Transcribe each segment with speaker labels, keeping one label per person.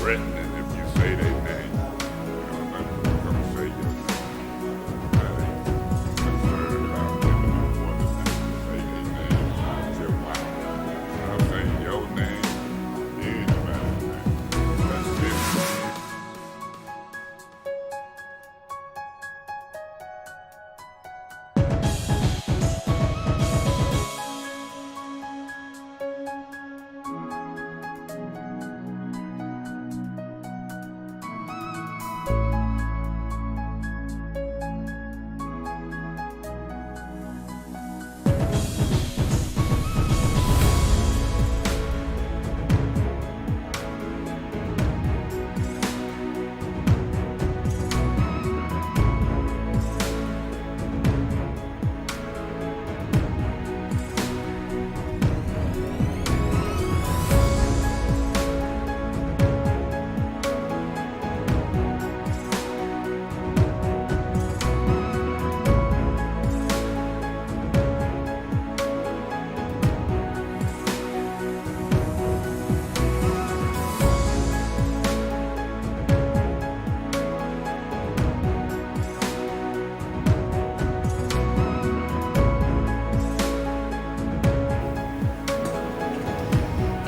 Speaker 1: threatening if you say their name. You know, let them come say your name. That ain't concerned about giving them ordinance to say their name, not your wife. I'm saying your name, anybody's name. That's it.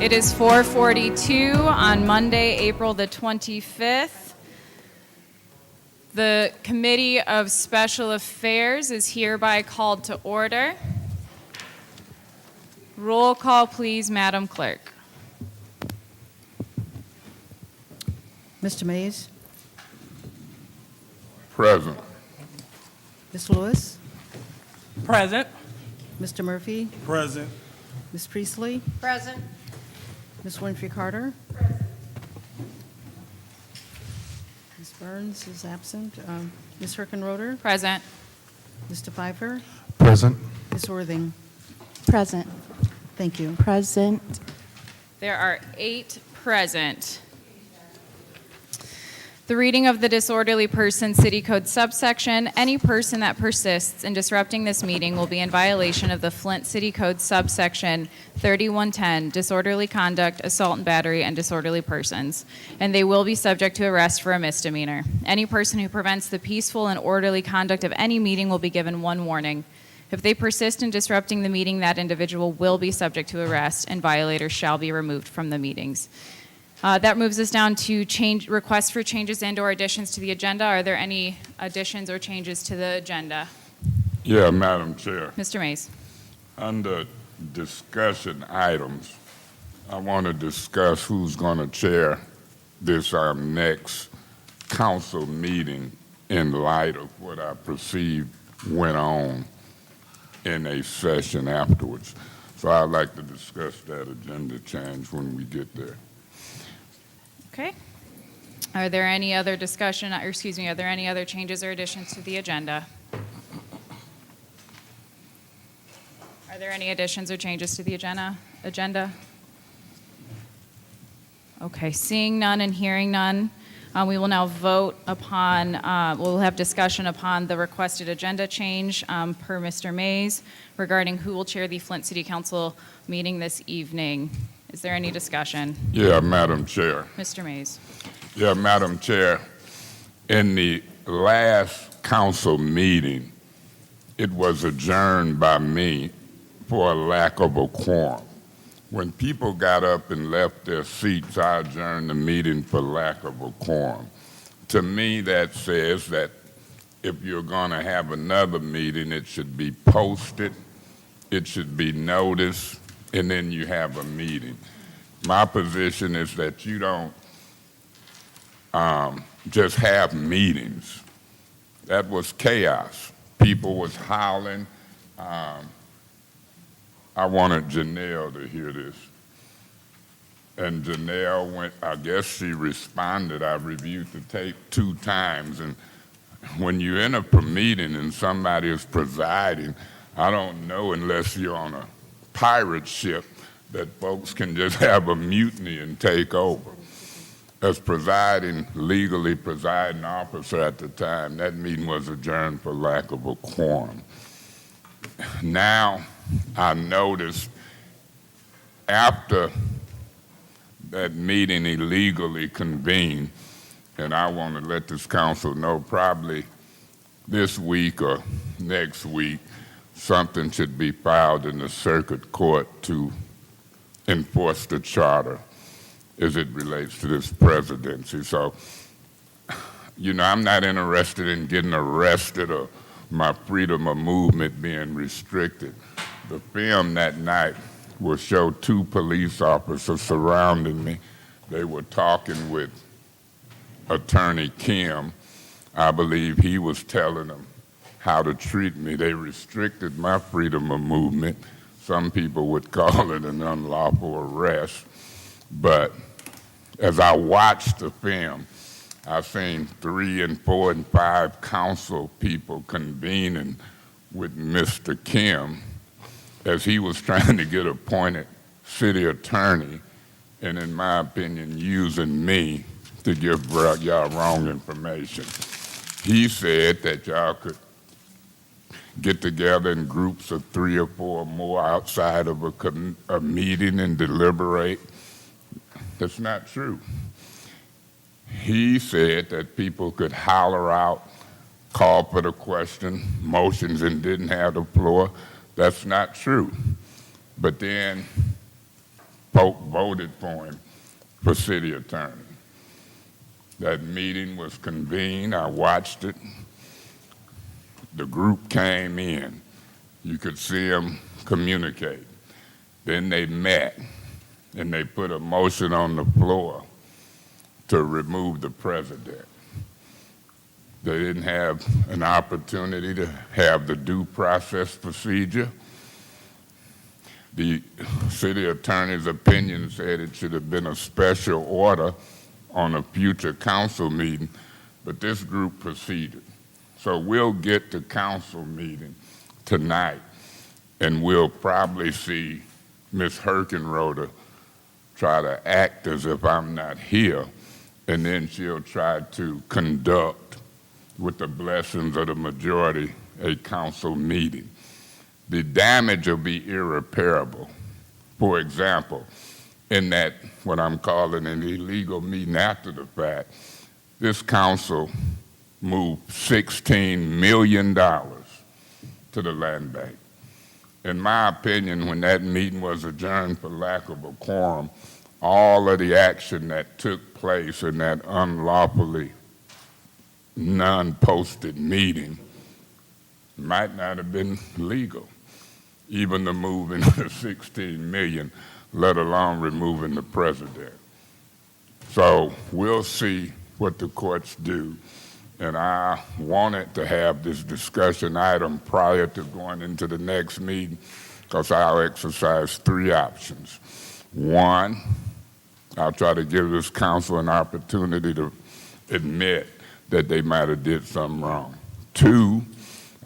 Speaker 2: It is 4:42 on Monday, April the 25th. The Committee of Special Affairs is hereby called to order. Roll call, please, Madam Clerk.
Speaker 3: Mr. Mays,
Speaker 1: Present.
Speaker 3: Ms. Lewis,
Speaker 4: Present.
Speaker 3: Mr. Murphy,
Speaker 4: Present.
Speaker 3: Ms. Priestley,
Speaker 5: Present.
Speaker 3: Ms. Winfrey Carter. Ms. Burns is absent. Ms. Herkenroder,
Speaker 2: Present.
Speaker 3: Mr. Pfeiffer,
Speaker 6: Present.
Speaker 3: Ms. Worthing.
Speaker 5: Present.
Speaker 3: Thank you.
Speaker 5: Present.
Speaker 2: There are 8 present. The reading of the disorderly person city code subsection. Any person that persists in disrupting this meeting will be in violation of the Flint City Code subsection 3110, disorderly conduct, assault and battery, and disorderly persons, and they will be subject to arrest for a misdemeanor. Any person who prevents the peaceful and orderly conduct of any meeting will be given 1 warning. If they persist in disrupting the meeting, that individual will be subject to arrest, and violators shall be removed from the meetings. That moves us down to requests for changes and/or additions to the agenda. Are there any additions or changes to the agenda?
Speaker 1: Yeah, Madam Chair.
Speaker 2: Mr. Mays.
Speaker 1: Under discussion items, I want to discuss who's going to chair this our next council meeting in light of what I perceived went on in a session afterwards. So I'd like to discuss that agenda change when we get there.
Speaker 2: Okay. Are there any other discussion, or excuse me, are there any other changes or additions to the agenda? Are there any additions or changes to the agenda? Okay, seeing none and hearing none, we will now vote upon, we'll have discussion upon the requested agenda change per Mr. Mays regarding who will chair the Flint City Council meeting this evening. Is there any discussion?
Speaker 1: Yeah, Madam Chair.
Speaker 2: Mr. Mays.
Speaker 1: Yeah, Madam Chair, in the last council meeting, it was adjourned by me for a lack of a quorum. When people got up and left their seats, I adjourned the meeting for lack of a quorum. To me, that says that if you're going to have another meeting, it should be posted, it should be noticed, and then you have a meeting. My position is that you don't just have meetings. That was chaos. People was howling. I wanted Janelle to hear this. And Janelle went, I guess she responded. I reviewed the tape 2 times. And when you're in a meeting and somebody is presiding, I don't know unless you're on a pirate ship that folks can just have a mutiny and take over. As legally presiding officer at the time, that meeting was adjourned for lack of a quorum. Now, I noticed after that meeting illegally convened, and I want to let this council know probably this week or next week, something should be filed in the circuit court to enforce the charter as it relates to this presidency. So, you know, I'm not interested in getting arrested or my freedom of movement being restricted. The film that night will show 2 police officers surrounding me. They were talking with Attorney Kim. I believe he was telling them how to treat me. They restricted my freedom of movement. Some people would call it an unlawful arrest. But as I watched the film, I've seen 3 and 4 and 5 council people convening with Mr. Kim as he was trying to get appointed city attorney, and in my opinion, using me to give y'all wrong information. He said that y'all could get together in groups of 3 or 4 or more outside of a meeting and deliberate. That's not true. He said that people could holler out, call for the question, motions, and didn't have the floor. That's not true. But then folk voted for him for city attorney. That meeting was convened. I watched it. The group came in. You could see them communicate. Then they met, and they put a motion on the floor to remove the president. They didn't have an opportunity to have the due process procedure. The city attorney's opinion said it should have been a special order on a future council meeting, but this group proceeded. So we'll get to council meeting tonight, and we'll probably see Ms. Herkenroder try to act as if I'm not here, and then she'll try to conduct, with the blessings of the majority, a council meeting. The damage will be irreparable. For example, in that, what I'm calling an illegal meeting after the fact, this council moved $16 million to the land bank. In my opinion, when that meeting was adjourned for lack of a quorum, all of the action that took place in that unlawfully non-posted meeting might not have been legal, even the moving of the 16 million, let alone removing the president. So we'll see what the courts do, and I wanted to have this discussion item prior to going into the next meeting because I'll exercise 3 options. 1, I'll try to give this council an opportunity to admit that they might have did something wrong. 2,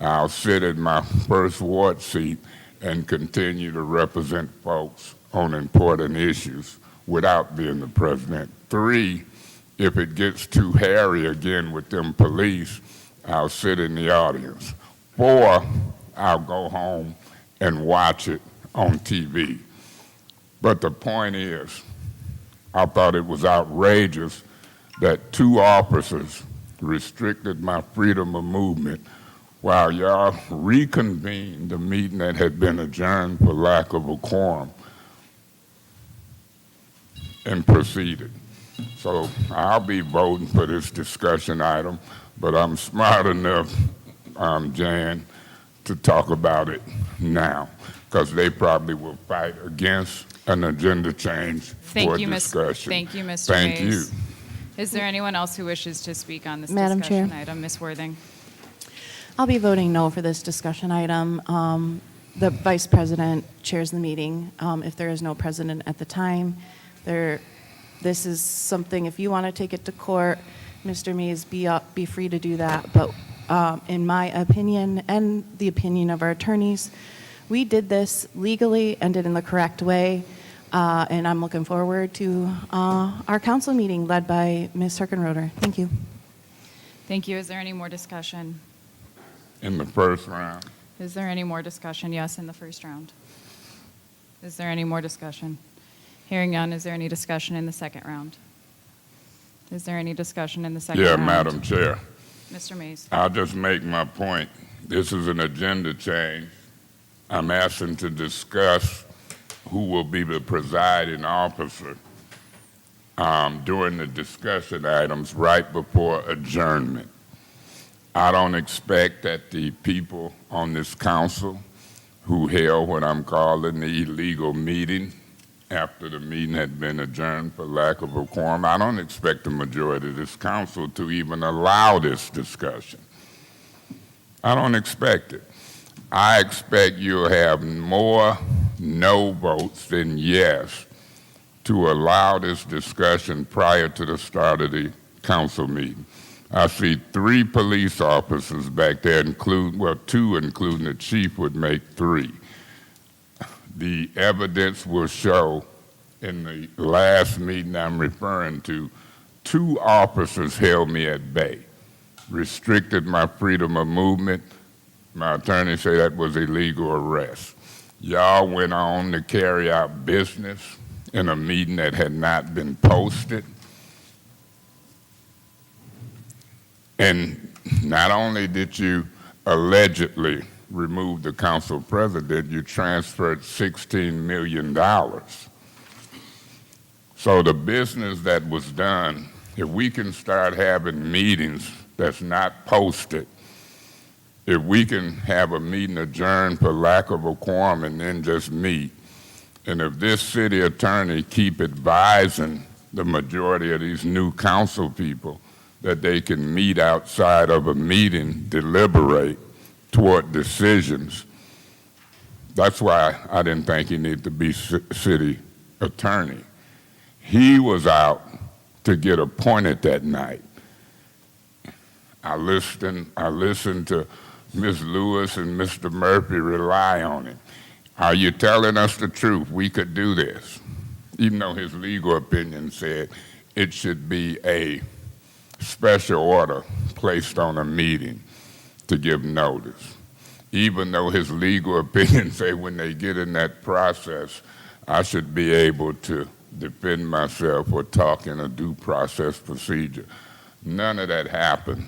Speaker 1: I'll sit in my first ward seat and continue to represent folks on important issues without being the president. 3, if it gets too hairy again with them police, I'll sit in the audience. 4, I'll go home and watch it on TV. But the point is, I thought it was outrageous that 2 officers restricted my freedom of movement while y'all reconvened the meeting that had been adjourned for lack of a quorum and proceeded. So I'll be voting for this discussion item, but I'm smart enough, Jan, to talk about it now, because they probably will fight against an agenda change for discussion.
Speaker 2: Thank you, Mr.
Speaker 1: Thank
Speaker 2: Mays.
Speaker 1: you.
Speaker 2: Is there anyone else who wishes to speak on this
Speaker 4: Madam
Speaker 2: discussion
Speaker 4: Chair.
Speaker 2: item? Ms. Worthing.
Speaker 4: I'll be voting no for this discussion item. The vice president chairs the meeting. If there is no president at the time, this is something, if you want to take it to court, Mr. Mays, be free to do that. But in my opinion and the opinion of our attorneys, we did this legally and did it in the correct way. And I'm looking forward to our council meeting led by Ms. Herkenroder. Thank you.
Speaker 2: Thank you. Is there any more discussion?
Speaker 1: In the first round.
Speaker 2: Is there any more discussion? Yes, in the first round. Is there any more discussion? Hearing none, is there any discussion in the second round? Is there any discussion in the second
Speaker 1: Yeah,
Speaker 2: round?
Speaker 1: Madam Chair.
Speaker 2: Mr. Mays.
Speaker 1: I'll just make my point. This is an agenda change. I'm asking to discuss who will be the presiding officer during the discussion items right before adjournment. I don't expect that the people on this council who held what I'm calling the illegal meeting after the meeting had been adjourned for lack of a quorum, I don't expect the majority of this council to even allow this discussion. I don't expect it. I expect you'll have more no votes than yes to allow this discussion prior to the start of the council meeting. I see 3 police officers back there, 2 including the chief would make 3. The evidence will show in the last meeting I'm referring to, 2 officers held me at bay, restricted my freedom of movement. My attorney said that was illegal arrest. Y'all went on to carry out business in a meeting that had not been posted. And not only did you allegedly remove the council president, you transferred $16 million. So the business that was done, if we can start having meetings that's not posted, if we can have a meeting adjourned for lack of a quorum and then just meet, and if this city attorney keep advising the majority of these new council people that they can meet outside of a meeting, deliberate toward decisions, that's why I didn't think he needed to be city attorney. He was out to get appointed that night. I listened to Ms. Lewis and Mr. Murphy rely on him. Are you telling us the truth? We could do this. Even though his legal opinion said it should be a special order placed on a meeting to give notice. Even though his legal opinion say when they get in that process, I should be able to defend myself or talk in a due process procedure. None of that happened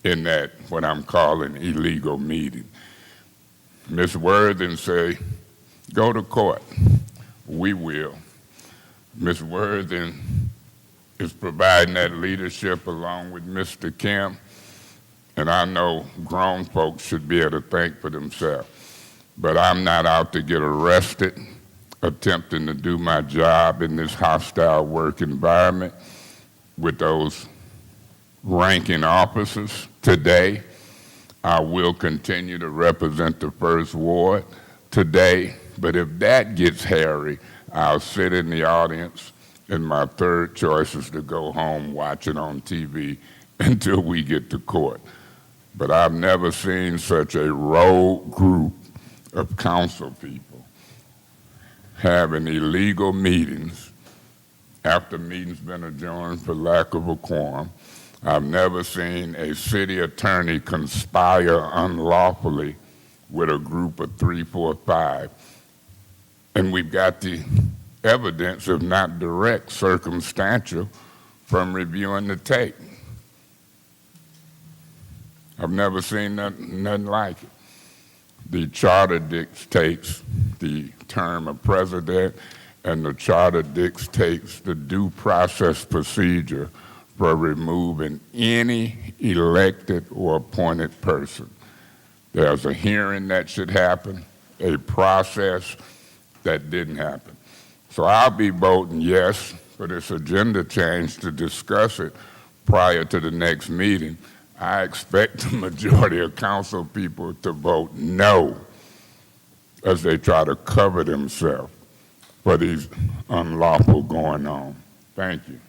Speaker 1: in that, what I'm calling illegal meeting. Ms. Worthing say, go to court. We will. Ms. Worthing is providing that leadership along with Mr. Kim, and I know grown folks should be able to think for themselves. But I'm not out to get arrested attempting to do my job in this hostile work environment with those ranking officers. Today, I will continue to represent the First Ward today, but if that gets hairy, I'll sit in the audience, and my third choice is to go home, watch it on TV until we get to court. But I've never seen such a rogue group of council people having illegal meetings after meetings been adjourned for lack of a quorum. I've never seen a city attorney conspire unlawfully with a group of 3, 4, 5. And we've got the evidence, if not direct, circumstantial, from reviewing the tape. I've never seen nothing like it. The charter dictates the term of president, and the charter dictates the due process procedure for removing any elected or appointed person. There's a hearing that should happen, a process that didn't happen. So I'll be voting yes for this agenda change to discuss it prior to the next meeting. I expect the majority of council people to vote no as they try to cover themselves for these unlawful going on. Thank you.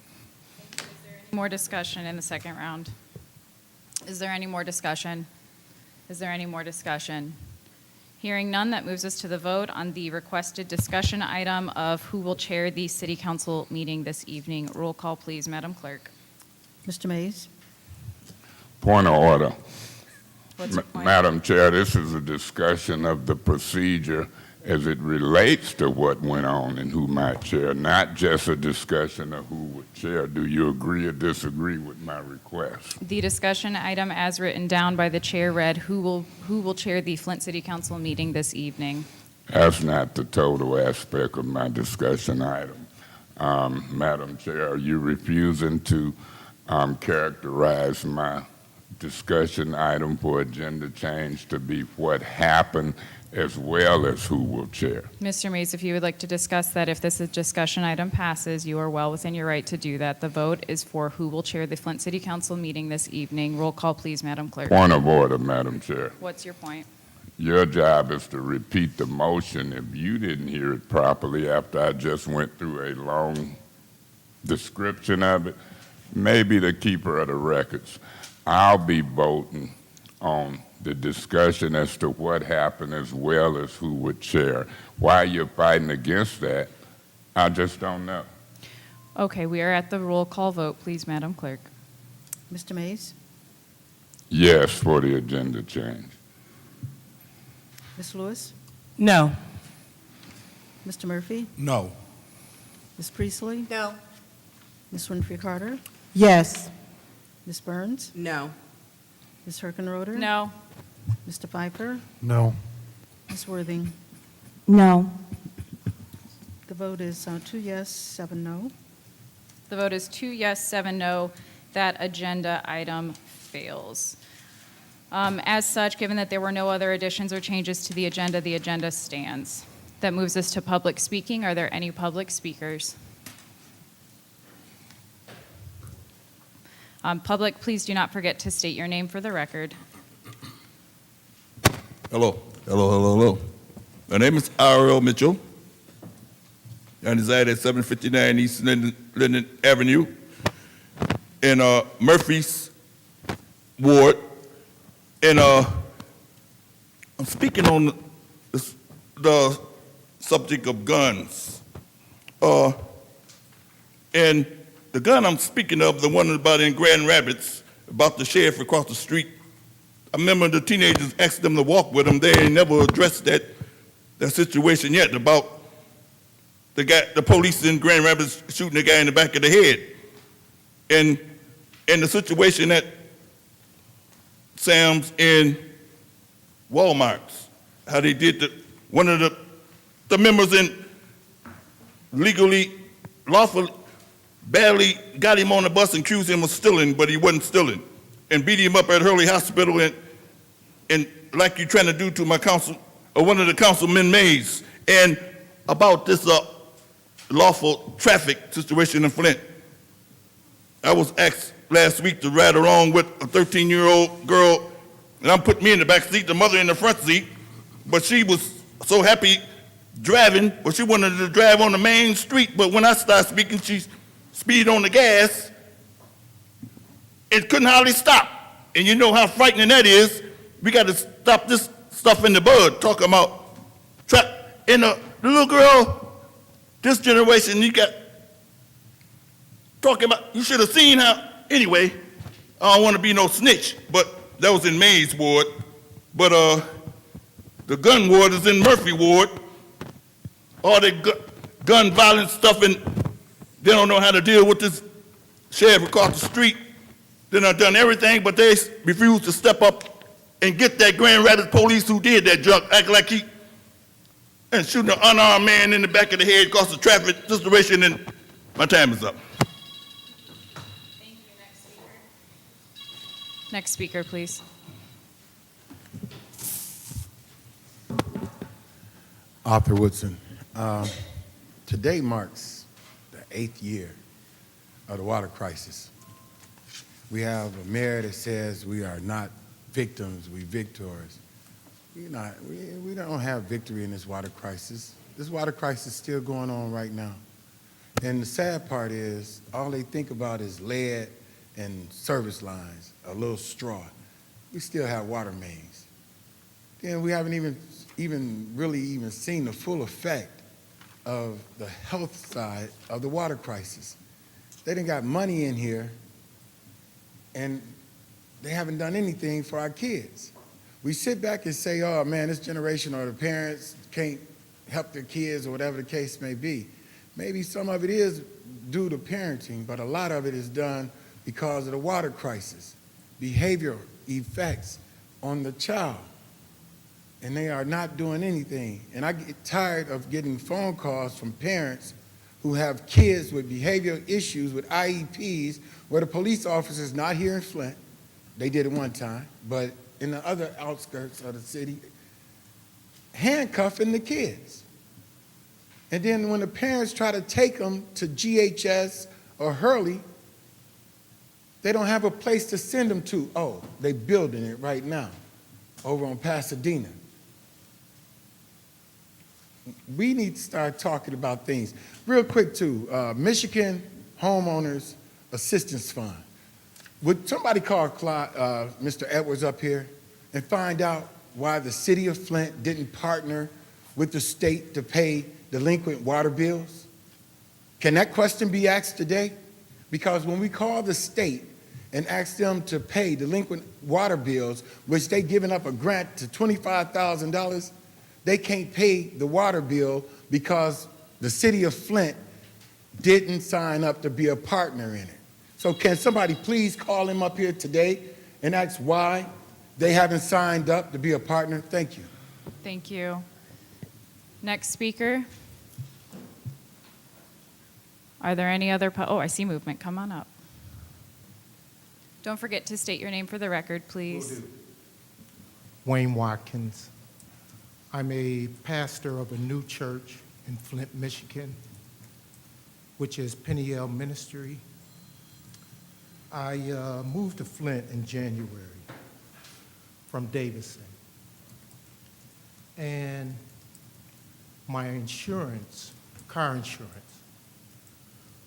Speaker 2: More discussion in the second round? Is there any more discussion? Is there any more discussion? Hearing none, that moves us to the vote on the requested discussion item of who will chair the city council meeting this evening. Roll call, please, Madam Clerk.
Speaker 3: Mr. Mays?
Speaker 1: Point of order.
Speaker 2: What's your point?
Speaker 1: Madam Chair, this is a discussion of the procedure as it relates to what went on and who might chair, not just a discussion of who would chair. Do you agree or disagree with my request?
Speaker 2: The discussion item as written down by the chair read, who will chair the Flint City Council meeting this evening?
Speaker 1: That's not the total aspect of my discussion item. Madam Chair, are you refusing to characterize my discussion item for agenda change to be what happened as well as who will chair?
Speaker 2: Mr. Mays, if you would like to discuss that, if this discussion item passes, you are well within your right to do that. The vote is for who will chair the Flint City Council meeting this evening. Roll call, please, Madam Clerk.
Speaker 1: Point of order, Madam Chair.
Speaker 2: What's your point?
Speaker 1: Your job is to repeat the motion if you didn't hear it properly after I just went through a long description of it. Maybe the keeper of the records. I'll be voting on the discussion as to what happened as well as who would chair. Why you're fighting against that, I just don't know.
Speaker 2: Okay, we are at the roll call vote, please, Madam Clerk.
Speaker 3: Mr. Mays?
Speaker 1: Yes, for the agenda change.
Speaker 3: Ms. Lewis?
Speaker 5: No.
Speaker 3: Mr. Murphy?
Speaker 6: No.
Speaker 3: Ms. Priestley?
Speaker 5: No.
Speaker 3: Ms. Winfrey Carter?
Speaker 5: Yes.
Speaker 3: Ms. Burns?
Speaker 5: No.
Speaker 3: Ms. Herkenroder?
Speaker 2: No.
Speaker 3: Mr. Pfeiffer?
Speaker 6: No.
Speaker 3: Ms. Worthing?
Speaker 4: No.
Speaker 3: The vote is 2 yes, 7 no.
Speaker 2: The vote is 2 yes, 7 no. That agenda item fails. As such, given that there were no other additions or changes to the agenda stands. That moves us to public speaking. Are there any public speakers? Public, please do not forget to state your name for the record.
Speaker 7: Hello. My name is R.L. Mitchell. I reside at 759 East Linden Avenue in Murphy's ward. And I'm speaking on the subject of guns. And the gun I'm speaking of, the one about in Grand Rapids, about the sheriff across the street, I remember the teenagers asked them to walk with them. They ain't never addressed that situation yet about the police in Grand Rapids shooting the guy in the back of the head. And the situation at Sam's and Walmart's, how they did one of the members in legally, lawfully, barely got him on the bus and accused him of stealing, but he wasn't stealing, and beat him up at Hurley Hospital and like you're trying to do to my council, or one of the councilmen Mays, and about this lawful traffic situation in Flint. I was asked last week to ride along with a 13-year-old girl, and I'm putting me in the back seat, the mother in the front seat, but she was so happy driving, but she wanted to drive on the main street, but when I started speaking, she speed on the gas, it couldn't hardly stop. And you know how frightening that is. We got to stop this stuff in the bud, talking about and the little girl, this generation, you got talking about, you should have seen how, anyway, I don't want to be no snitch, but that was in Mays ward. But the gun ward is in Murphy ward. All the gun violence stuff, and they don't know how to deal with this sheriff across the street. Then I've done everything, but they refuse to step up and get that Grand Rapids police who did that junk, act like he, and shooting an unarmed man in the back of the head, cause the traffic situation, and my time is up.
Speaker 2: Thank you. Next speaker, please.
Speaker 6: Arthur Woodson. Today marks the 8th year of the water crisis. We have a mayor that says we are not victims, we victors. We don't have victory in this water crisis. This water crisis is still going on right now. And the sad part is, all they think about is lead and service lines, a little straw. We still have water mains. Then we haven't even really seen the full effect of the health side of the water crisis. They done got money in here, and they haven't done anything for our kids. We sit back and say, oh man, this generation or the parents can't help their kids or whatever the case may be. Maybe some of it is due to parenting, but a lot of it is done because of the water crisis, behavioral effects on the child. And they are not doing anything. And I get tired of getting phone calls from parents who have kids with behavioral issues with IEPs where the police officer's not here in Flint. They did it one time, but in the other outskirts of the city, handcuffing the kids. And then when the parents try to take them to GHS or Hurley, they don't have a place to send them to. Oh, they building it right now over on Pasadena. We need to start talking about things. Real quick too, Michigan Homeowners Assistance Fund. Would somebody call Mr. Edwards up here and find out why the city of Flint didn't partner with the state to pay delinquent water bills? Can that question be asked today? Because when we call the state and ask them to pay delinquent water bills, which they've given up a grant to $25,000, they can't pay the water bill because the city of Flint didn't sign up to be a partner in it. So can somebody please call him up here today and ask why they haven't signed up to be a partner? Thank you.
Speaker 2: Thank you. Next speaker. Are there any other, oh, I see movement. Come on up. Don't forget to state your name for the record, please.
Speaker 5: Wayne Watkins. I'm a pastor of a new church in Flint, Michigan, which is Peniel Ministry. I moved to Flint in January from Davison. And my insurance, car insurance,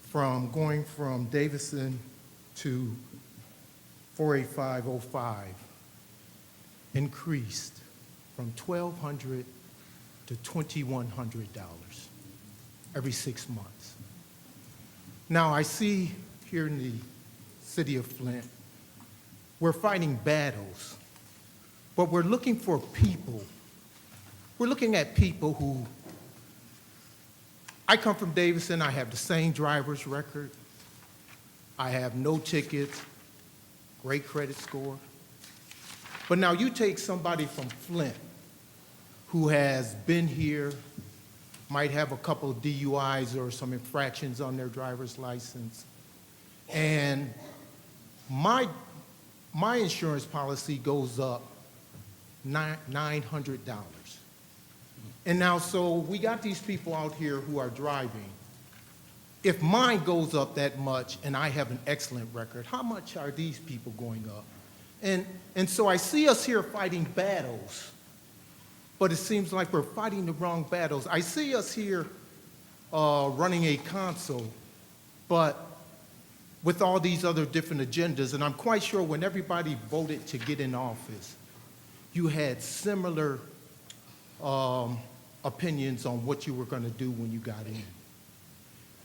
Speaker 5: from going from Davison to 48505 increased from $1,200 to $2,100 every 6 months. Now I see here in the city of Flint, we're fighting battles, but we're looking for people. We're looking at people who, I come from Davison, I have the same driver's record, I have no tickets, great credit score. But now you take somebody from Flint who has been here, might have a couple of DUIs or some infractions on their driver's license, and my insurance policy goes up $900. And now, so we got these people out here who are driving. If mine goes up that much and I have an excellent record, how much are these people going up? And so I see us here fighting battles, but it seems like we're fighting the wrong battles. I see us here running a console, but with all these other different agendas, and I'm quite sure when everybody voted to get in office, you had similar opinions on what you were going to do when you got in.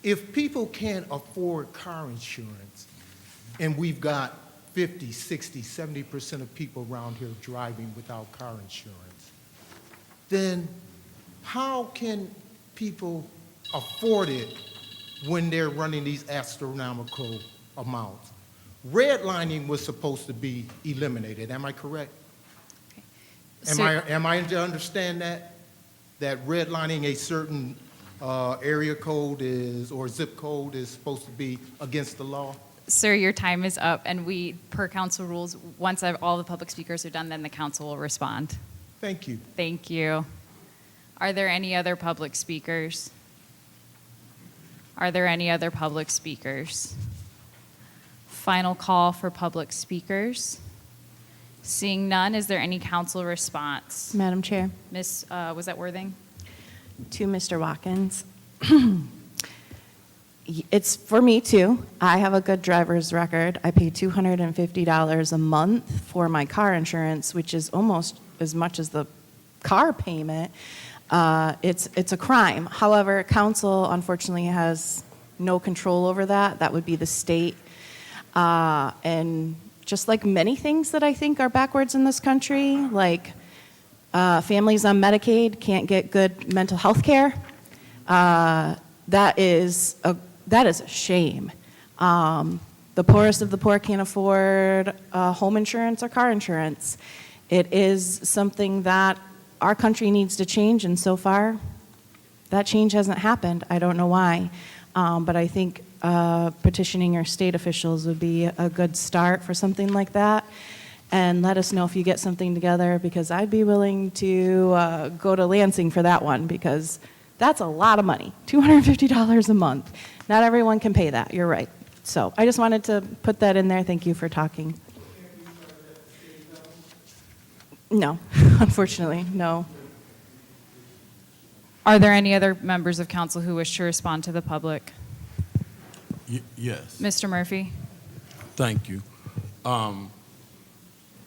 Speaker 5: If people can't afford car insurance, and we've got 50, 60, 70% of people around here driving without car insurance, then how can people afford it when they're running these astronomical amounts? Redlining was supposed to be eliminated, am I correct? Am I to understand that redlining a certain area code is, or zip code is supposed to be against the law?
Speaker 2: Sir, your time is up, and we, per council rules, once all the public speakers are done, then the council will respond.
Speaker 5: Thank you.
Speaker 2: Thank you. Are there any other public speakers? Are there any other public speakers? Final call for public speakers. Seeing none, is there any council response?
Speaker 4: Madam Chair,
Speaker 2: Miss, was that Worthing?
Speaker 4: to Mr. Watkins. It's for me too. I have a good driver's record. I pay $250 a month for my car insurance, which is almost as much as the car payment. It's a crime. However, council unfortunately has no control over that. That would be the state. And just like many things that I think are backwards in this country, like Families on Medicaid can't get good mental health care. That is a shame. The poorest of the poor can't afford home insurance or car insurance. It is something that our country needs to change, and so far, that change hasn't happened. I don't know why, but I think petitioning your state officials would be a good start for something like that. And let us know if you get something together, because I'd be willing to go to Lansing for that one, because that's a lot of money, $250 a month. Not everyone can pay that, you're right. So I just wanted to put that in there. Thank you for talking. No, unfortunately, no.
Speaker 2: Are there any other members of council who wish to respond to the public?
Speaker 8: Yes,
Speaker 2: Mr. Murphy?
Speaker 8: thank you.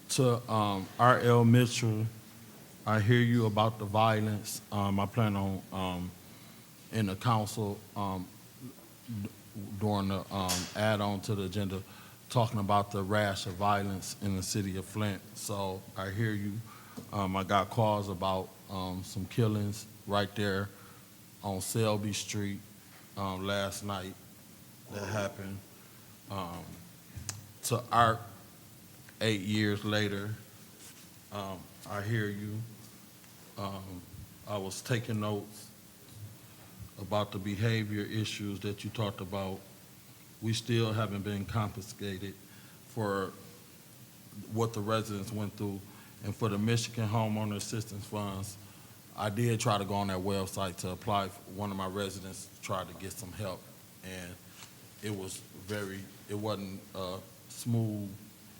Speaker 8: To R.L. Mitchell, I hear you about the violence. I plan on in the council during the add-on to the agenda, talking about the rash of violence in the city of Flint. So I hear you. I got calls about some killings right there on Selby Street last night that happened. To Art, 8 years later, I hear you. I was taking notes about the behavior issues that you talked about. We still haven't been confiscated for what the residents went through. And for the Michigan Homeowner Assistance Funds, I did try to go on that website to apply. One of my residents tried to get some help, and it wasn't smooth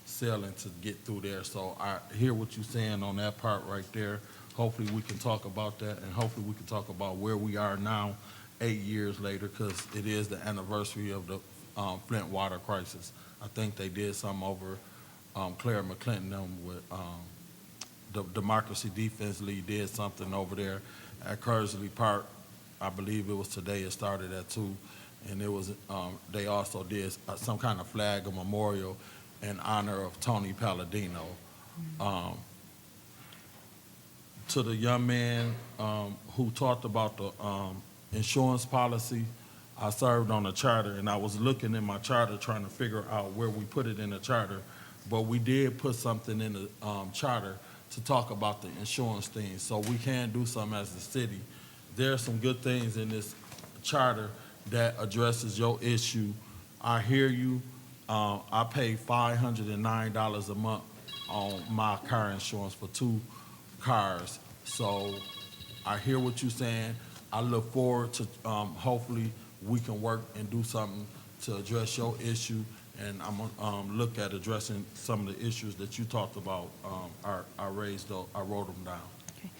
Speaker 8: sailing to get through there. So I hear what you're saying on that part right there. Hopefully we can talk about that, and hopefully we can talk about where we are now, 8 years later, because it is the anniversary of the Flint water crisis. I think they did something over Claire McClinton with the Democracy Defense League did something over there at Kersley Park. I believe it was today. It started at 2, and it was they also did some kind of flag or memorial in honor of Tony Palladino. To the young man who talked about the insurance policy, I served on a charter, and I was looking in my charter trying to figure out where we put it in the charter, but we did put something in the charter to talk about the insurance thing, so we can do something as a city. There are some good things in this charter that addresses your issue. I hear you. I pay $509 a month on my car insurance for 2 cars. So I hear what you're saying. I look forward to hopefully we can work and do something to address your issue, and I'm gonna look at addressing some of the issues that you talked about. I wrote them down.
Speaker 2: Okay.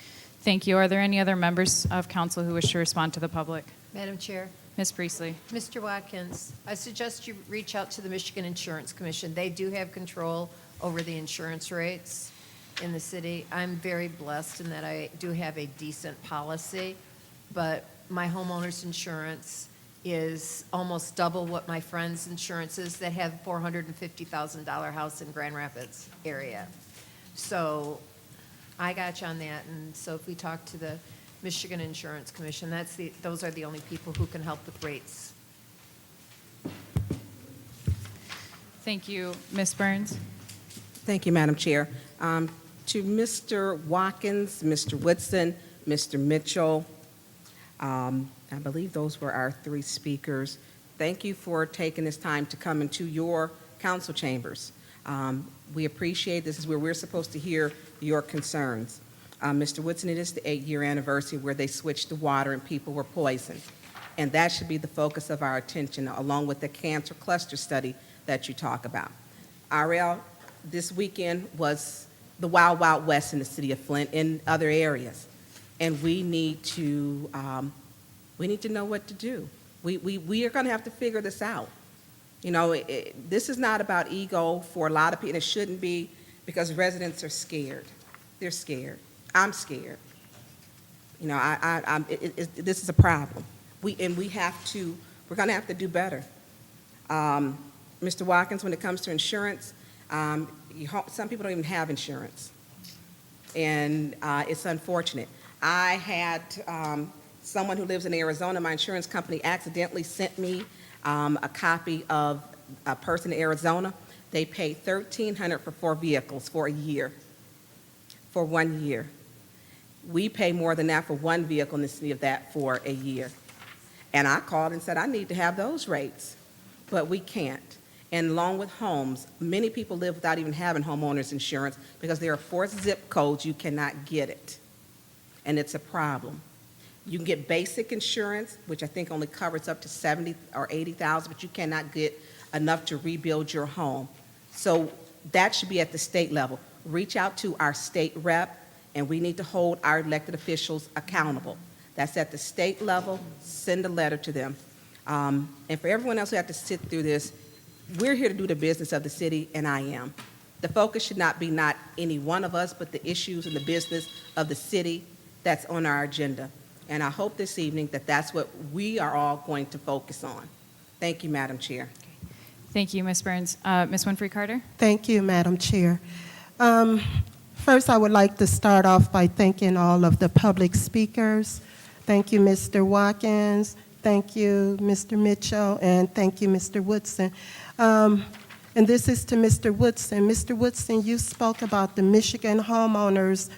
Speaker 2: Thank you. Are there any other members of council who wish to respond to the public?
Speaker 9: Madam Chair,
Speaker 2: Ms. Priestley?
Speaker 9: Mr. Watkins, I suggest you reach out to the Michigan Insurance Commission. They do have control over the insurance rates in the city. I'm very blessed in that I do have a decent policy, but my homeowner's insurance is almost double what my friend's insurance is that have $450,000 house in Grand Rapids area. So I got you on that, and so if we talk to the Michigan Insurance Commission, those are the only people who can help with rates.
Speaker 2: Thank you. Ms. Burns?
Speaker 10: Thank you, Madam Chair. To Mr. Watkins, Mr. Woodson, Mr. Mitchell, I believe those were our 3 speakers. Thank you for taking this time to come into your council chambers. We appreciate this is where we're supposed to hear your concerns. Mr. Woodson, it is the 8-year anniversary where they switched the water and people were poisoned. And that should be the focus of our attention, along with the cancer cluster study that you talk about. RL, this weekend was the Wild Wild West in the city of Flint and other areas. And we need to know what to do. We are going to have to figure this out. You know, this is not about ego for a lot of people, and it shouldn't be, because residents are scared. They're scared. I'm scared. You know, this is a problem. We're going to have to do better. Mr. Watkins, when it comes to insurance, some people don't even have insurance. and it's unfortunate. I had someone who lives in Arizona, my insurance company accidentally sent me a copy of a person in Arizona. They paid $1,300 for 4 vehicles for a year, for 1 year. We pay more than that for 1 vehicle in the city of that for a year. And I called and said, I need to have those rates, but we can't. And along with homes, many people live without even having homeowners insurance because there are 4 zip codes you cannot get it. And it's a problem. You can get basic insurance, which I think only covers up to 70 or 80,000, but you cannot get enough to rebuild your home. So that should be at the state level. Reach out to our state rep, and we need to hold our elected officials accountable. That's at the state level. Send a letter to them. And for everyone else who have to sit through this, we're here to do the business of the city, and I am. The focus should not be not any one of us, but the issues and the business of the city that's on our agenda. And I hope this evening that that's what we are all going to focus on. Thank you, Madam Chair.
Speaker 2: Thank you, Ms. Burns. Ms. Winfrey Carter?
Speaker 11: Thank you, Madam Chair. First, I would like to start off by thanking all of the public speakers. Thank you, Mr. Watkins. Thank you, Mr. Mitchell, and thank you, Mr. Woodson. And this is to Mr. Woodson. Mr. Woodson, you spoke about the Michigan Homeowners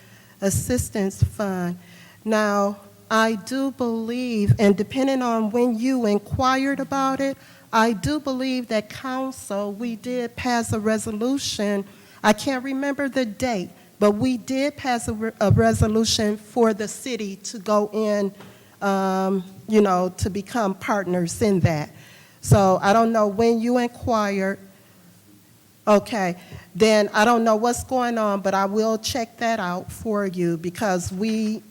Speaker 11: Assistance Fund. Now, I do believe, and depending on when you inquired about it, I do believe that council, we did pass a resolution. I can't remember the date, but we did pass a resolution for the city to go in, to become partners in that. So I don't know when you inquired. Okay, then I don't know what's going on, but I will check that out for you because we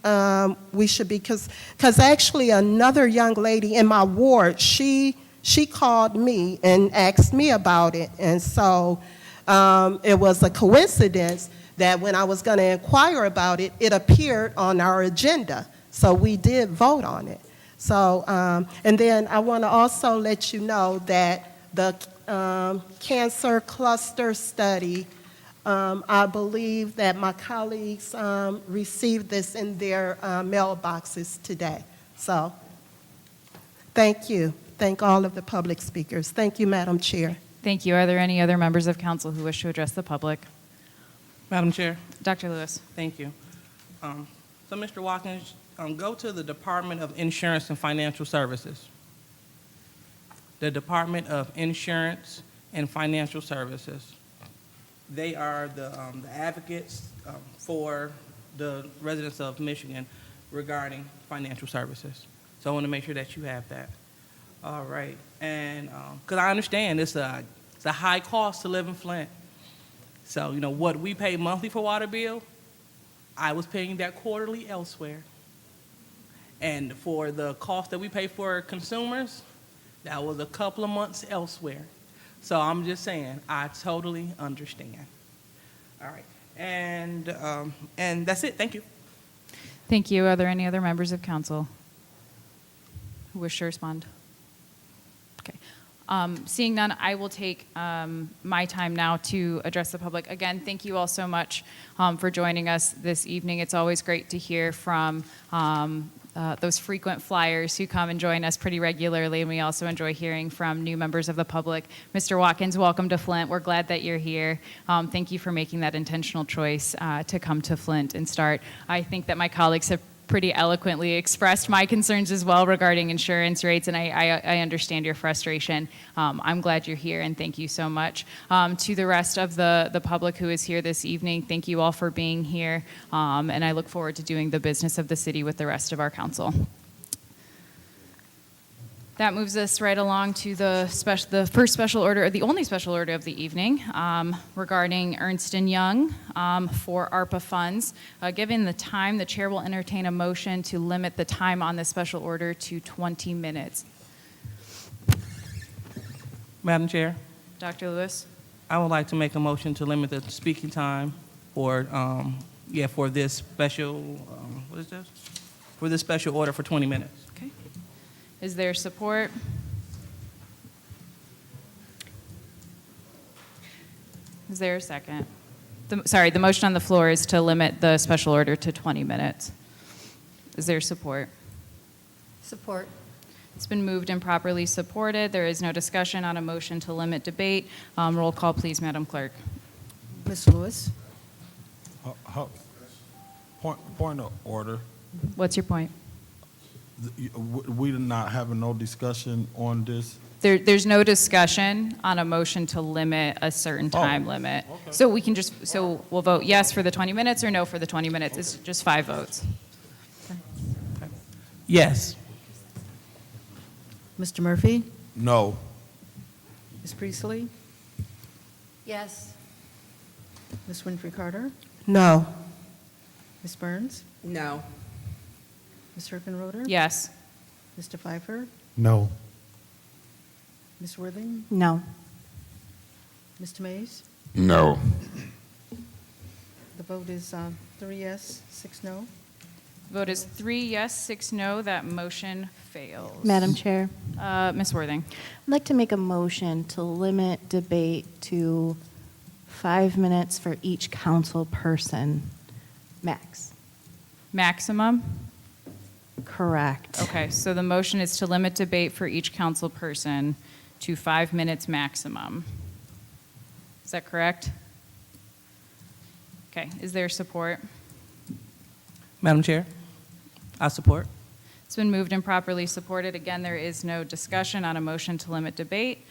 Speaker 11: should be, because actually another young lady in my ward, she called me and asked me about it, and so it was a coincidence that when I was going to inquire about it, it appeared on our agenda, so we did vote on it. So, and then I want to also let you know that the cancer cluster study, I believe that my colleagues received this in their mailboxes today. So, thank you. Thank all of the public speakers. Thank you, Madam Chair.
Speaker 2: Thank you. Are there any other members of council who wish to address the public?
Speaker 12: Madam Chair,
Speaker 2: Dr. Lewis.
Speaker 12: thank you. So, Mr. Watkins, go to the Department of Insurance and Financial Services. The Department of Insurance and Financial Services. They are the advocates for the residents of Michigan regarding financial services. So I want to make sure that you have that. All right, and because I understand it's a high cost to live in Flint. So, what we pay monthly for water bill, I was paying that quarterly elsewhere. And for the cost that we pay for consumers, that was a couple of months elsewhere. So I'm just saying, I totally understand. All right, and that's it. Thank you.
Speaker 2: Thank you. Are there any other members of council who wish to respond? Okay. Seeing none, I will take my time now to address the public. Again, thank you all so much for joining us this evening. It's always great to hear from those frequent flyers who come and join us pretty regularly, and we also enjoy hearing from new members of the public. Mr. Watkins, welcome to Flint. We're glad that you're here. Thank you for making that intentional choice to come to Flint and start. I think that my colleagues have pretty eloquently expressed my concerns as well regarding insurance rates, and I understand your frustration. I'm glad you're here, and thank you so much. To the rest of the public who is here this evening, thank you all for being here, and I look forward to doing the business of the city with the rest of our council. That moves us right along to the first special order, or the only special order of the evening, regarding Ernst & Young for ARPA funds. Given the time, the chair will entertain a motion to limit the time on this special order to 20 minutes.
Speaker 12: Madam Chair,
Speaker 2: Dr. Lewis?
Speaker 12: I would like to make a motion to limit the speaking time for this special, what is this? For this special order for 20 minutes.
Speaker 2: Okay. Is there support? Is there a second? The motion on the floor is to limit the special order to 20 minutes. Is there support?
Speaker 9: Support.
Speaker 2: It's been moved and properly supported. There is no discussion on a motion to limit debate. Roll call, please, Madam Clerk.
Speaker 3: Ms. Lewis?
Speaker 8: Point of order.
Speaker 2: What's your point?
Speaker 8: We are not having no discussion on this.
Speaker 2: There's no discussion on a motion to limit a certain time limit.
Speaker 8: okay.
Speaker 2: So we can just, so we'll vote yes for the 20 minutes or no for the 20 minutes. It's just 5 votes.
Speaker 12: Yes.
Speaker 3: Mr. Murphy?
Speaker 8: No.
Speaker 3: Ms. Priestley?
Speaker 9: Yes.
Speaker 3: Ms. Winfrey Carter?
Speaker 11: No.
Speaker 3: Ms. Burns?
Speaker 10: No.
Speaker 3: Ms. Herkenroder?
Speaker 2: Yes.
Speaker 3: Mr. Pfeiffer?
Speaker 6: No.
Speaker 3: Ms. Worthing?
Speaker 4: No.
Speaker 3: Mr. Mays?
Speaker 1: No.
Speaker 3: The vote is 3 yes, 6 no.
Speaker 2: Vote is 3 yes, 6 no. That motion fails.
Speaker 4: Madam Chair,
Speaker 2: Ms. Worthing.
Speaker 4: I'd like to make a motion to limit debate to 5 minutes for each council person, max.
Speaker 2: Maximum?
Speaker 4: Correct.
Speaker 2: Okay, so the motion is to limit debate for each council person to 5 minutes maximum. Is that correct? Okay, is there support?
Speaker 12: Madam Chair, I support.
Speaker 2: It's been moved and properly supported. Again, there is no discussion on a motion to limit debate.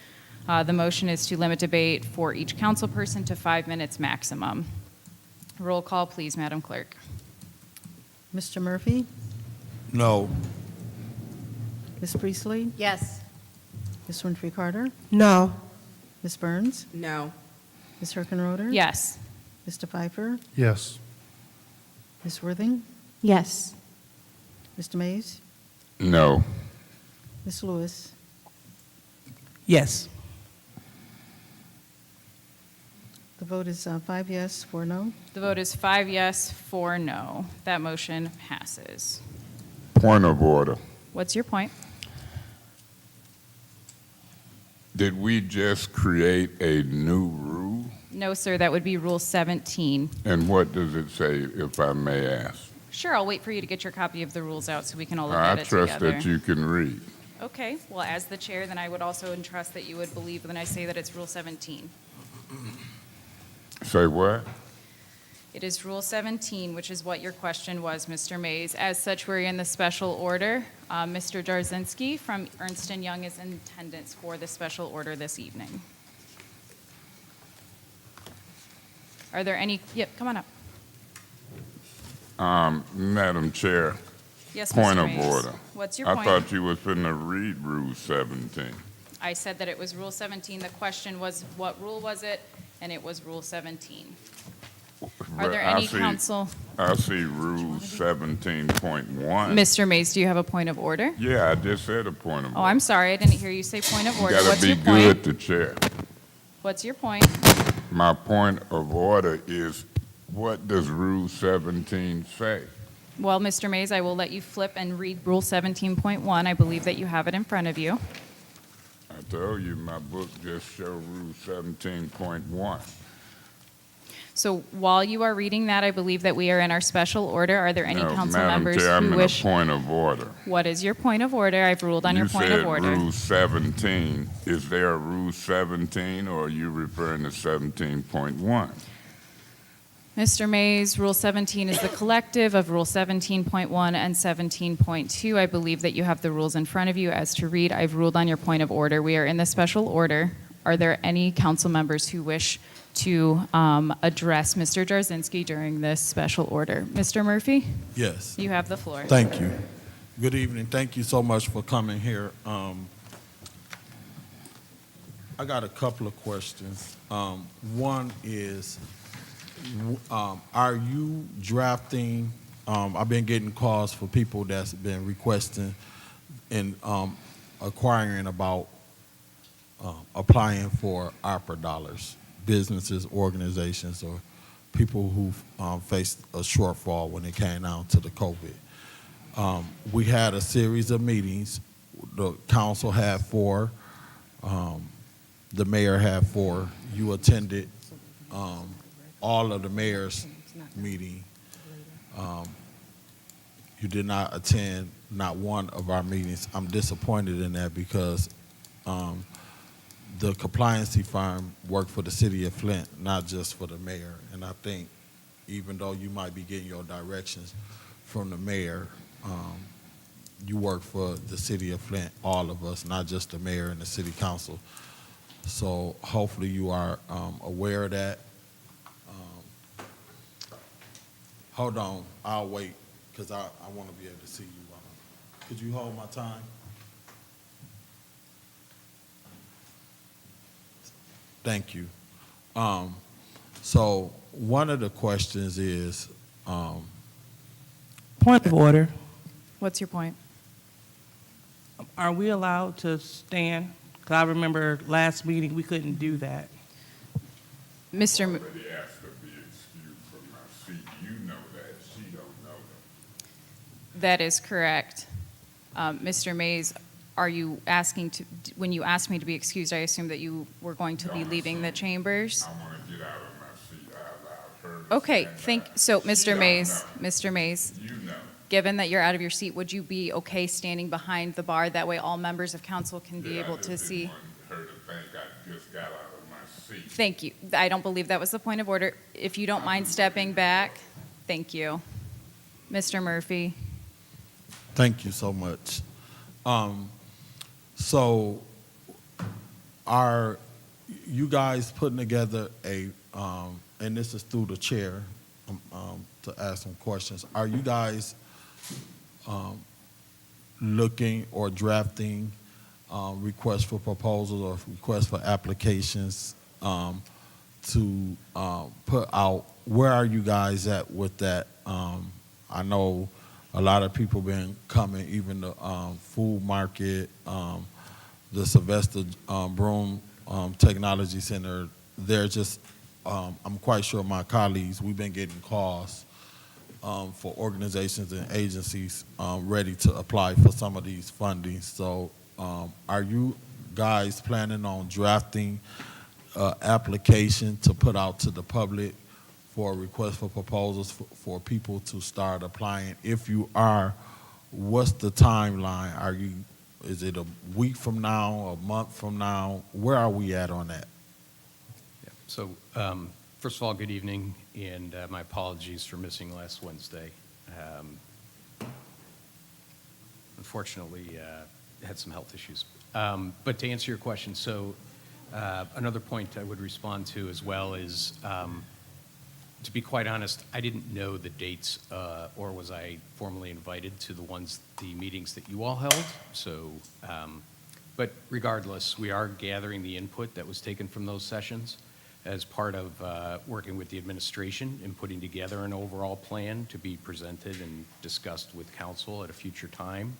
Speaker 2: The motion is to limit debate for each council person to 5 minutes maximum. Roll call, please, Madam Clerk.
Speaker 3: Mr. Murphy?
Speaker 8: No.
Speaker 3: Ms. Priestley?
Speaker 9: Yes.
Speaker 3: Ms. Winfrey Carter?
Speaker 11: No.
Speaker 3: Ms. Burns?
Speaker 10: No.
Speaker 3: Ms. Herkenroder?
Speaker 2: Yes.
Speaker 3: Mr. Pfeiffer?
Speaker 6: Yes.
Speaker 3: Ms. Worthing?
Speaker 4: Yes.
Speaker 3: Mr. Mays?
Speaker 1: No.
Speaker 3: Ms. Lewis?
Speaker 12: Yes.
Speaker 3: The vote is 5 yes, 4 no.
Speaker 2: The vote is 5 yes, 4 no. That motion passes.
Speaker 1: Point of order.
Speaker 2: What's your point?
Speaker 1: Did we just create a new rule?
Speaker 2: No, sir, that would be Rule 17.
Speaker 1: And what does it say, if I may ask?
Speaker 2: Sure, I'll wait for you to get your copy of the rules out so we can all look
Speaker 1: I
Speaker 2: at it
Speaker 1: trust
Speaker 2: together.
Speaker 1: that you can read.
Speaker 2: Okay, well, as the chair, then I would also entrust that you would believe when I say that it's Rule 17.
Speaker 1: Say what?
Speaker 2: It is Rule 17, which is what your question was, Mr. Mays. As such, we're in the special order. Mr. Jarzynski from Ernst & Young is in attendance for the special order this evening. Are there any, yep, come on up.
Speaker 1: Madam Chair,
Speaker 2: Yes,
Speaker 1: point
Speaker 2: Mr.
Speaker 1: of
Speaker 2: Mays.
Speaker 1: order.
Speaker 2: What's your
Speaker 1: I
Speaker 2: point?
Speaker 1: thought you was finna read Rule 17.
Speaker 2: I said that it was Rule 17. The question was, what rule was it? And it was Rule 17. Are
Speaker 1: But
Speaker 2: there
Speaker 1: I
Speaker 2: any
Speaker 1: see-
Speaker 2: council?
Speaker 1: I see Rule 17.1.
Speaker 2: Mr. Mays, do you have a point of order?
Speaker 1: Yeah, I just said a point of order.
Speaker 2: Oh, I'm sorry, I didn't hear you say point of
Speaker 1: You
Speaker 2: order.
Speaker 1: gotta
Speaker 2: What's
Speaker 1: be
Speaker 2: your point?
Speaker 1: good to chair.
Speaker 2: What's your point?
Speaker 1: My point of order is, what does Rule 17 say?
Speaker 2: Well, Mr. Mays, I will let you flip and read Rule 17.1. I believe that you have it in front of you.
Speaker 1: I told you, my book just show Rule 17.1.
Speaker 2: So while you are reading that, I believe that we are in our special order. Are there any
Speaker 1: No,
Speaker 2: council
Speaker 1: Madam
Speaker 2: members
Speaker 1: Chair, I'm
Speaker 2: who
Speaker 1: in a
Speaker 2: wish?
Speaker 1: point of order.
Speaker 2: What is your point of order? I've ruled on your point of order.
Speaker 1: You said Rule 17. Is there a Rule 17, or are you referring to 17.1?
Speaker 2: Mr. Mays, Rule 17 is the collective of Rule 17.1 and 17.2. I believe that you have the rules in front of you as to read. I've ruled on your point of order. We are in the special order. Are there any council members who wish to address Mr. Jarzynski during this special order? Mr. Murphy,
Speaker 8: Yes.
Speaker 2: you have the floor.
Speaker 8: Thank you. Good evening. Thank you so much for coming here. I got a couple of questions. One is, are you drafting, I've been getting calls for people that's been requesting and acquiring about applying for ARPA dollars, businesses, organizations, or people who faced a shortfall when it came down to the COVID. We had a series of meetings. The council had 4. The mayor had 4. You attended all of the mayor's meeting. You did not attend not one of our meetings. I'm disappointed in that because the compliancy firm worked for the city of Flint, not just for the mayor. And I think even though you might be getting your directions from the mayor, you work for the city of Flint, all of us, not just the mayor and the city council. So hopefully you are aware of that. Hold on, I'll wait, because I want to be able to see you. Could you hold my time? Thank you. So one of the questions is,
Speaker 12: Point of order.
Speaker 2: What's your point?
Speaker 12: Are we allowed to stand? Because I remember last meeting, we couldn't do that.
Speaker 2: Mr. M-
Speaker 1: Already asked to be excused from my seat. You know that. She don't know that.
Speaker 2: That is correct. Mr. Mays, are you asking to, when you asked me to be excused, I assume that you were going to be leaving the chambers?
Speaker 1: I want to get out of my seat. I allowed her to
Speaker 2: Okay,
Speaker 1: stand by.
Speaker 2: so
Speaker 1: She
Speaker 2: Mr.
Speaker 1: don't
Speaker 2: Mays,
Speaker 1: know.
Speaker 2: Mr. Mays,
Speaker 1: You know.
Speaker 2: given that you're out of your seat, would you be okay standing behind the bar? That way all members of council can be
Speaker 1: Yeah,
Speaker 2: able
Speaker 1: I just
Speaker 2: to
Speaker 1: didn't
Speaker 2: see.
Speaker 1: want her to think I just got out of my seat.
Speaker 2: Thank you. I don't believe that was the point of order. If you don't mind stepping back, thank you. Mr. Murphy.
Speaker 8: thank you so much. So are you guys putting together a, and this is through the chair, to ask some questions. Are you guys looking or drafting requests for proposals or requests for applications to put out? Where are you guys at with that? I know a lot of people been coming, even the food market, the Sylvester Broom Technology Center. They're just, I'm quite sure my colleagues, we've been getting calls for organizations and agencies ready to apply for some of these fundings. So are you guys planning on drafting application to put out to the public for a request for proposals for people to start applying? If you are, what's the timeline? Is it a week from now, a month from now? Where are we at on that?
Speaker 13: Yeah. So, first of all, good evening, and my apologies for missing last Wednesday. Unfortunately, had some health issues. But to answer your question, so another point I would respond to as well is, to be quite honest, I didn't know the dates, or was I formally invited to the meetings that you all held. So, but regardless, we are gathering the input that was taken from those sessions as part of working with the administration and putting together an overall plan to be presented and discussed with council at a future time.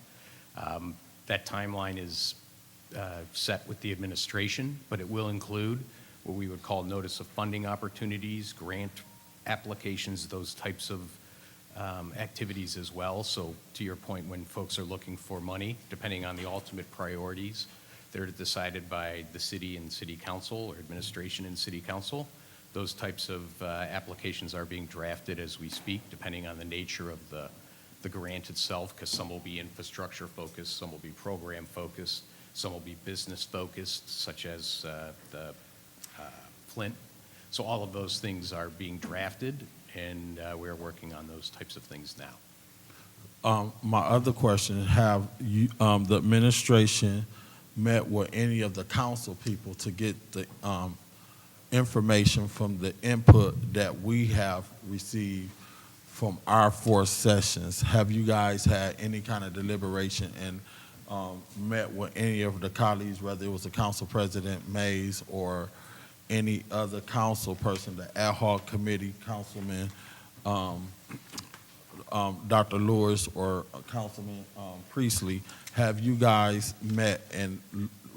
Speaker 13: That timeline is set with the administration, but it will include what we would call notice of funding opportunities, grant applications, those types of activities as well. So to your point, when folks are looking for money, depending on the ultimate priorities, they're decided by the city and city council, or administration and city council. Those types of applications are being drafted as we speak, depending on the nature of the grant itself, because some will be infrastructure focused, some will be program focused, some will be business focused, such as the Flint. So all of those things are being drafted, and we're working on those types of things now.
Speaker 8: My other question, have you, the administration met with any of the council people to get the information from the input that we have received from our 4 sessions? Have you guys had any kind of deliberation and met with any of the colleagues, whether it was the council president, Mays, or any other council person, the ad hoc committee, Councilman Dr. Lewis or Councilman Priestley? Have you guys met and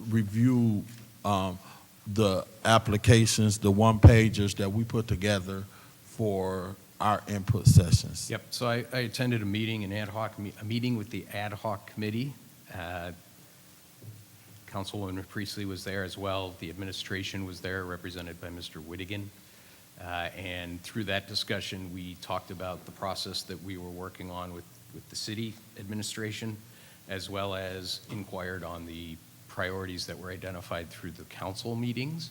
Speaker 8: reviewed the applications, the one-pagers that we put together for our input sessions?
Speaker 13: Yep. So I attended a meeting, a meeting with the ad hoc committee. Councilwoman Priestley was there as well. The administration was there, represented by Mr. Whittigan. And through that discussion, we talked about the process that we were working on with the city administration, as well as inquired on the priorities that were identified through the council meetings.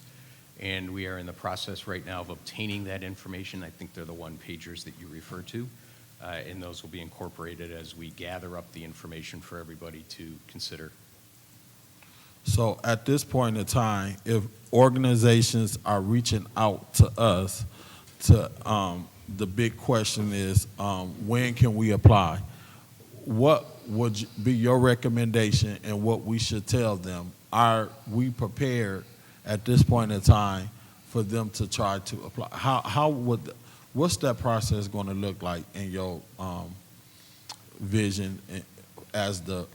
Speaker 13: And we are in the process right now of obtaining that information. I think they're the one-pagers that you refer to. And those will be incorporated as we gather up the information for everybody to consider.
Speaker 14: So at this point in time, if organizations are reaching out to us, the big question is, when can we apply? What would be your recommendation and what we should tell them? Are we prepared at this point in time for them to try to apply? What's that process going to look like in your vision as the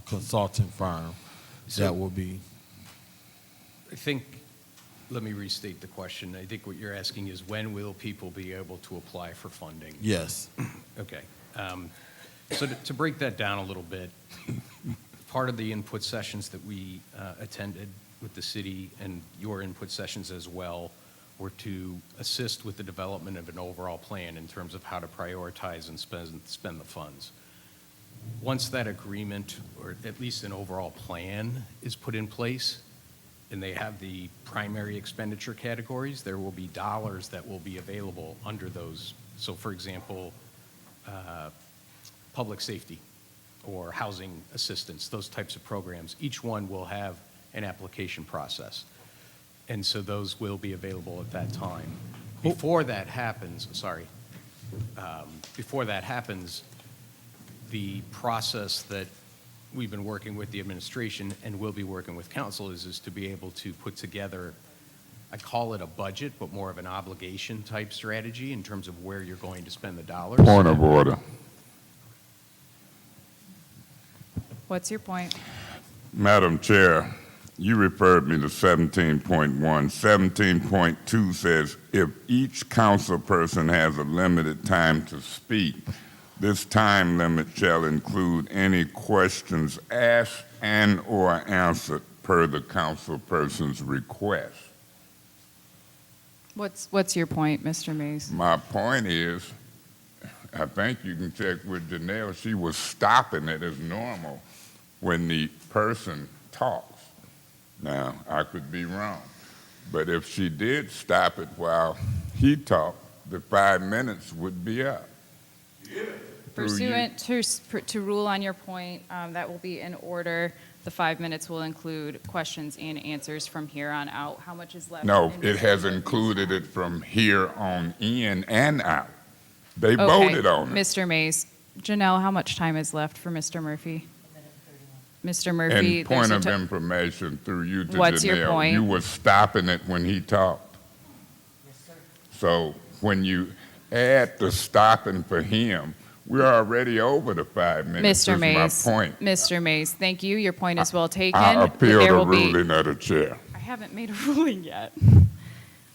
Speaker 14: consulting firm that will be?
Speaker 13: I think, let me restate the question. I think what you're asking is, when will people be able to apply for funding?
Speaker 14: Yes.
Speaker 13: Okay. So to break that down a little bit, part of the input sessions that we attended with the city and your input sessions as well were to assist with the development of an overall plan in terms of how to prioritize and spend the funds. Once that agreement, or at least an overall plan, is put in place, and they have the primary expenditure categories, there will be dollars that will be available under those. So for example, public safety or housing assistance, those types of programs, each one will have an application process. And so those will be available at that time. Before that happens, before that happens, the process that we've been working with the administration and will be working with council is to be able to put together, I call it a budget, but more of an obligation type strategy in terms of where you're going to spend the dollars.
Speaker 1: Point of order.
Speaker 2: What's your point?
Speaker 1: Madam Chair, you referred me to 17.1. 17.2 says, if each council person has a limited time to speak, this time limit shall include any questions asked and or answered per the council person's request.
Speaker 2: What's your point, Mr. Mays?
Speaker 1: My point is, I think you can check with Janelle, she was stopping it as normal when the person talks. Now, I could be wrong, but if she did stop it while he talked, the 5 minutes would be up.
Speaker 2: Pursuant to rule on your point, that will be in order. The 5 minutes will include questions and answers from here on out. How much is left?
Speaker 1: No, it has included it from here on in and out. They voted on it.
Speaker 2: Mr. Mays. Janelle, how much time is left for Mr. Murphy? Mr. Murphy.
Speaker 1: And point of information through you to
Speaker 2: What's
Speaker 1: Janelle.
Speaker 2: your point?
Speaker 1: You were stopping it when he talked.
Speaker 3: Yes, sir.
Speaker 1: So when you add the stopping for him, we're already over the 5 minutes.
Speaker 2: Mr. Mays.
Speaker 1: That's my point.
Speaker 2: Mr. Mays, thank you. Your point is well taken.
Speaker 1: I appeal
Speaker 2: There
Speaker 1: the
Speaker 2: will be-
Speaker 1: ruling of the chair.
Speaker 2: I haven't made a ruling yet.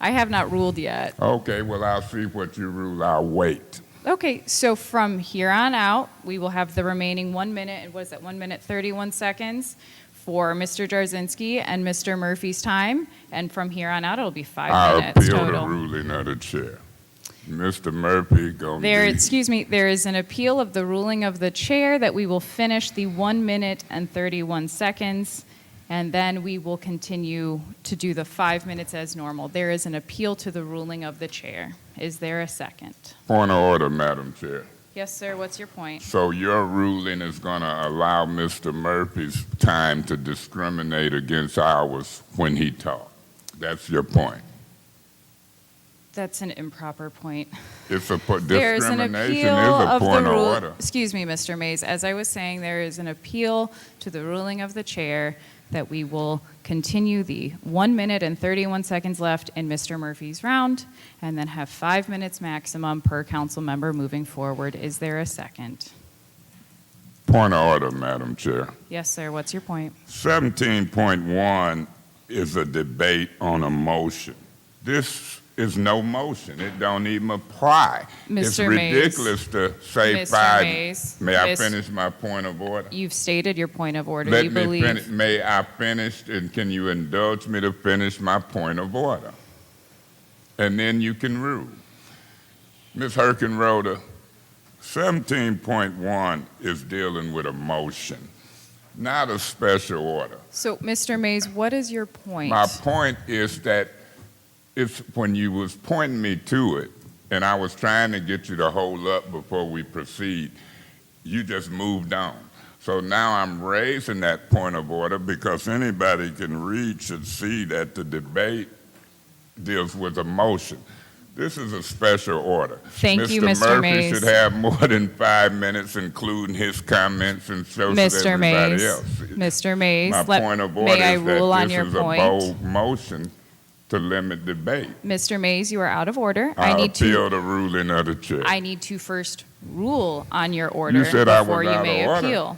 Speaker 2: I have not ruled yet.
Speaker 1: Okay, well, I'll see what you rule. I'll wait.
Speaker 2: Okay, so from here on out, we will have the remaining 1 minute, and what is that, 1 minute 31 seconds for Mr. Jarzynski and Mr. Murphy's time, and from here on out, it'll be 5
Speaker 1: I
Speaker 2: minutes
Speaker 1: appeal
Speaker 2: total.
Speaker 1: the ruling of the chair. Mr. Murphy,
Speaker 2: There is an appeal of the ruling of the chair that we will finish the 1 minute and 31 seconds, and then we will continue to do the 5 minutes as normal. There is an appeal to the ruling of the chair. Is there a second?
Speaker 1: Point of order, Madam Chair.
Speaker 2: Yes, sir, what's your point?
Speaker 1: So your ruling is going to allow Mr. Murphy's time to discriminate against ours when he talked. That's your point.
Speaker 2: That's an improper point.
Speaker 1: It's a
Speaker 2: There is an
Speaker 1: discrimination is
Speaker 2: appeal
Speaker 1: a
Speaker 2: of the
Speaker 1: point of
Speaker 2: rule.
Speaker 1: order.
Speaker 2: Excuse me, Mr. Mays. As I was saying, there is an appeal to the ruling of the chair that we will continue the 1 minute and 31 seconds left in Mr. Murphy's round, and then have 5 minutes maximum per council member moving forward. Is there a second?
Speaker 1: Point of order, Madam Chair.
Speaker 2: Yes, sir. What's your point?
Speaker 1: 17.1 is a debate on a motion. This is no motion. It don't even apply. It's
Speaker 2: Mr. Mays.
Speaker 1: ridiculous to say
Speaker 2: Mr.
Speaker 1: 5.
Speaker 2: Mays.
Speaker 1: May I
Speaker 2: Miss-
Speaker 1: finish my point of order?
Speaker 2: You've stated your point of order.
Speaker 1: Let
Speaker 2: You
Speaker 1: me
Speaker 2: believe.
Speaker 1: finish. May I finish, and can you indulge me to finish my point of order? and then you can rule. Ms. Herkenroder, 17.1 is dealing with a motion, not a special order.
Speaker 2: So, Mr. Mays, what is your point?
Speaker 1: My point is that it's when you was pointing me to it, and I was trying to get you to hold up before we proceed, you just moved on. So now I'm raising that point of order because anybody can read should see that the debate deals with a motion. This is a special order.
Speaker 2: Thank you, Mr.
Speaker 1: Murphy
Speaker 2: Mays.
Speaker 1: should have more than 5 minutes, including his comments, and so should
Speaker 2: Mr.
Speaker 1: everybody
Speaker 2: Mays,
Speaker 1: else.
Speaker 2: Mr. Mays,
Speaker 1: My point of order
Speaker 2: may I
Speaker 1: is
Speaker 2: rule
Speaker 1: that
Speaker 2: on
Speaker 1: this
Speaker 2: your
Speaker 1: is
Speaker 2: point?
Speaker 1: a bold motion to limit debate.
Speaker 2: Mr. Mays, you are out of order.
Speaker 1: I appeal the ruling of the chair.
Speaker 2: I need to first rule on your order
Speaker 1: You said I was
Speaker 2: before you
Speaker 1: out
Speaker 2: may
Speaker 1: of order.
Speaker 2: appeal.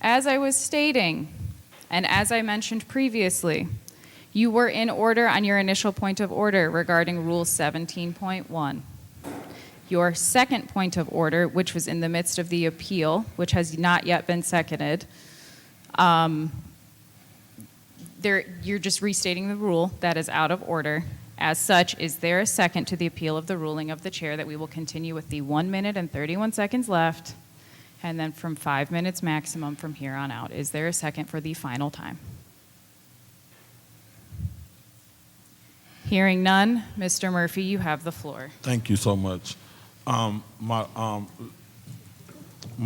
Speaker 2: As I was stating, and as I mentioned previously, you were in order on your initial point of order regarding Rule 17.1. Your second point of order, which was in the midst of the appeal, which has not yet been seconded, you're just restating the rule. That is out of order. As such, is there a second to the appeal of the ruling of the chair that we will continue with the 1 minute and 31 seconds left, and then from 5 minutes maximum from here on out? Is there a second for the final time? Hearing none, Mr. Murphy, you have the floor.
Speaker 14: Thank you so much. My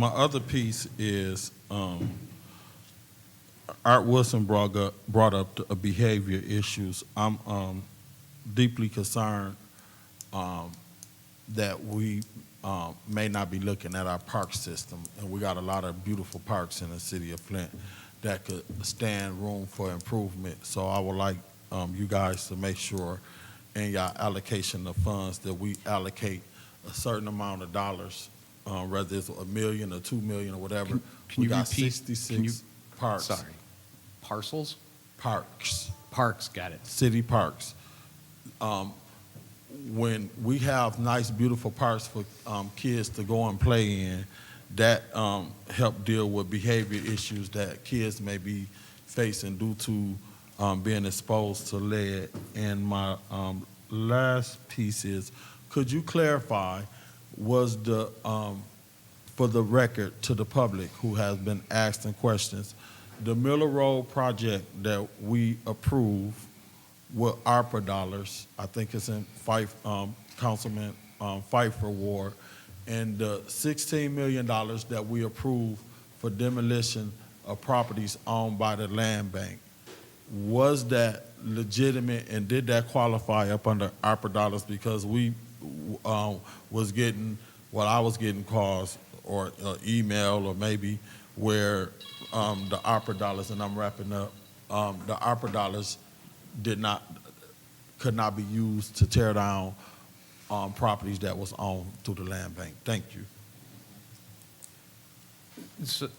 Speaker 14: other piece is Art Wilson brought up the behavior issues. I'm deeply concerned that we may not be looking at our park system, and we got a lot of beautiful parks in the city of Flint that could stand room for improvement. So I would like you guys to make sure in your allocation of funds that we allocate a certain amount of dollars, whether it's $1 million or $2 million or whatever.
Speaker 13: Can you
Speaker 14: got
Speaker 13: repeat?
Speaker 14: 66 parks.
Speaker 13: Sorry. Parcels?
Speaker 14: Parks.
Speaker 13: Parks, got it.
Speaker 14: City parks. When we have nice, beautiful parks for kids to go and play in, that help deal with behavior issues that kids may be facing due to being exposed to lead. And my last piece is, could you clarify, was the, for the record to the public who has been asking questions, the Miller Road project that we approve with ARPA dollars, I think it's in Fife, Councilman Pfeiffer Ward, and the $16 million that we approve for demolition of properties owned by the land bank, was that legitimate, and did that qualify up under ARPA dollars? Because we was getting, what I was getting calls or email or maybe where the ARPA dollars, and I'm wrapping up, the ARPA dollars could not be used to tear down properties that was owned through the land bank. Thank you.
Speaker 13: So,
Speaker 2: You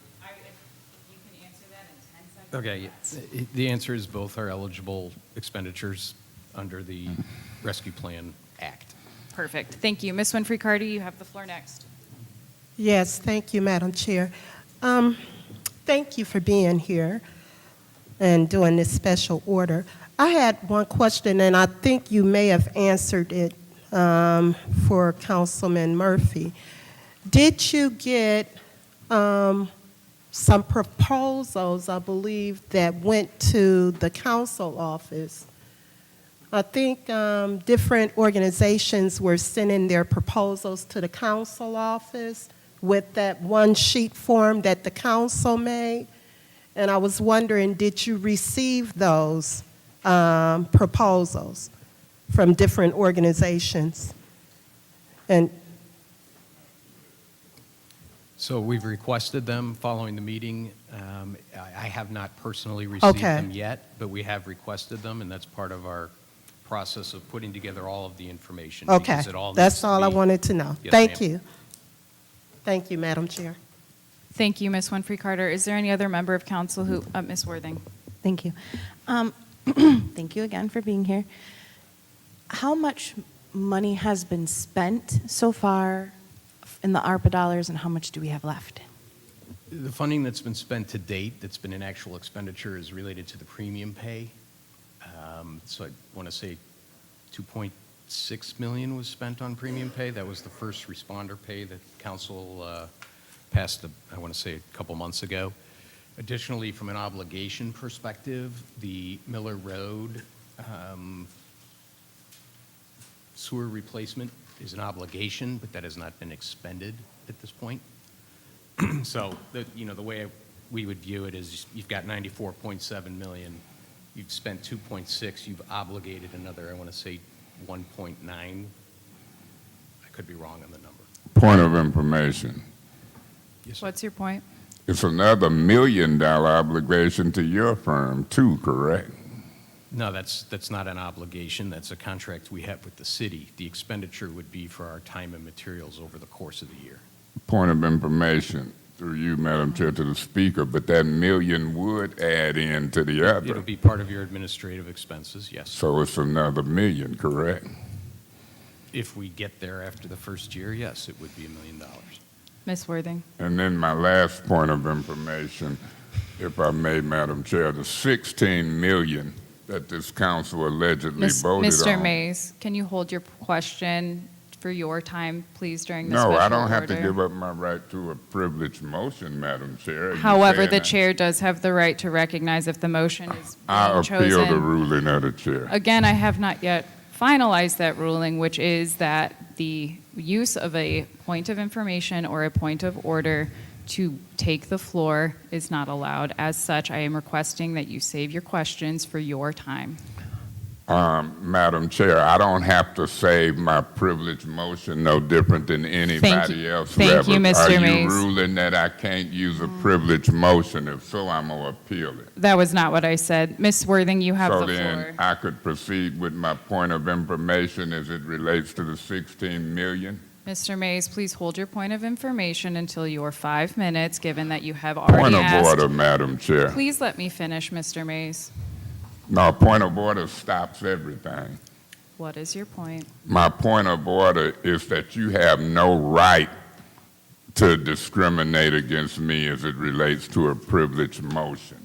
Speaker 2: can answer that in 10 seconds.
Speaker 13: okay, the answer is both are eligible expenditures under the Rescue Plan Act.
Speaker 2: Perfect. Thank you. Ms. Winfrey Carty, you have the floor next.
Speaker 11: Yes, thank you, Madam Chair. Thank you for being here and doing this special order. I had one question, and I think you may have answered it for Councilman Murphy. Did you get some proposals, I believe, that went to the council office? I think different organizations were sending their proposals to the council office with that one sheet form that the council made. And I was wondering, did you receive those proposals from different organizations? And
Speaker 13: So we've requested them following the meeting. I have not personally received
Speaker 11: Okay.
Speaker 13: them yet, but we have requested them, and that's part of our process of putting together all of the information.
Speaker 11: okay,
Speaker 13: because it all needs
Speaker 11: that's
Speaker 13: to
Speaker 11: all I
Speaker 13: be-
Speaker 11: wanted to know.
Speaker 13: Yes,
Speaker 11: Thank
Speaker 13: ma'am.
Speaker 11: you. Thank you, Madam Chair.
Speaker 2: Thank you, Ms. Winfrey Carter. Is there any other member of council who, Ms. Worthing?
Speaker 4: Thank you. Thank you again for being here. How much money has been spent so far in the ARPA dollars, and how much do we have left?
Speaker 13: The funding that's been spent to date, that's been an actual expenditure, is related to the premium pay. So I want to say $2.6 $6 million was spent on premium pay. That was the first responder pay that council passed, I want to say, a couple months ago. Additionally, from an obligation perspective, the Miller Road sewer replacement is an obligation, but that has not been expended at this point. So, the way we would view it is you've got 94.7 million, you've spent 2.6, you've obligated another, I want to say, 1.9. I could be wrong on the number.
Speaker 1: Point of information.
Speaker 13: Yes, sir.
Speaker 2: What's your point?
Speaker 1: It's another $1 million obligation to your firm too, correct?
Speaker 13: No, that's not an obligation. That's a contract we have with the city. The expenditure would be for our time and materials over the course of the year.
Speaker 1: Point of information through you, Madam Chair, to the Speaker, but that $1 million would add in to the other.
Speaker 13: It'll be part of your administrative expenses, yes.
Speaker 1: So it's another $1 million, correct?
Speaker 13: If we get there after the first year, yes, it would be $1 million.
Speaker 2: Ms. Worthing?
Speaker 1: And then my last point of information, if I may, Madam Chair, the $16 million that this council allegedly voted
Speaker 2: Mr.
Speaker 1: on.
Speaker 2: Mays, can you hold your question for your time, please, during the special
Speaker 1: No,
Speaker 2: order?
Speaker 1: I don't have to give up my right to a privileged motion, Madam Chair. Are you
Speaker 2: However,
Speaker 1: saying
Speaker 2: the
Speaker 1: that?
Speaker 2: chair does have the right to recognize if the motion is
Speaker 1: I
Speaker 2: being
Speaker 1: appeal the
Speaker 2: chosen.
Speaker 1: ruling of the chair.
Speaker 2: Again, I have not yet finalized that ruling, which is that the use of a point of information or a point of order to take the floor is not allowed. As such, I am requesting that you save your questions for your time.
Speaker 1: Madam Chair, I don't have to save my privileged motion no different than anybody else.
Speaker 2: Thank you, Mr.
Speaker 1: Are you
Speaker 2: Mays.
Speaker 1: ruling that I can't use a privileged motion? If so, I'm going to appeal it.
Speaker 2: That was not what I said. Ms. Worthing, you have
Speaker 1: So
Speaker 2: the
Speaker 1: then
Speaker 2: floor.
Speaker 1: I could proceed with my point of information as it relates to the 16 million?
Speaker 2: Mr. Mays, please hold your point of information until your 5 minutes, given that you have already
Speaker 1: Point of
Speaker 2: asked.
Speaker 1: order, Madam Chair.
Speaker 2: Please let me finish, Mr. Mays.
Speaker 1: No, point of order stops everything.
Speaker 2: What is your point?
Speaker 1: My point of order is that you have no right to discriminate against me as it relates to a privileged motion.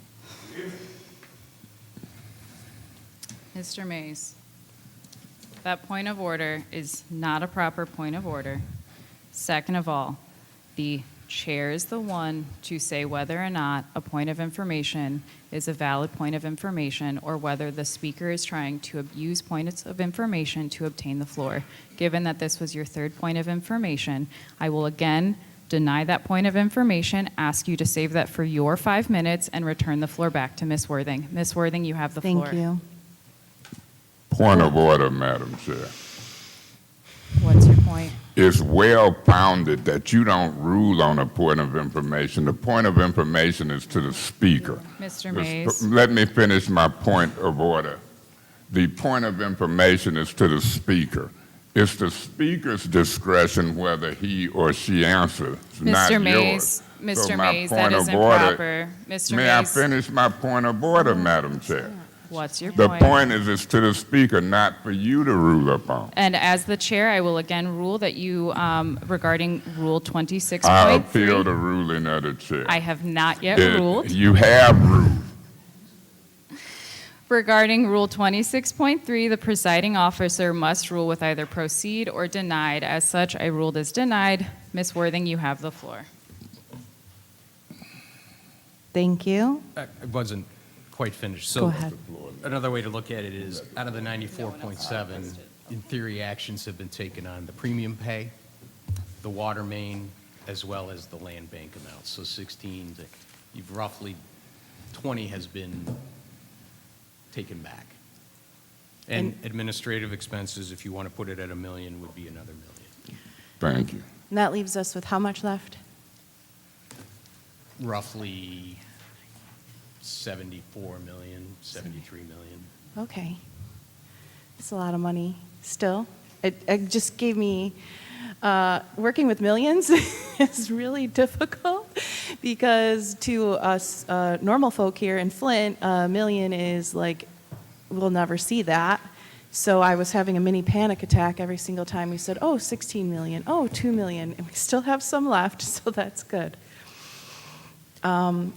Speaker 2: Mr. Mays, that point of order is not a proper point of order. Second of all, the chair is the one to say whether or not a point of information is a valid point of information or whether the speaker is trying to abuse points of information to obtain the floor. Given that this was your third point of information, I will again deny that point of information, ask you to save that for your 5 minutes, and return the floor back to Ms. Worthing. Ms. Worthing, you have the floor.
Speaker 4: Thank you.
Speaker 1: Point of order, Madam Chair.
Speaker 2: What's your point?
Speaker 1: It's well-founded that you don't rule on a point of information. The point of information is to the speaker.
Speaker 2: Mr. Mays.
Speaker 1: Let me finish my point of order. The point of information is to the speaker. It's the speaker's discretion whether he or she answers, not
Speaker 2: Mr.
Speaker 1: yours.
Speaker 2: Mays,
Speaker 1: So
Speaker 2: Mr.
Speaker 1: my
Speaker 2: Mays,
Speaker 1: point
Speaker 2: that
Speaker 1: of
Speaker 2: isn't
Speaker 1: order-
Speaker 2: proper. Mr.
Speaker 1: May I
Speaker 2: Mays,
Speaker 1: finish my point of order, Madam Chair?
Speaker 2: what's your
Speaker 1: The
Speaker 2: point?
Speaker 1: point is it's to the speaker, not for you to rule upon.
Speaker 2: And as the chair, I will again rule that you, regarding Rule 26.3.
Speaker 1: I appeal the ruling of the chair.
Speaker 2: I have not yet
Speaker 1: It-
Speaker 2: ruled.
Speaker 1: You have ruled.
Speaker 2: Regarding Rule 26.3, the presiding officer must rule with either proceed or denied. As such, I ruled as denied. Ms. Worthing, you have the floor.
Speaker 4: Thank you.
Speaker 13: I wasn't quite finished. So
Speaker 4: Go ahead.
Speaker 13: another way to look at it is, out of the 94.7, in theory, actions have been taken on the premium pay, the water main, as well as the land bank amounts. So 16, you've roughly, 20 has been taken back. And administrative expenses, if you want to put it at $1 million, would be another $1 million.
Speaker 1: Thank you.
Speaker 4: And that leaves us with how much left?
Speaker 13: Roughly 74 million, 73 million.
Speaker 4: Okay. It's a lot of money still. It just gave me, working with millions is really difficult because to us normal folk here in Flint, $1 million is like, we'll never see that. So I was having a mini panic attack every single time we said, oh, 16 million, oh, 2 million, and we still have some left, so that's good. I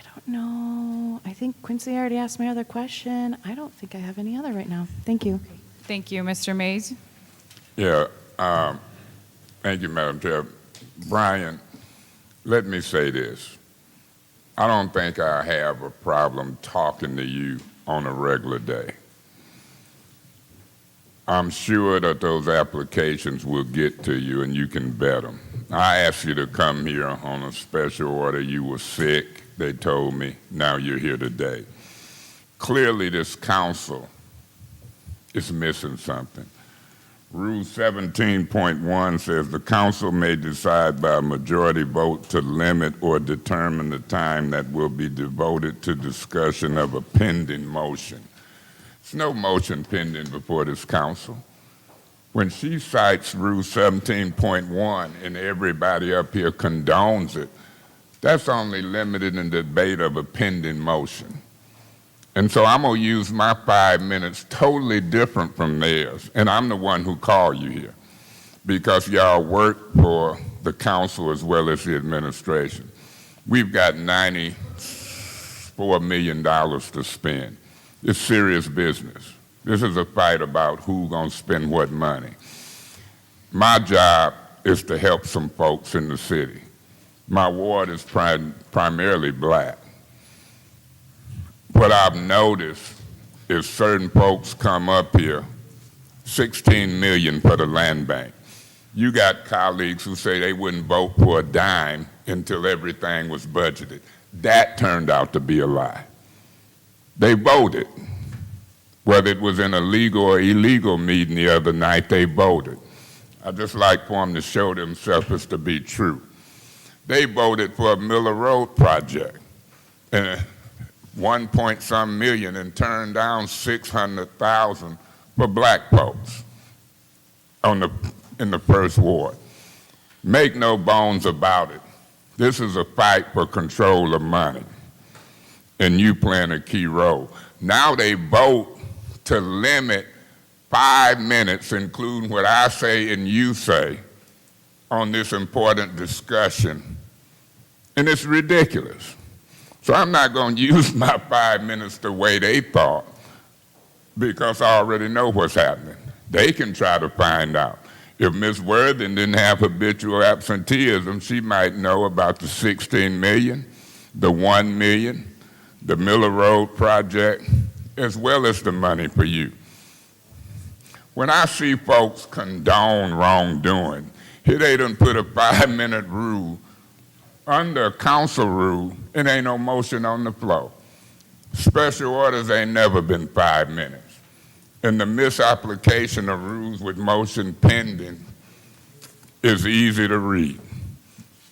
Speaker 4: don't know. I think Quincy already asked my other question. I don't think I have any other right now. Thank you.
Speaker 2: Thank you. Mr. Mays?
Speaker 1: Yeah, thank you, Madam Chair. Brian, let me say this. I don't think I have a problem talking to you on a regular day. I'm sure that those applications will get to you and you can vet them. I asked you to come here on a special order. You were sick, they told me. Now you're here today. Clearly this council is missing something. Rule 17.1 says the council may decide by a majority vote to limit or determine the time that will be devoted to discussion of a pending motion. There's no motion pending before this council. When she cites Rule 17.1 and everybody up here condones it, that's only limited in debate of a pending motion. And so I'm going to use my 5 minutes totally different from theirs. And I'm the one who called you here because y'all work for the council as well as the administration. We've got $94 million to spend. It's serious business. This is a fight about who's going to spend what money. My job is to help some folks in the city. My ward is primarily black. What I've noticed is certain folks come up here, 16 million for the land bank. You got colleagues who say they wouldn't vote for a dime until everything was budgeted. That turned out to be a lie. They voted. Whether it was in a legal or illegal meeting the other night, they voted. I just like for them to show themselves as to be true. They voted for a Miller Road project. And 1-point-some million and turned down 600,000 for black folks in the first ward. Make no bones about it. This is a fight for control of money, and you playing a key role. Now they vote to limit 5 minutes, including what I say and you say, on this important discussion, and it's ridiculous. So I'm not going to use my 5 minutes the way they thought because I already know what's happening. They can try to find out. If Ms. Worthing didn't have habitual absenteeism, she might know about the 16 million, the 1 million, the Miller Road project, as well as the money for you. When I see folks condone wrongdoing, here they done put a 5-minute rule under a council rule, it ain't no motion on the floor. Special orders ain't never been 5 minutes. And the misapplication of rules with motion pending is easy to read.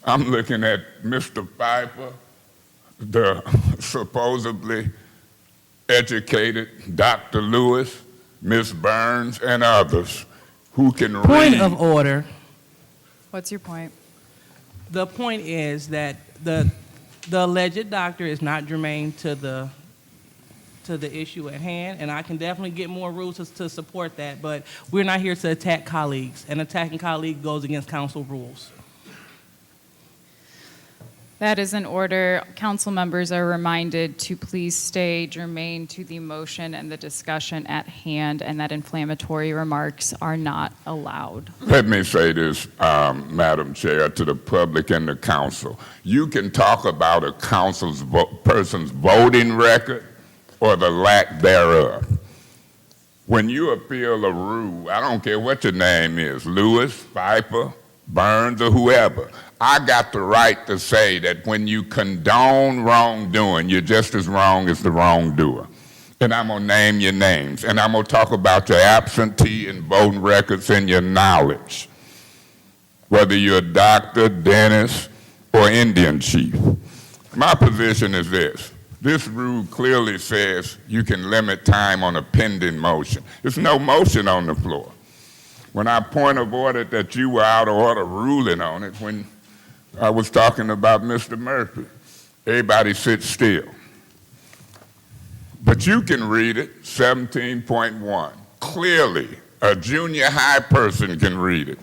Speaker 1: I'm looking at Mr. Pfeiffer, the supposedly educated Dr. Lewis, Ms. Burns, and others who can read.
Speaker 12: Point of order.
Speaker 2: What's your point?
Speaker 12: The point is that the alleged doctor is not germane to the issue at hand, and I can definitely get more rules to support that, but we're not here to attack colleagues, and attacking colleagues goes against council rules.
Speaker 2: That is an order. Council members are reminded to please stay germane to the motion and the discussion at hand, and that inflammatory remarks are not allowed.
Speaker 1: Let me say this, Madam Chair, to the public and the council. You can talk about a person's voting record or the lack thereof. When you appeal a rule, I don't care what your name is, Lewis, Pfeiffer, Burns, or whoever, I got the right to say that when you condone wrongdoing, you're just as wrong as the wrongdoer. And I'm going to name your names, and I'm going to talk about your absentee and voting records and your knowledge, whether you're a doctor, dentist, or Indian chief. My position is this. This rule clearly says you can limit time on a pending motion. There's no motion on the floor. When I point of order that you were out of order ruling on it, when I was talking about Mr. Murphy, everybody sit still. But you can read it, 17.1. Clearly, a junior high person can read it.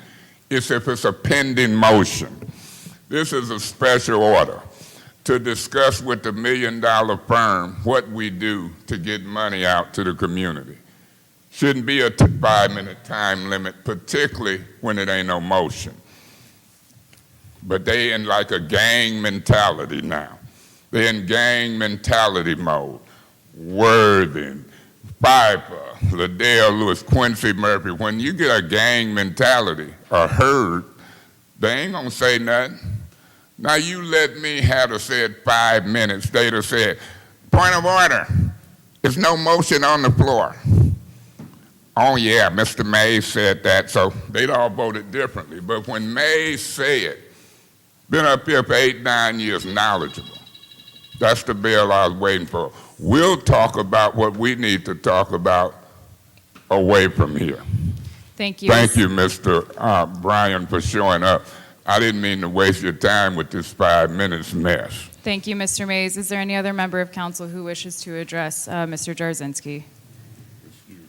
Speaker 1: It's if it's a pending motion. This is a special order to discuss with the $1 million firm what we do to get money out to the community. Shouldn't be a 5-minute time limit, particularly when it ain't no motion. But they in like a gang mentality now. They're in gang mentality mode. Worthing, Piper, Liddell Lewis, Quincy Murphy. When you get a gang mentality or herd, they ain't gonna say nothing. Now you let me have to say it 5 minutes. They'd have said, point of order. There's no motion on the floor. Oh yeah, Mr. Mays said that, so they'd all voted differently. But when Mays said, been up here for 8, 9 years, knowledgeable. That's the bill I was waiting for. We'll talk about what we need to talk about away from here.
Speaker 2: Thank you.
Speaker 1: Thank you, Mr. Bryan, for showing up. I didn't mean to waste your time with this 5 minutes mess.
Speaker 2: Thank you, Mr. Mays. Is there any other member of council who wishes to address Mr. Jarzynski?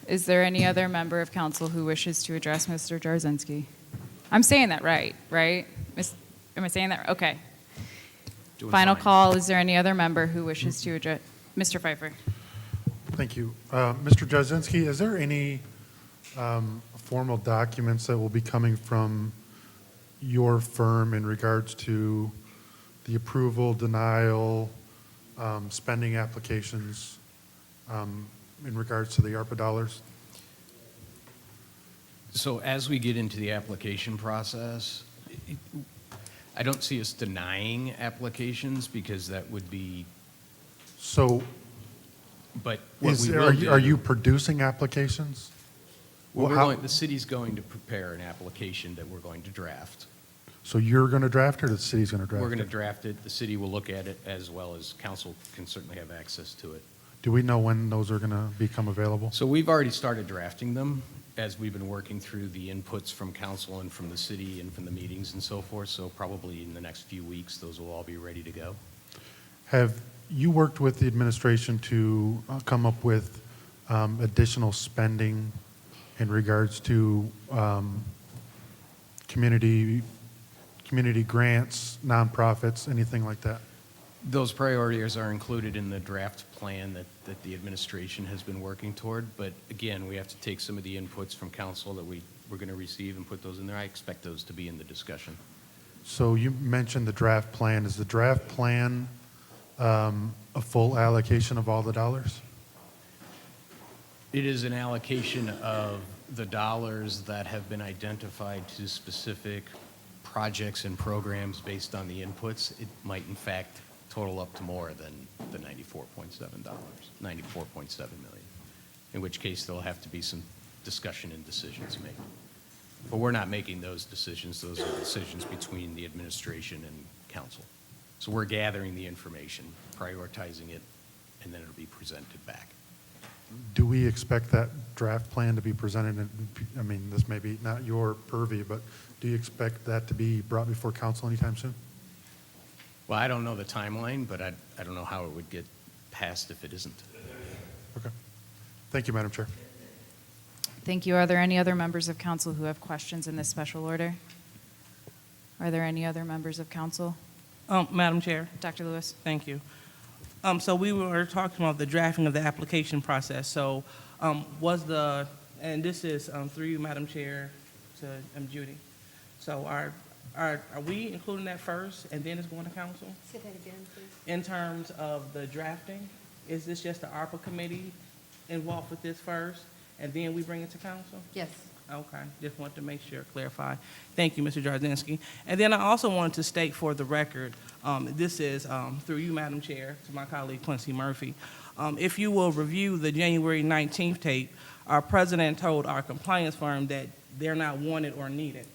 Speaker 2: Is there any other member of council who wishes to address Mr. Jarzynski? I'm saying that right? Am I saying that? Okay. Final call. Is there any other member who wishes to address? Mr. Pfeiffer.
Speaker 15: Thank you. Mr. Jarzynski, is there any formal documents that will be coming from your firm in regards to the approval, denial, spending applications in regards to the ARPA dollars?
Speaker 13: So as we get into the application process, I don't see us denying applications because that would be.
Speaker 15: So,
Speaker 13: but what we will do,
Speaker 15: are you producing applications?
Speaker 13: well, the city's going to prepare an application that we're going to draft.
Speaker 15: So you're going to draft it, or the city's going to draft it?
Speaker 13: We're going to draft it. The city will look at it, as well as council can certainly have access to it.
Speaker 15: Do we know when those are going to become available?
Speaker 13: So we've already started drafting them as we've been working through the inputs from council and from the city and from the meetings and so forth. So probably in the next few weeks, those will all be ready to go.
Speaker 15: Have you worked with the administration to come up with additional spending in regards to community grants, nonprofits, anything like that?
Speaker 13: Those priorities are included in the draft plan that the administration has been working toward. But again, we have to take some of the inputs from council that we're going to receive and put those in there. I expect those to be in the discussion.
Speaker 15: So you mentioned the draft plan. Is the draft plan a full allocation of all the dollars?
Speaker 13: It is an allocation of the dollars that have been identified to specific projects and programs based on the inputs. It might in fact total up to more than the $94.7 million, in which case there'll have to be some discussion and decisions made. But we're not making those decisions. Those are decisions between the administration and council. So we're gathering the information, prioritizing it, and then it'll be presented back.
Speaker 15: Do we expect that draft plan to be presented? I mean, this may be not your purview, but do you expect that to be brought before council anytime soon?
Speaker 13: Well, I don't know the timeline, but I don't know how it would get passed if it isn't.
Speaker 15: Okay. Thank you, Madam Chair.
Speaker 2: Thank you. Are there any other members of council who have questions in this special order? Are there any other members of council?
Speaker 12: Madam Chair.
Speaker 2: Dr. Lewis.
Speaker 12: Thank you. So we were talking about the drafting of the application process. So and this is through you, Madam Chair, to Judy. So are we including that first and then it's going to council?
Speaker 9: Say that again, please.
Speaker 12: In terms of the drafting, is this just the ARPA committee involved with this first and then we bring it to council?
Speaker 9: Yes.
Speaker 12: Okay, just wanted to make sure, clarify. Thank you, Mr. Jarzynski. And then I also wanted to state for the record, this is through you, Madam Chair, to my colleague Quincy Murphy. If you will review the January 19th tape, our president told our compliance firm that they're not wanted or needed.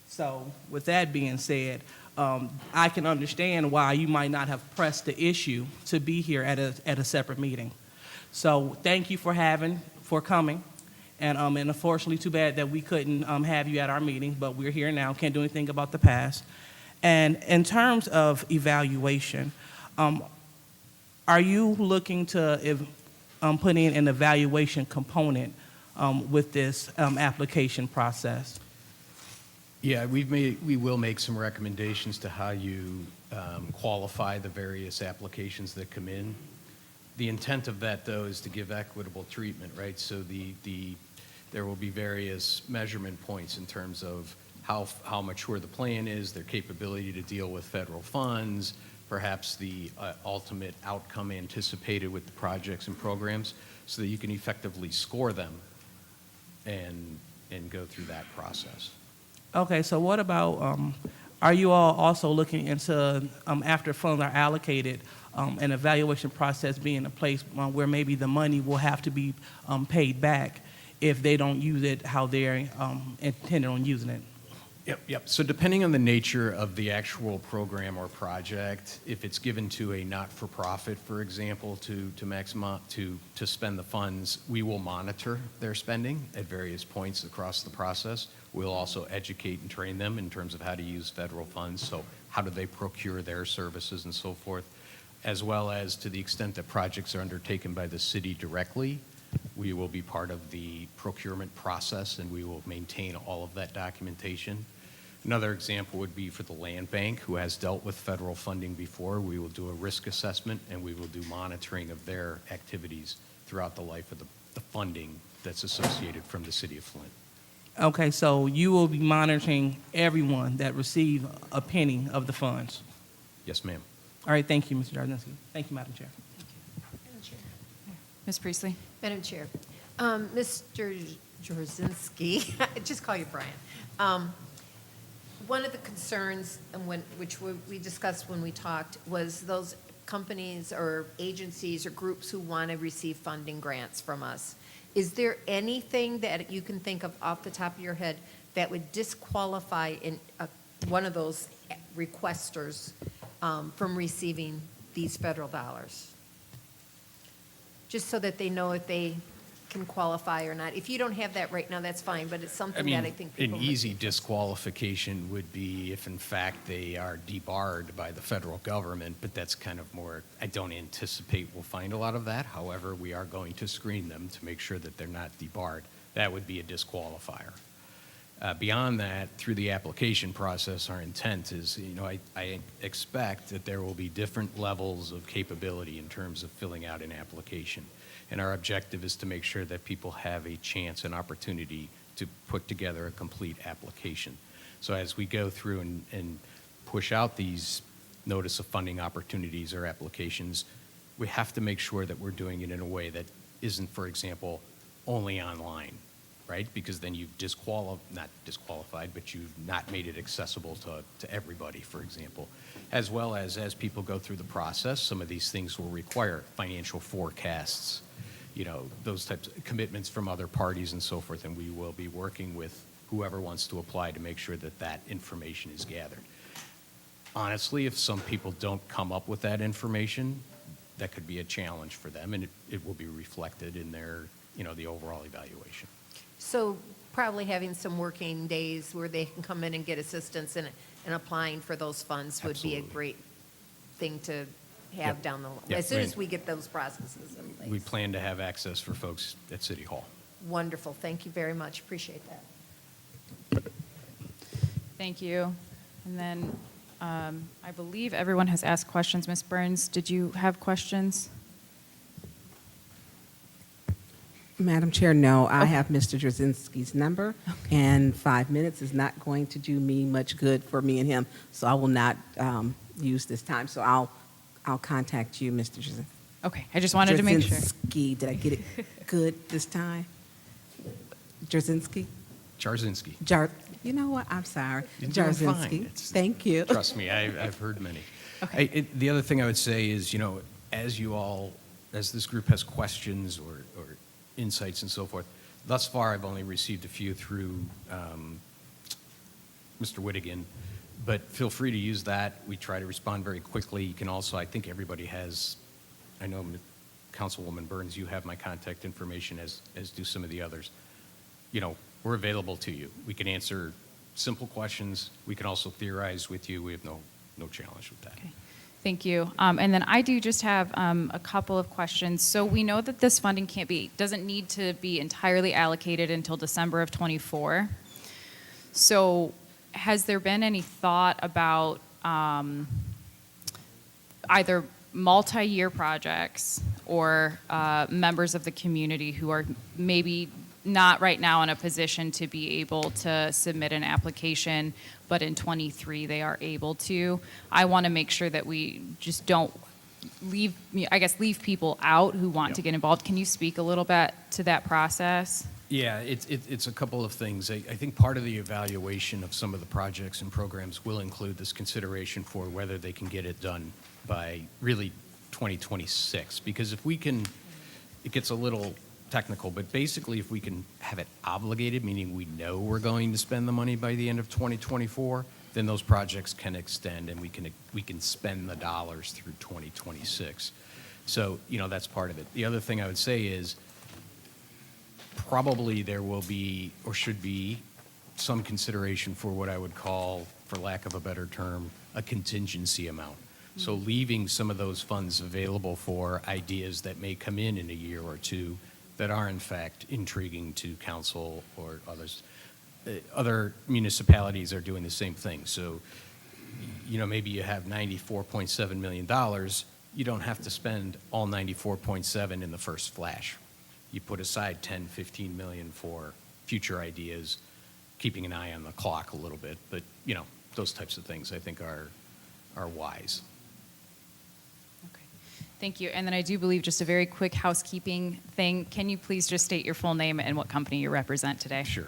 Speaker 12: So with that being said, I can understand why you might not have pressed the issue to be here at a separate meeting. So thank you for coming. And unfortunately, too bad that we couldn't have you at our meeting, but we're here now, can't do anything about the past. And in terms of evaluation, are you looking to put in an evaluation component with this application process?
Speaker 13: Yeah, we will make some recommendations to how you qualify the various applications that come in. The intent of that, though, is to give equitable treatment, right? So there will be various measurement points in terms of how mature the plan is, their capability to deal with federal funds, perhaps the ultimate outcome anticipated with the projects and programs, so that you can effectively score them and go through that process.
Speaker 12: Okay, so what about, are you all also looking into, after funds are allocated, an evaluation process being in place where maybe the money will have to be paid back if they don't use it how they're intended on using it?
Speaker 13: Yep. So depending on the nature of the actual program or project, if it's given to a not-for-profit, for example, to spend the funds, we will monitor their spending at various points across the process. We'll also educate and train them in terms of how to use federal funds, so how do they procure their services and so forth, as well as to the extent that projects are undertaken by the city directly, we will be part of the procurement process and we will maintain all of that documentation. Another example would be for the land bank, who has dealt with federal funding before. We will do a risk assessment and we will do monitoring of their activities throughout the life of the funding that's associated from the city of Flint.
Speaker 12: Okay, so you will be monitoring everyone that receive a penny of the funds?
Speaker 13: Yes, ma'am.
Speaker 12: All right, thank you, Mr. Jarzinski. Thank you, Madam Chair.
Speaker 9: Madam Chair.
Speaker 2: Ms. Priestley?
Speaker 9: Madam Chair, Mr. Jarzynski, I just call you Brian. One of the concerns, which we discussed when we talked, was those companies or agencies or groups who want to receive funding grants from us. Is there anything that you can think of off the top of your head that would disqualify one of those requesters from receiving these federal dollars? Just so that they know if they can qualify or not. If you don't have that right now, that's fine, but it's something that I think people
Speaker 13: an easy disqualification would be if, in fact, they are debarred by the federal government, but that's kind of more, I don't anticipate we'll find a lot of that. However, we are going to screen them to make sure that they're not debarred. That would be a disqualifier. Beyond that, through the application process, our intent is, I expect that there will be different levels of capability in terms of filling out an application. And our objective is to make sure that people have a chance, an opportunity to put together a complete application. So as we go through and push out these notice of funding opportunities or applications, we have to make sure that we're doing it in a way that isn't, for example, only online, right? Because then you've not disqualified, but you've not made it accessible to everybody, for example. As well as people go through the process, some of these things will require financial forecasts, those types of commitments from other parties and so forth, and we will be working with whoever wants to apply to make sure that that information is gathered. Honestly, if some people don't come up with that information, that could be a challenge for them, and it will be reflected in their, the overall evaluation.
Speaker 9: So probably having some working days where they can come in and get assistance in applying for those funds would be a great thing to have down the line, as soon as we get those processes in place.
Speaker 13: We plan to have access for folks at City Hall.
Speaker 9: Wonderful. Thank you very much. Appreciate that.
Speaker 2: Thank you. And then I believe everyone has asked questions. Ms. Burns, did you have questions?
Speaker 10: Madam Chair, no. I have Mr. Jarzinski's number, and 5 minutes is not going to do me much good for me and him, so I will not use this time. So I'll contact you, Mr. Jarzinski.
Speaker 2: Okay, I just wanted to make sure.
Speaker 10: Jarzinski, did I get it good this time? Jarzinski?
Speaker 13: Jarzinski.
Speaker 10: You know what? I'm sorry.
Speaker 13: You're doing fine.
Speaker 10: Jarzinski. Thank you.
Speaker 13: Trust me, I've heard many.
Speaker 2: Okay.
Speaker 13: The other thing I would say is, as this group has questions or insights and so forth, thus far I've only received a few through Mr. Whittigan, but feel free to use that. We try to respond very quickly. You can also, I think everybody has, I know Councilwoman Burns, you have my contact information, as do some of the others. We're available to you. We can answer simple questions. We can also theorize with you. We have no challenge with that.
Speaker 2: Okay. Thank you. And then I do just have a couple of questions. So we know that this funding doesn't need to be entirely allocated until December of '24. So has there been any thought about either multi-year projects or members of the community who are maybe not right now in a position to be able to submit an application, but in '23 they are able to. I want to make sure that we just don't leave people out who want to get involved. Can you speak a little bit to that process?
Speaker 13: Yeah, it's a couple of things. I think part of the evaluation of some of the projects and programs will include this consideration for whether they can get it done by really 2026. Because if we can, it gets a little technical, but basically if we can have it obligated, meaning we know we're going to spend the money by the end of 2024, then those projects can extend and we can spend the dollars through 2026. So, that's part of it. The other thing I would say is probably there will be or should be some consideration for what I would call, for lack of a better term, a contingency amount. So leaving some of those funds available for ideas that may come in a year or two that are in fact intriguing to council or others. Other municipalities are doing the same thing. So, maybe you have $94.7 million. You don't have to spend all 94.7 in the first flash. You put aside 10, 15 million for future ideas, keeping an eye on the clock a little bit. But, those types of things I think are wise.
Speaker 2: Thank you. And then I do believe just a very quick housekeeping thing. Can you please just state your full name and what company you represent today?
Speaker 13: Sure.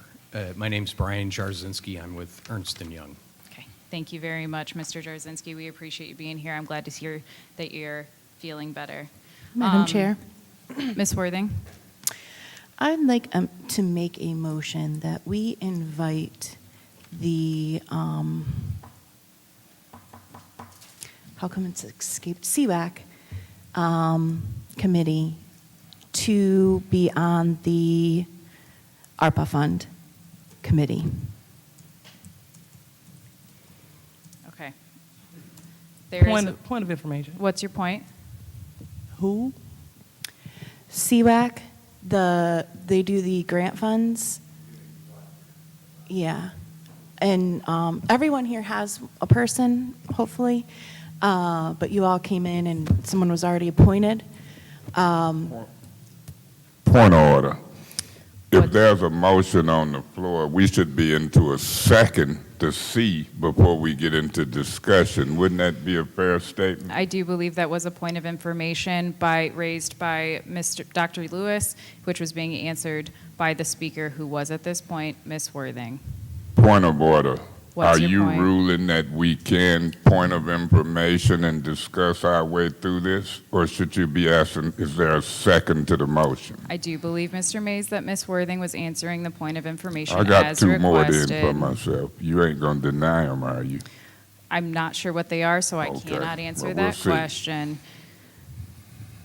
Speaker 13: My name's Brian Jarzynski. I'm with Ernst & Young.
Speaker 2: Okay. Thank you very much, Mr. Jarzynski. We appreciate you being here. I'm glad to hear that you're feeling better.
Speaker 4: Madam Chair,
Speaker 2: Ms. Worthing?
Speaker 4: I'd like to make a motion that we invite the, how come it's escaped, CWAC committee to be on the ARPA fund committee.
Speaker 2: Okay. There is
Speaker 12: Point of information.
Speaker 2: What's your point?
Speaker 12: Who?
Speaker 4: CWAC, they do the grant funds. Yeah. And everyone here has a person, hopefully, but you all came in and someone was already appointed.
Speaker 1: Point of order. If there's a motion on the floor, we should be into a second to see before we get into discussion. Wouldn't that be a fair statement?
Speaker 2: I do believe that was a point of information raised by Dr. Lewis, which was being answered by the speaker who was at this point, Ms. Worthing.
Speaker 1: Point of order.
Speaker 2: What's
Speaker 1: Are
Speaker 2: your
Speaker 1: you
Speaker 2: point?
Speaker 1: ruling that we can point of information and discuss our way through this? Or should you be asking, is there a second to the motion?
Speaker 2: I do believe, Mr. Mays, that Ms. Worthing was answering the point of information
Speaker 1: I got
Speaker 2: as
Speaker 1: two more
Speaker 2: requested.
Speaker 1: in for myself. You ain't gonna deny them, are you?
Speaker 2: I'm not sure what they are, so I
Speaker 1: Okay.
Speaker 2: cannot answer
Speaker 1: Well, we'll
Speaker 2: that
Speaker 1: see.
Speaker 2: question.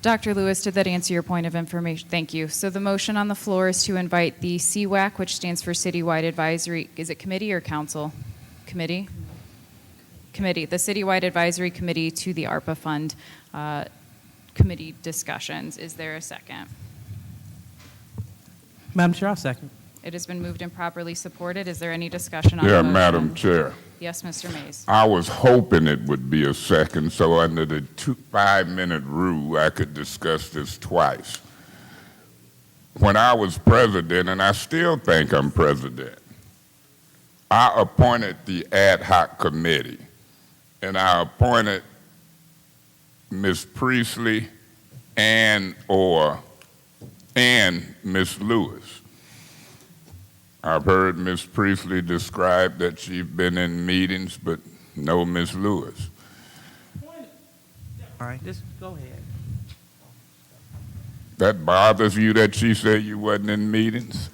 Speaker 2: Dr. Lewis, did that answer your point of information? Thank you. So the motion on the floor is to invite the CWAC, which stands for Citywide Advisory, is it committee or council? Committee? Committee, the Citywide Advisory Committee to the ARPA Fund committee discussions. Is there a second?
Speaker 12: Madam Chair, I'll second.
Speaker 2: It has been moved and properly supported. Is there any discussion on the
Speaker 1: Yeah,
Speaker 2: motion?
Speaker 1: Madam Chair.
Speaker 2: Yes, Mr. Mays.
Speaker 1: I was hoping it would be a second, so under the 5-minute rule, I could discuss this twice. When I was president, and I still think I'm president, I appointed the ad hoc committee, and I appointed Ms. Priestley and Ms. Lewis. I've heard Ms. Priestley describe that she's been in meetings, but no Ms. Lewis.
Speaker 12: All right, just go ahead.
Speaker 1: That bothers you that she said you wasn't in meetings?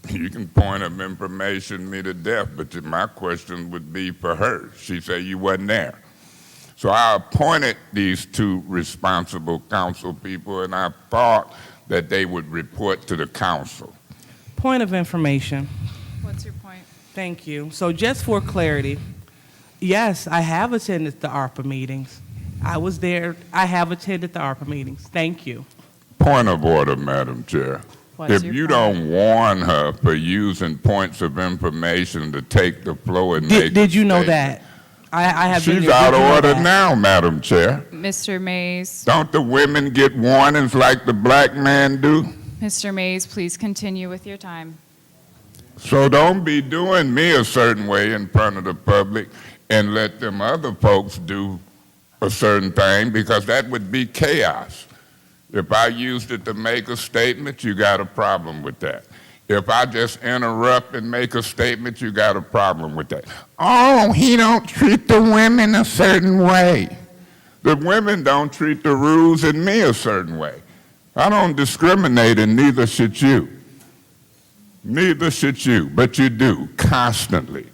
Speaker 1: You can point of information me to death, but my question would be for her. She said you wasn't there. So I appointed these two responsible council people, and I thought that they would report to the council.
Speaker 12: Point of information.
Speaker 2: What's your point?
Speaker 12: Thank you. So just for clarity, yes, I have attended the ARPA meetings. I was there. I have attended the ARPA meetings. Thank you.
Speaker 1: Point of order, Madam Chair.
Speaker 2: What's
Speaker 1: If
Speaker 2: your
Speaker 1: you
Speaker 2: point?
Speaker 1: don't warn her for using points of information to take the floor and make
Speaker 12: Did you
Speaker 1: a
Speaker 12: know
Speaker 1: statement,
Speaker 12: that? I have been
Speaker 1: She's
Speaker 12: your
Speaker 1: out of
Speaker 12: good
Speaker 1: order
Speaker 12: man.
Speaker 1: now, Madam Chair.
Speaker 12: I have been
Speaker 1: She's
Speaker 12: your
Speaker 1: out of
Speaker 12: good
Speaker 1: order
Speaker 12: man.
Speaker 1: now, Madam Chair.
Speaker 2: Mr. Mays,
Speaker 1: Don't the women get warnings like the black man do?
Speaker 2: Mr. Mays, please continue with your time.
Speaker 1: So don't be doing me a certain way in front of the public and let them other folks do a certain thing, because that would be chaos. If I used it to make a statement, you got a problem with that. If I just interrupt and make a statement, you got a problem with that. Oh, he don't treat the women a certain way. The women don't treat the rules and me a certain way. I don't discriminate, and neither should you. Neither should you, but you do, constantly.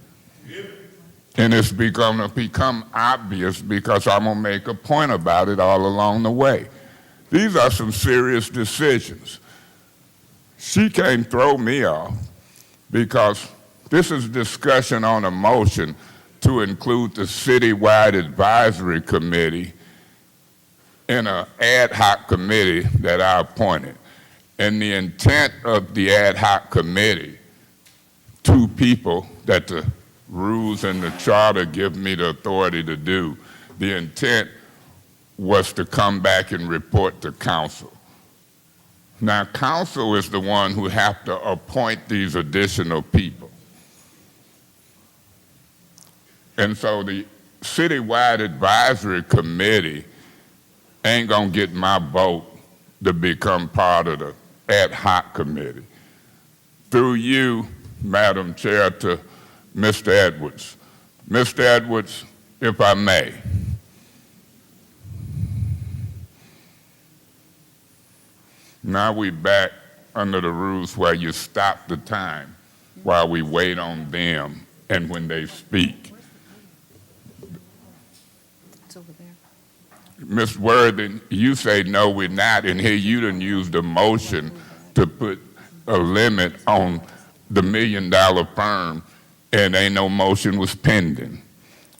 Speaker 1: And it's going to become obvious because I'm going to make a point about it all along the way. These are some serious decisions. She can't throw me off because this is discussion on a motion to include the citywide advisory committee in an ad hoc committee that I appointed. And the intent of the ad hoc committee, two people that the rules and the charter give me the authority to do, the intent was to come back and report to council. Now, council is the one who have to appoint these additional people. And so the citywide advisory committee ain't gonna get my vote to become part of the ad hoc committee. Through you, Madam Chair, to Mr. Edwards. Mr. Edwards, if I may. Now we back under the rules where you stop the time while we wait on them and when they speak.
Speaker 3: It's over there.
Speaker 1: Ms. Worthing, you say no, we're not, and here you done used a motion to put a limit on the $1 million firm, and ain't no motion was pending.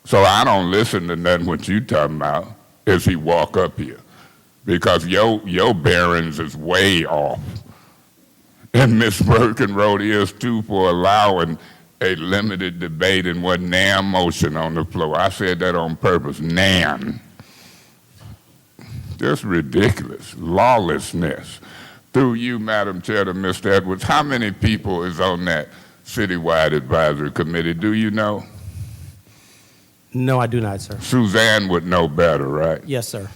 Speaker 1: So I don't listen to nothing what you talking about as he walk up here, because your bearings is way off. And Ms. Birkenroad is too for allowing a limited debate and what NAM motion on the floor. I said that on purpose, NAM. Just ridiculous, lawlessness. Through you, Madam Chair, to Mr. Edwards, how many people is on that citywide advisory committee? Do you know?
Speaker 16: No, I do not, sir.
Speaker 1: Suzanne would know better, right?
Speaker 16: Yes, sir.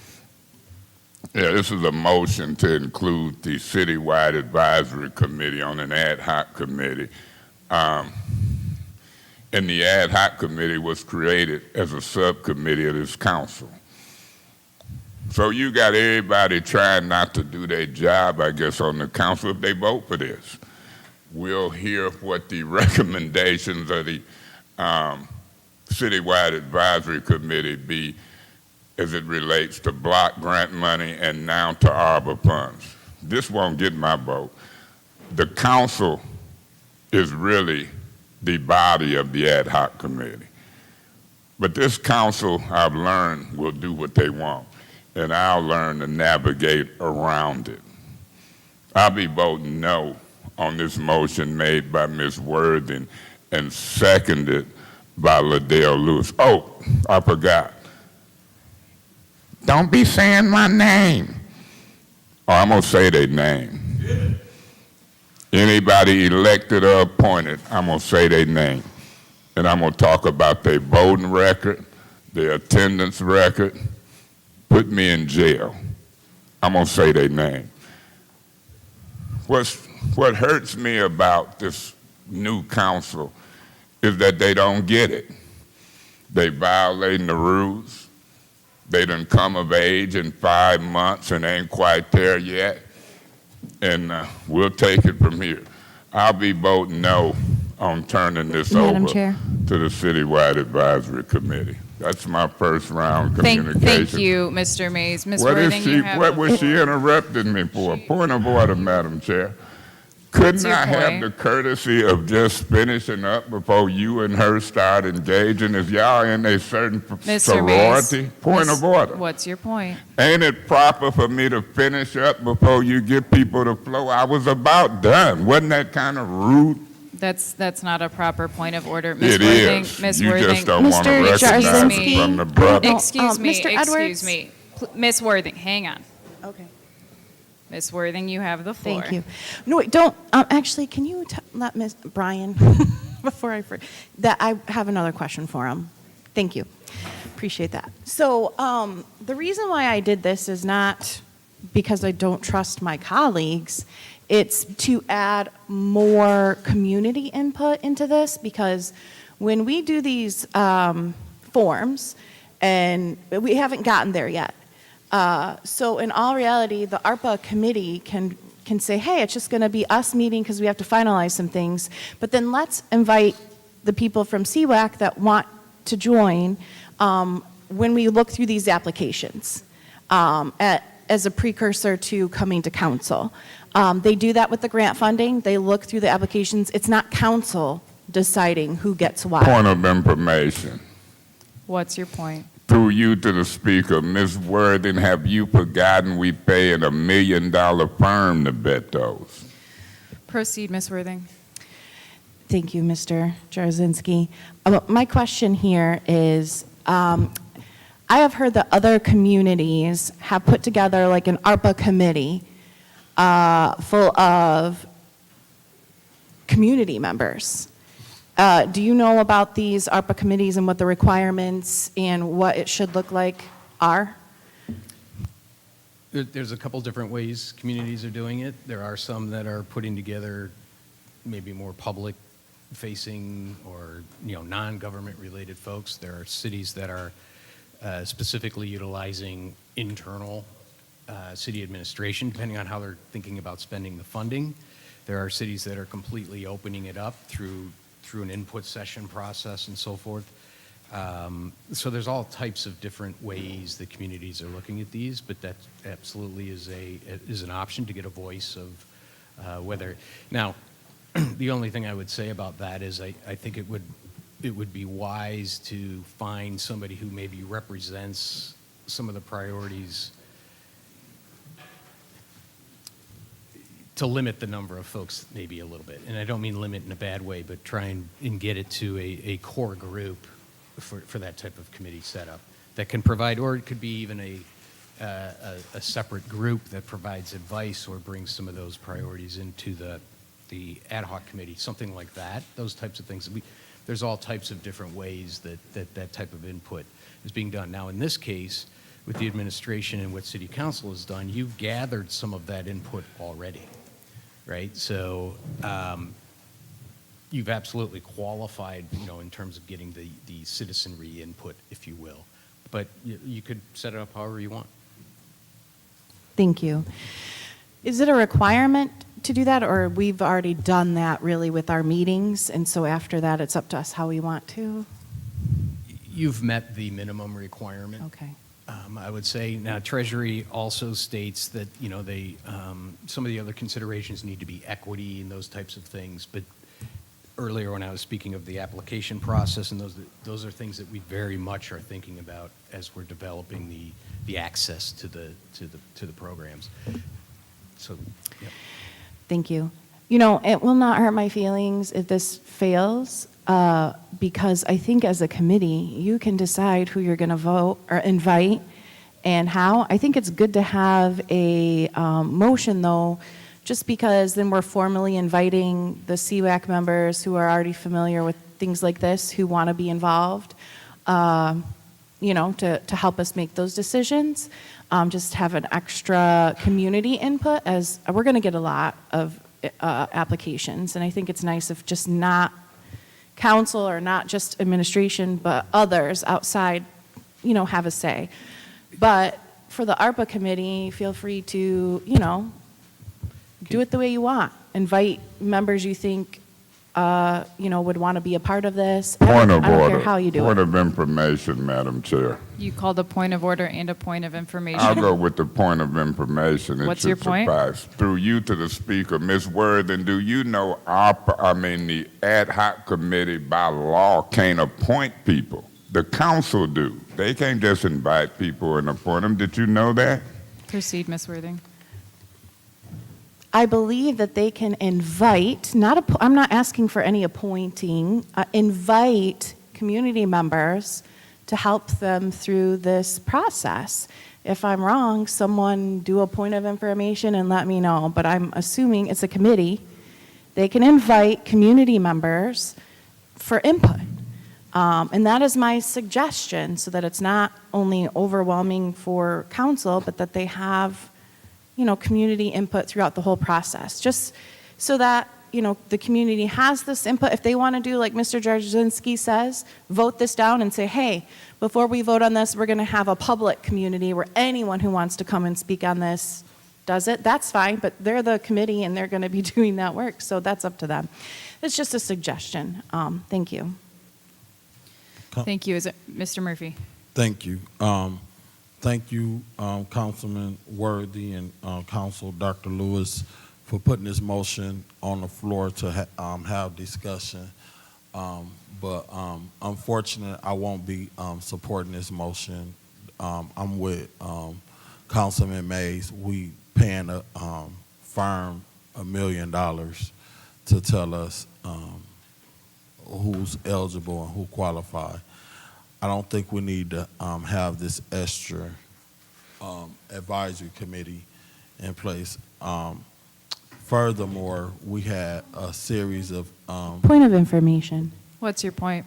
Speaker 1: Yeah, this is a motion to include the citywide advisory committee on an ad hoc committee. And the ad hoc committee was created as a subcommittee of this council. So you got everybody trying not to do their job, I guess, on the council if they vote for this. We'll hear what the recommendations of the citywide advisory committee be as it relates to block grant money and now to ARPA funds. This won't get my vote. The council is really the body of the ad hoc committee. But this council, I've learned, will do what they want, and I'll learn to navigate around it. I'll be voting no on this motion made by Ms. Worthing and seconded by Liddell Lewis. Oh, I forgot. Don't be saying my name. Oh, I'm gonna say their name. Anybody elected or appointed, I'm gonna say their name. And I'm gonna talk about their voting record, their attendance record, put me in jail. I'm gonna say their name. What hurts me about this new council is that they don't get it. They violating the rules. They done come of age in 5 months and ain't quite there yet. And we'll take it from here. I'll be voting no on turning this
Speaker 2: Madam
Speaker 1: over
Speaker 2: Chair.
Speaker 1: to the citywide advisory committee. That's my first round communication.
Speaker 2: Thank you, Mr. Mays. Ms. Worthing, you have
Speaker 1: What
Speaker 2: the
Speaker 1: was she
Speaker 2: floor.
Speaker 1: interrupting me for? Point of order, Madam Chair. Couldn't
Speaker 2: What's your
Speaker 1: I have
Speaker 2: point?
Speaker 1: the courtesy of just finishing up before you and her start engaging? Is y'all in a certain
Speaker 2: Mr. Mays,
Speaker 1: sorority? Point of order.
Speaker 2: What's your point?
Speaker 1: Ain't it proper for me to finish up before you give people the floor? I was about done. Wasn't that kind of rude,
Speaker 2: That's not a proper point of order. Ms.
Speaker 1: It
Speaker 2: Worthing,
Speaker 1: is.
Speaker 2: Ms.
Speaker 1: You
Speaker 2: Worthing.
Speaker 1: just don't want to
Speaker 4: Mr.
Speaker 1: recognize
Speaker 4: Jarzynski.
Speaker 1: it from the brother.
Speaker 2: Excuse me,
Speaker 4: Mr. Edwards?
Speaker 2: excuse me. Ms. Worthing, hang on.
Speaker 4: Okay.
Speaker 2: Ms. Worthing, you have the floor.
Speaker 4: Thank you. No, wait, don't, actually, can you let Ms. Brian, before I forget, that I have another question for him. Thank you. Appreciate that. So, the reason why I did this is not because I don't trust my colleagues. It's to add more community input into this, because when we do these forms, and we haven't gotten there yet. So in all reality, the ARPA committee can say, hey, it's just going to be us meeting because we have to finalize some things. But then let's invite the people from CWAC that want to join when we look through these applications as a precursor to coming to council. They do that with the grant funding. They look through the applications. It's not council deciding who gets what.
Speaker 1: Point of information.
Speaker 2: What's your point?
Speaker 1: Through you to the speaker, Ms. Worthing, have you forgotten we paid $1 million firm to vet those?
Speaker 2: Proceed, Ms. Worthing.
Speaker 4: Thank you, Mr. Jarzynski. My question here is, I have heard that other communities have put together like an ARPA committee full of community members. Do you know about these ARPA committees and what the requirements and what it should look like are?
Speaker 13: There's a couple different ways communities are doing it. There are some that are putting together maybe more public-facing or non-government related folks. There are cities that are specifically utilizing internal city administration, depending on how they're thinking about spending the funding. There are cities that are completely opening it up through an input session process and so forth. So there's all types of different ways that communities are looking at these, but that absolutely is an option to get a voice of whether. Now, the only thing I would say about that is I think it would be wise to find somebody who maybe represents some of the priorities, to limit the number of folks maybe a little bit. And I don't mean limit in a bad way, but try and get it to a core group for that type of committee setup that can provide, or it could be even a separate group that provides advice or brings some of those priorities into the ad hoc committee, something like that, those types of things. There's all types of different ways that type of input is being done. Now, in this case, with the administration and what City Council has done, you've gathered some of that input already. Right, so you've absolutely qualified, in terms of getting the citizenry input, if you will. But you could set it up however you want.
Speaker 4: Thank you. Is it a requirement to do that, or we've already done that really with our meetings, and so after that, it's up to us how we want to?
Speaker 13: You've met the minimum requirement.
Speaker 4: Okay.
Speaker 13: I would say now Treasury also states that they some of the other considerations need to be equity and those types of things. But earlier when I was speaking of the application process, and those are things that we very much are thinking about as we're developing the access to the programs. So, yeah.
Speaker 4: Thank you. It will not hurt my feelings if this fails, because I think as a committee, you can decide who you're going to vote or invite and how. I think it's good to have a motion, though, just because then we're formally inviting the CWAC members who are already familiar with things like this, who want to be involved, to help us make those decisions. Just have an extra community input, as we're going to get a lot of applications, and I think it's nice if just not council or not just administration, but others outside, have a say. But for the ARPA committee, feel free to, do it the way you want. Invite members you think, would want to be a part of this.
Speaker 1: Point of
Speaker 4: I don't
Speaker 1: order.
Speaker 4: care how you do
Speaker 1: Point
Speaker 4: it.
Speaker 1: of information, Madam Chair.
Speaker 2: You called a point of order and a point of information.
Speaker 1: I'll go with the point of information.
Speaker 2: What's your point?
Speaker 1: Through you to the speaker, Ms. Worthing, do you know the ad hoc committee by law can't appoint people? The council do. They can't just invite people and appoint them. Did you know that?
Speaker 2: Proceed, Ms. Worthing.
Speaker 4: I believe that they can invite, I'm not asking for any appointing, invite community members to help them through this process. If I'm wrong, someone do a point of information and let me know, but I'm assuming it's a committee. They can invite community members for input. And that is my suggestion, so that it's not only overwhelming for council, but that they have, community input throughout the whole process. Just so that, the community has this input. If they want to do like Mr. Jarzynski says, vote this down and say, hey, before we vote on this, we're going to have a public community where anyone who wants to come and speak on this does it. That's fine, but they're the committee and they're going to be doing that work, so that's up to them. It's just a suggestion. Thank you.
Speaker 2: Thank you. Is it Mr. Murphy?
Speaker 14: Thank you. Thank you, Councilman Worthy and Council Dr. Lewis, for putting this motion on the floor to have discussion. But unfortunately, I won't be supporting this motion. I'm with Councilman Mays. We paying a firm $1 million to tell us who's eligible and who qualify. I don't think we need to have this extra advisory committee in place. Furthermore, we had a series of
Speaker 4: Point of information.
Speaker 2: What's your point?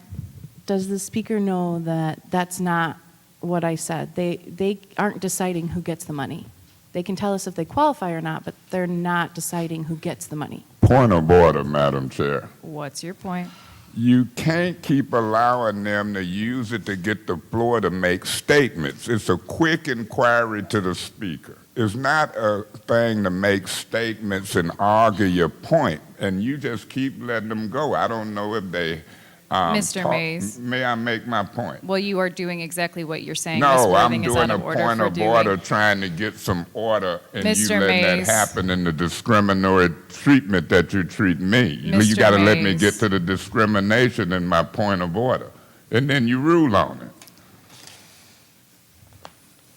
Speaker 4: Does the speaker know that that's not what I said? They aren't deciding who gets the money. They can tell us if they qualify or not, but they're not deciding who gets the money.
Speaker 1: Point of order, Madam Chair.
Speaker 2: What's your point?
Speaker 1: You can't keep allowing them to use it to get the floor to make statements. It's a quick inquiry to the speaker. It's not a thing to make statements and argue your point, and you just keep letting them go. I don't know if they
Speaker 2: Mr. Mays.
Speaker 1: May I make my point?
Speaker 2: Well, you are doing exactly what you're saying.
Speaker 1: No,
Speaker 2: Ms.
Speaker 1: I'm
Speaker 2: Worthing is
Speaker 1: doing
Speaker 2: out
Speaker 1: a
Speaker 2: of order
Speaker 1: point
Speaker 2: for
Speaker 1: of
Speaker 2: doing.
Speaker 1: order trying to get some order, and you
Speaker 2: Mr.
Speaker 1: letting
Speaker 2: Mays.
Speaker 1: that happen in the discriminatory treatment that you treat me. You
Speaker 2: Mr.
Speaker 1: got to let me
Speaker 2: Mays.
Speaker 1: get to the discrimination in my point of order, and then you rule on it.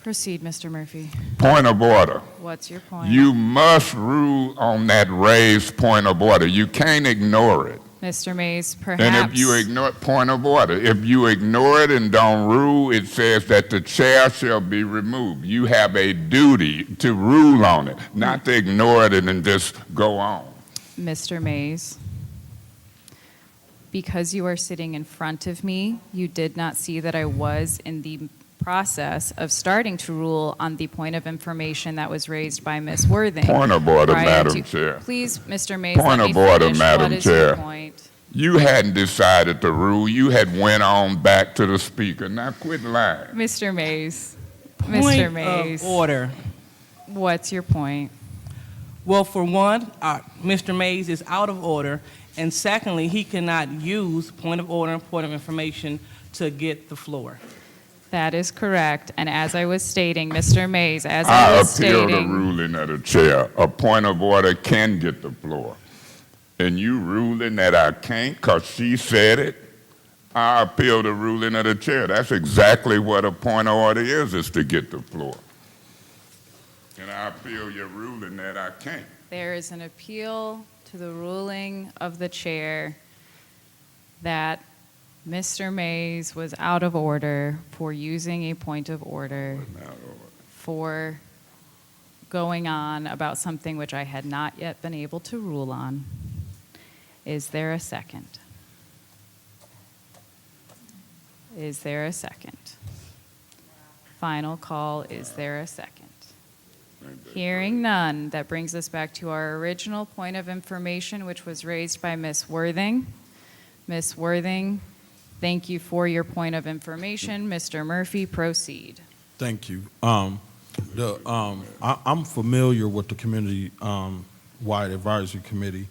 Speaker 2: Proceed, Mr. Murphy.
Speaker 1: Point of order.
Speaker 2: What's your point?
Speaker 1: You must rule on that raised point of order. You can't ignore it.
Speaker 2: Mr. Mays, perhaps.
Speaker 1: And if you ignore point of order, if you ignore it and don't rule, it says that the chair shall be removed. You have a duty to rule on it, not to ignore it and then just go on.
Speaker 2: Mr. Mays, because you are sitting in front of me, you did not see that I was in the process of starting to rule on the point of information that was raised by Ms. Worthing.
Speaker 1: Point of order,
Speaker 2: prior
Speaker 1: Madam
Speaker 2: to-
Speaker 1: Chair.
Speaker 2: Please, Mr. Mays,
Speaker 1: Point
Speaker 2: let me
Speaker 1: of order,
Speaker 2: finish.
Speaker 1: Madam
Speaker 2: What is your
Speaker 1: Chair.
Speaker 2: point?
Speaker 1: You hadn't decided to rule. You had went on back to the speaker. Now quit lying.
Speaker 2: Mr. Mays,
Speaker 12: Point
Speaker 2: Mr.
Speaker 12: of
Speaker 2: Mays.
Speaker 12: order.
Speaker 2: What's your point?
Speaker 12: Well, for one, Mr. Mays is out of order, and secondly, he cannot use point of order and point of information to get the floor.
Speaker 2: That is correct. And as I was stating, Mr. Mays, as I
Speaker 1: I
Speaker 2: was
Speaker 1: appeal the
Speaker 2: stating,
Speaker 1: ruling of the chair. A point of order can get the floor. And you ruling that I can't because she said it, I appeal the ruling of the chair. That's exactly what a point of order is to get the floor. And I appeal your ruling that I can't.
Speaker 2: there is an appeal to the ruling of the chair that Mr. Mays was out of order for using a point of order for going on about something which I had not yet been able to rule on. Is there a second? Is there a second? Final call, is there a second? Hearing none, that brings us back to our original point of information, which was raised by Ms. Worthing. Ms. Worthing, thank you for your point of information. Mr. Murphy, proceed.
Speaker 14: Thank you. I'm familiar with the community wide advisory committee.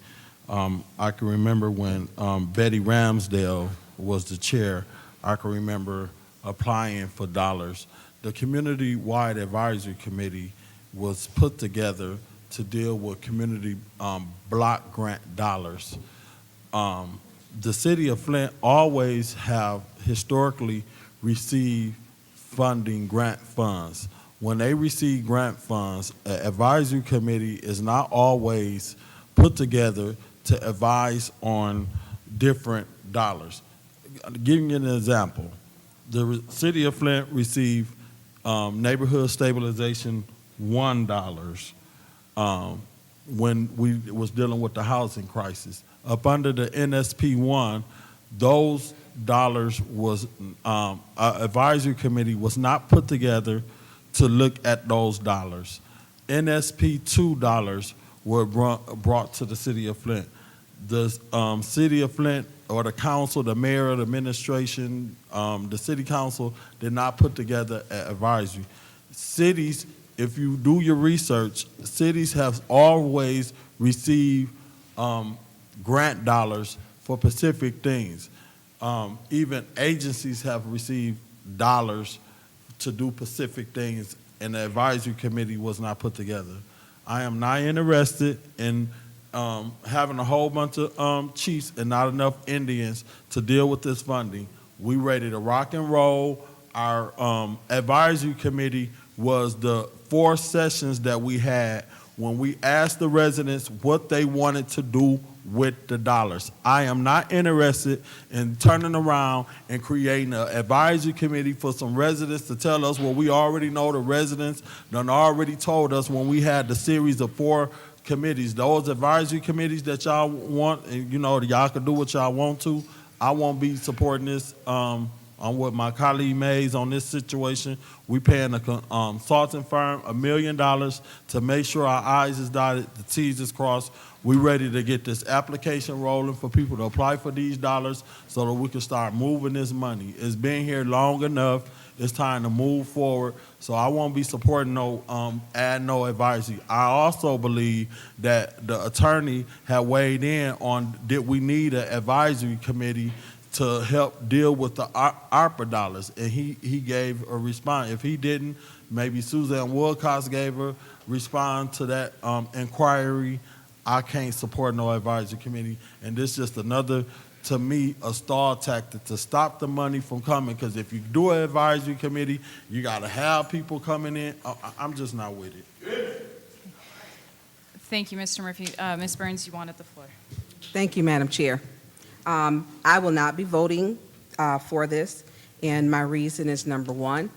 Speaker 14: I can remember when Betty Ramsdale was the chair. I can remember applying for dollars. The community wide advisory committee was put together to deal with community block grant dollars. The city of Flint always have historically received funding grant funds. when they receive grant funds, an advisory committee is not always put together to advise on different dollars. Giving you an example, the city of Flint received neighborhood stabilization $1 when we was dealing with the housing crisis. Up under the NSP 1, those dollars was, our advisory committee was not put together to look at those dollars. NSP 2 dollars were brought to the city of Flint. The city of Flint, or the council, the mayor, the administration, the city council did not put together an advisory. Cities, if you do your research, cities have always received grant dollars for specific things. Even agencies have received dollars to do specific things, and the advisory committee was not put together. I am not interested in having a whole bunch of chiefs and not enough Indians to deal with this funding. We ready to rock and roll. Our advisory committee was the 4 sessions that we had when we asked the residents what they wanted to do with the dollars. I am not interested in turning around and creating an advisory committee for some residents to tell us what we already know. The residents done already told us when we had the series of 4 committees. Those advisory committees that y'all want, and you know, y'all can do what y'all want to. I won't be supporting this on what my colleague Mays on this situation. We paying a consulting firm $1 million to make sure our I's is dotted, the T's is crossed. We ready to get this application rolling for people to apply for these dollars so that we can start moving this money. It's been here long enough. It's time to move forward. So I won't be supporting no advisory. I also believe that the attorney had weighed in on did we need an advisory committee to help deal with the ARPA dollars, and he gave a response. If he didn't, maybe Suzanne Wilcox gave a response to that inquiry. I can't support no advisory committee, and this is just another, to me, a stall tactic to stop the money from coming, because if you do an advisory committee, you got to have people coming in. I'm just not with it.
Speaker 2: Thank you, Mr. Murphy. Ms. Burns, you wanted the floor.
Speaker 10: Thank you, Madam Chair. I will not be voting for this, and my reason is number one,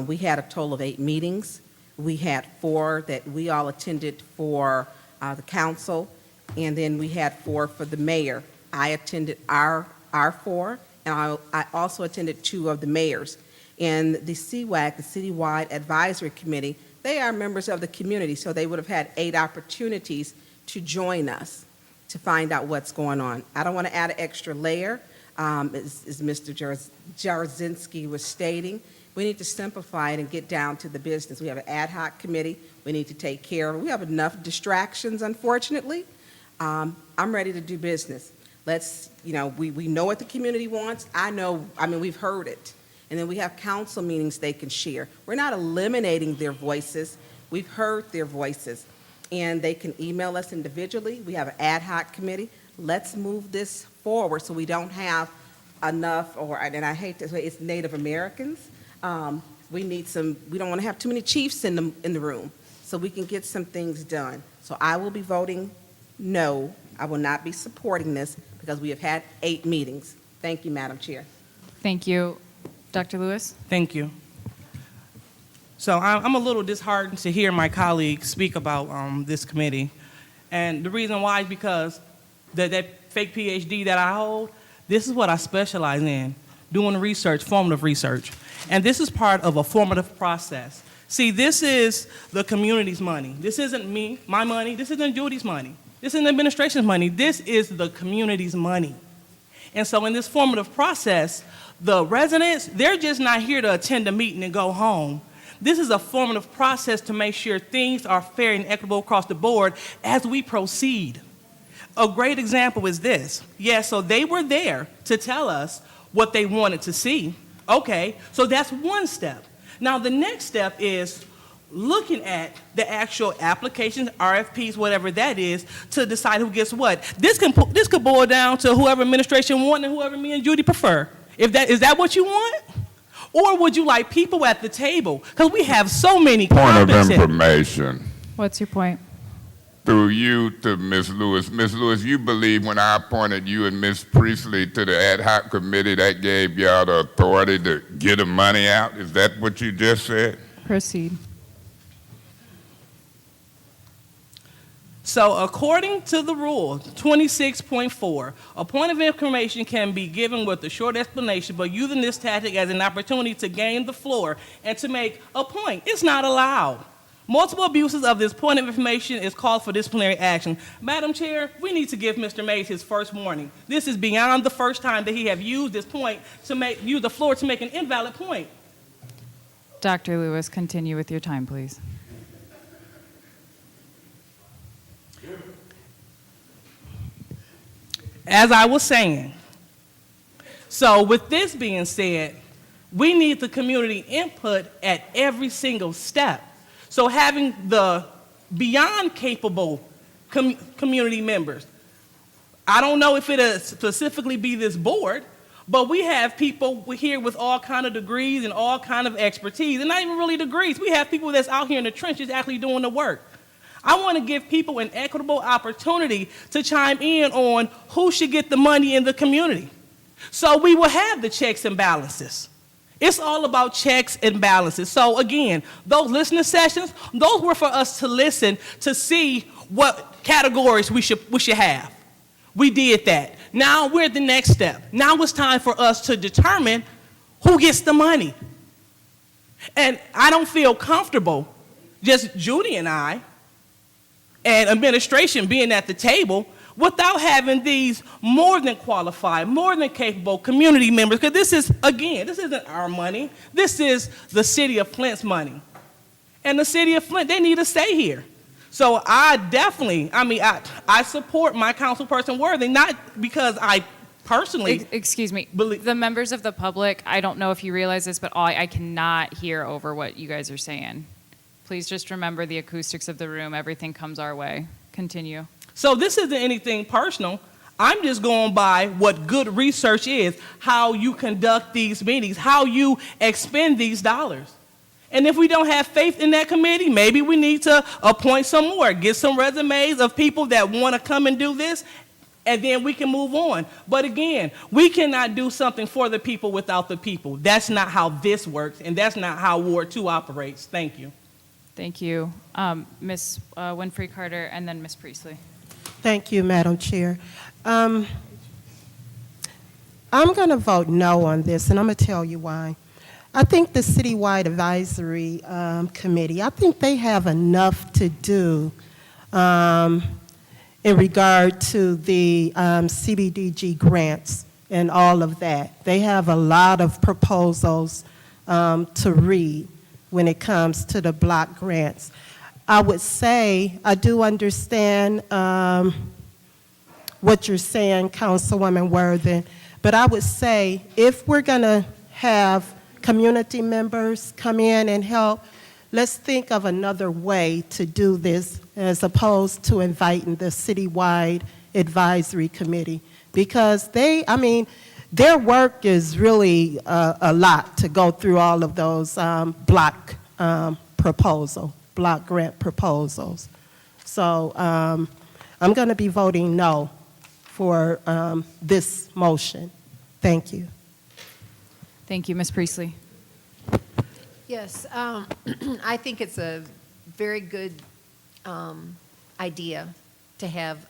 Speaker 10: we had a total of 8 meetings. We had 4 that we all attended for the council, and then we had 4 for the mayor. I attended our 4, and I also attended 2 of the mayors. And the CWAC, the Citywide Advisory Committee, they are members of the community, so they would have had 8 opportunities to join us to find out what's going on. I don't want to add an extra layer, as Mr. Jarzynski was stating. We need to simplify it and get down to the business. We have an ad hoc committee we need to take care of. We have enough distractions, unfortunately. I'm ready to do business. Let's, we know what the community wants. We've heard it. And then we have council meetings they can share. We're not eliminating their voices. We've heard their voices. And they can email us individually. We have an ad hoc committee. Let's move this forward so we don't have enough, and I hate to say it's Native Americans. We don't want to have too many chiefs in the room, so we can get some things done. So I will be voting no. I will not be supporting this because we have had 8 meetings. Thank you, Madam Chair.
Speaker 2: Thank you. Dr. Lewis?
Speaker 12: Thank you. So I'm a little disheartened to hear my colleagues speak about this committee. And the reason why is because that fake PhD that I hold, this is what I specialize in, doing research, formative research. And this is part of a formative process. See, this is the community's money. This isn't my money. This isn't Judy's money. This isn't the administration's money. This is the community's money. And so in this formative process, the residents, they're just not here to attend a meeting and go home. This is a formative process to make sure things are fair and equitable across the board as we proceed. A great example is this. So they were there to tell us what they wanted to see. Okay, so that's one step. Now the next step is looking at the actual applications, RFPs, whatever that is, to decide who gets what. This could boil down to whoever administration wants and whoever me and Judy prefer. Is that what you want? Or would you like people at the table? Because we have so many
Speaker 1: Point of
Speaker 12: competent.
Speaker 1: information.
Speaker 2: What's your point?
Speaker 1: Through you to Ms. Lewis. Ms. Lewis, you believe when I appointed you and Ms. Priestley to the ad hoc committee, that gave y'all the authority to get the money out? Is that what you just said?
Speaker 2: Proceed.
Speaker 12: So according to the rule 26.4, a point of information can be given with a short explanation, but using this tactic as an opportunity to gain the floor and to make a point. It's not allowed. Multiple abuses of this point of information is called for disciplinary action. Madam Chair, we need to give Mr. Mays his first warning. This is beyond the first time that he have used this point to use the floor to make an invalid point.
Speaker 2: Dr. Lewis, continue with your time, please.
Speaker 12: As I was saying, so with this being said, we need the community input at every single step. So having the beyond capable community members, I don't know if it'll specifically be this board, but we have people here with all kind of degrees and all kind of expertise, and not even really degrees. We have people that's out here in the trenches actually doing the work. I want to give people an equitable opportunity to chime in on who should get the money in the community. So we will have the checks and balances. It's all about checks and balances. So again, those listening sessions, those were for us to listen to see what categories we should have. We did that. Now we're at the next step. Now it's time for us to determine who gets the money. And I don't feel comfortable, just Judy and I, and administration being at the table without having these more than qualified, more than capable community members, because this is, again, this isn't our money. This is the city of Flint's money. And the city of Flint, they need to stay here. So I definitely, I support my councilperson Worthy, not because I personally
Speaker 2: Excuse me. The members of the public, I don't know if you realize this, but I cannot hear over what you guys are saying. Please just remember the acoustics of the room. Everything comes our way. Continue.
Speaker 12: So this isn't anything personal. I'm just going by what good research is, how you conduct these meetings, how you expend these dollars. And if we don't have faith in that committee, maybe we need to appoint some more, get some resumes of people that want to come and do this, and then we can move on. But again, we cannot do something for the people without the people. That's not how this works, and that's not how Ward 2 operates. Thank you.
Speaker 2: Thank you. Ms. Winfrey Carter, and then Ms. Priestley.
Speaker 11: Thank you, Madam Chair. I'm going to vote no on this, and I'm going to tell you why. I think the Citywide Advisory Committee, I think they have enough to do in regard to the CBDG grants and all of that. They have a lot of proposals to read when it comes to the block grants. I would say, I do understand what you're saying, Councilwoman Worthen, but I would say if we're going to have community members come in and help, let's think of another way to do this as opposed to inviting the Citywide Advisory Committee, because their work is really a lot to go through all of those block grant proposals. So I'm going to be voting no for this motion. Thank you.
Speaker 2: Thank you. Ms. Priestley.
Speaker 9: Yes, I think it's a very good idea to have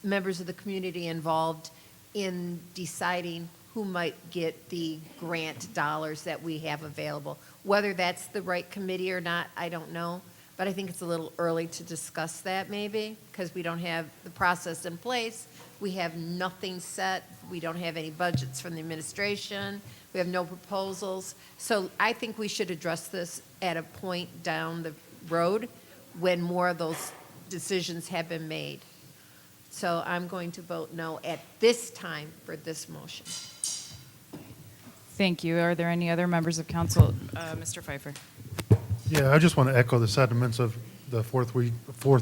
Speaker 9: members of the community involved in deciding who might get the grant dollars that we have available. Whether that's the right committee or not, I don't know. But I think it's a little early to discuss that maybe, because we don't have the process in place. We have nothing set. We don't have any budgets from the administration. We have no proposals. So I think we should address this at a point down the road when more of those decisions have been made. So I'm going to vote no at this time for this motion.
Speaker 2: Thank you. Are there any other members of council? Mr. Pfeiffer.
Speaker 15: Yeah, I just want to echo the sentiments of the Fourth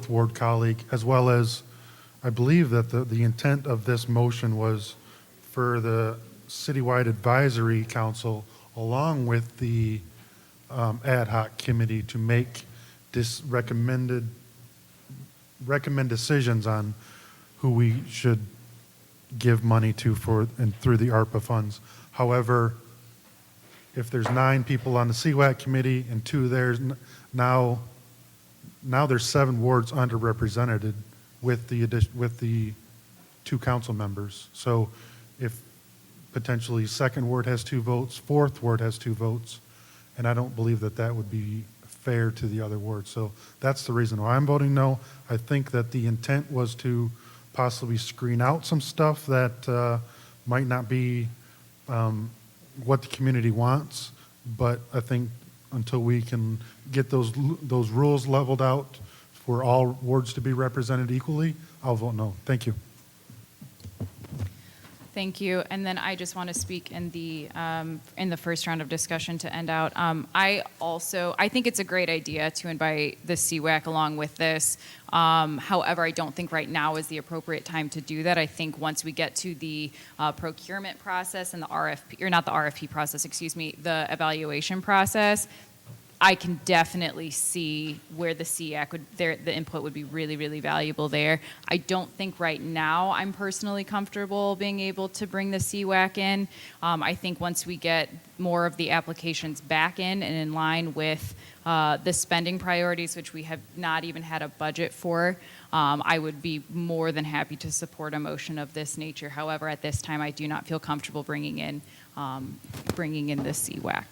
Speaker 15: Ward colleague, as well as I believe that the intent of this motion was for the Citywide Advisory Council along with the ad hoc committee to make recommend decisions on who we should give money to and through the ARPA funds. However, if there's 9 people on the CWAC committee and 2 there's now there's 7 wards underrepresented with the 2 council members. So if potentially 2nd ward has 2 votes, 4th ward has 2 votes, and I don't believe that that would be fair to the other wards. So that's the reason why I'm voting no. I think that the intent was to possibly screen out some stuff that might not be what the community wants, but I think until we can get those rules leveled out for all wards to be represented equally, I'll vote no. Thank you.
Speaker 2: Thank you. And then I just want to speak in the first round of discussion to end out. I think it's a great idea to invite the CWAC along with this. However, I don't think right now is the appropriate time to do that. I think once we get to the procurement process and the RFP, or not the RFP process, excuse me, the evaluation process, I can definitely see where the CAC the input would be really, really valuable there. I don't think right now I'm personally comfortable being able to bring the CWAC in. I think once we get more of the applications back in and in line with the spending priorities, which we have not even had a budget for, I would be more than happy to support a motion of this nature. However, at this time, I do not feel comfortable bringing in the CWAC.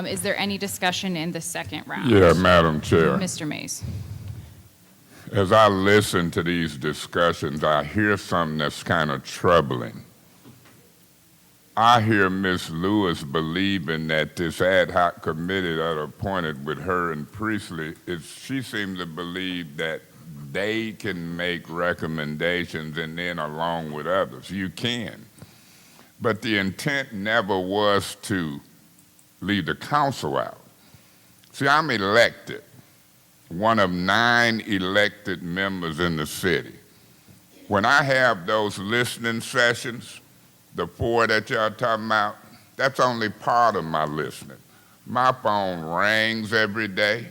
Speaker 2: Is there any discussion in the second round?
Speaker 1: Yeah, Madam Chair.
Speaker 2: Mr. Mays.
Speaker 1: As I listen to these discussions, I hear something that's kind of troubling. I hear Ms. Lewis believing that this ad hoc committee that appointed with her and Priestley, she seems to believe that they can make recommendations and then along with others. You can. But the intent never was to leave the council out. See, I'm elected, one of 9 elected members in the city. When I have those listening sessions, the 4 that y'all talking about, that's only part of my listening. My phone rings every day.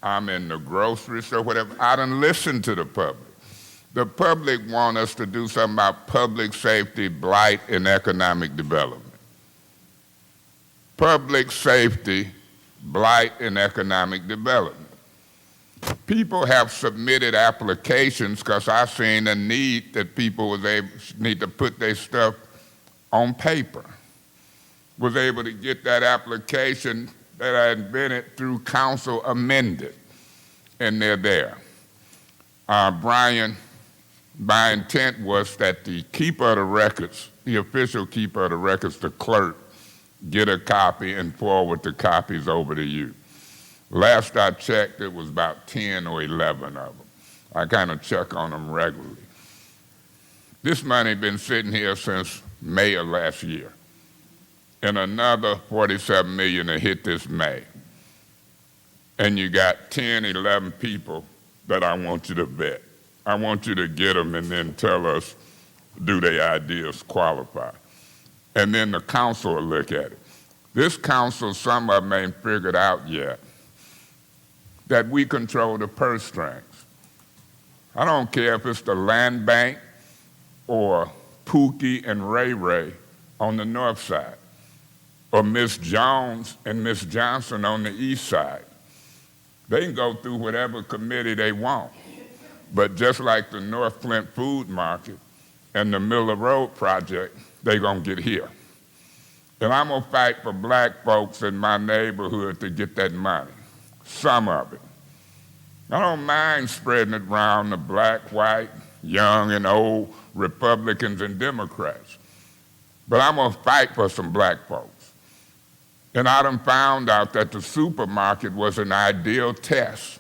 Speaker 1: I'm in the grocery store, whatever. I done listen to the public. The public want us to do something about public safety, blight, and economic development. Public safety, blight, and economic development. People have submitted applications because I've seen a need that people need to put their stuff on paper. Was able to get that application that I invented through council amended, and they're there. Brian, my intent was that the keeper of the records, the official keeper of the records, the clerk, get a copy and forward the copies over to you. Last I checked, it was about 10 or 11 of them. I kind of check on them regularly. This money been sitting here since May of last year. And another $47 million to hit this May. And you got 10, 11 people that I want you to vet. I want you to get them and then tell us, do their ideas qualify? And then the council will look at it. This council, some of them ain't figured out yet that we control the purse strings. I don't care if it's the land bank or Pookie and Ray Ray on the north side, or Miss Jones and Miss Johnson on the east side. They can go through whatever committee they want. But just like the North Flint Food Market and the Miller Road project, they're going to get here. And I'm going to fight for black folks in my neighborhood to get that money, some of it. I don't mind spreading it around to black, white, young, and old Republicans and Democrats. But I'm going to fight for some black folks. And I done found out that the supermarket was an ideal test,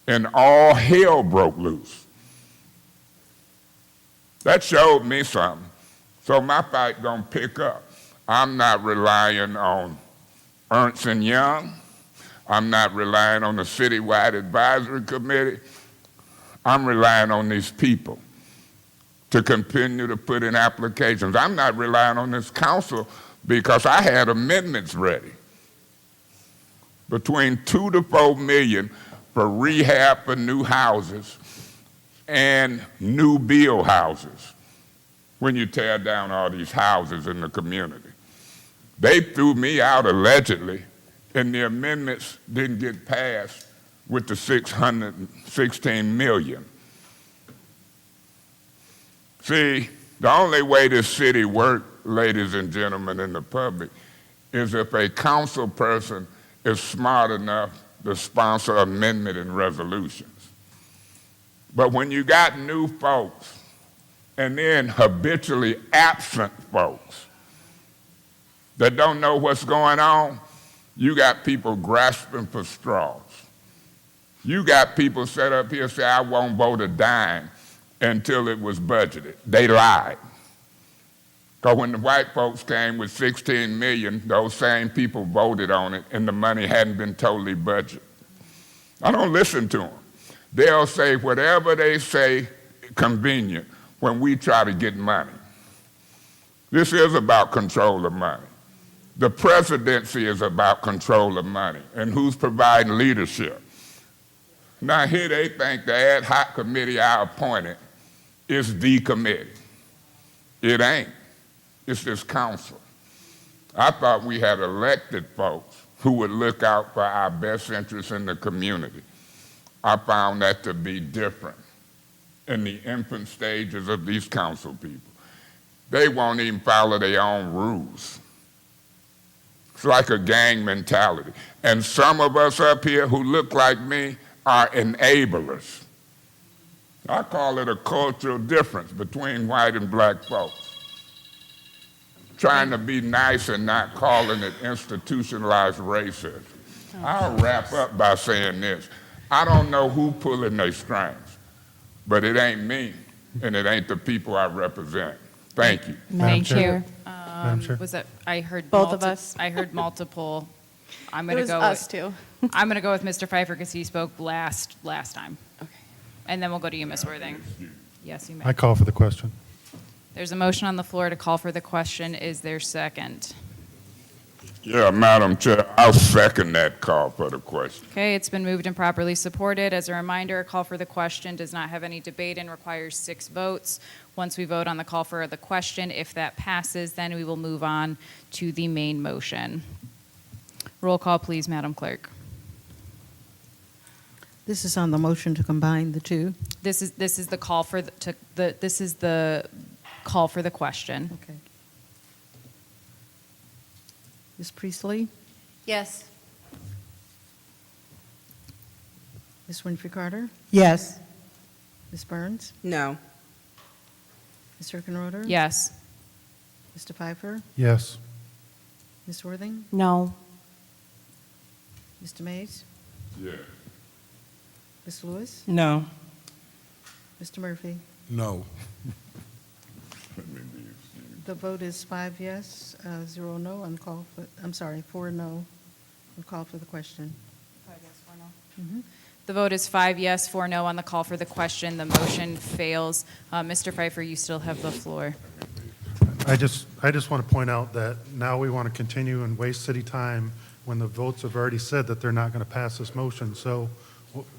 Speaker 1: and all hell broke loose. That showed me something. So my fight gonna pick up. I'm not relying on Ernst & Young. I'm not relying on the citywide advisory committee. I'm relying on these people to continue to put in applications. I'm not relying on this council because I had amendments ready. Between 2 to 4 million for rehab for new houses and new build houses when you tear down all these houses in the community. They threw me out allegedly, and the amendments didn't get passed with the 616 million. See, the only way this city works, ladies and gentlemen in the public, is if a council person is smart enough to sponsor amendment and resolutions. But when you got new folks and then habitually absent folks that don't know what's going on, you got people grasping for straws. You got people set up here say, I won't vote a dime until it was budgeted. They lied. Because when the white folks came with 16 million, those same people voted on it and the money hadn't been totally budgeted. I don't listen to them. They'll say whatever they say convenient when we try to get money. This is about control of money. The presidency is about control of money and who's providing leadership. Now here they think the ad hoc committee I appointed is the committee. It ain't. It's this council. I thought we had elected folks who would look out for our best interests in the community. I found that to be different in the infant stages of these council people. They won't even follow their own rules. It's like a gang mentality. And some of us up here who look like me are enablers. I call it a cultural difference between white and black folks. Trying to be nice and not calling it institutionalized racism. I'll wrap up by saying this. I don't know who pulling their strings, but it ain't me, and it ain't the people I represent. Thank you.
Speaker 2: Madam Chair.
Speaker 15: Madam Chair.
Speaker 2: Was that, I heard
Speaker 4: Both of us.
Speaker 2: I heard multiple. I'm
Speaker 4: It
Speaker 2: going to
Speaker 4: was
Speaker 2: go
Speaker 4: us
Speaker 2: with,
Speaker 4: too.
Speaker 2: I'm going to go with Mr. Pfeiffer because he spoke last time.
Speaker 4: Okay.
Speaker 2: And then we'll go to you, Ms. Worthing. Yes, you may.
Speaker 15: I call for the question.
Speaker 2: There's a motion on the floor to call for the question. Is there second?
Speaker 1: Yeah, Madam Chair, I'll second that call for the question.
Speaker 2: Okay, it's been moved and properly supported. As a reminder, a call for the question does not have any debate and requires 6 votes. Once we vote on the call for the question, if that passes, then we will move on to the main motion. Roll call, please, Madam Clerk.
Speaker 3: This is on the motion to combine the two.
Speaker 2: This is the call for this is the call for the question.
Speaker 3: Okay. Ms. Priestley?
Speaker 9: Yes.
Speaker 3: Ms. Winfrey Carter?
Speaker 11: Yes.
Speaker 3: Ms. Burns?
Speaker 10: No.
Speaker 3: Ms. Herkenroder?
Speaker 2: Yes.
Speaker 3: Mr. Pfeiffer?
Speaker 15: Yes.
Speaker 3: Ms. Worthing?
Speaker 4: No.
Speaker 3: Mr. Mays?
Speaker 1: Yeah.
Speaker 3: Ms. Lewis?
Speaker 12: No.
Speaker 3: Mr. Murphy?
Speaker 14: No.
Speaker 3: The vote is 5 yes, 0 no on call for, I'm sorry, 4 no on call for the question.
Speaker 2: 5 yes, 4 no. The vote is 5 yes, 4 no on the call for the question. The motion fails. Mr. Pfeiffer, you still have the floor.
Speaker 15: I just want to point out that now we want to continue and waste city time when the votes have already said that they're not going to pass this motion. So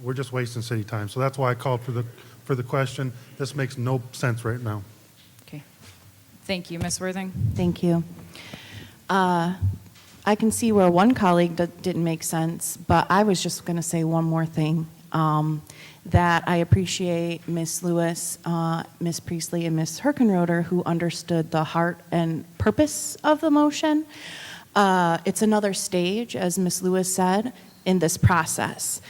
Speaker 15: we're just wasting city time. So that's why I called for the question. This makes no sense right now.
Speaker 2: Okay. Thank you, Ms. Worthing.
Speaker 4: Thank you. I can see where one colleague didn't make sense, but I was just going to say one more thing, that I appreciate Ms. Lewis, Ms. Priestley, and Ms. Herkenroder, who understood the heart and purpose of the motion. It's another stage, as Ms. Lewis said, in this process.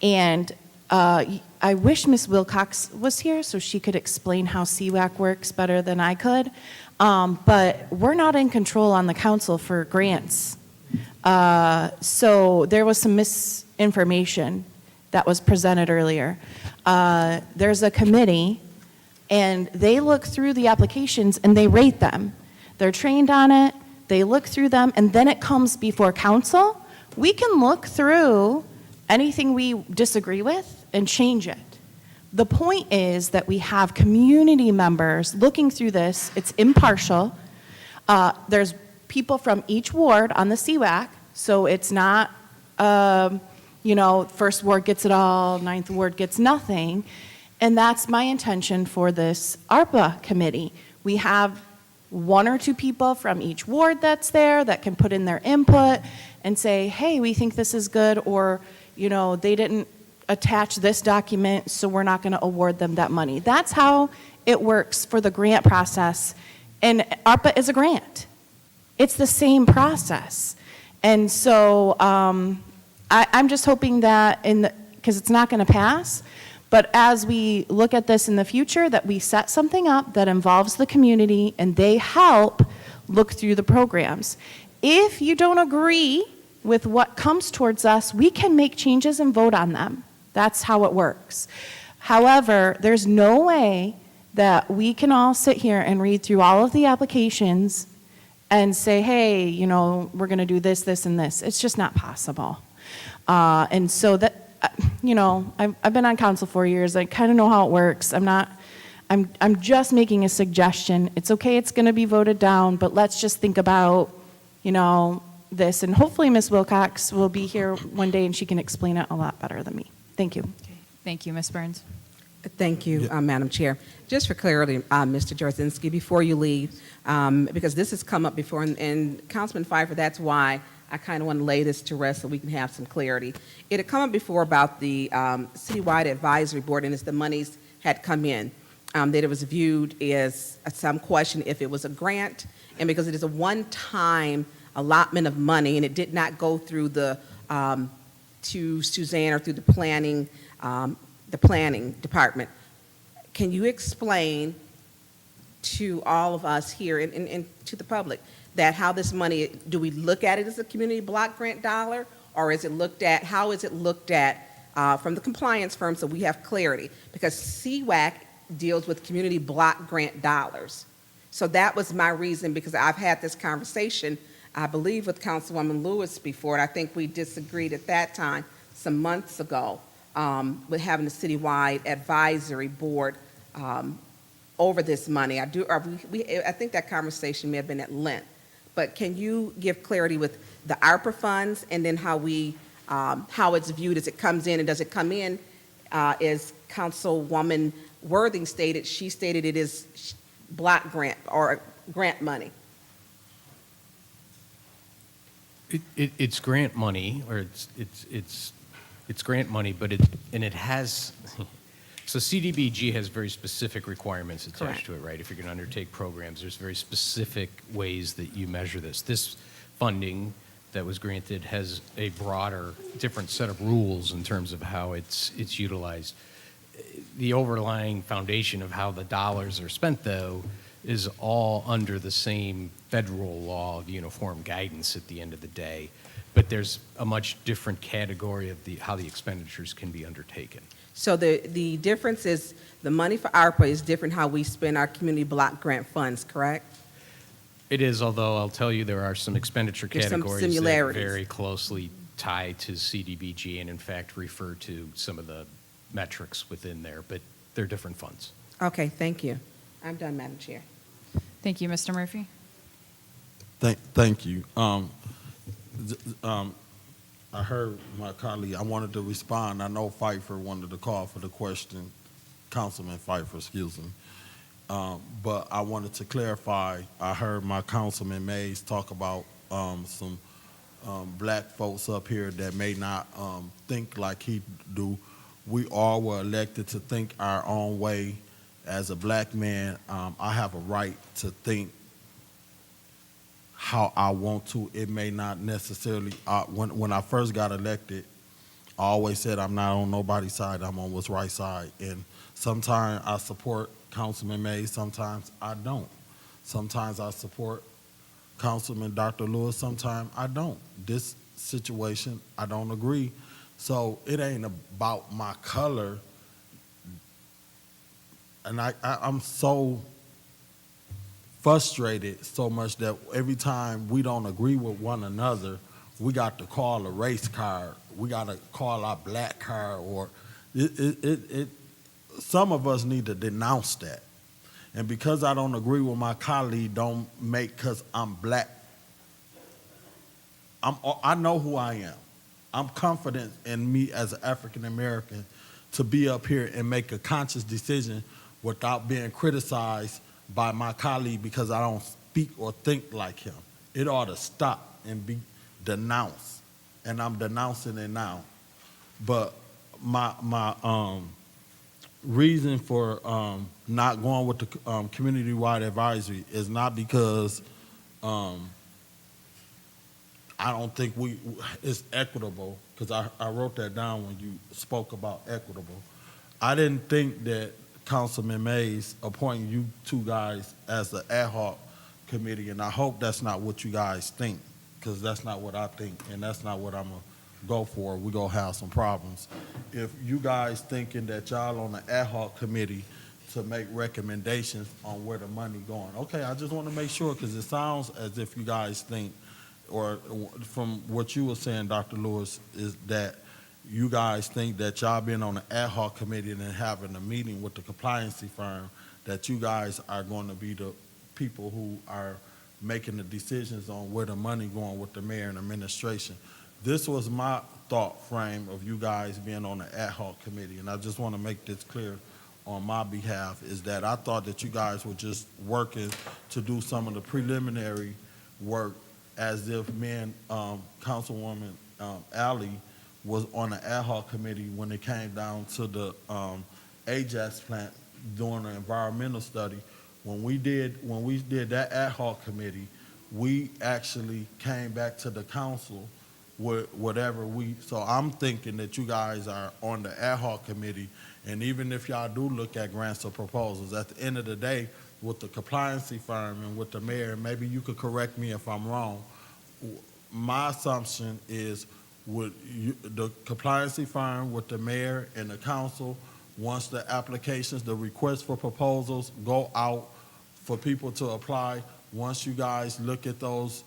Speaker 4: And I wish Ms. Wilcox was here so she could explain how CWAC works better than I could. But we're not in control on the council for grants. So there was some misinformation that was presented earlier. There's a committee, and they look through the applications and they rate them. They're trained on it, they look through them, and then it comes before council. We can look through anything we disagree with and change it. The point is that we have community members looking through this. It's impartial. There's people from each ward on the CWAC, so it's not, first ward gets it all, ninth ward gets nothing. And that's my intention for this ARPA committee. We have one or two people from each ward that's there that can put in their input and say, hey, we think this is good, or, they didn't attach this document, so we're not going to award them that money. That's how it works for the grant process. And ARPA is a grant. It's the same process. And so I'm just hoping that, because it's not going to pass, but as we look at this in the future, that we set something up that involves the community and they help look through the programs. If you don't agree with what comes towards us, we can make changes and vote on them. That's how it works. However, there's no way that we can all sit here and read through all of the applications and say, hey, we're going to do this, this, and this. It's just not possible. And so that, I've been on council 4 years. I kind of know how it works. I'm just making a suggestion. It's okay, it's going to be voted down, but let's just think about, this. And hopefully Ms. Wilcox will be here one day and she can explain it a lot better than me. Thank you.
Speaker 2: Okay. Thank you, Ms. Burns.
Speaker 10: Thank you, Madam Chair. Just for clarity, Mr. Jarzynski, before you leave, because this has come up before, and Councilman Pfeiffer, that's why I kind of want to lay this to rest so we can have some clarity. It had come up before about the citywide advisory board, and as the monies had come in, that it was viewed as some question if it was a grant, and because it is a one-time allotment of money, and it did not go through the to Suzanne or through the planning department. Can you explain to all of us here and to the public that how this money, do we look at it as a community block grant dollar, or is it looked at, how is it looked at from the compliance firm so we have clarity? Because CWAC deals with community block grant dollars. So that was my reason, because I've had this conversation, I believe, with Councilwoman Lewis before, and I think we disagreed at that time some months ago with having a citywide advisory board over this money. I think that conversation may have been at length. But can you give clarity with the ARPA funds and then how it's viewed as it comes in, and does it come in as Councilwoman Worthing stated? She stated it is block grant or grant money.
Speaker 13: It's grant money, or it's grant money, but it has. So CDBG has very specific requirements attached to it, right? If you're going to undertake programs, there's very specific ways that you measure this. This funding that was granted has a broader, different set of rules in terms of how it's utilized. The overlying foundation of how the dollars are spent, though, is all under the same federal law of uniform guidance at the end of the day. But there's a much different category of how the expenditures can be undertaken.
Speaker 10: So the difference is the money for ARPA is different how we spend our community block grant funds, correct?
Speaker 13: It is, although I'll tell you there are some expenditure
Speaker 10: There's some
Speaker 13: categories that
Speaker 10: similarities.
Speaker 13: very closely tie to CDBG and in fact refer to some of the metrics within there, but they're different funds.
Speaker 10: Okay, thank you. I'm done, Madam Chair.
Speaker 2: Thank you, Mr. Murphy.
Speaker 14: Thank you. I heard my colleague, I wanted to respond. I know Pfeiffer wanted to call for the question, Councilman Pfeiffer, excuse me. But I wanted to clarify, I heard my Councilman Mays talk about some black folks up here that may not think like he do. We all were elected to think our own way. As a black man, I have a right to think how I want to. It may not necessarily, when I first got elected, I always said I'm not on nobody's side, I'm on what's right side. And sometimes I support Councilman Mays, sometimes I don't. Sometimes I support Councilman Dr. Lewis, sometimes I don't. This situation, I don't agree. So it ain't about my color. And I'm so frustrated so much that every time we don't agree with one another, we got to call a race card. We got to call our black card, or some of us need to denounce that. And because I don't agree with my colleague, don't make, because I'm black, I know who I am. I'm confident in me as an African American to be up here and make a conscious decision without being criticized by my colleague because I don't speak or think like him. It ought to stop and be denounced, and I'm denouncing it now. But my reason for not going with the community-wide advisory is not because I don't think it's equitable, because I wrote that down when you spoke about equitable. I didn't think that Councilman Mays appointing you two guys as the ad hoc committee, and I hope that's not what you guys think, because that's not what I think, and that's not what I'm going to go for. We're going to have some problems. If you guys thinking that y'all on the ad hoc committee to make recommendations on where the money going, okay, I just want to make sure, because it sounds as if you guys think, or from what you were saying, Dr. Lewis, is that you guys think that y'all being on the ad hoc committee and then having a meeting with the compliancy firm, that you guys are going to be the people who are making the decisions on where the money going with the mayor and administration. This was my thought frame of you guys being on the ad hoc committee, and I just want to make this clear on my behalf, is that I thought that you guys were just working to do some of the preliminary work, as if me and Councilwoman Alley was on the ad hoc committee when it came down to the Ajax plant doing the environmental study. When we did that ad hoc committee, we actually came back to the council with whatever so I'm thinking that you guys are on the ad hoc committee, and even if y'all do look at grants or proposals, at the end of the day, with the compliancy firm and with the mayor, and maybe you could correct me if I'm wrong, my assumption is with the compliancy firm, with the mayor and the council, once the applications, the requests for proposals go out for people to apply, once you guys look at those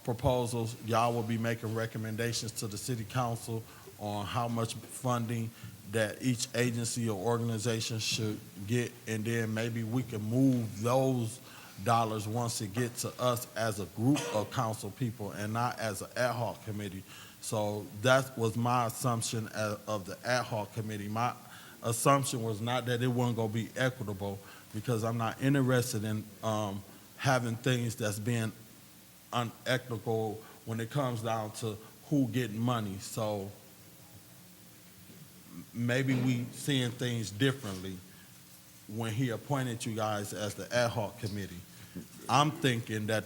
Speaker 14: proposals, y'all will be making recommendations to the city council on how much funding that each agency or organization should get, and then maybe we can move those dollars once it gets to us as a group of council people and not as an ad hoc committee. So that was my assumption of the ad hoc committee. My assumption was not that it wasn't going to be equitable, because I'm not interested in having things that's being unethical when it comes down to who getting money. So maybe we seeing things differently when he appointed you guys as the ad hoc committee. I'm thinking that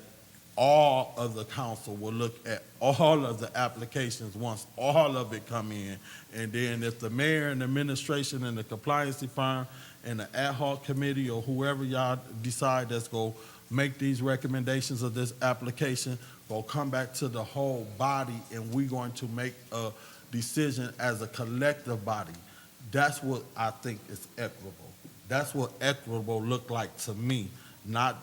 Speaker 14: all of the council will look at all of the applications once all of it come in, and then if the mayor and the administration and the compliancy firm and the ad hoc committee or whoever y'all decide that's going to make these recommendations of this application, will come back to the whole body, and we're going to make a decision as a collective body. That's what I think is equitable. That's what equitable look like to me, not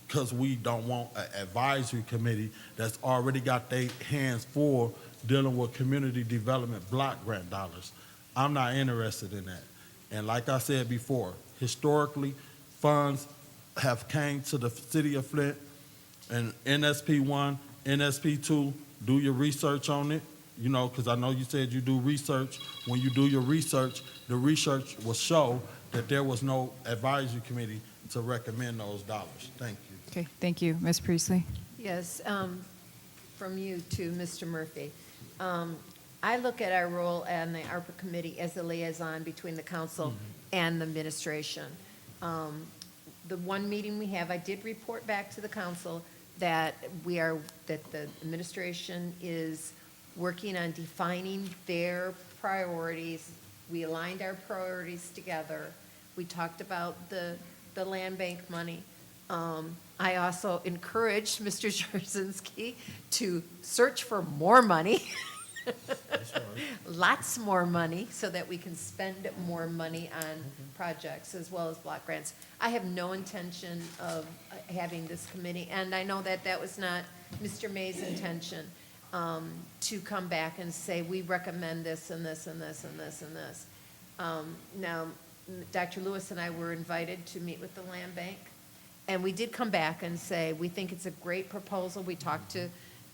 Speaker 14: because we don't want an advisory committee that's already got their hands full dealing with community development block grant dollars. I'm not interested in that. And like I said before, historically, funds have came to the city of Flint, and NSP 1, NSP 2, do your research on it, you know, because I know you said you do research. When you do your research, the research will show that there was no advisory committee to recommend those dollars. Thank you.
Speaker 2: Okay, thank you. Ms. Priestley?
Speaker 9: Yes, from you to Mr. Murphy. I look at our role on the ARPA committee as a liaison between the council and the administration. The one meeting we have, I did report back to the council that that the administration is working on defining their priorities. We aligned our priorities together. We talked about the land bank money. I also encouraged Mr. Jarzynski to search for more money. Lots more money, so that we can spend more money on projects as well as block grants. I have no intention of having this committee, and I know that that was not Mr. May's intention, to come back and say, we recommend this and this and this and this and this. Now, Dr. Lewis and I were invited to meet with the land bank, and we did come back and say, we think it's a great proposal. We talked to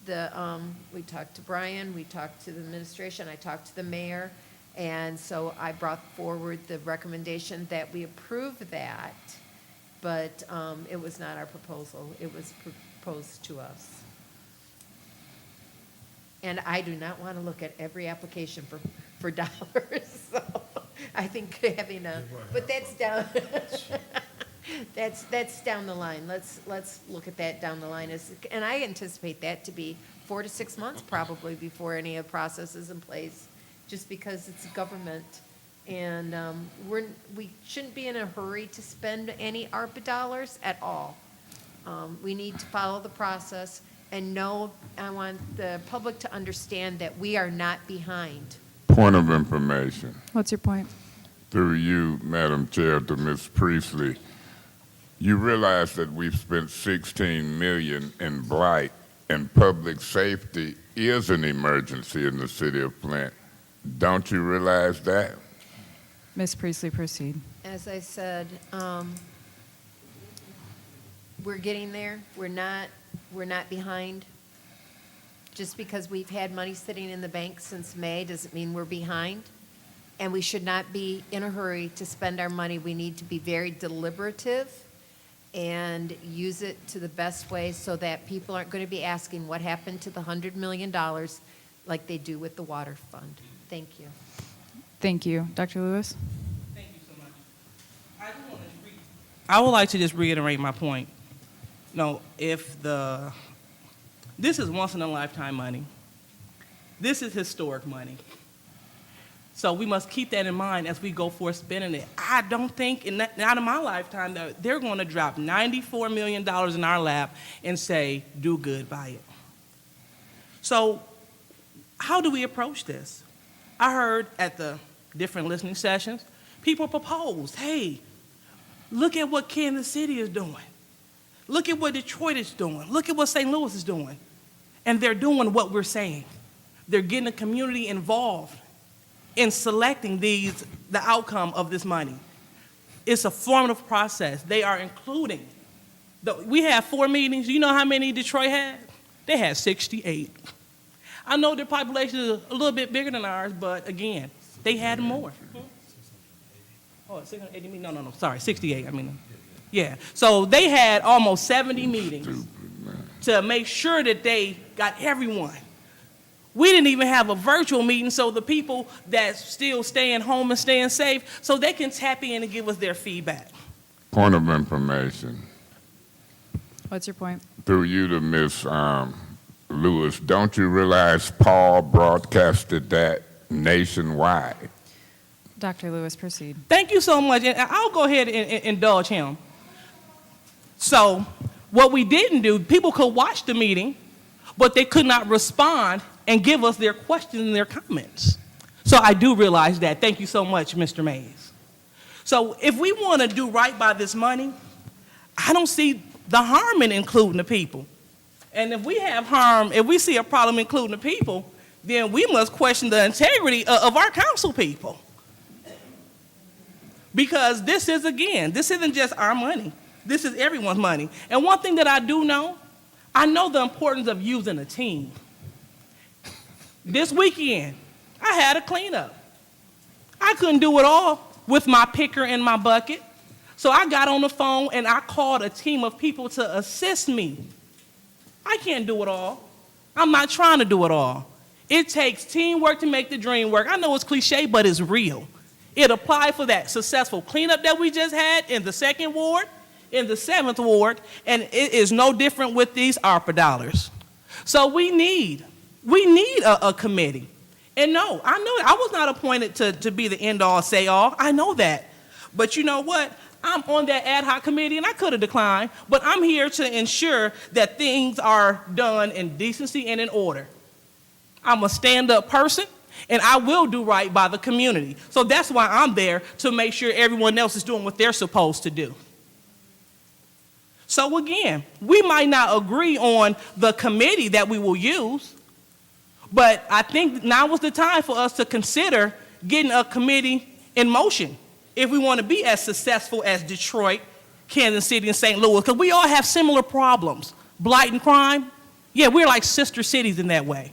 Speaker 9: we talked to Brian, we talked to the administration, I talked to the mayor, and so I brought forward the recommendation that we approve that, but it was not our proposal. It was proposed to us. And I do not want to look at every application for dollars, so I think having but that's down, that's down the line. Let's look at that down the line. And I anticipate that to be 4 to 6 months probably before any of the process is in place, just because it's government. And we shouldn't be in a hurry to spend any ARPA dollars at all. We need to follow the process and know, I want the public to understand that we are not behind.
Speaker 1: Point of information.
Speaker 2: What's your point?
Speaker 1: Through you, Madam Chair, to Ms. Priestley. You realize that we've spent $16 million in blight, and public safety is an emergency in the city of Flint. Don't you realize that?
Speaker 2: Ms. Priestley, proceed.
Speaker 9: As I said, we're getting there. We're not behind. Just because we've had money sitting in the bank since May doesn't mean we're behind. And we should not be in a hurry to spend our money. We need to be very deliberative and use it to the best way so that people aren't going to be asking what happened to the $100 million like they do with the water fund. Thank you.
Speaker 2: Thank you. Dr. Lewis?
Speaker 12: Thank you so much. I would like to just reiterate my point. No, this is once in a lifetime money. This is historic money. So we must keep that in mind as we go for spending it. I don't think, not in my lifetime, that they're going to drop $94 million in our lap and say, do good by it. So how do we approach this? I heard at the different listening sessions, people proposed, hey, look at what Kansas City is doing. Look at what Detroit is doing. Look at what St. Louis is doing. And they're doing what we're saying. They're getting the community involved in selecting the outcome of this money. It's a formative process. They are including. We have 4 meetings. You know how many Detroit had? They had 68. I know their population is a little bit bigger than ours, but again, they had more. Oh, 680, no, sorry, 68, yeah. So they had almost 70 meetings to make sure that they got everyone. We didn't even have a virtual meeting, so the people that's still staying home and staying safe, so they can tap in and give us their feedback.
Speaker 1: Point of information.
Speaker 2: What's your point?
Speaker 1: Through you to Ms. Lewis, don't you realize Paul broadcasted that nationwide?
Speaker 2: Dr. Lewis, proceed.
Speaker 12: Thank you so much, and I'll go ahead and indulge him. So what we didn't do, people could watch the meeting, but they could not respond and give us their questions and their comments. So I do realize that. Thank you so much, Mr. Mays. So if we want to do right by this money, I don't see the harm in including the people. And if we have harm, if we see a problem including the people, then we must question the integrity of our council people. Because this isn't just our money. This is everyone's money. And one thing that I do know, I know the importance of using a team. This weekend, I had a cleanup. I couldn't do it all with my picker and my bucket. So I got on the phone and I called a team of people to assist me. I can't do it all. I'm not trying to do it all. It takes teamwork to make the dream work. I know it's cliche, but it's real. It applied for that successful cleanup that we just had in the 2nd Ward, in the 7th Ward, and it is no different with these ARPA dollars. So we need a committee. And no, I know I was not appointed to be the end-all, say-all. I know that. But you know what? I'm on that ad hoc committee, and I could have declined, but I'm here to ensure that things are done in decency and in order. I'm a stand-up person, and I will do right by the community. So that's why I'm there, to make sure everyone else is doing what they're supposed to do. So again, we might not agree on the committee that we will use, but I think now is the time for us to consider getting a committee in motion if we want to be as successful as Detroit, Kansas City, and St. Louis, because we all have similar problems. Blight and crime, Yeah, we're like sister cities in that way.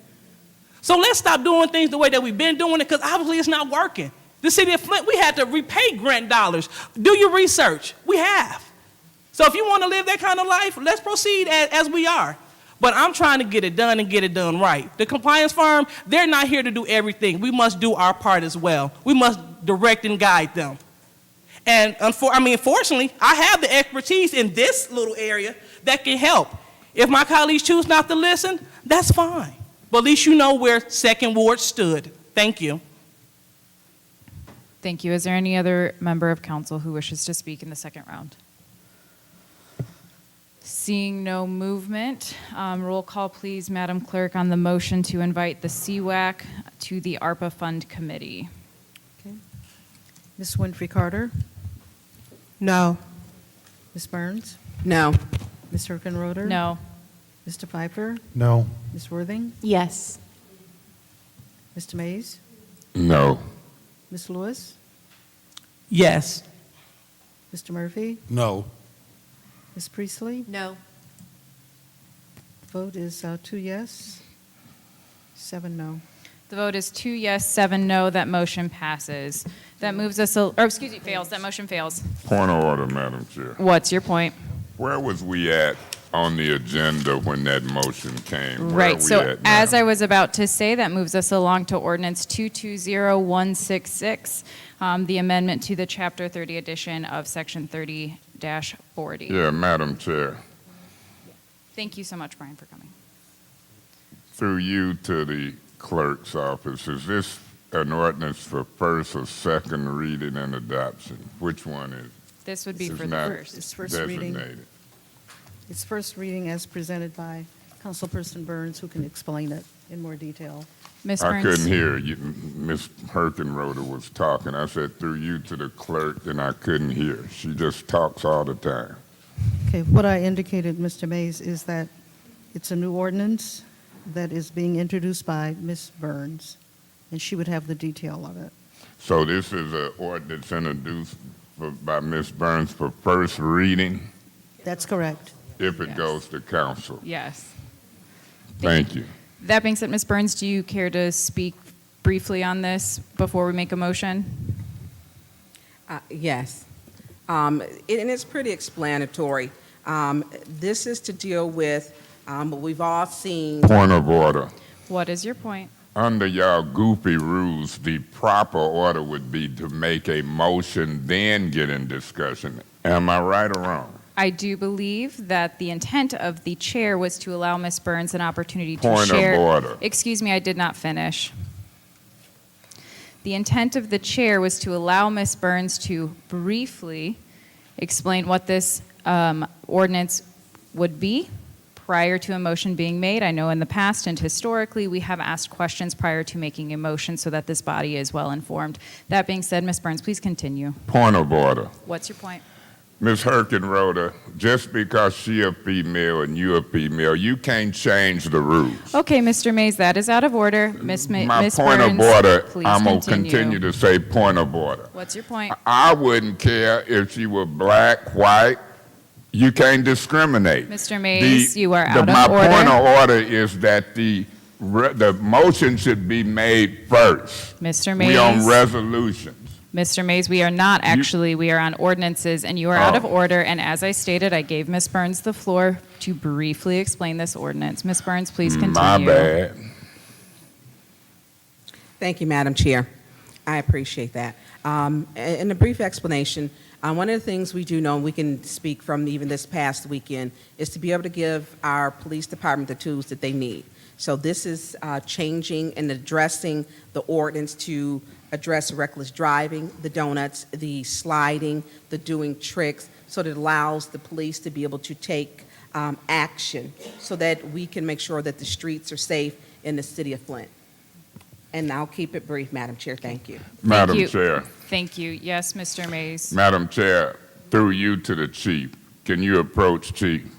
Speaker 12: So let's stop doing things the way that we've been doing it, because obviously it's not working. The city of Flint, we had to repay grant dollars. Do your research. We have. So if you want to live that kind of life, let's proceed as we are. But I'm trying to get it done and get it done right. The compliance firm, they're not here to do everything. We must do our part as well. We must direct and guide them. And fortunately, I have the expertise in this little area that can help. If my colleagues choose not to listen, that's fine. But at least you know where Second Ward stood. Thank you.
Speaker 2: Thank you. Is there any other member of council who wishes to speak in the second round? Seeing no movement, roll call please, Madam Clerk, on the motion to invite the CWAC to the ARPA Fund Committee.
Speaker 3: Okay. Ms. Winfrey Carter?
Speaker 11: No.
Speaker 3: Ms. Burns?
Speaker 10: No.
Speaker 3: Ms. Herkenroder?
Speaker 2: No.
Speaker 3: Mr. Pfeiffer?
Speaker 15: No.
Speaker 3: Ms. Worthing?
Speaker 4: Yes.
Speaker 3: Mr. Mays?
Speaker 1: No.
Speaker 3: Ms. Lewis?
Speaker 12: Yes.
Speaker 3: Mr. Murphy?
Speaker 14: No.
Speaker 3: Ms. Priestley?
Speaker 9: No.
Speaker 3: Vote is 2 yes, 7 no.
Speaker 2: The vote is 2 yes, 7 no. That motion passes. That moves us, fails. That motion fails.
Speaker 1: Point of order, Madam Chair.
Speaker 2: What's your point?
Speaker 1: Where was we at on the agenda when that motion came? Where are
Speaker 2: Right,
Speaker 1: we
Speaker 2: so
Speaker 1: at
Speaker 2: as
Speaker 1: now?
Speaker 2: I was about to say, that moves us along to Ordinance 220166, the amendment to the Chapter 30 edition of Section 30-40.
Speaker 1: Yeah, Madam Chair,
Speaker 2: Thank you so much, Brian, for coming.
Speaker 1: through you to the clerk's office, is this an ordinance for first or second reading and adoption? Which one is?
Speaker 2: This would be
Speaker 1: It's
Speaker 2: for the
Speaker 1: not
Speaker 2: first.
Speaker 3: It's first reading.
Speaker 1: designated.
Speaker 3: It's first reading as presented by Councilperson Burns, who can explain it in more detail.
Speaker 2: Ms.
Speaker 1: I
Speaker 2: Burns?
Speaker 1: couldn't hear you. Ms. Herkenroder was talking. I said through you to the clerk, and I couldn't hear. She just talks all the time.
Speaker 3: Okay, what I indicated, Mr. Mays, is that it's a new ordinance that is being introduced by Ms. Burns, and she would have the detail of it.
Speaker 1: So this is an ordinance introduced by Ms. Burns for first reading,
Speaker 3: That's correct.
Speaker 1: if it
Speaker 2: Yes.
Speaker 1: goes to council.
Speaker 2: Yes.
Speaker 1: Thank you.
Speaker 2: That being said, Ms. Burns, do you care to speak briefly on this before we make a motion?
Speaker 10: Yes. And it's pretty explanatory. This is to deal with what we've all seen.
Speaker 1: Point of order.
Speaker 2: What is your point?
Speaker 1: Under y'all goofy rules, the proper order would be to make a motion, then get in discussion. Am I right or wrong?
Speaker 2: I do believe that the intent of the chair was to allow Ms. Burns an opportunity to
Speaker 1: Point of
Speaker 2: share.
Speaker 1: order.
Speaker 2: Excuse me, I did not finish. The intent of the chair was to allow Ms. Burns to briefly explain what this ordinance would be prior to a motion being made. I know in the past and historically, we have asked questions prior to making a motion so that this body is well informed. That being said, Ms. Burns, please continue.
Speaker 1: Point of order.
Speaker 2: What's your point?
Speaker 1: Ms. Herkenroder, just because she a female and you a female, you can't change the rules.
Speaker 2: Okay, Mr. Mays, that is out of order.
Speaker 1: My
Speaker 2: Ms.
Speaker 1: point
Speaker 2: Burns,
Speaker 1: of order,
Speaker 2: please
Speaker 1: I'm going to continue to say point of order.
Speaker 2: What's your point?
Speaker 1: I wouldn't care if she were black, white. You can't discriminate.
Speaker 2: Mr. Mays, you are out of
Speaker 1: my
Speaker 2: order.
Speaker 1: point of order is that the motion should be made first.
Speaker 2: Mr.
Speaker 1: We on
Speaker 2: Mays.
Speaker 1: resolutions.
Speaker 2: Mr. Mays, we are not actually. We are on ordinances, and you are out of order. And as I stated, I gave Ms. Burns the floor to briefly explain this ordinance. Ms. Burns, please continue.
Speaker 1: My bad.
Speaker 10: Thank you, Madam Chair. I appreciate that. In a brief explanation, one of the things we do know, and we can speak from even this past weekend, is to be able to give our police department the tools that they need. So this is changing and addressing the ordinance to address reckless driving, the donuts, the sliding, the doing tricks, so that it allows the police to be able to take action so that we can make sure that the streets are safe in the city of Flint. And I'll keep it brief, Madam Chair. Thank you.
Speaker 1: Madam
Speaker 2: Thank you.
Speaker 1: Chair.
Speaker 2: Thank you. Yes, Mr. Mays.
Speaker 1: Madam Chair, through you to the chief. Can you approach chief?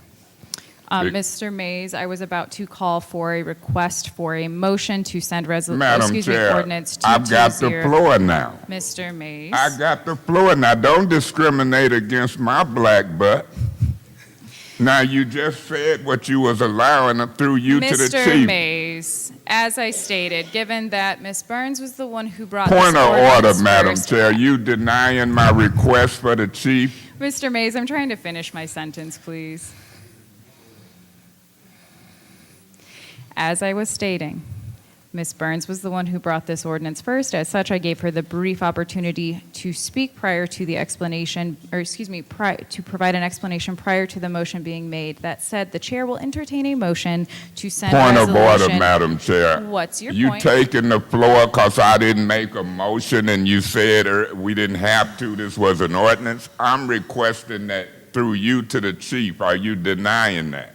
Speaker 2: Mr. Mays, I was about to call for a request for a motion to send
Speaker 1: Madam Chair,
Speaker 2: ordinance
Speaker 1: I've got the
Speaker 2: 220.
Speaker 1: floor now.
Speaker 2: Mr. Mays.
Speaker 1: I got the floor now. Don't discriminate against my black butt. Now, you just said what you was allowing through you to the
Speaker 2: Mr.
Speaker 1: chief.
Speaker 2: Mays, as I stated, given that Ms. Burns was the one who brought
Speaker 1: Point
Speaker 2: this
Speaker 1: of order,
Speaker 2: ordinance
Speaker 1: Madam
Speaker 2: first.
Speaker 1: Chair. You denying my request for the chief?
Speaker 2: Mr. Mays, I'm trying to finish my sentence, please. As I was stating, Ms. Burns was the one who brought this ordinance first. As such, I gave her the brief opportunity to speak prior to the explanation, or excuse me, to provide an explanation prior to the motion being made. That said, the chair will entertain a motion to send
Speaker 1: Point of
Speaker 2: resolution.
Speaker 1: order, Madam Chair.
Speaker 2: What's your
Speaker 1: You
Speaker 2: point?
Speaker 1: taking the floor because I didn't make a motion and you said we didn't have to, this was an ordinance? I'm requesting that through you to the chief. Are you denying that?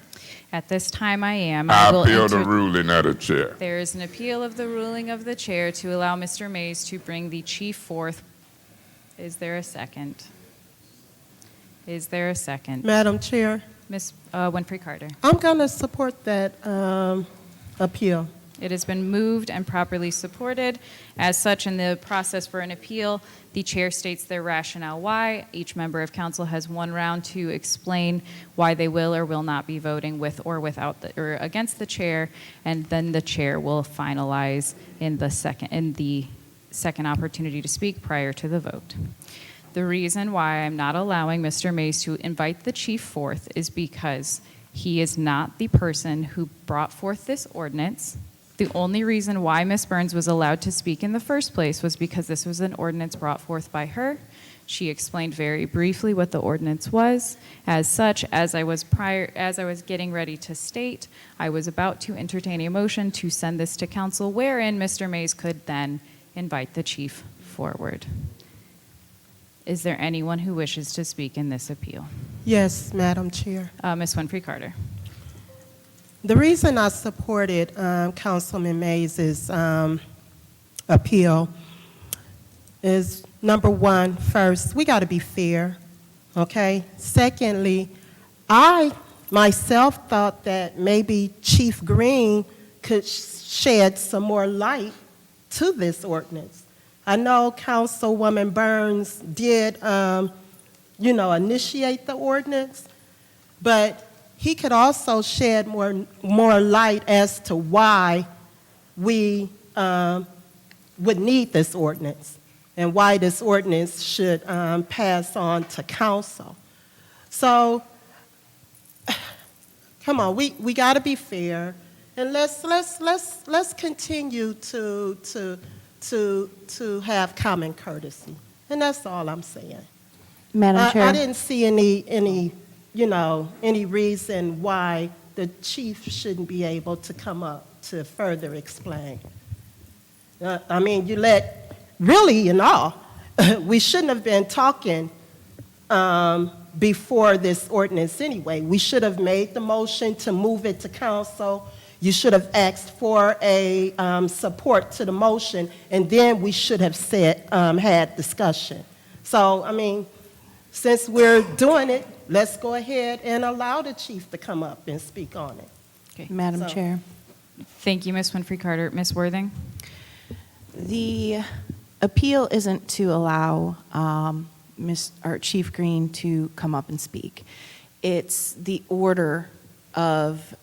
Speaker 2: At this time, I am.
Speaker 1: I
Speaker 2: will
Speaker 1: appeal the
Speaker 2: enter-
Speaker 1: ruling of the chair.
Speaker 2: There is an appeal of the ruling of the chair to allow Mr. Mays to bring the chief forth. Is there a second? Is there a second?
Speaker 11: Madam Chair,
Speaker 2: Ms. Winfrey Carter.
Speaker 11: I'm going to support that appeal.
Speaker 2: It has been moved and properly supported. As such, in the process for an appeal, the chair states their rationale why. Each member of council has one round to explain why they will or will not be voting with or without or against the chair, and then the chair will finalize in the second opportunity to speak prior to the vote. The reason why I'm not allowing Mr. Mays to invite the chief forth is because he is not the person who brought forth this ordinance. The only reason why Ms. Burns was allowed to speak in the first place was because this was an ordinance brought forth by her. She explained very briefly what the ordinance was. As such, as I was getting ready to state, I was about to entertain a motion to send this to council, wherein Mr. Mays could then invite the chief forward. Is there anyone who wishes to speak in this appeal?
Speaker 11: Yes, Madam Chair.
Speaker 2: Ms. Winfrey Carter.
Speaker 11: The reason I supported Councilman Mays' appeal is, number one, first, we got to be fair, okay? Secondly, I myself thought that maybe Chief Green could shed some more light to this ordinance. I know Councilwoman Burns did, initiate the ordinance, but he could also shed more light as to why we would need this ordinance and why this ordinance should pass on to council. So, come on, we got to be fair, and let's continue to have common courtesy, and that's all I'm saying.
Speaker 4: Madam Chair.
Speaker 11: I didn't see any reason why the chief shouldn't be able to come up to further explain. We shouldn't have been talking before this ordinance anyway. We should have made the motion to move it to council. You should have asked for a support to the motion, and then we should have had discussion. So, since we're doing it, let's go ahead and allow the chief to come up and speak on it.
Speaker 2: Okay.
Speaker 4: Madam Chair.
Speaker 2: Thank you, Ms. Winfrey Carter. Ms. Worthing?
Speaker 4: The appeal isn't to allow Chief Green to come up and speak. It's the order of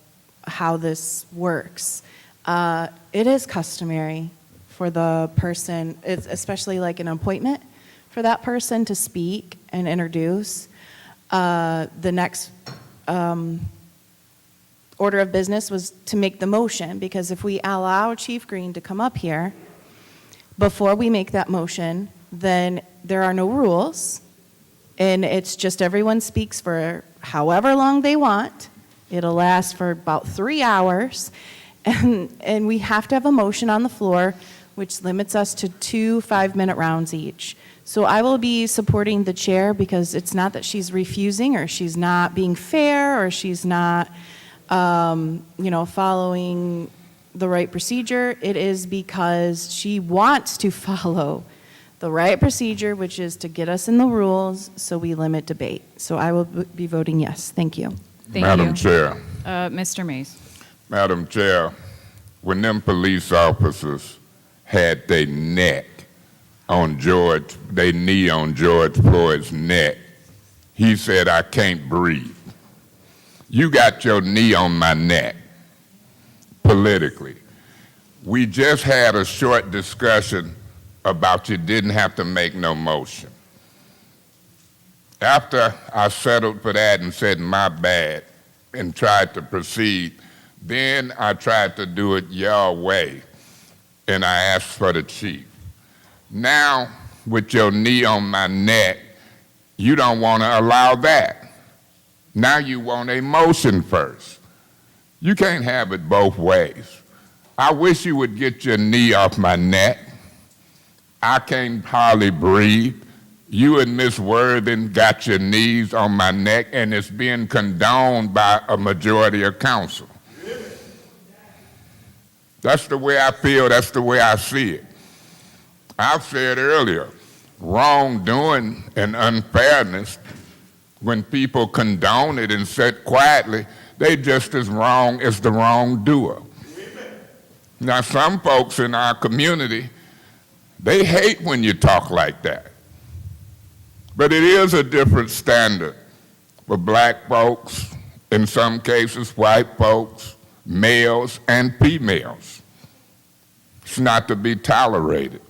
Speaker 4: how this works. It is customary for the person, especially like an appointment, for that person to speak and introduce. The next order of business was to make the motion, because if we allow Chief Green to come up here before we make that motion, then there are no rules, and it's just everyone speaks for however long they want. It'll last for about 3 hours, and we have to have a motion on the floor, which limits us to 2 5-minute rounds each. So I will be supporting the chair, because it's not that she's refusing or she's not being fair or she's not, following the right procedure. It is because she wants to follow the right procedure, which is to get us in the rules so we limit debate. So I will be voting yes. Thank you.
Speaker 2: Thank
Speaker 1: Madam
Speaker 2: you.
Speaker 1: Chair.
Speaker 2: Mr. Mays.
Speaker 1: Madam Chair, when them police officers had their neck on their knee on George Floyd's neck, he said, "I can't breathe." You got your knee on my neck politically. We just had a short discussion about you didn't have to make no motion. After I settled for that and said my bad and tried to proceed, then I tried to do it your way, and I asked for the chief. Now, with your knee on my neck, you don't want to allow that. Now you want a motion first. You can't have it both ways. I wish you would get your knee off my neck. I can't hardly breathe. You and Ms. Worthing got your knees on my neck, and it's being condoned by a majority of council. That's the way I feel. That's the way I see it. I've said earlier, wrongdoing and unfairness, when people condone it and sit quietly, they just as wrong as the wrongdoer. Now, some folks in our community, they hate when you talk like that. But it is a different standard for black folks, in some cases white folks, males and females. It's not to be tolerated.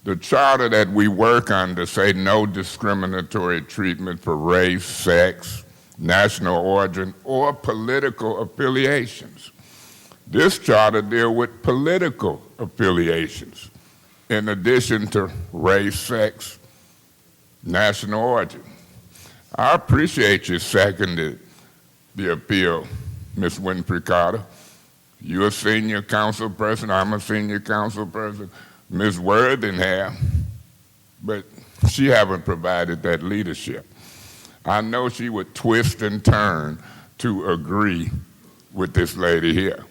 Speaker 1: The charter that we work under say no discriminatory treatment for race, sex, national origin, or political affiliations. This charter deals with political affiliations, in addition to race, sex, national origin. I appreciate you seconded the appeal, Ms. Winfrey Carter. You're a senior council person, I'm a senior council person. Ms. Worthing have, but she haven't provided that leadership. I know she would twist and turn to agree with this lady here.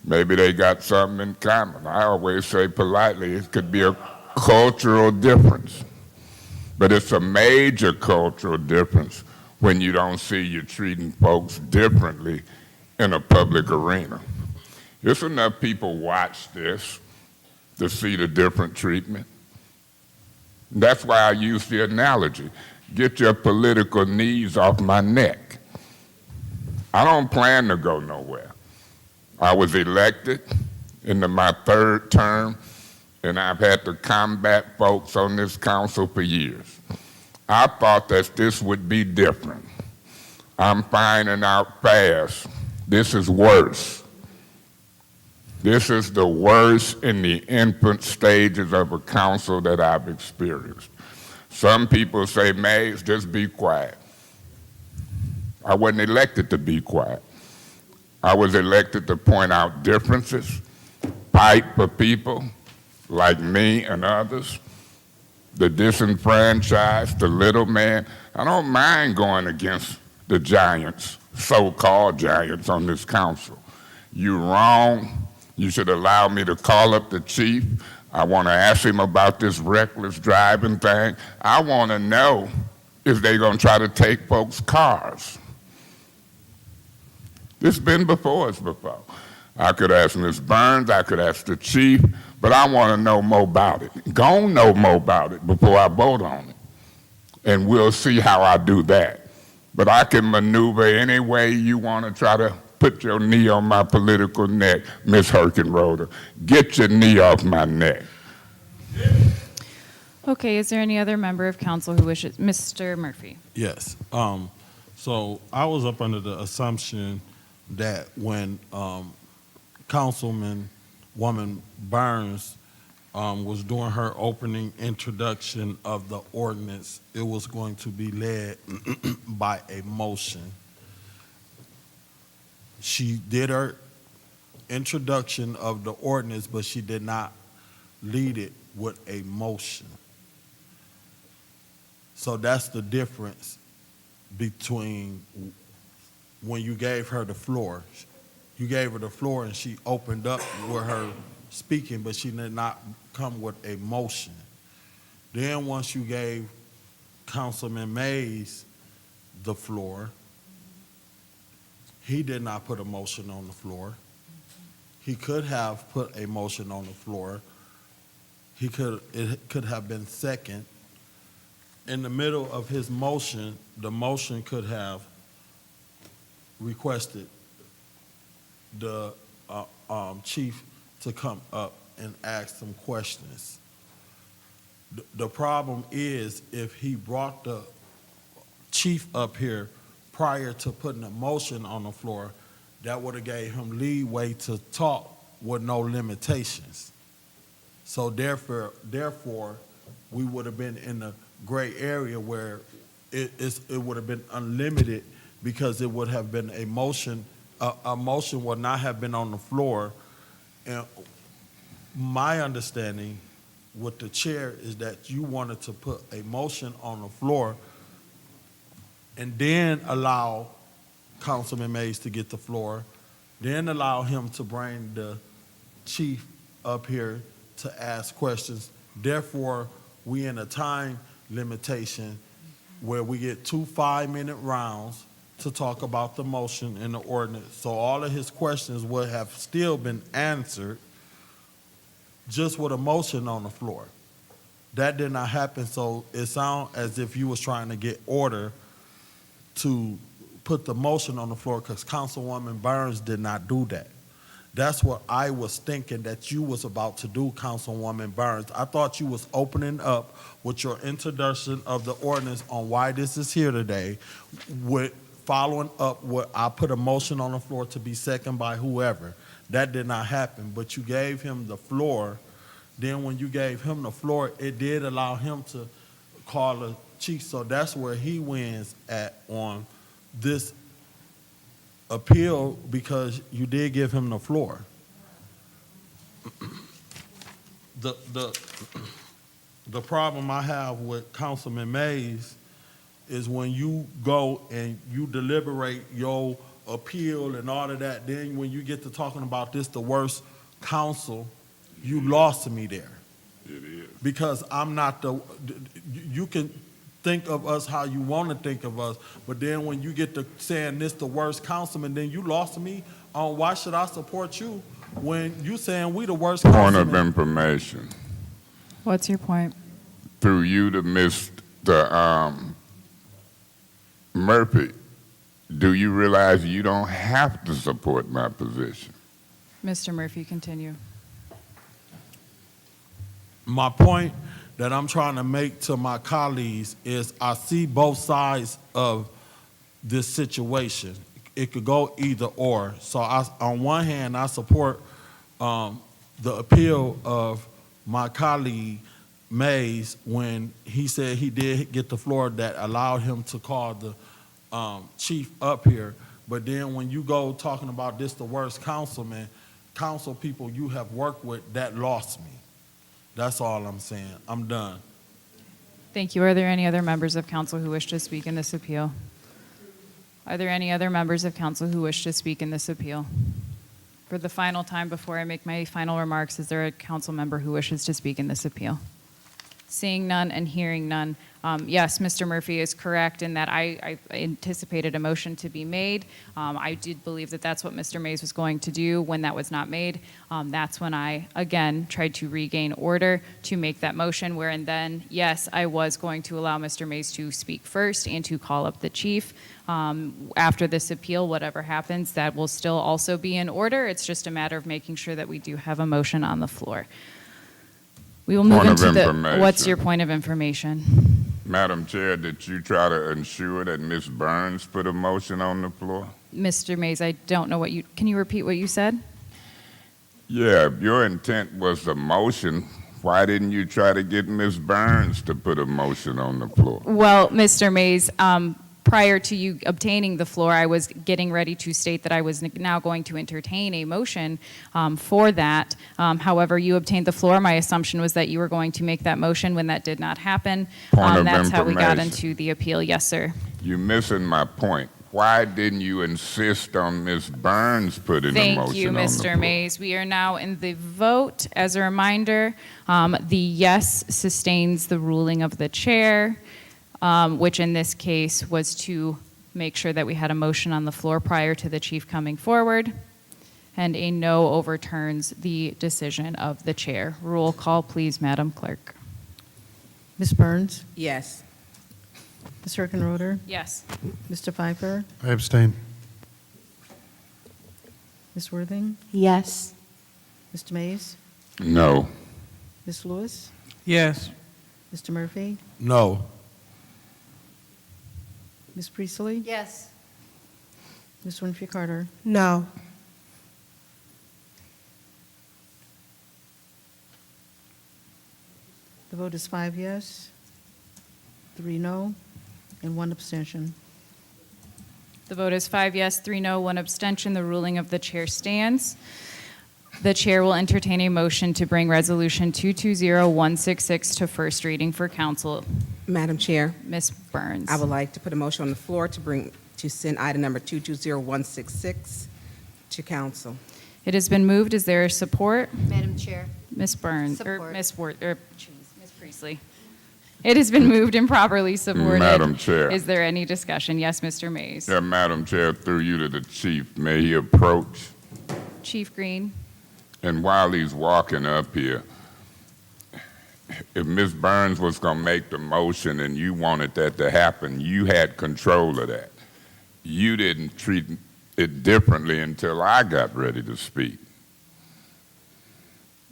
Speaker 1: Maybe they got something in common. I always say politely, it could be a cultural difference. But it's a major cultural difference when you don't see you treating folks differently in a public arena. There's enough people watch this to see the different treatment. That's why I use the analogy. Get your political knees off my neck. I don't plan to go nowhere. I was elected into my third term, and I've had to combat folks on this council for years. I thought that this would be different. I'm finding out fast, this is worse. This is the worst in the infant stages of a council that I've experienced. Some people say, Mays, just be quiet. I wasn't elected to be quiet. I was elected to point out differences, fight for people like me and others, the disenfranchised, the little man. I don't mind going against the giants, so-called giants on this council. You're wrong. You should allow me to call up the chief. I want to ask him about this reckless driving thing. I want to know if they're going to try to take folks' cars. This has been before us before. I could ask Ms. Burns, I could ask the chief, but I want to know more about it. Go know more about it before I vote on it. And we'll see how I do that. But I can maneuver any way you want to try to put your knee on my political neck, Ms. Herkenroder. Get your knee off my neck.
Speaker 2: Okay, is there any other member of council who wishes? Mr. Murphy.
Speaker 14: Yes. So I was up under the assumption that when Councilwoman Burns was doing her opening introduction of the ordinance, it was going to be led by a motion. She did her introduction of the ordinance, but she did not lead it with a motion. So that's the difference between when you gave her the floor. You gave her the floor and she opened up with her speaking, but she did not come with a motion. Then once you gave Councilman Mays the floor, he did not put a motion on the floor. He could have put a motion on the floor. It could have been second. In the middle of his motion, the motion could have requested the chief to come up and ask some questions. The problem is if he brought the chief up here prior to putting a motion on the floor, that would have gave him leeway to talk with no limitations. So therefore, we would have been in a gray area where it would have been unlimited because it would have been a motion. A motion would not have been on the floor. And my understanding with the chair is that you wanted to put a motion on the floor and then allow Councilman Mays to get the floor, then allow him to bring the chief up here to ask questions. Therefore, we in a time limitation where we get 2 5-minute rounds to talk about the motion and the ordinance. So all of his questions would have still been answered just with a motion on the floor. That did not happen, so it sounds as if you was trying to get order to put the motion on the floor because Councilwoman Burns did not do that. That's what I was thinking that you was about to do, Councilwoman Burns. I thought you was opening up with your introduction of the ordinance on why this is here today, with following up what I put a motion on the floor to be seconded by whoever. That did not happen, but you gave him the floor. Then when you gave him the floor, it did allow him to call the chief. So that's where he wins at on this appeal because you did give him the floor. The problem I have with Councilman Mays is when you go and you deliberate your appeal and all of that, then when you get to talking about this, the worst council, you lost me there.
Speaker 1: It is.
Speaker 14: Because I'm not you can think of us how you want to think of us, but then when you get to saying this the worst councilman, then you lost me on why should I support you when you saying we the worst
Speaker 1: Point of
Speaker 14: councilman.
Speaker 1: information.
Speaker 2: What's your point?
Speaker 1: Through you to Mr. Murphy, do you realize you don't have to support my position?
Speaker 2: Mr. Murphy, continue.
Speaker 14: My point that I'm trying to make to my colleagues is I see both sides of this situation. It could go either or. So on one hand, I support the appeal of my colleague Mays when he said he did get the floor that allowed him to call the chief up here. But then when you go talking about this the worst councilman, council people you have worked with, that lost me. That's all I'm saying. I'm done.
Speaker 2: Thank you. Are there any other members of council who wish to speak in this appeal? Are there any other members of council who wish to speak in this appeal? For the final time before I make my final remarks, is there a council member who wishes to speak in this appeal? Seeing none and hearing none, yes, Mr. Murphy is correct in that I anticipated a motion to be made. I did believe that that's what Mr. Mays was going to do. When that was not made, that's when I, again, tried to regain order to make that motion, wherein then, yes, I was going to allow Mr. Mays to speak first and to call up the chief. After this appeal, whatever happens, that will still also be in order. It's just a matter of making sure that we do have a motion on the floor. We will move into the, what's your point of information?
Speaker 1: Madam Chair, did you try to ensure that Ms. Burns put a motion on the floor?
Speaker 2: Mr. Mays, I don't know what you, can you repeat what you said?
Speaker 1: Yeah, if your intent was a motion, why didn't you try to get Ms. Burns to put a motion on the floor?
Speaker 2: Well, Mr. Mays, prior to you obtaining the floor, I was getting ready to state that I was now going to entertain a motion for that. However, you obtained the floor. My assumption was that you were going to make that motion. When that did not happen, that's how we got into the appeal. Yes, sir.
Speaker 1: You're missing my point. Why didn't you insist on Ms. Burns putting a motion on the floor?
Speaker 2: Thank you, Mr. Mays. We are now in the vote. As a reminder, the yes sustains the ruling of the chair. Which in this case was to make sure that we had a motion on the floor prior to the chief coming forward, and a no overturns the decision of the chair. Roll call, please, Madam Clerk.
Speaker 3: Ms. Burns?
Speaker 10: Yes.
Speaker 3: Ms. Herkenroder?
Speaker 2: Yes.
Speaker 3: Mr. Pfeiffer?
Speaker 15: I abstain.
Speaker 3: Ms. Worthing,
Speaker 4: Yes.
Speaker 3: Mr. Mays,
Speaker 1: No.
Speaker 3: Ms. Lewis,
Speaker 12: Yes.
Speaker 3: Mr. Murphy,
Speaker 14: No.
Speaker 3: Ms. Priestley,
Speaker 9: Yes.
Speaker 3: Ms. Winfrey Carter.
Speaker 11: No.
Speaker 3: The vote is 5 yes, 3 no, and 1 abstention.
Speaker 2: The vote is 5 yes, 3 no, 1 abstention. The ruling of the chair stands. The chair will entertain a motion to bring Resolution 220166 to first reading for council.
Speaker 10: Madam Chair,
Speaker 2: Ms. Burns.
Speaker 10: I would like to put a motion on the floor to send item number 220166 to council.
Speaker 2: It has been moved. Is there support?
Speaker 9: Madam Chair.
Speaker 2: Ms. Burns, or
Speaker 9: Support.
Speaker 2: Ms. Ms. Priestley. It has been moved and properly supported.
Speaker 1: Madam Chair.
Speaker 2: Is there any discussion? Yes, Mr. Mays.
Speaker 1: Yeah, Madam Chair, through you to the chief, may he approach?
Speaker 2: Chief Green.
Speaker 1: And while he's walking up here, if Ms. Burns was going to make the motion and you wanted that to happen, you had control of that. You didn't treat it differently until I got ready to speak.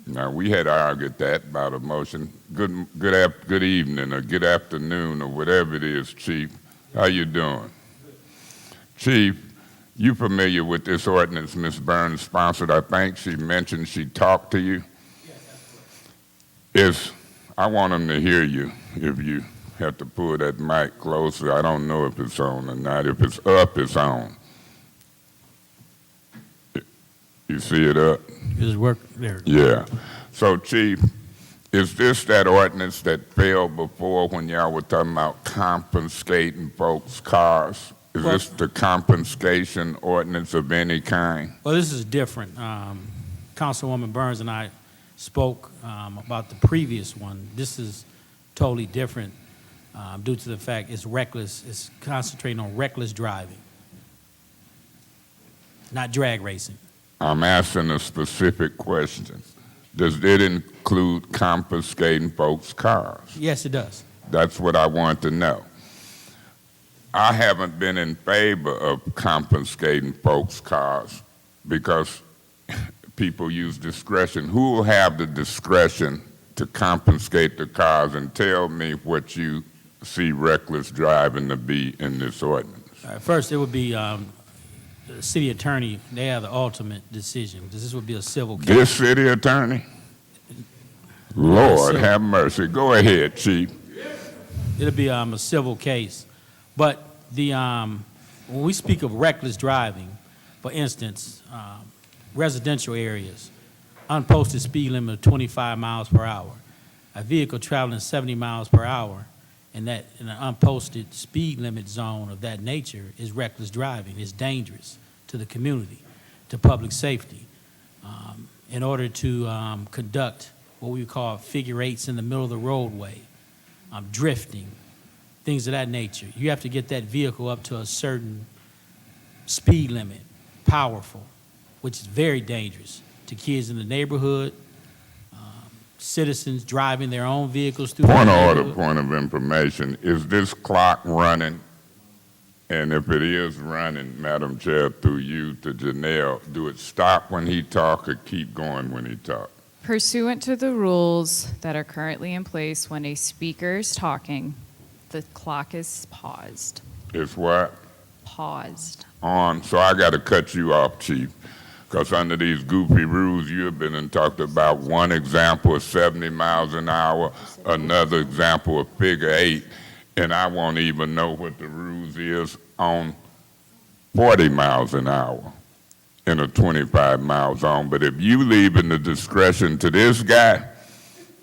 Speaker 1: Now, we had argued that about a motion. Good evening or good afternoon or whatever it is, Chief. How you doing? Chief, you familiar with this ordinance Ms. Burns sponsored? I think she mentioned she talked to you. I want them to hear you. If you have to pull that mic closer, I don't know if it's on or not. If it's up, it's on. You see it up?
Speaker 16: Is work there?
Speaker 1: Yeah. So, Chief, is this that ordinance that failed before when y'all were talking about confiscating folks' cars? Is
Speaker 16: Well-
Speaker 1: this the confiscation ordinance of any kind?
Speaker 16: Well, this is different. Councilwoman Burns and I spoke about the previous one. This is totally different due to the fact it's reckless. It's concentrating on reckless driving, not drag racing.
Speaker 1: I'm asking a specific question. Does it include confiscating folks' cars?
Speaker 16: Yes, it does.
Speaker 1: That's what I want to know. I haven't been in favor of confiscating folks' cars because people use discretion. Who will have the discretion to confiscate the cars, and tell me what you see reckless driving to be in this ordinance?
Speaker 16: First, it would be the city attorney. They have the ultimate decision. This would be a civil case.
Speaker 1: This city attorney? Lord have mercy. Go ahead, Chief.
Speaker 16: It'll be a civil case. But when we speak of reckless driving, for instance, residential areas, unposted speed limit of 25 miles per hour, a vehicle traveling 70 miles per hour, and that in an unposted speed limit zone of that nature is reckless driving. It's dangerous to the community, to public safety. In order to conduct what we call figure eights in the middle of the roadway, drifting, things of that nature, you have to get that vehicle up to a certain speed limit, powerful, which is very dangerous to kids in the neighborhood, citizens driving their own vehicles through
Speaker 1: Point
Speaker 16: the
Speaker 1: of order,
Speaker 16: neighborhood.
Speaker 1: point of information. Is this clock running? And if it is running, Madam Chair, through you to Janelle, do it stop when he talk or keep going when he talk?
Speaker 2: Pursuant to the rules that are currently in place, when a speaker is talking, the clock is paused.
Speaker 1: It's what?
Speaker 2: Paused.
Speaker 1: On. So I got to cut you off, Chief, because under these goofy rules, you have been and talked about one example of 70 miles an hour, another example of figure eight, and I won't even know what the rules is on 40 miles an hour in a 25-mile zone. But if you leaving the discretion to this guy,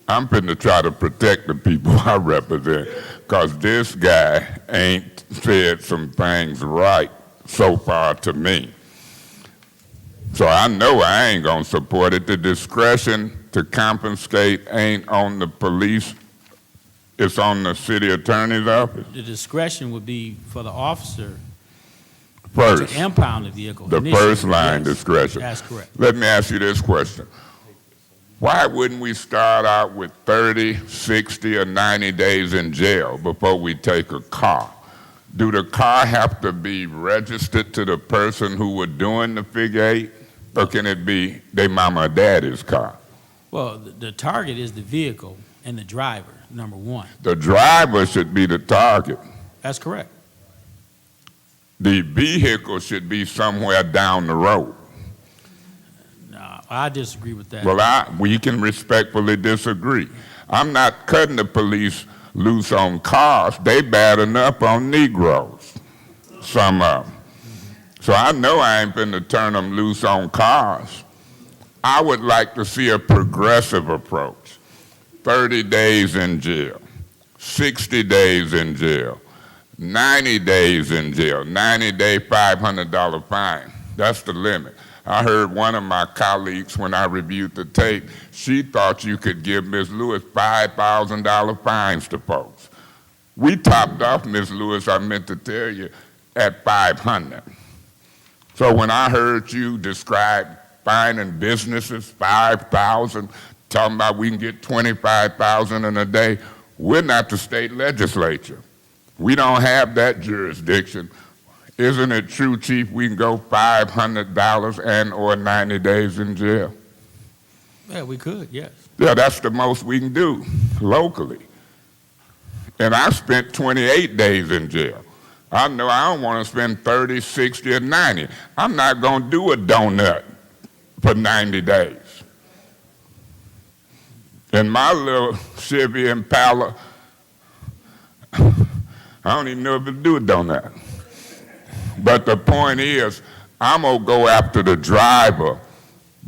Speaker 1: I'm finna try to protect the people I represent, because this guy ain't said some things right so far to me. So I know I ain't gonna support it. The discretion to confiscate ain't on the police, it's on the city attorney's office
Speaker 16: The discretion would be for the officer
Speaker 1: first.
Speaker 16: to impound the vehicle.
Speaker 1: The
Speaker 16: initially.
Speaker 1: first line
Speaker 16: Yes,
Speaker 1: discretion.
Speaker 16: That's correct.
Speaker 1: Let me ask you this question. Why wouldn't we start out with 30, 60, or 90 days in jail before we take a car? Do the car have to be registered to the person who were doing the figure eight? Or can it be their mama or daddy's car?
Speaker 16: Well, the target is the vehicle and the driver, number one.
Speaker 1: The driver should be the target.
Speaker 16: That's correct.
Speaker 1: The vehicle should be somewhere down the road.
Speaker 16: No, I disagree with that.
Speaker 1: Well, we can respectfully disagree. I'm not cutting the police loose on cars. They bad enough on Negroes, some of them. So I know I ain't finna turn them loose on cars. I would like to see a progressive approach. 30 days in jail, 60 days in jail, 90 days in jail, 90-day $500 fine. That's the limit. I heard one of my colleagues when I reviewed the tape, she thought you could give Ms. Lewis $5,000 fines to folks. We topped off, Ms. Lewis, I meant to tell you, at $500. So when I heard you describe fining businesses $5,000, talking about we can get $25,000 in a day, we're not the state legislature. We don't have that jurisdiction. Isn't it true, Chief, we can go $500 and or 90 days in jail?
Speaker 16: Yeah, we could, yes.
Speaker 1: Yeah, that's the most we can do locally. And I spent 28 days in jail. I know I don't want to spend 30, 60, or 90. I'm not going to do a donut for 90 days. In my little Chevy Impala, I don't even know if it'll do a donut. But the point is, I'm going to go after the driver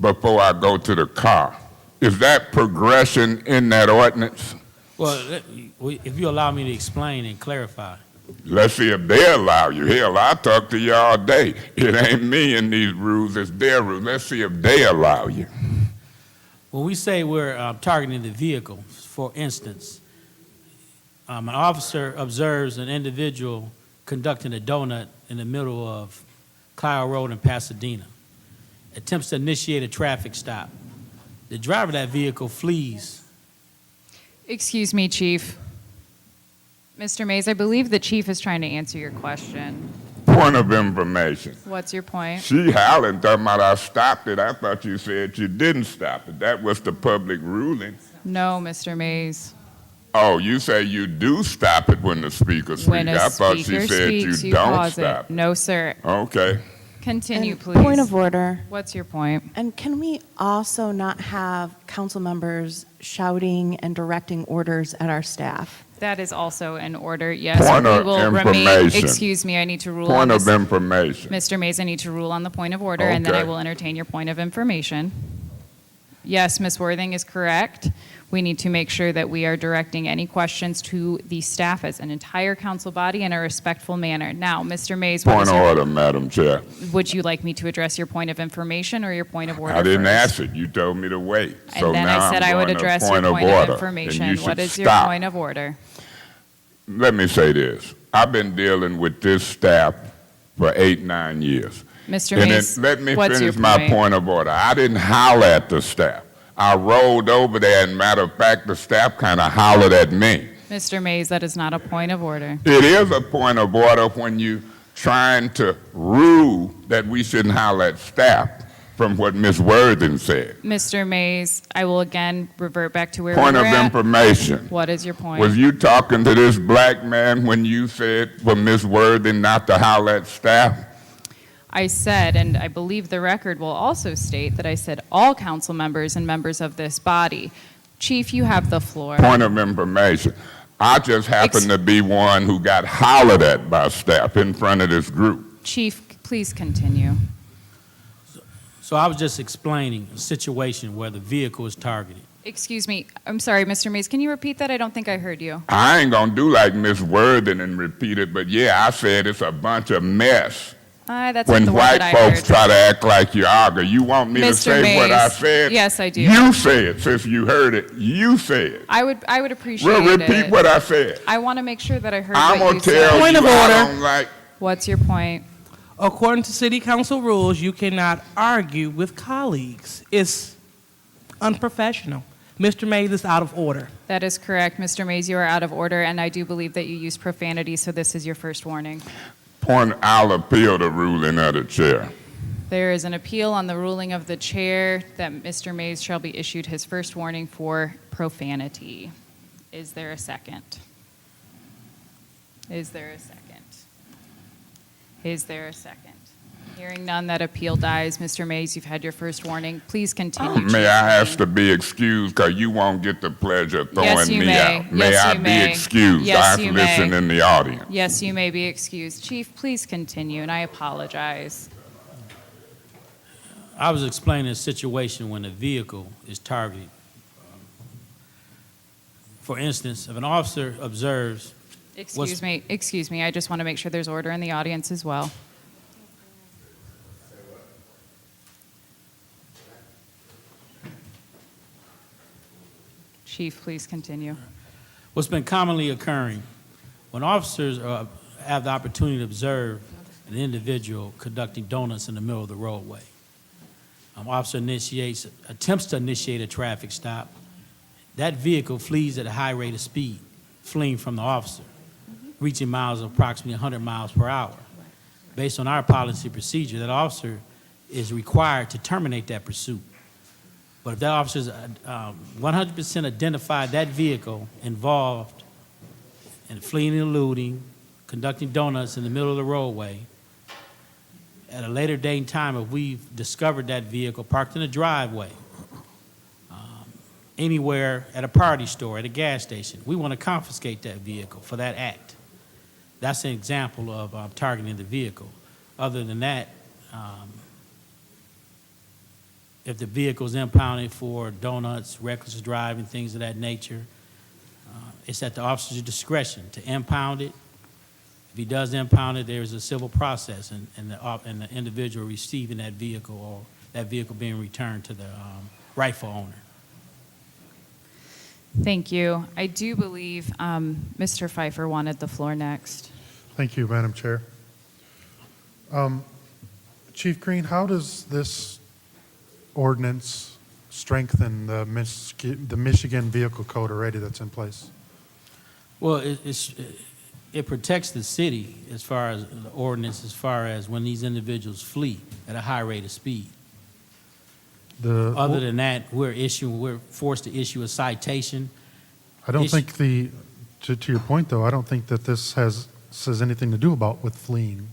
Speaker 1: before I go to the car. Is that progression in that ordinance?
Speaker 16: Well, if you allow me to explain and clarify.
Speaker 1: Let's see if they allow you. Hell, I talk to you all day. It ain't me in these rules, it's their rules. Let's see if they allow you.
Speaker 16: When we say we're targeting the vehicle, for instance, an officer observes an individual conducting a donut in the middle of Clio Road in Pasadena, attempts to initiate a traffic stop. The driver of that vehicle flees.
Speaker 2: Excuse me, Chief. Mr. Mays, I believe the chief is trying to answer your question.
Speaker 1: Point of information.
Speaker 2: What's your point?
Speaker 1: She howling, talking about I stopped it. I thought you said you didn't stop it. That was the public ruling.
Speaker 2: No, Mr. Mays.
Speaker 1: Oh, you say you do stop it when the speaker speaks.
Speaker 2: When a
Speaker 1: I thought
Speaker 2: speaker
Speaker 1: she said
Speaker 2: speaks,
Speaker 1: you
Speaker 2: you
Speaker 1: don't
Speaker 2: pause
Speaker 1: stop
Speaker 2: it. No, sir.
Speaker 1: Okay.
Speaker 2: Continue,
Speaker 4: And
Speaker 2: please.
Speaker 4: Point of order.
Speaker 2: What's your point?
Speaker 4: And can we also not have council members shouting and directing orders at our staff?
Speaker 2: That is also in order. Yes,
Speaker 1: Point
Speaker 2: we
Speaker 1: of
Speaker 2: will remain.
Speaker 1: information.
Speaker 2: Excuse me, I need to rule on
Speaker 1: Point
Speaker 2: this.
Speaker 1: of information.
Speaker 2: Mr. Mays, I need to rule on the point of order, and then I
Speaker 1: Okay.
Speaker 2: will entertain your point of information. Yes, Ms. Worthing is correct. We need to make sure that we are directing any questions to the staff as an entire council body in a respectful manner. Now, Mr. Mays, what
Speaker 1: Point
Speaker 2: is
Speaker 1: of
Speaker 2: your-
Speaker 1: order, Madam Chair.
Speaker 2: would you like me to address your point of information or your point of order
Speaker 1: I didn't
Speaker 2: first?
Speaker 1: ask it. You told me to wait.
Speaker 2: And
Speaker 1: So
Speaker 2: then
Speaker 1: now
Speaker 2: I said
Speaker 1: I'm
Speaker 2: I would
Speaker 1: going to
Speaker 2: address your
Speaker 1: point of
Speaker 2: point of
Speaker 1: order,
Speaker 2: information.
Speaker 1: and you
Speaker 2: What
Speaker 1: should
Speaker 2: is your
Speaker 1: stop.
Speaker 2: point of order?
Speaker 1: Let me say this. I've been dealing with this staff for 8, 9 years.
Speaker 2: Mr.
Speaker 1: And
Speaker 2: Mays,
Speaker 1: let me
Speaker 2: what's your
Speaker 1: finish my
Speaker 2: point?
Speaker 1: point of order. I didn't holler at the staff. I rolled over there, and matter of fact, the staff kind of hollered at me.
Speaker 2: Mr. Mays, that is not a point of order.
Speaker 1: It is a point of order when you trying to rule that we shouldn't holler at staff from what Ms. Worthing said.
Speaker 2: Mr. Mays, I will again revert back to where
Speaker 1: Point
Speaker 2: we
Speaker 1: of
Speaker 2: were at.
Speaker 1: information.
Speaker 2: What is your point?
Speaker 1: Was you talking to this black man when you said for Ms. Worthing not to holler at staff?
Speaker 2: I said, and I believe the record will also state that I said all council members and members of this body. Chief, you have the floor.
Speaker 1: Point of information. I just happened to be one who got hollered at by staff in front of this group.
Speaker 2: Chief, please continue.
Speaker 16: So I was just explaining a situation where the vehicle is targeted.
Speaker 2: Excuse me. I'm sorry, Mr. Mays. Can you repeat that? I don't think I heard you.
Speaker 1: I ain't gonna do like Ms. Worthing and repeat it, but yeah, I said it's a bunch of mess.
Speaker 2: That's
Speaker 1: When
Speaker 2: not the one
Speaker 1: white
Speaker 2: that I
Speaker 1: folks
Speaker 2: heard.
Speaker 1: try to act like you argue, you want me to
Speaker 2: Mr.
Speaker 1: say what I
Speaker 2: Mays,
Speaker 1: said?
Speaker 2: yes, I do.
Speaker 1: You say it, since you heard it. You say it.
Speaker 2: I would appreciate
Speaker 1: Well,
Speaker 2: it.
Speaker 1: repeat what I said.
Speaker 2: I want to make sure that I heard
Speaker 1: I'm
Speaker 2: what
Speaker 1: gonna
Speaker 2: you
Speaker 1: tell
Speaker 2: said.
Speaker 12: Point
Speaker 1: you
Speaker 12: of
Speaker 1: I
Speaker 12: order.
Speaker 1: don't like.
Speaker 2: What's your point?
Speaker 12: According to city council rules, you cannot argue with colleagues. It's unprofessional. Mr. Mays is out of order.
Speaker 2: That is correct. Mr. Mays, you are out of order, and I do believe that you used profanity, so this is your first warning.
Speaker 1: Point, I'll appeal the ruling of the chair.
Speaker 2: There is an appeal on the ruling of the chair that Mr. Mays shall be issued his first warning for profanity. Is there a second? Is there a second? Is there a second? Hearing none, that appeal dies. Mr. Mays, you've had your first warning. Please continue.
Speaker 1: May I ask to be excused, because you won't get the pleasure of
Speaker 2: Yes,
Speaker 1: throwing
Speaker 2: you
Speaker 1: me
Speaker 2: may.
Speaker 1: out. May
Speaker 2: Yes,
Speaker 1: I
Speaker 2: you
Speaker 1: be
Speaker 2: may.
Speaker 1: excused?
Speaker 2: Yes,
Speaker 1: I have
Speaker 2: you
Speaker 1: to listen
Speaker 2: may.
Speaker 1: in the audience.
Speaker 2: Yes, you may be excused. Chief, please continue, and I apologize.
Speaker 16: I was explaining a situation when a vehicle is targeted. For instance, if an officer observes,
Speaker 2: Excuse me, I just want to make sure there's order in the audience as well. Chief, please continue.
Speaker 16: what's been commonly occurring, when officers have the opportunity to observe an individual conducting donuts in the middle of the roadway, officer attempts to initiate a traffic stop. That vehicle flees at a high rate of speed, fleeing from the officer, reaching miles of approximately 100 miles per hour. Based on our policy procedure, that officer is required to terminate that pursuit. But if that officer's 100% identified that vehicle involved in fleeing and eluding, conducting donuts in the middle of the roadway, at a later date and time, if we've discovered that vehicle parked in a driveway, anywhere at a party store, at a gas station, we want to confiscate that vehicle for that act. That's an example of targeting the vehicle. Other than that, if the vehicle is impounded for donuts, reckless driving, things of that nature, it's at the officer's discretion to impound it. If he does impound it, there is a civil process, and the individual receiving that vehicle or that vehicle being returned to the rightful owner.
Speaker 2: Thank you. I do believe Mr. Pfeiffer wanted the floor next.
Speaker 15: Thank you, Madam Chair. Chief Green, how does this ordinance strengthen the Michigan Vehicle Code already that's in place?
Speaker 16: Well, it protects the city as far as the ordinance, as far as when these individuals flee at a high rate of speed. Other than that, we're forced to issue a citation.
Speaker 15: I don't think to your point though, I don't think that this says anything to do with fleeing.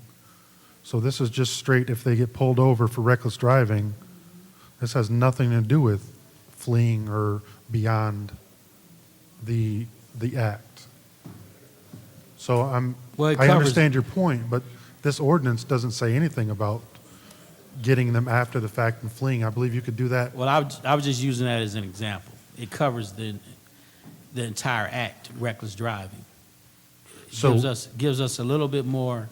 Speaker 15: So this is just straight, if they get pulled over for reckless driving, this has nothing to do with fleeing or beyond the act. So I understand your point, but this ordinance doesn't say anything about getting them after the fact and fleeing. I believe you could do that.
Speaker 16: Well, I was just using that as an example. It covers the entire act, reckless driving. It gives us a little bit more,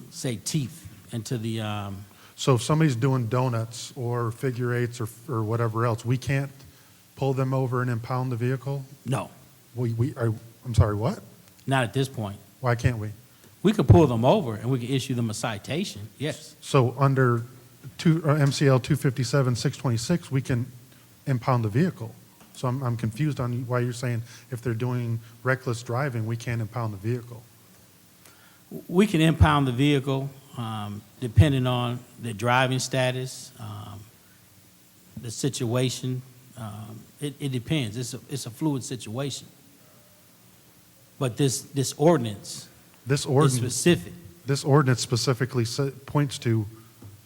Speaker 16: say, teeth into the.
Speaker 15: So if somebody's doing donuts or figure eights or whatever else, we can't pull them over and impound the vehicle?
Speaker 16: No.
Speaker 15: I'm sorry, what?
Speaker 16: Not at this point.
Speaker 15: Why can't we?
Speaker 16: We could pull them over and we could issue them a citation, yes.
Speaker 15: So under MCL 257-626, we can impound the vehicle. So I'm confused on why you're saying if they're doing reckless driving, we can't impound the vehicle.
Speaker 16: We can impound the vehicle depending on the driving status, the situation. It depends. It's a fluid situation. But this ordinance is specific.
Speaker 15: This ordinance specifically points to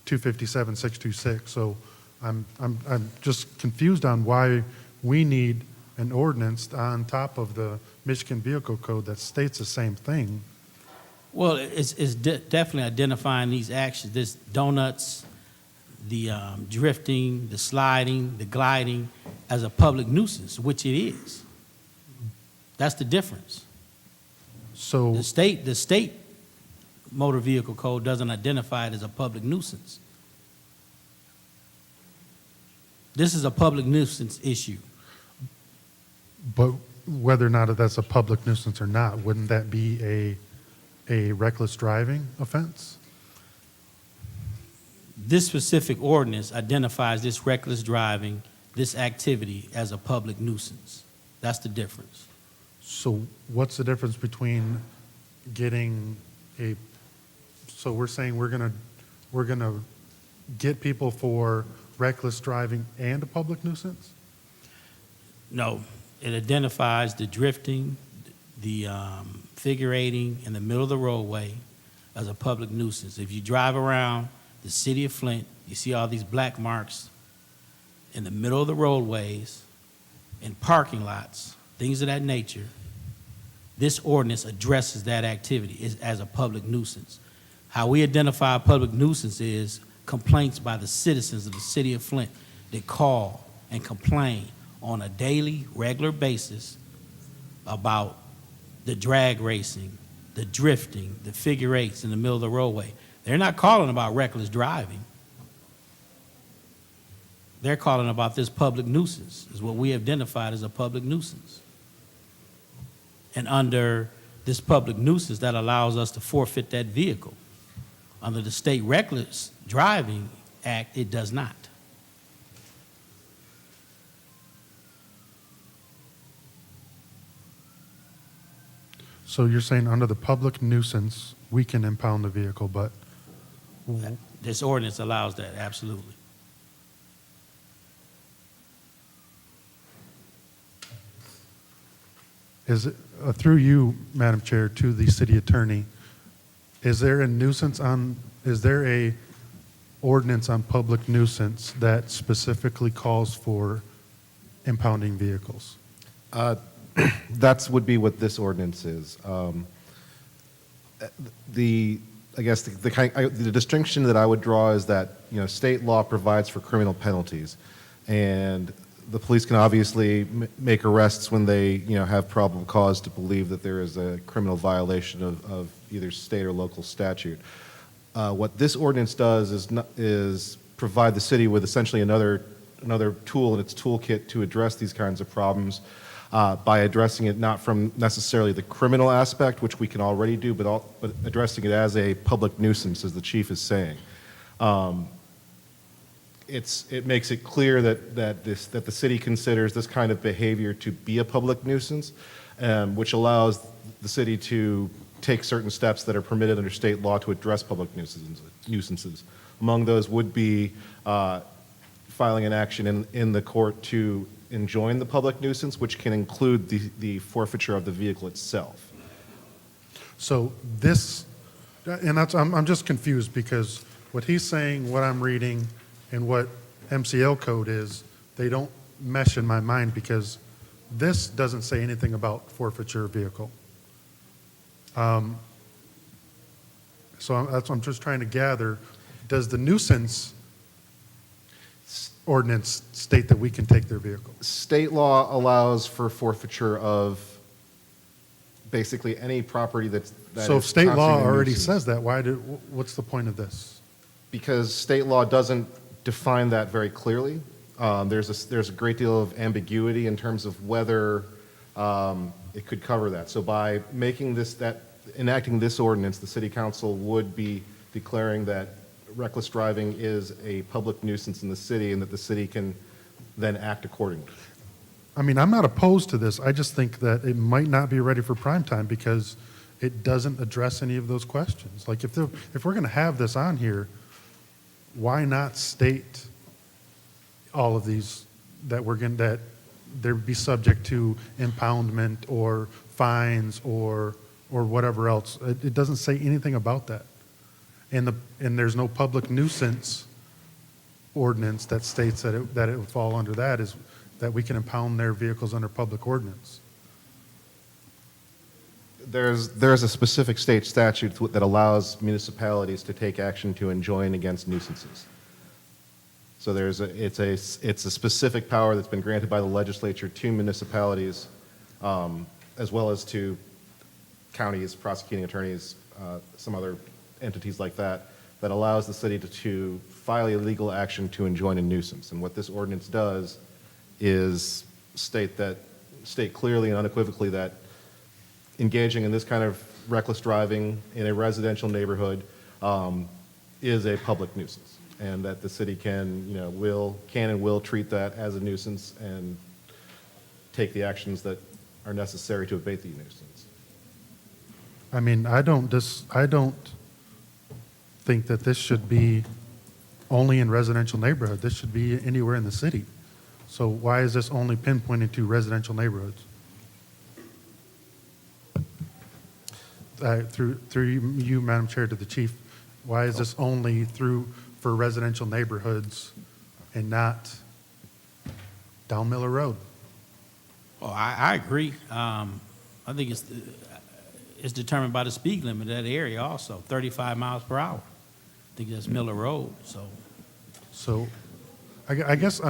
Speaker 15: 257-626. So I'm just confused on why we need an ordinance on top of the Michigan Vehicle Code that states the same thing.
Speaker 16: Well, it's definitely identifying these actions, this donuts, the drifting, the sliding, the gliding, as a public nuisance, which it is. That's the difference.
Speaker 15: So
Speaker 16: the state motor vehicle code doesn't identify it as a public nuisance. This is a public nuisance issue.
Speaker 15: But whether or not that's a public nuisance or not, wouldn't that be a reckless driving offense?
Speaker 16: This specific ordinance identifies this reckless driving, this activity, as a public nuisance. That's the difference.
Speaker 15: So what's the difference between getting so we're saying we're going to we're going to get people for reckless driving and a public nuisance?
Speaker 16: No, it identifies the drifting, the figure eighting in the middle of the roadway as a public nuisance. If you drive around the city of Flint, you see all these black marks in the middle of the roadways, in parking lots, things of that nature. This ordinance addresses that activity as a public nuisance. How we identify a public nuisance is complaints by the citizens of the city of Flint that call and complain on a daily, regular basis about the drag racing, the drifting, the figure eights in the middle of the roadway. They're not calling about reckless driving. They're calling about this public nuisance, is what we identified as a public nuisance. And under this public nuisance, that allows us to forfeit that vehicle. Under the State Reckless Driving Act, it does not.
Speaker 15: So you're saying under the public nuisance, we can impound the vehicle, but
Speaker 16: This ordinance allows that, absolutely.
Speaker 15: is it, through you, Madam Chair, to the city attorney, is there a ordinance on public nuisance that specifically calls for impounding vehicles?
Speaker 17: That would be what this ordinance is. I guess the distinction that I would draw is that, state law provides for criminal penalties, and the police can obviously make arrests when they, have probable cause to believe that there is a criminal violation of either state or local statute. What this ordinance does is provide the city with essentially another tool in its toolkit to address these kinds of problems. By addressing it not from necessarily the criminal aspect, which we can already do, but addressing it as a public nuisance, as the chief is saying. It makes it clear that the city considers this kind of behavior to be a public nuisance, which allows the city to take certain steps that are permitted under state law to address public nuisances. Among those would be filing an action in the court to enjoin the public nuisance, which can include the forfeiture of the vehicle itself.
Speaker 15: So this, and I'm just confused because what he's saying, what I'm reading, and what MCL code is, they don't mesh in my mind because this doesn't say anything about forfeiture of vehicle. So that's what I'm just trying to gather. Does the nuisance ordinance state that we can take their vehicle?
Speaker 17: State law allows for forfeiture of basically any property that
Speaker 15: So if
Speaker 17: is
Speaker 15: state law
Speaker 17: constituting a
Speaker 15: already
Speaker 17: nuisance.
Speaker 15: says that, what's the point of this?
Speaker 17: Because state law doesn't define that very clearly. There's a great deal of ambiguity in terms of whether it could cover that. So by enacting this ordinance, the city council would be declaring that reckless driving is a public nuisance in the city and that the city can then act accordingly.
Speaker 15: I mean, I'm not opposed to this. I just think that it might not be ready for prime time because it doesn't address any of those questions. Like if we're going to have this on here, why not state all of these that they'd be subject to impoundment or fines or whatever else? It doesn't say anything about that. And there's no public nuisance ordinance that states that it would fall under that, is that we can impound their vehicles under public ordinance.
Speaker 17: There's a specific state statute that allows municipalities to take action to enjoin against nuisances. So it's a specific power that's been granted by the legislature to municipalities, as well as to counties, prosecuting attorneys, some other entities like that, that allows the city to file a legal action to enjoin a nuisance. And what this ordinance does is state clearly and unequivocally that engaging in this kind of reckless driving in a residential neighborhood is a public nuisance, and that the city can and will treat that as a nuisance and take the actions that are necessary to abate the nuisance.
Speaker 15: I mean, I don't think that this should be only in residential neighborhood. This should be anywhere in the city. So why is this only pinpointed to residential neighborhoods? Through you, Madam Chair, to the chief, why is this only for residential neighborhoods and not down Miller Road?
Speaker 16: Well, I agree. I think it's determined by the speed limit of that area also, 35 miles per hour. I think that's Miller Road, so.
Speaker 15: So I guess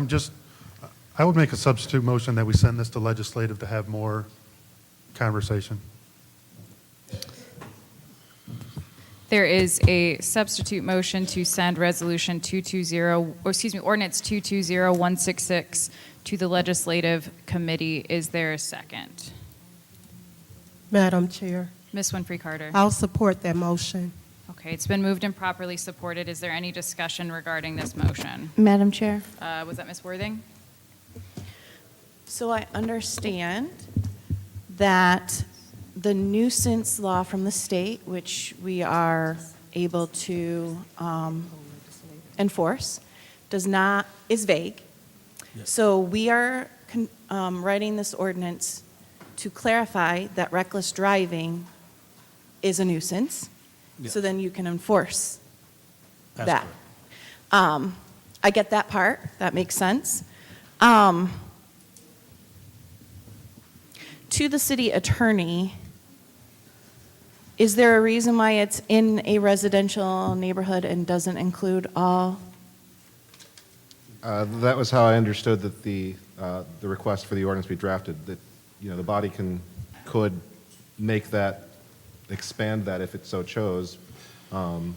Speaker 15: I would make a substitute motion that we send this to legislative to have more conversation.
Speaker 2: There is a substitute motion to send Resolution 220, Ordinance 220166 to the Legislative Committee. Is there a second?
Speaker 11: Madam Chair,
Speaker 2: Ms. Winfrey Carter.
Speaker 11: I'll support that motion.
Speaker 2: Okay, it's been moved and properly supported. Is there any discussion regarding this motion?
Speaker 4: Madam Chair?
Speaker 2: Was that Ms. Worthing?
Speaker 4: So I understand that the nuisance law from the state, which we are able to enforce, is vague.
Speaker 16: Yes.
Speaker 4: So we are writing this ordinance to clarify that reckless driving is a nuisance,
Speaker 16: Yes.
Speaker 4: so then you can enforce
Speaker 16: That's
Speaker 4: that.
Speaker 16: correct.
Speaker 4: I get that part. That makes sense. To the city attorney, is there a reason why it's in a residential neighborhood and doesn't include all?
Speaker 17: That was how I understood that the request for the ordinance be drafted, that, the body could make that, expand that if it so chose. I'm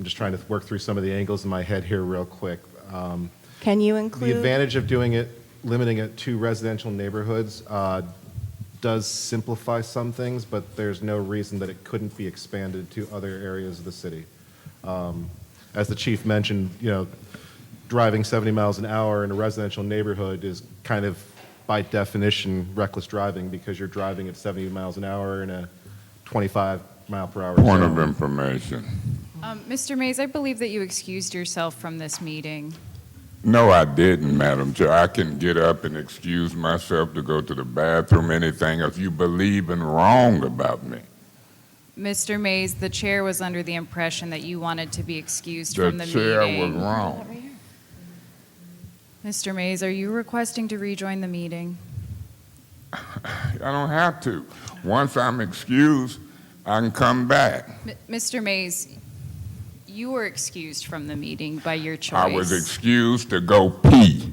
Speaker 17: just trying to work through some of the angles in my head here real quick.
Speaker 4: Can you include?
Speaker 17: The advantage of doing it, limiting it to residential neighborhoods, does simplify some things, but there's no reason that it couldn't be expanded to other areas of the city. As the chief mentioned, driving 70 miles an hour in a residential neighborhood is kind of, by definition, reckless driving because you're driving at 70 miles an hour in a 25 mile per hour
Speaker 1: Point
Speaker 17: zone.
Speaker 1: of information.
Speaker 2: Mr. Mays, I believe that you excused yourself from this meeting.
Speaker 1: No, I didn't, Madam Chair. I can get up and excuse myself to go to the bathroom, anything if you believe in wrong about me.
Speaker 2: Mr. Mays, the chair was under the impression that you wanted to be excused from the
Speaker 1: The chair
Speaker 2: meeting.
Speaker 1: was wrong.
Speaker 2: Mr. Mays, are you requesting to rejoin the meeting?
Speaker 1: I don't have to. Once I'm excused, I can come back.
Speaker 2: Mr. Mays, you were excused from the meeting by your choice.
Speaker 1: I was excused to go pee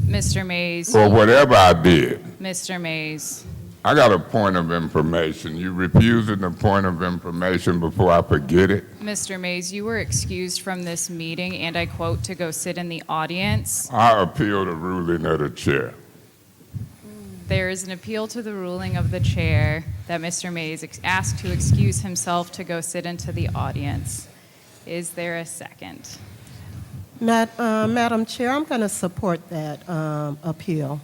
Speaker 2: Mr. Mays.
Speaker 1: or whatever I did.
Speaker 2: Mr. Mays.
Speaker 1: I got a point of information. You refusing the point of information before I forget it?
Speaker 2: Mr. Mays, you were excused from this meeting, and I quote, to go sit in the audience.
Speaker 1: I appeal the ruling of the chair.
Speaker 2: There is an appeal to the ruling of the chair that Mr. Mays asked to excuse himself to go sit into the audience. Is there a second?
Speaker 11: Madam Chair, I'm going to support that appeal.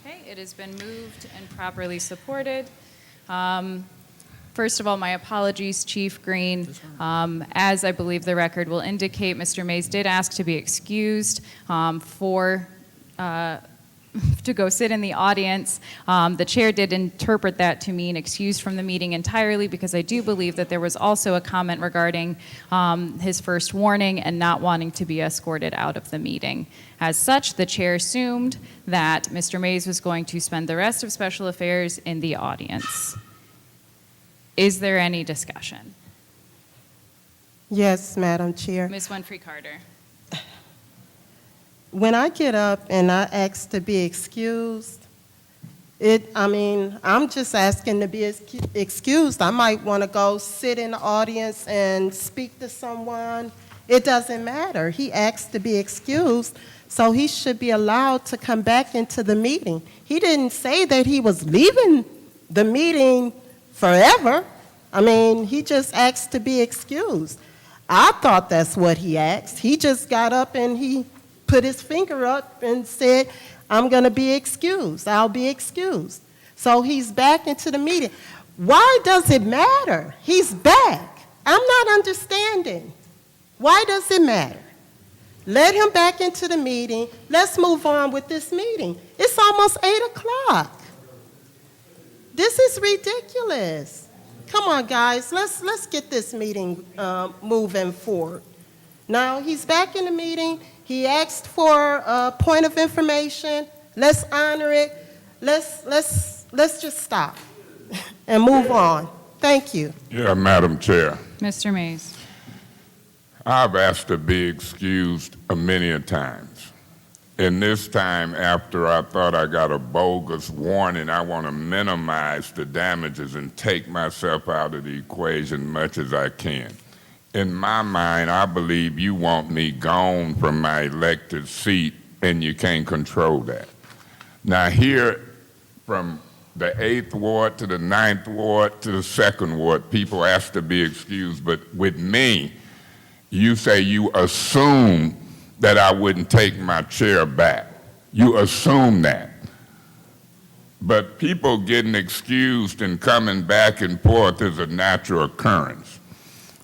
Speaker 2: Okay, it has been moved and properly supported. First of all, my apologies, Chief Green. As I believe the record will indicate, Mr. Mays did ask to be excused to go sit in the audience. The chair did interpret that to mean excused from the meeting entirely because I do believe that there was also a comment regarding his first warning and not wanting to be escorted out of the meeting. As such, the chair assumed that Mr. Mays was going to spend the rest of special affairs in the audience. Is there any discussion?
Speaker 11: Yes, Madam Chair.
Speaker 2: Ms. Winfrey Carter.
Speaker 11: When I get up and I ask to be excused, I'm just asking to be excused. I might want to go sit in the audience and speak to someone. It doesn't matter. He asked to be excused, so he should be allowed to come back into the meeting. He didn't say that he was leaving the meeting forever. He just asked to be excused. I thought that's what he asked. He just got up and he put his finger up and said, I'm going to be excused. I'll be excused. So he's back into the meeting. Why does it matter? He's back. I'm not understanding. Why does it matter? Let him back into the meeting. Let's move on with this meeting. It's almost 8 o'clock. This is ridiculous. Come on, guys, let's get this meeting moving forward. Now, he's back in the meeting. He asked for a point of information. Let's honor it. Let's just stop and move on. Thank you.
Speaker 1: Yeah, Madam Chair.
Speaker 2: Mr. Mays.
Speaker 1: I've asked to be excused many a times. And this time, after I thought I got a bogus warning, I want to minimize the damages and take myself out of the equation much as I can. In my mind, I believe you want me gone from my elected seat, and you can't control that. Now here, from the 8th Ward to the 9th Ward to the 2nd Ward, people ask to be excused, but with me, you say you assume that I wouldn't take my chair back. You assume that. But people getting excused and coming back and forth is a natural occurrence.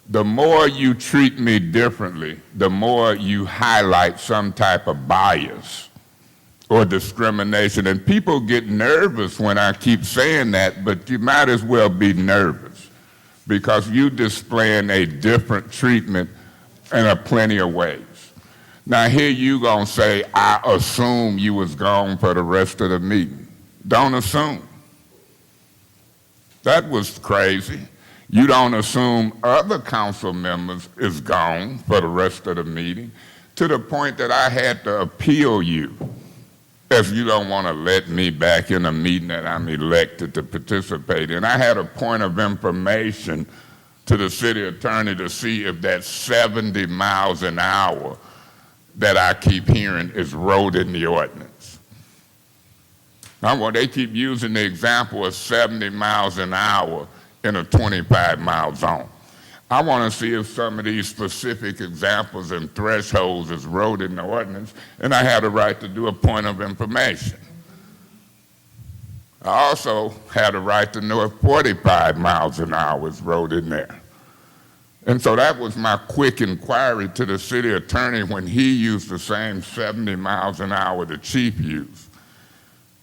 Speaker 1: The more you treat me differently, the more you highlight some type of bias or discrimination. And people get nervous when I keep saying that, but you might as well be nervous because you displaying a different treatment in a plenty of ways. Now here you gonna say, I assume you was gone for the rest of the meeting. Don't assume. That was crazy. You don't assume other council members is gone for the rest of the meeting, to the point that I had to appeal you, as you don't want to let me back in a meeting that I'm elected to participate in. I had a point of information to the city attorney to see if that 70 miles an hour that I keep hearing is wrote in the ordinance. Now, they keep using the example of 70 miles an hour in a 25-mile zone. I want to see if some of these specific examples and thresholds is wrote in the ordinance, and I had a right to do a point of information. I also had a right to know if 45 miles an hour is wrote in there. And so that was my quick inquiry to the city attorney when he used the same 70 miles an hour the chief used.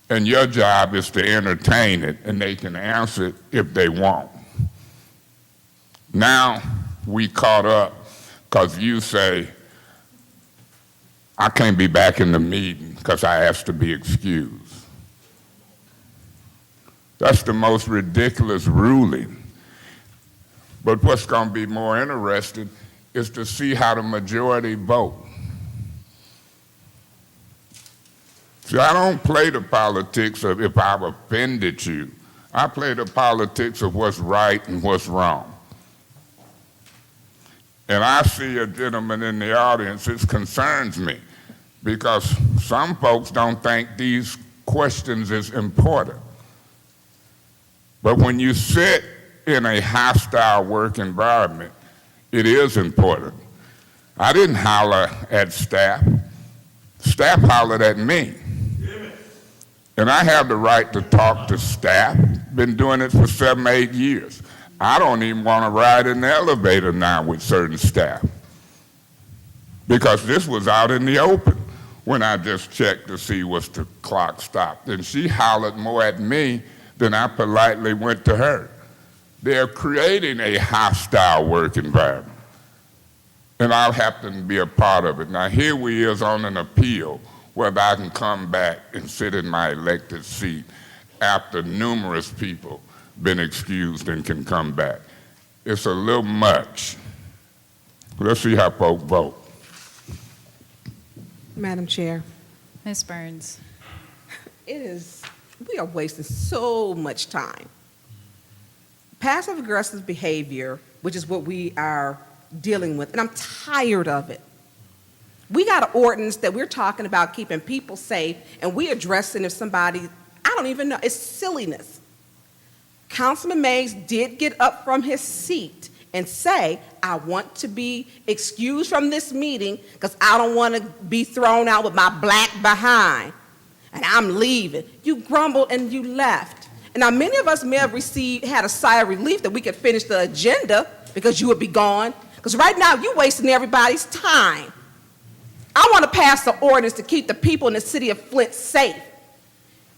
Speaker 1: And your job is to entertain it, and they can answer it if they want. Now we caught up because you say, I can't be back in the meeting because I asked to be excused. That's the most ridiculous ruling. But what's going to be more interesting is to see how the majority vote. See, I don't play the politics of if I've offended you. I play the politics of what's right and what's wrong. And I see a gentleman in the audience, it concerns me, because some folks don't think these questions is important. But when you sit in a hostile work environment, it is important. I didn't holler at staff. Staff hollered at me. And I have the right to talk to staff. Been doing it for 7, 8 years. I don't even want to ride in the elevator now with certain staff, because this was out in the open when I just checked to see was the clock stopped. And she hollered more at me than I politely went to her. They're creating a hostile work environment, and I'll happen to be a part of it. Now here we is on an appeal whether I can come back and sit in my elected seat after numerous people been excused and can come back. It's a little much. Let's see how folks vote.
Speaker 10: Madam Chair,
Speaker 2: Ms. Burns.
Speaker 10: we are wasting so much time. Passive aggressive behavior, which is what we are dealing with, and I'm tired of it. We got an ordinance that we're talking about keeping people safe, and we addressing if somebody, I don't even know, it's silliness. Councilman Mays did get up from his seat and say, I want to be excused from this meeting because I don't want to be thrown out with my black behind, and I'm leaving. You grumbled and you left. And now many of us may have had a sigh of relief that we could finish the agenda because you would be gone. Because right now you're wasting everybody's time. I want to pass the ordinance to keep the people in the city of Flint safe.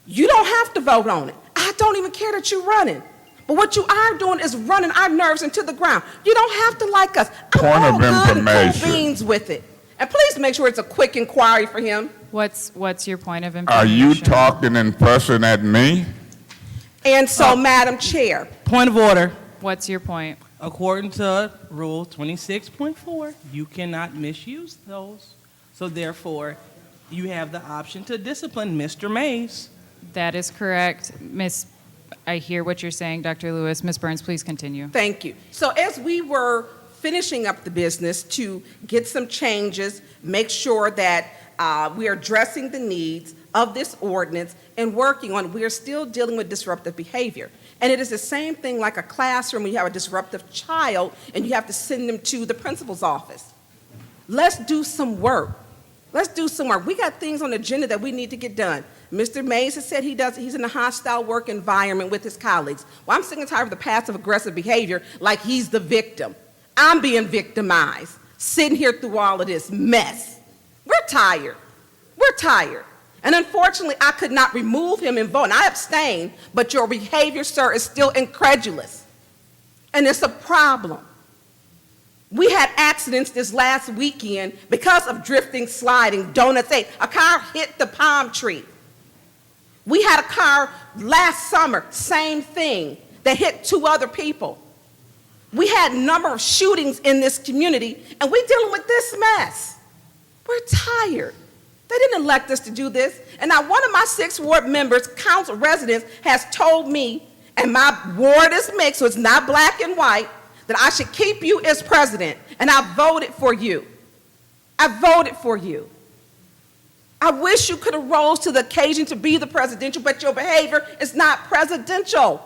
Speaker 10: You don't have to vote on it. I don't even care that you're running. But what you are doing is running our nerves into the ground. You don't have to like us.
Speaker 1: Point of
Speaker 10: good and cool
Speaker 1: information.
Speaker 10: beans with it. And please make sure it's a quick inquiry for him.
Speaker 2: What's your point of
Speaker 1: Are
Speaker 2: information?
Speaker 1: you talking and fussing at me?
Speaker 10: And so, Madam Chair,
Speaker 12: Point of order.
Speaker 2: What's your point?
Speaker 12: According to Rule 26.4, you cannot misuse those. So therefore, you have the option to discipline Mr. Mays.
Speaker 2: That is correct. I hear what you're saying, Dr. Lewis. Ms. Burns, please continue.
Speaker 10: thank you. So as we were finishing up the business to get some changes, make sure that we are addressing the needs of this ordinance and working on, we are still dealing with disruptive behavior. And it is the same thing like a classroom when you have a disruptive child and you have to send them to the principal's office. Let's do some work. Let's do some work. We got things on the agenda that we need to get done. Mr. Mays has said he's in a hostile work environment with his colleagues. Well, I'm sick and tired of the passive-aggressive behavior like he's the victim. I'm being victimized, sitting here through all of this mess. We're tired. We're tired. And unfortunately, I could not remove him and vote. And I abstained, but your behavior, sir, is still incredulous. And it's a problem. We had accidents this last weekend because of drifting, sliding, donuts. A car hit the palm tree. We had a car last summer, same thing, that hit 2 other people. We had a number of shootings in this community, and we're dealing with this mess. We're tired. They didn't elect us to do this. And now one of my 6 ward members, council residents, has told me, and my ward is mixed, so it's not black and white, that I should keep you as president, and I voted for you. I voted for you. I wish you could have rose to the occasion to be the presidential, but your behavior is not presidential.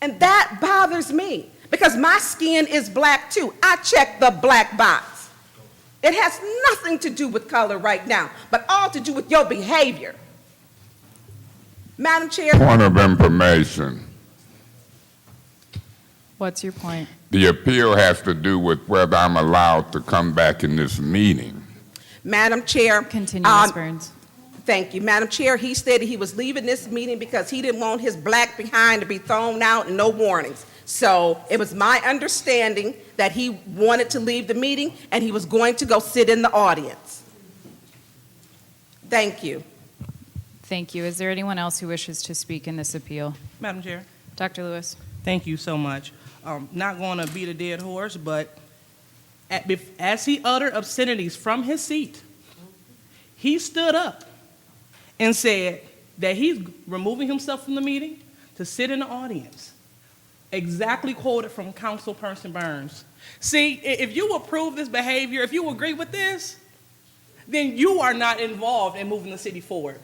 Speaker 10: And that bothers me, because my skin is black too. I check the black box. It has nothing to do with color right now, but all to do with your behavior. Madam Chair.
Speaker 1: Point of information.
Speaker 2: What's your point?
Speaker 1: The appeal has to do with whether I'm allowed to come back in this meeting.
Speaker 10: Madam Chair.
Speaker 2: Continue, Ms. Burns.
Speaker 10: Thank you. Madam Chair, he stated he was leaving this meeting because he didn't want his black behind to be thrown out and no warnings. So it was my understanding that he wanted to leave the meeting and he was going to go sit in the audience. Thank you.
Speaker 2: Thank you. Is there anyone else who wishes to speak in this appeal?
Speaker 12: Madam Chair.
Speaker 2: Dr. Lewis.
Speaker 12: Thank you so much. Not going to beat a dead horse, but as he uttered obscenities from his seat, he stood up and said that he's removing himself from the meeting to sit in the audience. Exactly quoted from Councilperson Burns. See, if you approve this behavior, if you agree with this, then you are not involved in moving the city forward.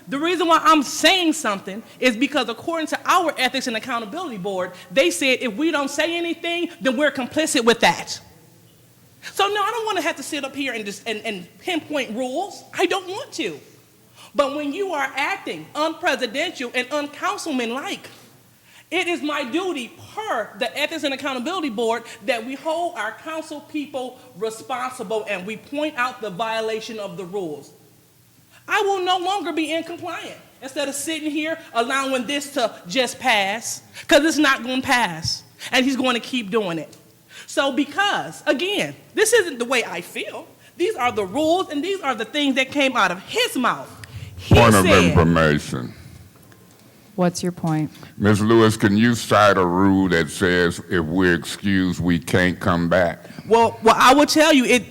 Speaker 12: The reason why I'm saying something is because according to our Ethics and Accountability Board, they said if we don't say anything, then we're complicit with that. So no, I don't want to have to sit up here and pinpoint rules. I don't want to. But when you are acting unpresidential and uncouncilman-like, it is my duty per the Ethics and Accountability Board that we hold our council people responsible and we point out the violation of the rules. I will no longer be in compliance instead of sitting here allowing this to just pass, because it's not going to pass, and he's going to keep doing it. So because, again, this isn't the way I feel. These are the rules, and these are the things that came out of his mouth.
Speaker 1: Point of information.
Speaker 2: What's your point?
Speaker 1: Ms. Lewis, can you cite a rule that says if we're excused, we can't come back?
Speaker 12: Well, I will tell you,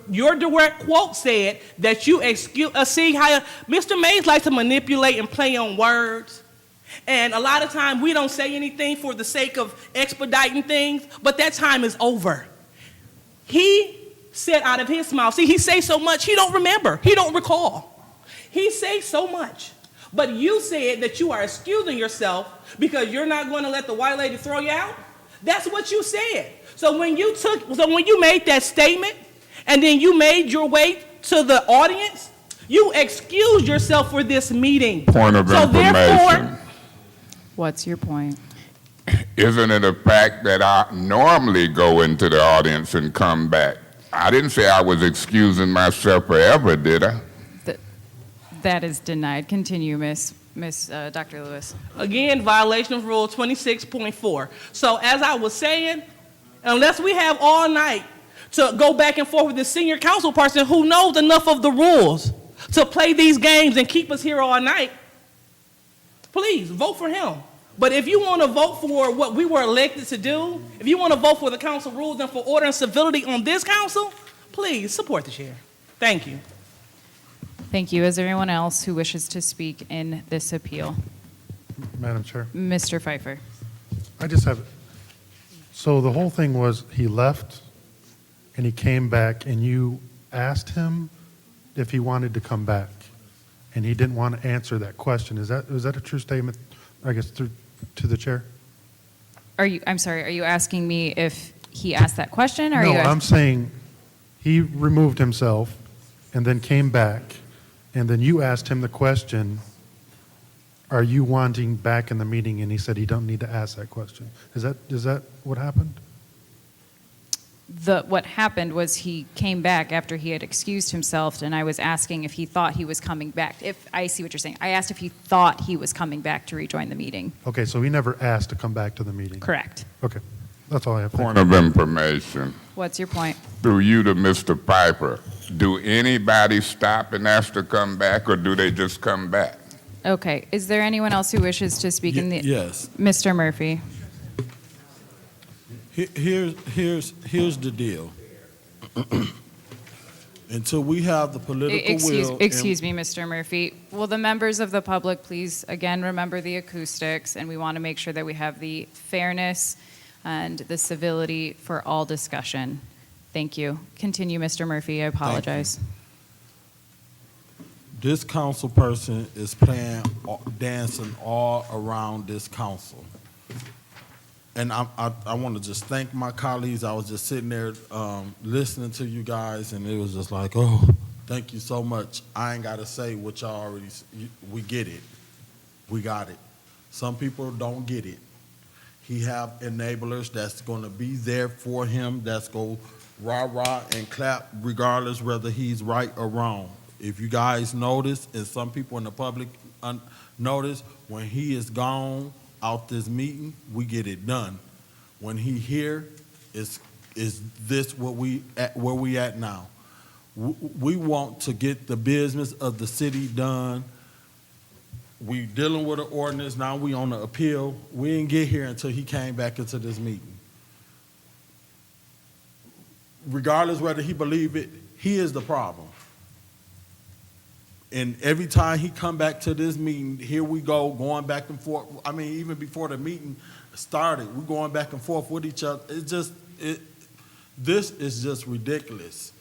Speaker 12: your direct quote said that you excuse, see how Mr. Mays likes to manipulate and play on words. And a lot of times we don't say anything for the sake of expediting things, but that time is over. He said out of his mouth, see, he say so much, he don't remember, he don't recall. He say so much. But you said that you are excusing yourself because you're not going to let the white lady throw you out. That's what you said. So when you made that statement and then you made your way to the audience, you excused yourself for this meeting.
Speaker 1: Point of information.
Speaker 12: Therefore,
Speaker 2: What's your point?
Speaker 1: Isn't it a fact that I normally go into the audience and come back? I didn't say I was excusing myself forever, did I?
Speaker 2: That is denied. Continue, Dr. Lewis.
Speaker 12: Again, violation of Rule 26.4. So as I was saying, unless we have all night to go back and forth with the senior council person who knows enough of the rules to play these games and keep us here all night, please vote for him. But if you want to vote for what we were elected to do, if you want to vote for the council rules and for order and civility on this council, please support the chair. Thank you.
Speaker 2: Thank you. Is there anyone else who wishes to speak in this appeal?
Speaker 15: Madam Chair,
Speaker 2: Mr. Pfeiffer.
Speaker 15: I just have, so the whole thing was he left and he came back and you asked him if he wanted to come back and he didn't want to answer that question. Is that a true statement, I guess, to the chair?
Speaker 2: I'm sorry, are you asking me if he asked that question? Or
Speaker 15: No,
Speaker 2: are you
Speaker 15: I'm saying he removed himself and then came back, and then you asked him the question, are you wanting back in the meeting? And he said he don't need to ask that question. Is that what happened?
Speaker 2: What happened was he came back after he had excused himself, and I was asking if he thought he was coming back. If I see what you're saying, I asked if he thought he was coming back to rejoin the meeting.
Speaker 15: Okay, so he never asked to come back to the meeting.
Speaker 2: Correct.
Speaker 15: Okay, that's all I have.
Speaker 1: Point of information.
Speaker 2: What's your point?
Speaker 1: Through you to Mr. Piper, do anybody stop and ask to come back, or do they just come back?
Speaker 2: Okay. Is there anyone else who wishes to speak in the?
Speaker 14: Yes.
Speaker 2: Mr. Murphy.
Speaker 14: Here's the deal. Until we have the political will.
Speaker 2: Excuse me, Mr. Murphy. Will the members of the public please, again, remember the acoustics, and we want to make sure that we have the fairness and the civility for all discussion. Thank you. Continue, Mr. Murphy. I apologize.
Speaker 14: This council person is dancing all around this council. And I want to just thank my colleagues. I was just sitting there listening to you guys, and it was just like, oh, thank you so much. I ain't got to say what y'all already, we get it. We got it. Some people don't get it. He have enablers that's going to be there for him, that's going to rah-rah and clap regardless whether he's right or wrong. If you guys notice, and some people in the public notice, when he is gone out this meeting, we get it done. When he here, is this where we at now? We want to get the business of the city done. We dealing with an ordinance, now we on the appeal. We didn't get here until he came back into this meeting. Regardless whether he believe it, he is the problem. And every time he come back to this meeting, here we go, going back and forth. I mean, even before the meeting started, we're going back and forth with each other. This is just ridiculous.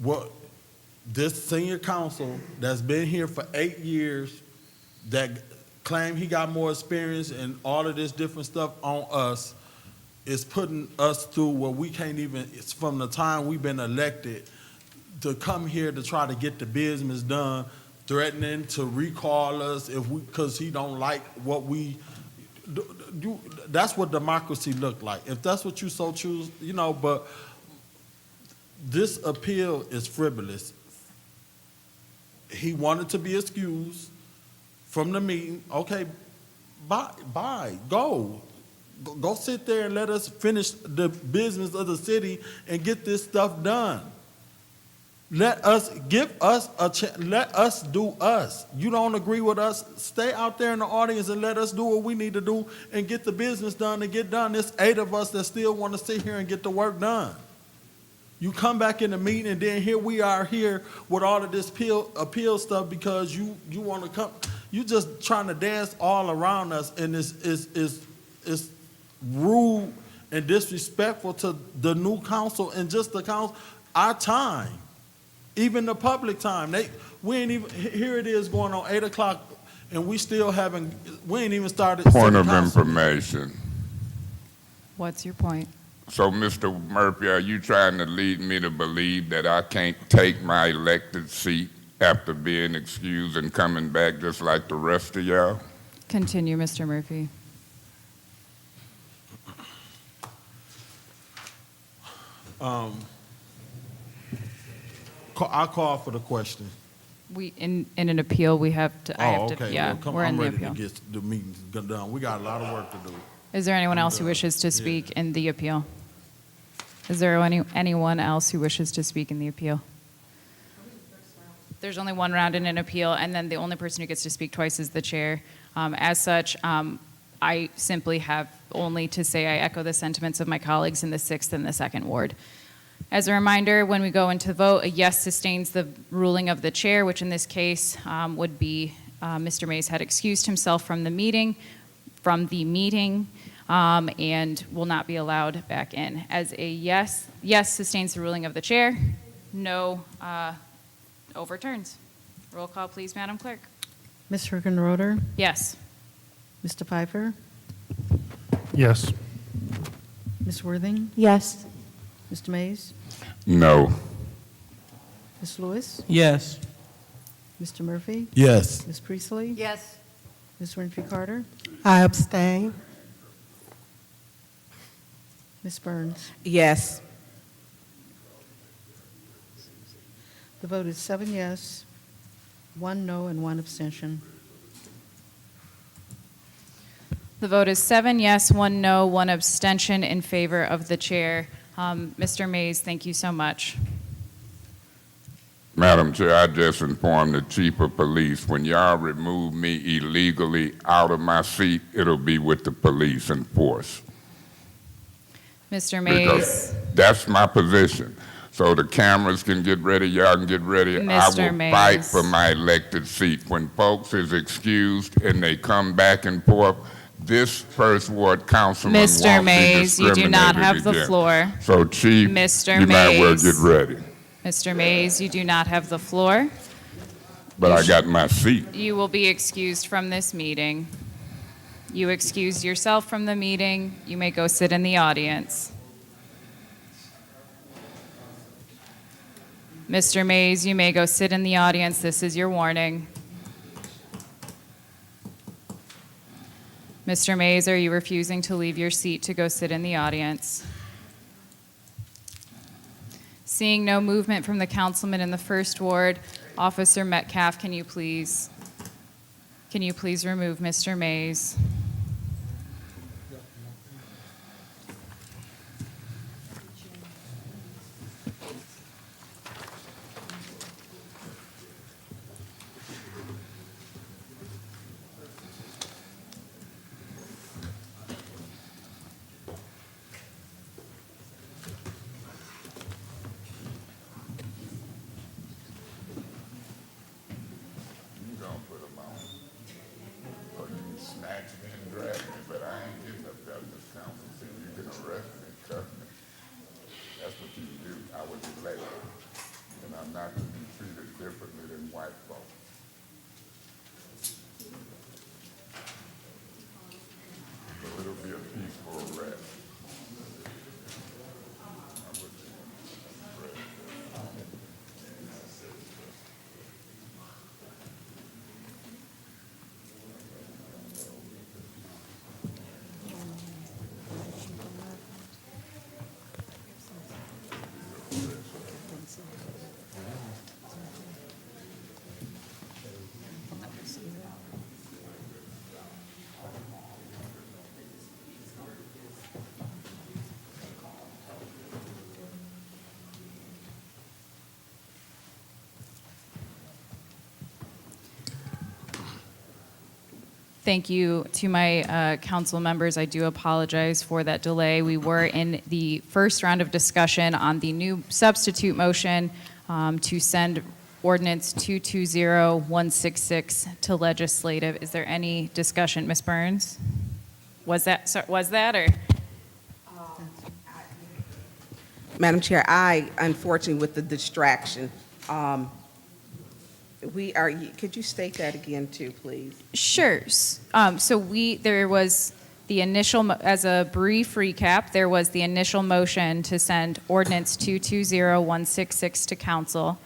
Speaker 14: What this senior council that's been here for 8 years, that claim he got more experience and all of this different stuff on us, is putting us through where we can't even, it's from the time we've been elected, to come here to try to get the business done, threatening to recall us because he don't like what we do. That's what democracy look like. If that's what you so choose, but this appeal is frivolous. He wanted to be excused from the meeting. Okay, bye, go sit there and let us finish the business of the city and get this stuff done. Let us let us do us. You don't agree with us? Stay out there in the audience and let us do what we need to do and get the business done and get done. There's 8 of us that still want to sit here and get the work done. You come back in the meeting and then here we are here with all of this appeal stuff because you want to come. You just trying to dance all around us, and it's rude and disrespectful to the new council and just the council. Our time. Even the public time, we ain't even, here it is going on 8 o'clock and we ain't even started.
Speaker 1: Point of information.
Speaker 2: What's your point?
Speaker 1: So, Mr. Murphy, are you trying to lead me to believe that I can't take my elected seat after being excused and coming back just like the rest of y'all?
Speaker 2: Continue, Mr. Murphy.
Speaker 14: I call for the question.
Speaker 2: In an appeal, we have to, I have to,
Speaker 14: Okay.
Speaker 2: yeah,
Speaker 14: Well, come,
Speaker 2: we're in
Speaker 14: I'm
Speaker 2: the
Speaker 14: ready
Speaker 2: appeal.
Speaker 14: to get the meeting done. We got a lot of work to do.
Speaker 2: Is there anyone else who
Speaker 14: And,
Speaker 2: wishes to
Speaker 14: yeah.
Speaker 2: speak in the appeal? Is there anyone else who wishes to speak in the appeal? There's only one round in an appeal, and then the only person who gets to speak twice is the chair. As such, I simply have only to say I echo the sentiments of my colleagues in the 6th and the 2nd Ward. As a reminder, when we go into vote, a yes sustains the ruling of the chair, which in this case would be Mr. Mays had excused himself from the meeting, and will not be allowed back in. As a yes sustains the ruling of the chair, no overturns. Roll call, please, Madam Clerk.
Speaker 3: Ms. Hergenroder?
Speaker 2: Yes.
Speaker 3: Mr. Pfeiffer?
Speaker 15: Yes.
Speaker 3: Ms. Worthing?
Speaker 4: Yes.
Speaker 3: Mr. Mays?
Speaker 1: No.
Speaker 3: Ms. Lewis?
Speaker 12: Yes.
Speaker 3: Mr. Murphy?
Speaker 14: Yes.
Speaker 3: Ms. Priestley?
Speaker 9: Yes.
Speaker 3: Ms. Winfrey Carter?
Speaker 11: I abstain.
Speaker 3: Ms. Burns?
Speaker 10: Yes.
Speaker 3: The vote is 7 yes, 1 no, and 1 abstention.
Speaker 2: The vote is 7 yes, 1 no, 1 abstention in favor of the chair. Mr. Mays, thank you so much.
Speaker 1: Madam Chair, I just informed the chief of police, when y'all remove me illegally out of my seat, it'll be with the police and force.
Speaker 2: Mr. Mays.
Speaker 1: Because that's my position. So the cameras can get ready, y'all can get ready.
Speaker 2: Mr.
Speaker 1: I will
Speaker 2: Mays.
Speaker 1: fight for my elected seat. When folks is excused and they come back and forth, this first ward councilman won't be
Speaker 2: Mr. Mays, you do not have
Speaker 1: discriminated
Speaker 2: the
Speaker 1: against.
Speaker 2: floor.
Speaker 1: So Chief,
Speaker 2: Mr.
Speaker 1: you might well
Speaker 2: Mays.
Speaker 1: get ready.
Speaker 2: Mr. Mays, you do not have the floor.
Speaker 1: But I got my seat.
Speaker 2: You will be excused from this meeting. You excused yourself from the meeting. You may go sit in the audience. Mr. Mays, you may go sit in the audience. This is your warning. Mr. Mays, are you refusing to leave your seat to go sit in the audience? Seeing no movement from the councilman in the 1st Ward, Officer Metcalf, can you please remove Mr. Mays?
Speaker 1: You gonna put them on. Or you can snatch me and drag me, but I ain't getting up there, Ms. Council. See, you can arrest me and cuff me. That's what you do. I was elected. And I'm not to be treated differently than white folks. So it'll be a peaceful arrest.
Speaker 2: Thank you to my council members. I do apologize for that delay. We were in the first round of discussion on the new substitute motion to send Ordinance 220166 to legislative. Is there any discussion, Ms. Burns? Was that or?
Speaker 10: Madam Chair, I, unfortunately, with the distraction, could you state that again too, please?
Speaker 2: Sure. There was the initial, as a brief recap, there was the initial motion to send Ordinance 220166 to council.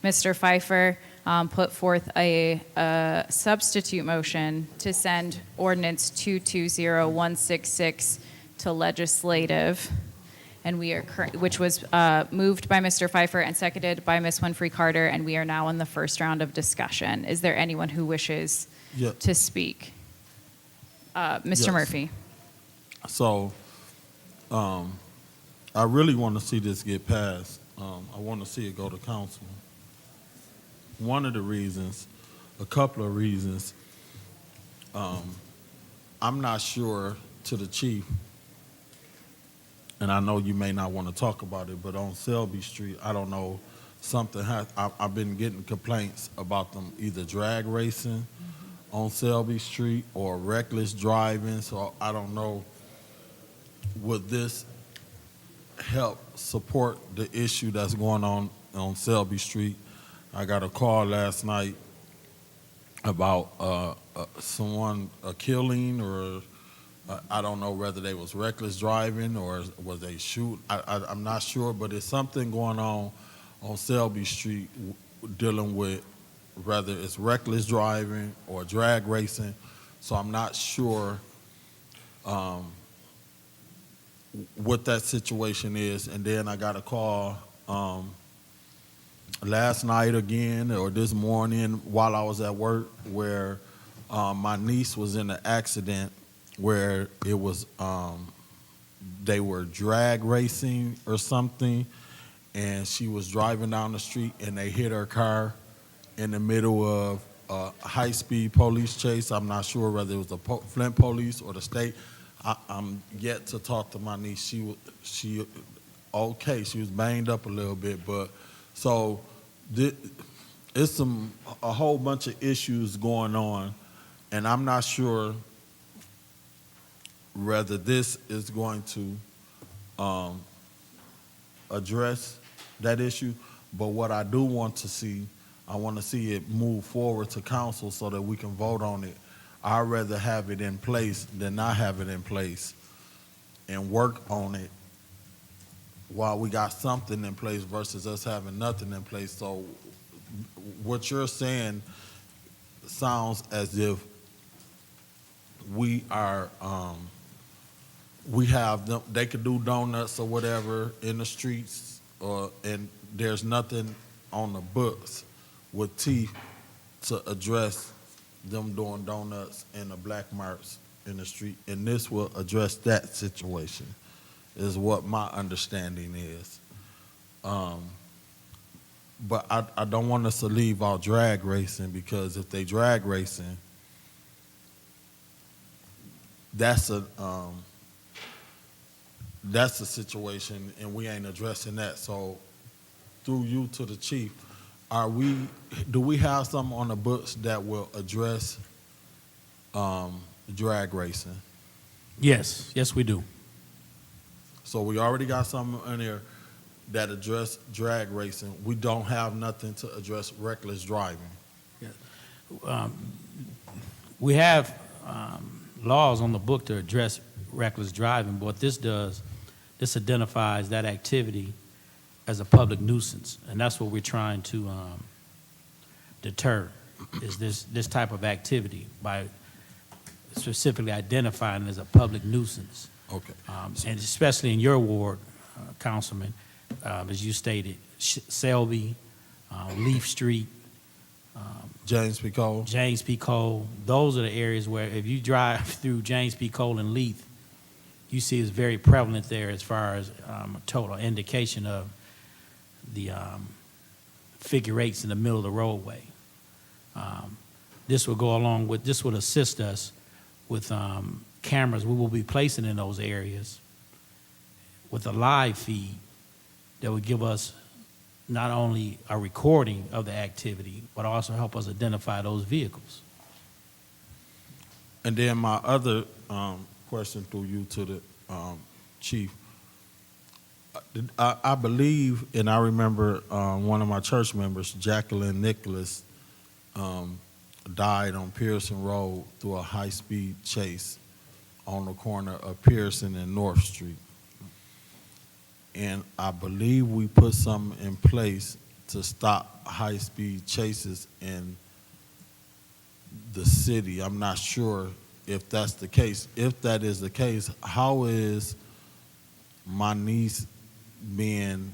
Speaker 2: Mr. Pfeiffer put forth a substitute motion to send ordinance 220166 to legislative, and we are which was moved by Mr. Pfeiffer and seconded by Ms. Winfrey Carter, and we are now in the first round of discussion. Is there anyone who wishes
Speaker 14: Yeah.
Speaker 2: to speak? Mr.
Speaker 14: Yes.
Speaker 2: Murphy.
Speaker 14: So, I really want to see this get passed. I want to see it go to council. One of the reasons, a couple of reasons, I'm not sure to the chief, and I know you may not want to talk about it, but on Selby Street, I don't know, something I've been getting complaints about them either drag racing on Selby Street or reckless driving, so I don't know, would this help support the issue that's going on Selby Street? I got a call last night about someone, a killing, or I don't know whether they was reckless driving or was they shoot. I'm not sure, but there's something going on Selby Street dealing with whether it's reckless driving or drag racing. So I'm not sure what that situation is. And then I got a call last night again or this morning while I was at work where my niece was in an accident where it was they were drag racing or something, and she was driving down the street and they hit her car in the middle of a high-speed police chase. I'm not sure whether it was the Flint police or the state. I'm yet to talk to my niece. She okay. She was banged up a little bit, but so it's a whole bunch of issues going on, and I'm not sure whether this is going to address that issue. But what I do want to see, I want to see it move forward to council so that we can vote on it. I'd rather have it in place than not have it in place and work on it while we got something in place versus us having nothing in place. So what you're saying sounds as if we are, we have them, they could do donuts or whatever in the streets, and there's nothing on the books with teeth to address them doing donuts and the black marks in the street, and this will address that situation, is what my understanding is. But I don't want us to leave out drag racing, because if they drag racing, that's a situation, and we ain't addressing that. So through you to the chief, do we have something on the books that will address drag racing?
Speaker 16: Yes, we do.
Speaker 14: So we already got something in there that address drag racing. We don't have nothing to address reckless driving.
Speaker 16: We have laws on the book to address reckless driving, but what this does, this identifies that activity as a public nuisance, and that's what we're trying to deter, is this type of activity by specifically identifying it as a public nuisance.
Speaker 14: Okay.
Speaker 16: And especially in your ward, Councilman, as you stated, Selby, Leaf Street,
Speaker 14: James P. Cole.
Speaker 16: James P. Cole, those are the areas where if you drive through James P. Cole and Leaf, you see it's very prevalent there as far as a total indication of the figure eights in the middle of the roadway. This will go along with, this will assist us with cameras we will be placing in those areas with a live feed that would give us not only a recording of the activity, but also help us identify those vehicles.
Speaker 14: And then my other question through you to the chief. I believe, and I remember one of my church members, Jacqueline Nicholas, died on Pearson Road through a high-speed chase on the corner of Pearson and North Street. And I believe we put something in place to stop high-speed chases in the city. I'm not sure if that's the case. If that is the case, how is my niece being,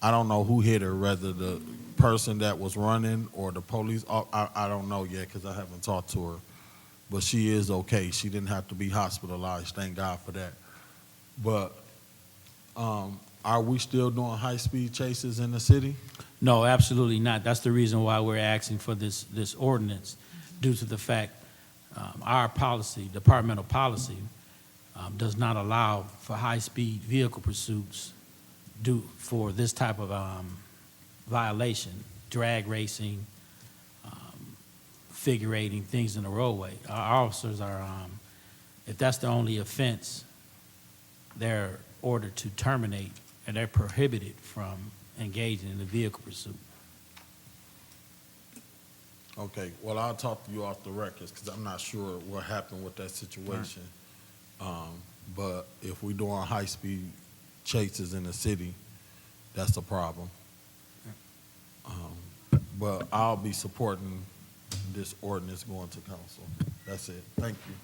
Speaker 14: I don't know who hit her, whether the person that was running or the police, I don't know yet because I haven't talked to her. But she is okay. She didn't have to be hospitalized, thank God for that. But are we still doing high-speed chases in the city?
Speaker 16: No, absolutely not. That's the reason why we're asking for this ordinance, due to the fact our policy, departmental policy, does not allow for high-speed vehicle pursuits for this type of violation, drag racing, figure eighting, things in the roadway. Our officers are, if that's the only offense, they're ordered to terminate, and they're prohibited from engaging in the vehicle pursuit.
Speaker 14: Okay, well, I'll talk to you off the records because I'm not sure what happened with that situation. But if we're doing high-speed chases in the city, that's a problem. But I'll be supporting this ordinance going to council. That's it. Thank you.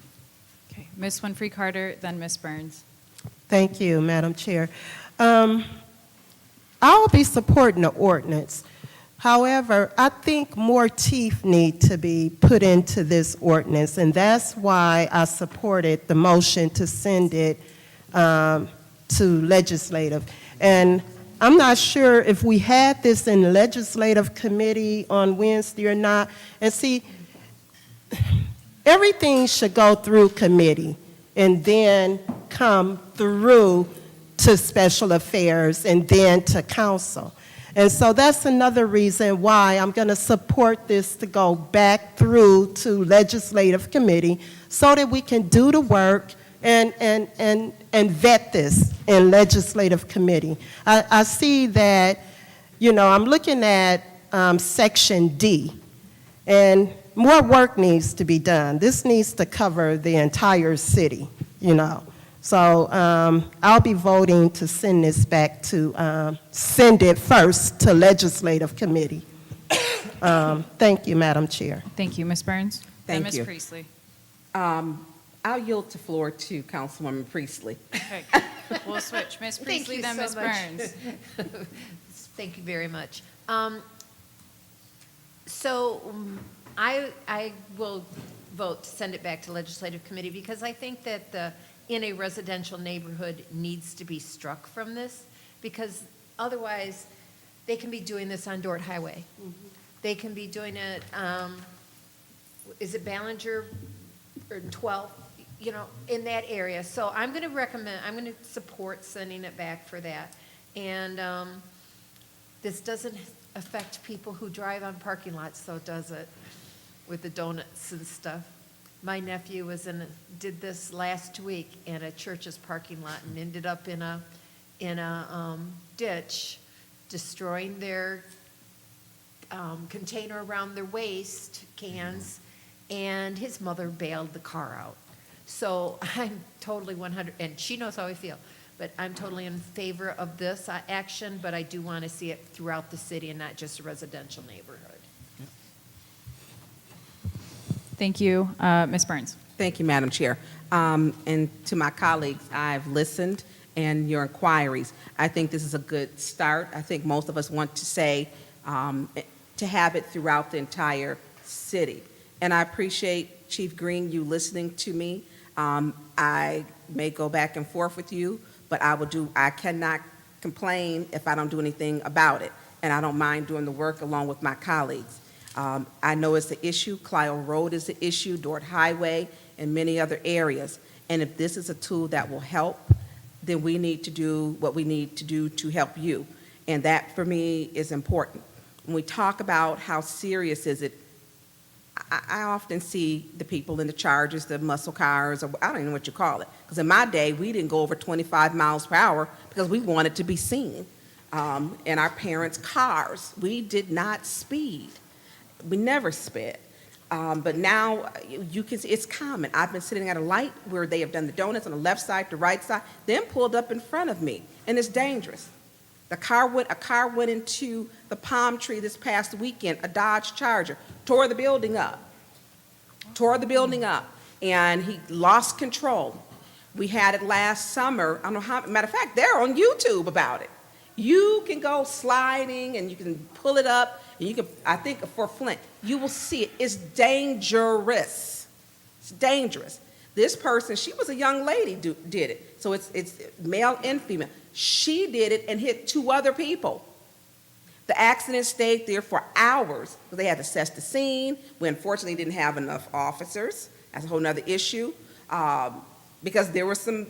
Speaker 2: Okay, Ms. Winfrey Carter, then Ms. Burns.
Speaker 11: Thank you, Madam Chair. I'll be supporting the ordinance. However, I think more teeth need to be put into this ordinance, and that's why I supported the motion to send it to legislative. And I'm not sure if we had this in legislative committee on Wednesday or not. And see, everything should go through committee and then come through to special affairs and then to council. And so that's another reason why I'm going to support this to go back through to legislative committee so that we can do the work and vet this in legislative committee. I see that, you know, I'm looking at Section D, and more work needs to be done. This needs to cover the entire city, you know. So I'll be voting to send this back to, send it first to legislative committee. Thank you, Madam Chair.
Speaker 2: Thank you, Ms. Burns. Then
Speaker 10: Thank you.
Speaker 2: Ms. Priestley.
Speaker 10: I'll yield the floor to Councilwoman Priestley.
Speaker 2: Okay, we'll switch. Ms. Priestley, then Ms. Burns.
Speaker 9: Thank you very much. I will vote to send it back to legislative committee because I think that in a residential neighborhood needs to be struck from this, because otherwise they can be doing this on Dort Highway. They can be doing it, is it Ballinger or 12th, you know, in that area. So I'm going to support sending it back for that. And this doesn't affect people who drive on parking lots, though, does it? With the donuts and stuff. My nephew did this last week in a church's parking lot and ended up in a ditch, destroying their container around their waist, cans, and his mother bailed the car out. So I'm totally 100, and she knows how I feel, but I'm totally in favor of this action, but I do want to see it throughout the city and not just a residential neighborhood.
Speaker 2: Thank you. Ms. Burns.
Speaker 10: Thank you, Madam Chair. And to my colleagues, I've listened and your inquiries. I think this is a good start. I think most of us want to say, to have it throughout the entire city. And I appreciate, Chief Green, you listening to me. I may go back and forth with you, but I cannot complain if I don't do anything about it. And I don't mind doing the work along with my colleagues. I know it's an issue. Clio Road is an issue, Dort Highway, and many other areas. And if this is a tool that will help, then we need to do what we need to do to help you. And that, for me, is important. When we talk about how serious is it, I often see the people in the Chargers, the muscle cars, or I don't even know what you call it. Because in my day, we didn't go over 25 miles per hour because we wanted to be seen. In our parents' cars, we did not speed. We never sped. But now you can see it's common. I've been sitting at a light where they have done the donuts on the left side, the right side, then pulled up in front of me, and it's dangerous. A car went into the palm tree this past weekend, a Dodge Charger, tore the building up, and he lost control. We had it last summer. I don't know how, matter of fact, they're on YouTube about it. You can go sliding and you can pull it up, and you can, I think for Flint, you will see it. It's dangerous. It's dangerous. This person, she was a young lady, did it. So it's male and female. She did it and hit 2 other people. The accident stayed there for hours because they had to assess the scene. We unfortunately didn't have enough officers. That's a whole nother issue because there were some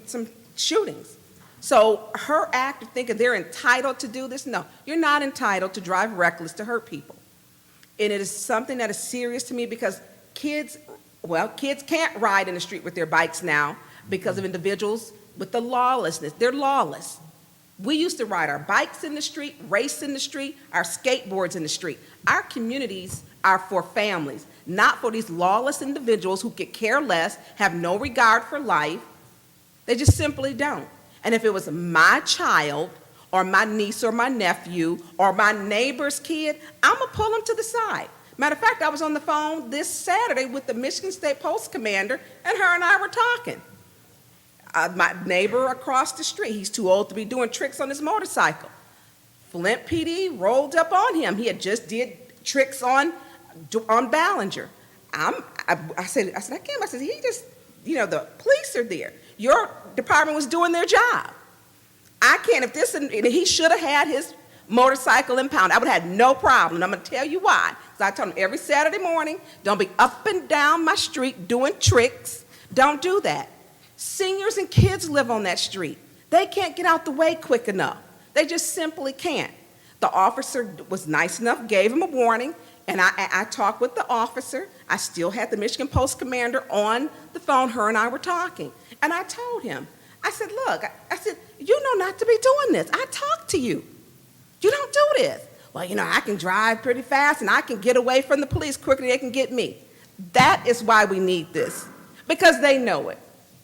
Speaker 10: shootings. So her act of thinking they're entitled to do this, no, you're not entitled to drive reckless to hurt people. And it is something that is serious to me because kids can't ride in the street with their bikes now because of individuals with the lawlessness. They're lawless. We used to ride our bikes in the street, race in the street, our skateboards in the street. Our communities are for families, not for these lawless individuals who could care less, have no regard for life. They just simply don't. And if it was my child or my niece or my nephew or my neighbor's kid, I'm going to pull them to the side. Matter of fact, I was on the phone this Saturday with the Michigan State Post Commander, and her and I were talking. My neighbor across the street, he's too old to be doing tricks on his motorcycle. Flint PD rolled up on him. He had just did tricks on Ballinger. I said, I can't. I said, he just, the police are there. Your department was doing their job. I can't, and he should have had his motorcycle impounded. I would have had no problem, and I'm going to tell you why. Because I told him every Saturday morning, don't be up and down my street doing tricks. Don't do that. Seniors and kids live on that street. They can't get out the way quick enough. They just simply can't. The officer was nice enough, gave him a warning, and I talked with the officer. I still had the Michigan Post Commander on the phone. Her and I were talking. And I told him, I said, look, I said, you know not to be doing this. I talked to you. You don't do this. Well, I can drive pretty fast and I can get away from the police quicker than they can get me. That is why we need this, because they know it.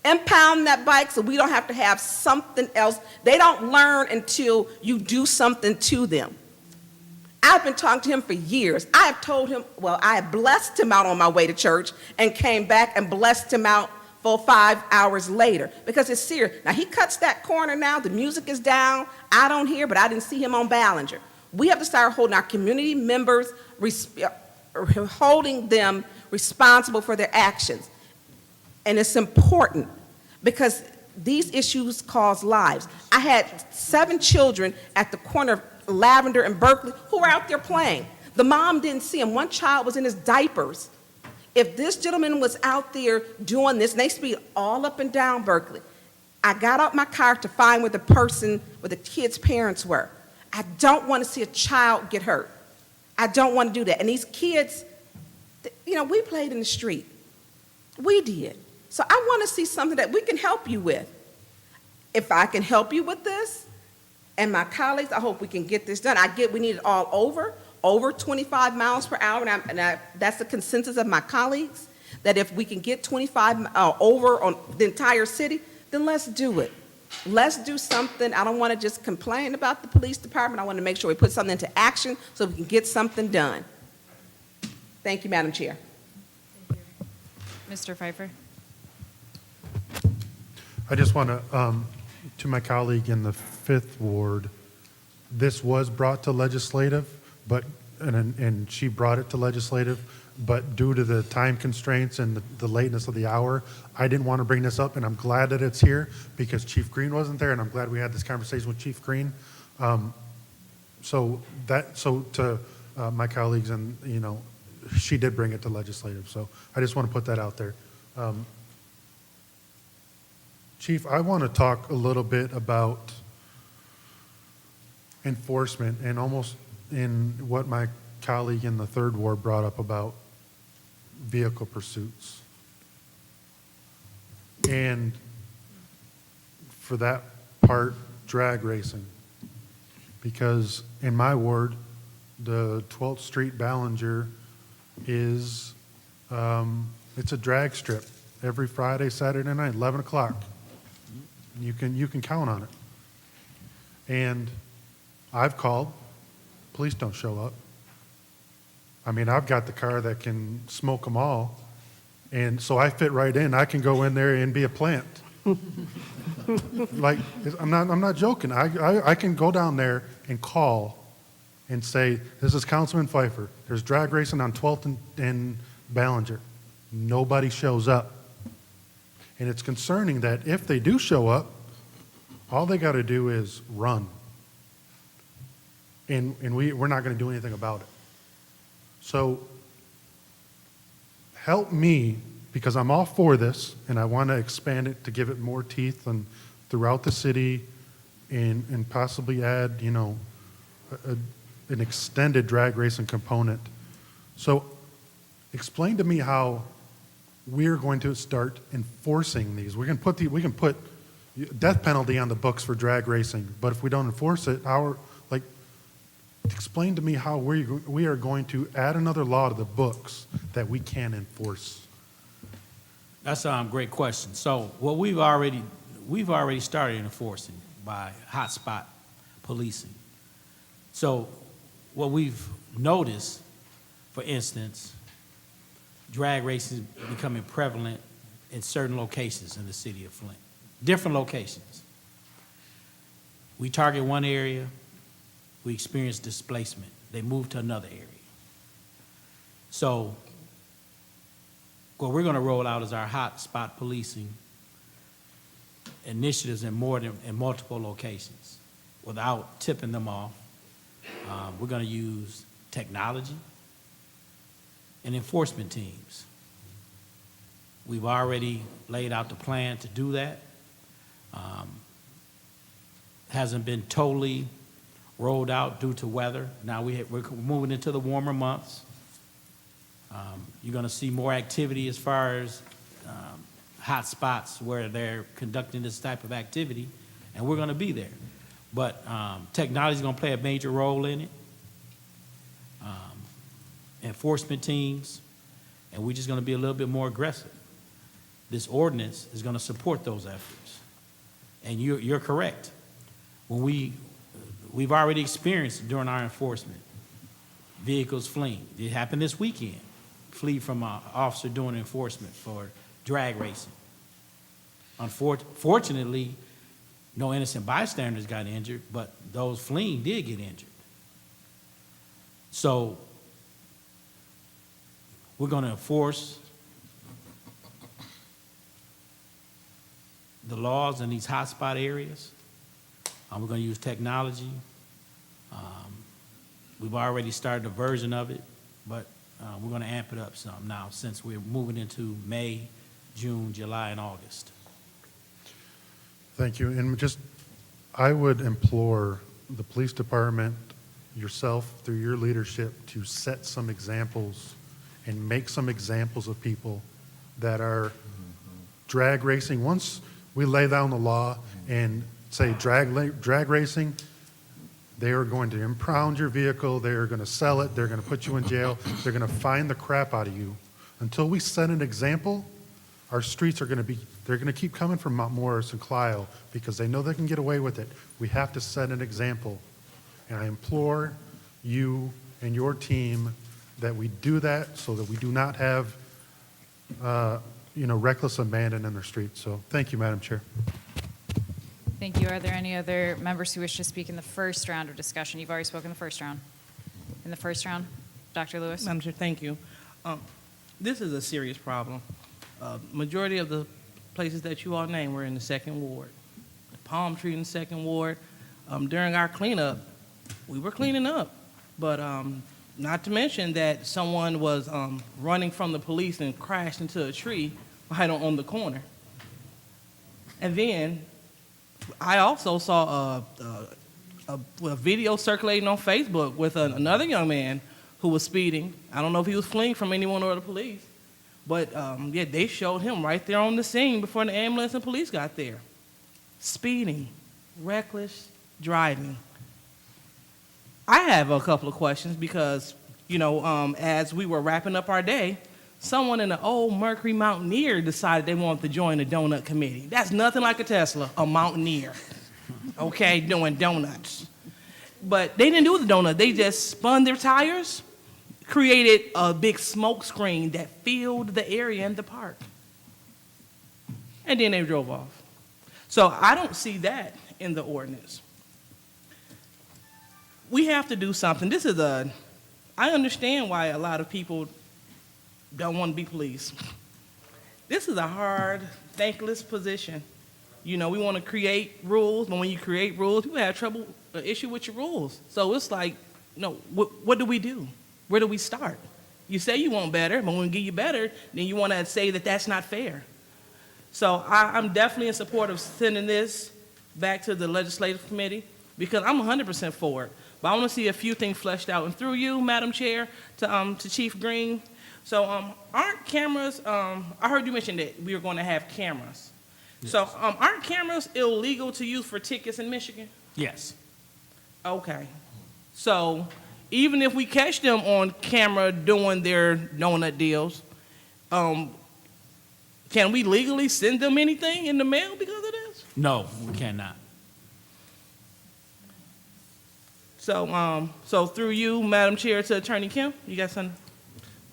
Speaker 10: Impound that bike so we don't have to have something else. They don't learn until you do something to them. I've been talking to him for years. I have told him, I have blessed him out on my way to church and came back and blessed him out for 5 hours later because it's serious. Now, he cuts that corner now. The music is down. I don't hear, but I didn't see him on Ballinger. We have to start holding our community members, holding them responsible for their actions. And it's important because these issues cause lives. I had 7 children at the corner of Lavender and Berkeley who were out there playing. The mom didn't see him. One child was in his diapers. If this gentleman was out there doing this, and they speed all up and down Berkeley, I got out my car to find where the kid's parents were. I don't want to see a child get hurt. I don't want to do that. And these kids, we played in the street. We did. So I want to see something that we can help you with. If I can help you with this, and my colleagues, I hope we can get this done. We need it all over 25 miles per hour, and that's the consensus of my colleagues, that if we can get 25 over on the entire city, then let's do it. Let's do something. I don't want to just complain about the police department. I want to make sure we put something into action so we can get something done. Thank you, Madam Chair.
Speaker 2: Mr. Pfeiffer.
Speaker 15: I just want to my colleague in the 5th Ward, this was brought to legislative, and she brought it to legislative, but due to the time constraints and the lateness of the hour, I didn't want to bring this up, and I'm glad that it's here because Chief Green wasn't there, and I'm glad we had this conversation with Chief Green. So to my colleagues, and she did bring it to legislative, so I just want to put that out there. Chief, I want to talk a little bit about enforcement and almost in what my colleague in the 3rd Ward brought up about vehicle pursuits. And for that part, drag racing. Because in my ward, the 12th Street Ballinger is, it's a drag strip every Friday, Saturday night, 11 o'clock. You can count on it. And I've called, police don't show up. I mean, I've got the car that can smoke them all, and so I fit right in. I can go in there and be a plant. Like, I'm not joking. I can go down there and call and say, this is Councilman Pfeiffer. There's drag racing on 12th and Ballinger. Nobody shows up. And it's concerning that if they do show up, all they got to do is run. And we're not going to do anything about it. So help me, because I'm all for this, and I want to expand it to give it more teeth and throughout the city, and possibly add, you know, an extended drag racing component. So explain to me how we're going to start enforcing these. We can put death penalty on the books for drag racing, but if we don't enforce it, explain to me how we are going to add another law to the books that we can enforce.
Speaker 16: That's a great question. So what we've already started enforcing by hotspot policing. So what we've noticed, for instance, drag racing is becoming prevalent in certain locations in the city of Flint, different locations. We target one area, we experience displacement. They move to another area. So what we're going to roll out is our hotspot policing initiatives in multiple locations without tipping them off. We're going to use technology and enforcement teams. We've already laid out the plan to do that. Hasn't been totally rolled out due to weather. Now we're moving into the warmer months. You're going to see more activity as far as hot spots where they're conducting this type of activity, and we're going to be there. But technology is going to play a major role in it. Enforcement teams, and we're just going to be a little bit more aggressive. This ordinance is going to support those efforts. And you're correct. When we've already experienced during our enforcement, vehicles fleeing. It happened this weekend. Flee from an officer doing enforcement for drag racing. Unfortunately, no innocent bystanders got injured, but those fleeing did get injured. So we're going to enforce the laws in these hotspot areas. We're going to use technology. We've already started a version of it, but we're going to amp it up some now since we're moving into May, June, July, and August.
Speaker 15: Thank you. And I would implore the police department, yourself, through your leadership, to set some examples and make some examples of people that are drag racing. Once we lay down the law and say drag racing, they are going to impound your vehicle, they are going to sell it, they're going to put you in jail, they're going to fine the crap out of you. Until we set an example, our streets are going to keep coming from Mount Morris and Clio because they know they can get away with it. We have to set an example. And I implore you and your team that we do that so that we do not have reckless abandon in the streets. So thank you, Madam Chair.
Speaker 2: Thank you. Are there any other members who wish to speak in the first round of discussion? You've already spoken in the first round. In the first round, Dr. Lewis?
Speaker 12: Madam Chair, thank you. This is a serious problem. Majority of the places that you all named were in the 2nd Ward. The Palm Tree in the 2nd Ward. During our cleanup, we were cleaning up, but not to mention that someone was running from the police and crashed into a tree right on the corner. And then I also saw a video circulating on Facebook with another young man who was speeding. I don't know if he was fleeing from anyone or the police, but they showed him right there on the scene before the ambulance and police got there. Speeding, reckless driving. I have a couple of questions because, as we were wrapping up our day, someone in the old Mercury Mountaineer decided they wanted to join the donut committee. That's nothing like a Tesla, a Mountaineer, okay, doing donuts. But they didn't do the donut. They just spun their tires, created a big smoke screen that filled the area in the park. And then they drove off. So I don't see that in the ordinance. We have to do something. I understand why a lot of people don't want to be police. This is a hard, thankless position. You know, we want to create rules, but when you create rules, people have trouble, issue with your rules. So it's like, what do we do? Where do we start? You say you want better, but when we give you better, then you want to say that that's not fair. So I'm definitely in support of sending this back to the legislative committee because I'm 100% for it. But I want to see a few things fleshed out. And through you, Madam Chair, to Chief Green. So aren't cameras, I heard you mention that we were going to have cameras. Yes. So aren't cameras illegal to use for tickets in Michigan?
Speaker 16: Yes.
Speaker 12: Okay. So even if we catch them on camera doing their donut deals, can we legally send them anything in the mail because of this?
Speaker 16: No, we cannot.
Speaker 12: So, so through you, Madam Chair, to Attorney Kim, you got something?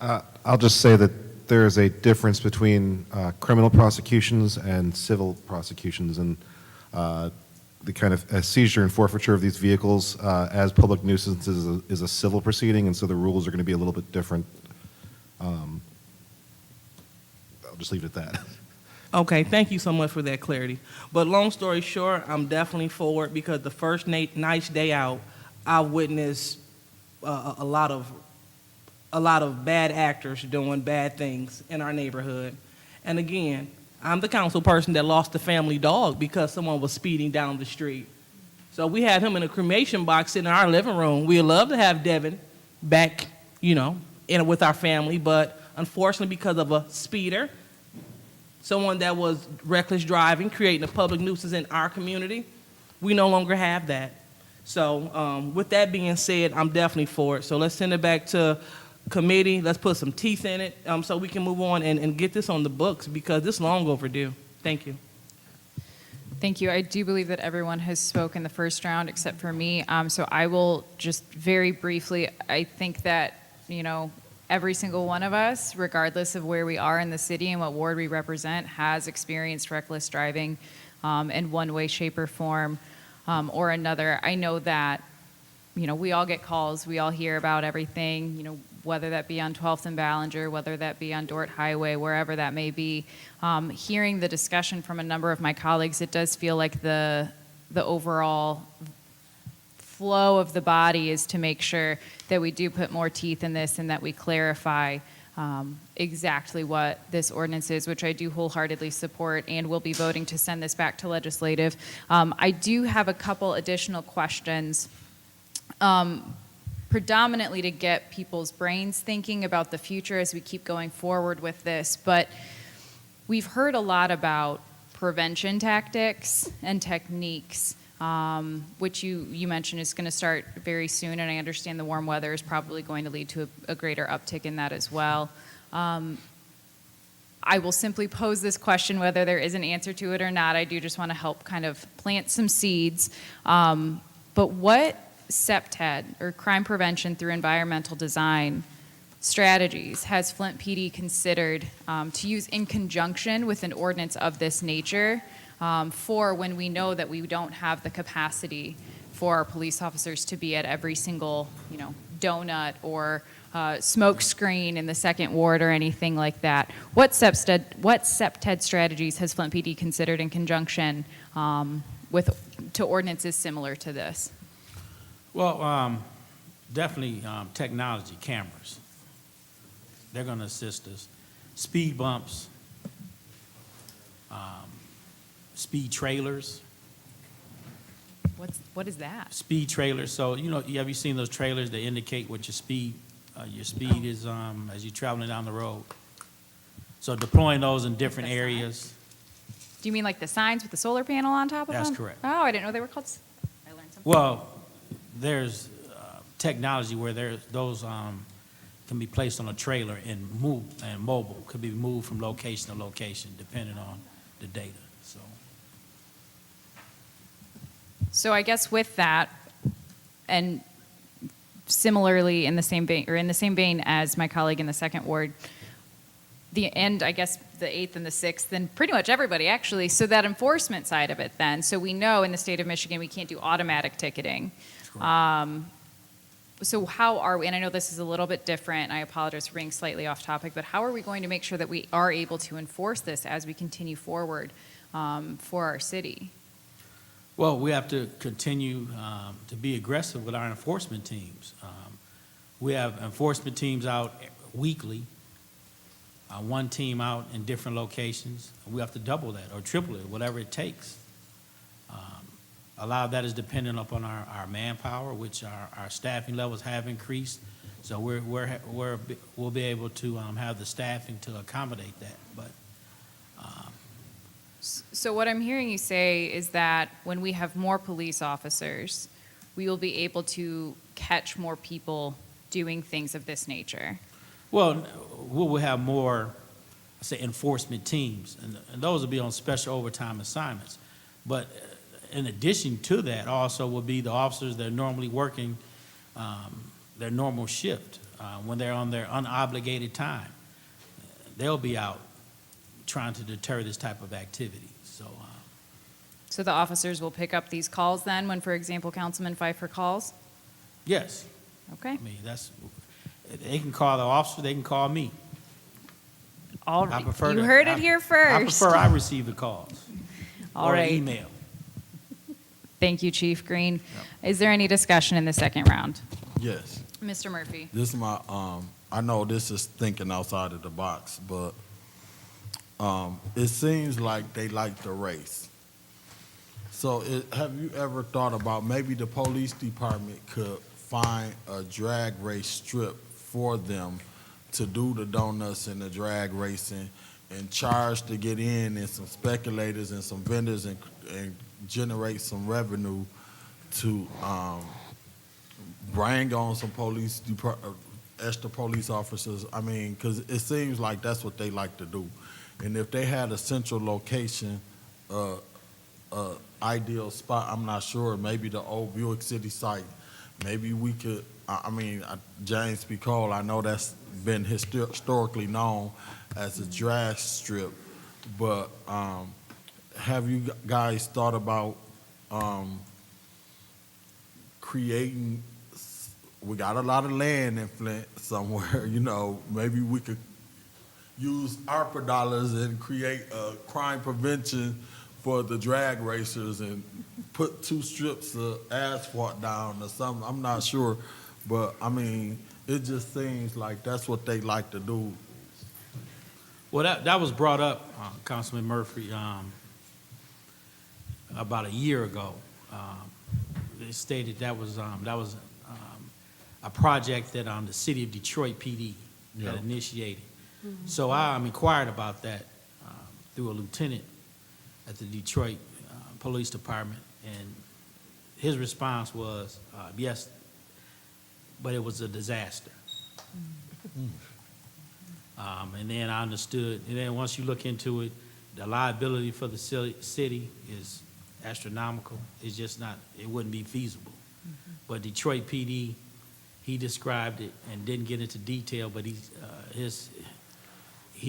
Speaker 17: I'll just say that there is a difference between criminal prosecutions and civil prosecutions, and the kind of seizure and forfeiture of these vehicles as public nuisances is a civil proceeding, and so the rules are going to be a little bit different. I'll just leave it at that.
Speaker 12: Okay, thank you so much for that clarity. But long story short, I'm definitely for it because the first nice day out, I witnessed a lot of bad actors doing bad things in our neighborhood. And again, I'm the council person that lost the family dog because someone was speeding down the street. So we had him in a cremation box in our living room. We'd love to have Devin back, with our family, but unfortunately because of a speeder, someone that was reckless driving, creating a public nuisance in our community, we no longer have that. So with that being said, I'm definitely for it. So let's send it back to committee. Let's put some teeth in it so we can move on and get this on the books because it's long overdue. Thank you.
Speaker 2: Thank you. I do believe that everyone has spoken the first round except for me. So I will just very briefly, I think that, every single one of us, regardless of where we are in the city and what ward we represent, has experienced reckless driving in one way, shape, or form or another. I know that, we all get calls, we all hear about everything, whether that be on 12th and Ballinger, whether that be on Dort Highway, wherever that may be. Hearing the discussion from a number of my colleagues, it does feel like the overall flow of the body is to make sure that we do put more teeth in this and that we clarify exactly what this ordinance is, which I do wholeheartedly support and will be voting to send this back to legislative. I do have a couple additional questions, predominantly to get people's brains thinking about the future as we keep going forward with this. But we've heard a lot about prevention tactics and techniques, which you mentioned is going to start very soon, and I understand the warm weather is probably going to lead to a greater uptick in that as well. I will simply pose this question, whether there is an answer to it or not. I do just want to help kind of plant some seeds. But what CPTED, or crime prevention through environmental design, strategies has Flint PD considered to use in conjunction with an ordinance of this nature for when we know that we don't have the capacity for our police officers to be at every single, donut or smoke screen in the second ward or anything like that? What CPTED strategies has Flint PD considered in conjunction to ordinances similar to this?
Speaker 16: Well, definitely technology, cameras. They're going to assist us. Speed bumps, speed trailers.
Speaker 2: What is that?
Speaker 16: Speed trailers. So, have you seen those trailers that indicate what your speed is as you're traveling down the road? So deploying those in different areas.
Speaker 2: Do you mean like the signs with the solar panel on top of them?
Speaker 16: That's correct.
Speaker 2: Oh, I didn't know they were called. I learned something.
Speaker 16: Well, there's technology where those can be placed on a trailer and mobile, could be moved from location to location depending on the data. So
Speaker 2: I guess with that, And similarly, in the same vein as my colleague in the second ward, I guess the 8th and the 6th, and pretty much everybody actually. So that enforcement side of it then. So we know in the state of Michigan we can't do automatic ticketing. So how are we, and I know this is a little bit different, I apologize for being slightly off topic, but how are we going to make sure that we are able to enforce this as we continue forward for our city?
Speaker 16: Well, we have to continue to be aggressive with our enforcement teams. We have enforcement teams out weekly, one team out in different locations. We have to double that or triple it, whatever it takes. A lot of that is dependent upon our manpower, which our staffing levels have increased. So we'll be able to have the staffing to accommodate that. But
Speaker 2: so what I'm hearing you say is that when we have more police officers, we will be able to catch more people doing things of this nature.
Speaker 16: well, we'll have more, say, enforcement teams, and those will be on special overtime assignments. But in addition to that, also will be the officers that are normally working their normal shift when they're on their unobligated time. They'll be out trying to deter this type of activity.
Speaker 2: So the officers will pick up these calls then when, for example, Councilman Pfeiffer calls?
Speaker 16: Yes.
Speaker 2: Okay.
Speaker 16: I mean, they can call the officer, they can call me.
Speaker 2: All right. You
Speaker 16: that.
Speaker 2: heard it here first.
Speaker 16: I receive the calls.
Speaker 2: All
Speaker 16: or
Speaker 2: right.
Speaker 16: email.
Speaker 2: Thank you, Chief Green. Is there any discussion in the second round?
Speaker 14: Yes.
Speaker 2: Mr. Murphy.
Speaker 14: This is my, I know this is thinking outside of the box, but it seems like they like the race. So have you ever thought about maybe the police department could find a drag race strip for them to do the donuts and the drag racing and charge to get in, and some speculators and some vendors and generate some revenue to bring on some extra police officers? I mean, because it seems like that's what they like to do. And if they had a central location, ideal spot, I'm not sure, maybe the old Buick City site, maybe we could, James P. Cole, I know that's been historically known as a drag strip, but have you guys thought about creating, we got a lot of land in Flint somewhere, maybe we could use ARPA dollars and create a crime prevention for the drag racers and put 2 strips of asphalt down or something. I'm not sure, but I mean, it just seems like that's what they like to do.
Speaker 16: Well, that was brought up, Councilman Murphy, about a year ago. They stated that was a project that the city of Detroit PD had initiated. Mm-hmm. So I inquired about that through a lieutenant at the Detroit Police Department, and his response was, yes, but it was a disaster. Mm-hmm. And then I understood, and then once you look into it, the liability for the city is astronomical. It's just not, it wouldn't be feasible. Mm-hmm. But Detroit PD, he described it and didn't get into detail, but he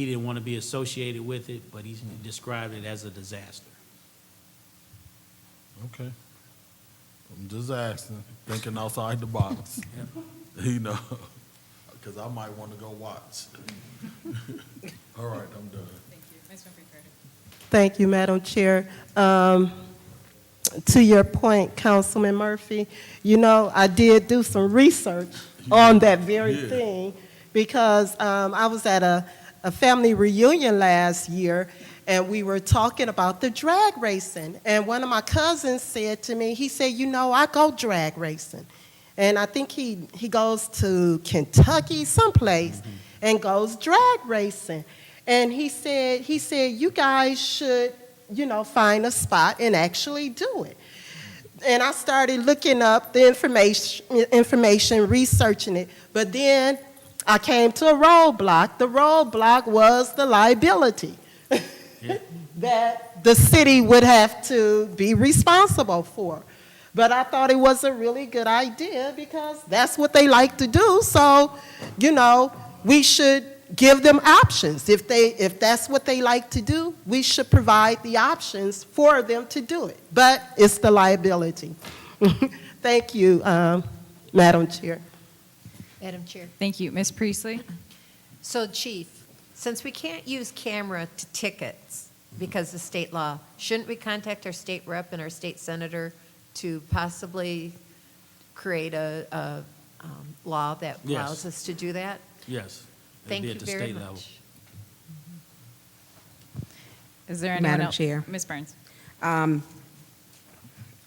Speaker 16: didn't want to be associated with it, but he described it as a disaster.
Speaker 14: Okay. I'm just asking, thinking outside the box. Yeah. Because I might want to go watch. All right, I'm done.
Speaker 2: Thank you. Vice President Carter.
Speaker 11: Thank you, Madam Chair. To your point, Councilman Murphy, I did do some research on that very thing, because I was at a family reunion last year, and we were talking about the drag racing. And one of my cousins said to me, he said, I go drag racing. And I think he goes to Kentucky someplace and goes drag racing. And he said, you guys should, find a spot and actually do it. And I started looking up the information, researching it. But then I came to a roadblock. The roadblock was the liability that the city would have to be responsible for. But I thought it was a really good idea because that's what they like to do. So, we should give them options. If that's what they like to do, we should provide the options for them to do it. But it's the liability. Thank you, Madam Chair.
Speaker 9: Madam Chair.
Speaker 2: Thank you. Ms. Priestley?
Speaker 9: So, Chief, since we can't use camera to tickets because of state law, shouldn't we contact our state rep and our state senator to possibly create a law that
Speaker 16: Yes.
Speaker 9: allows us to do that?
Speaker 16: Yes. It'd
Speaker 9: Thank
Speaker 16: be
Speaker 9: you
Speaker 16: at the
Speaker 9: very
Speaker 16: state level.
Speaker 9: much.
Speaker 2: Is there anyone
Speaker 10: Madam
Speaker 2: else?
Speaker 10: Chair.
Speaker 2: Ms. Burns?
Speaker 10: I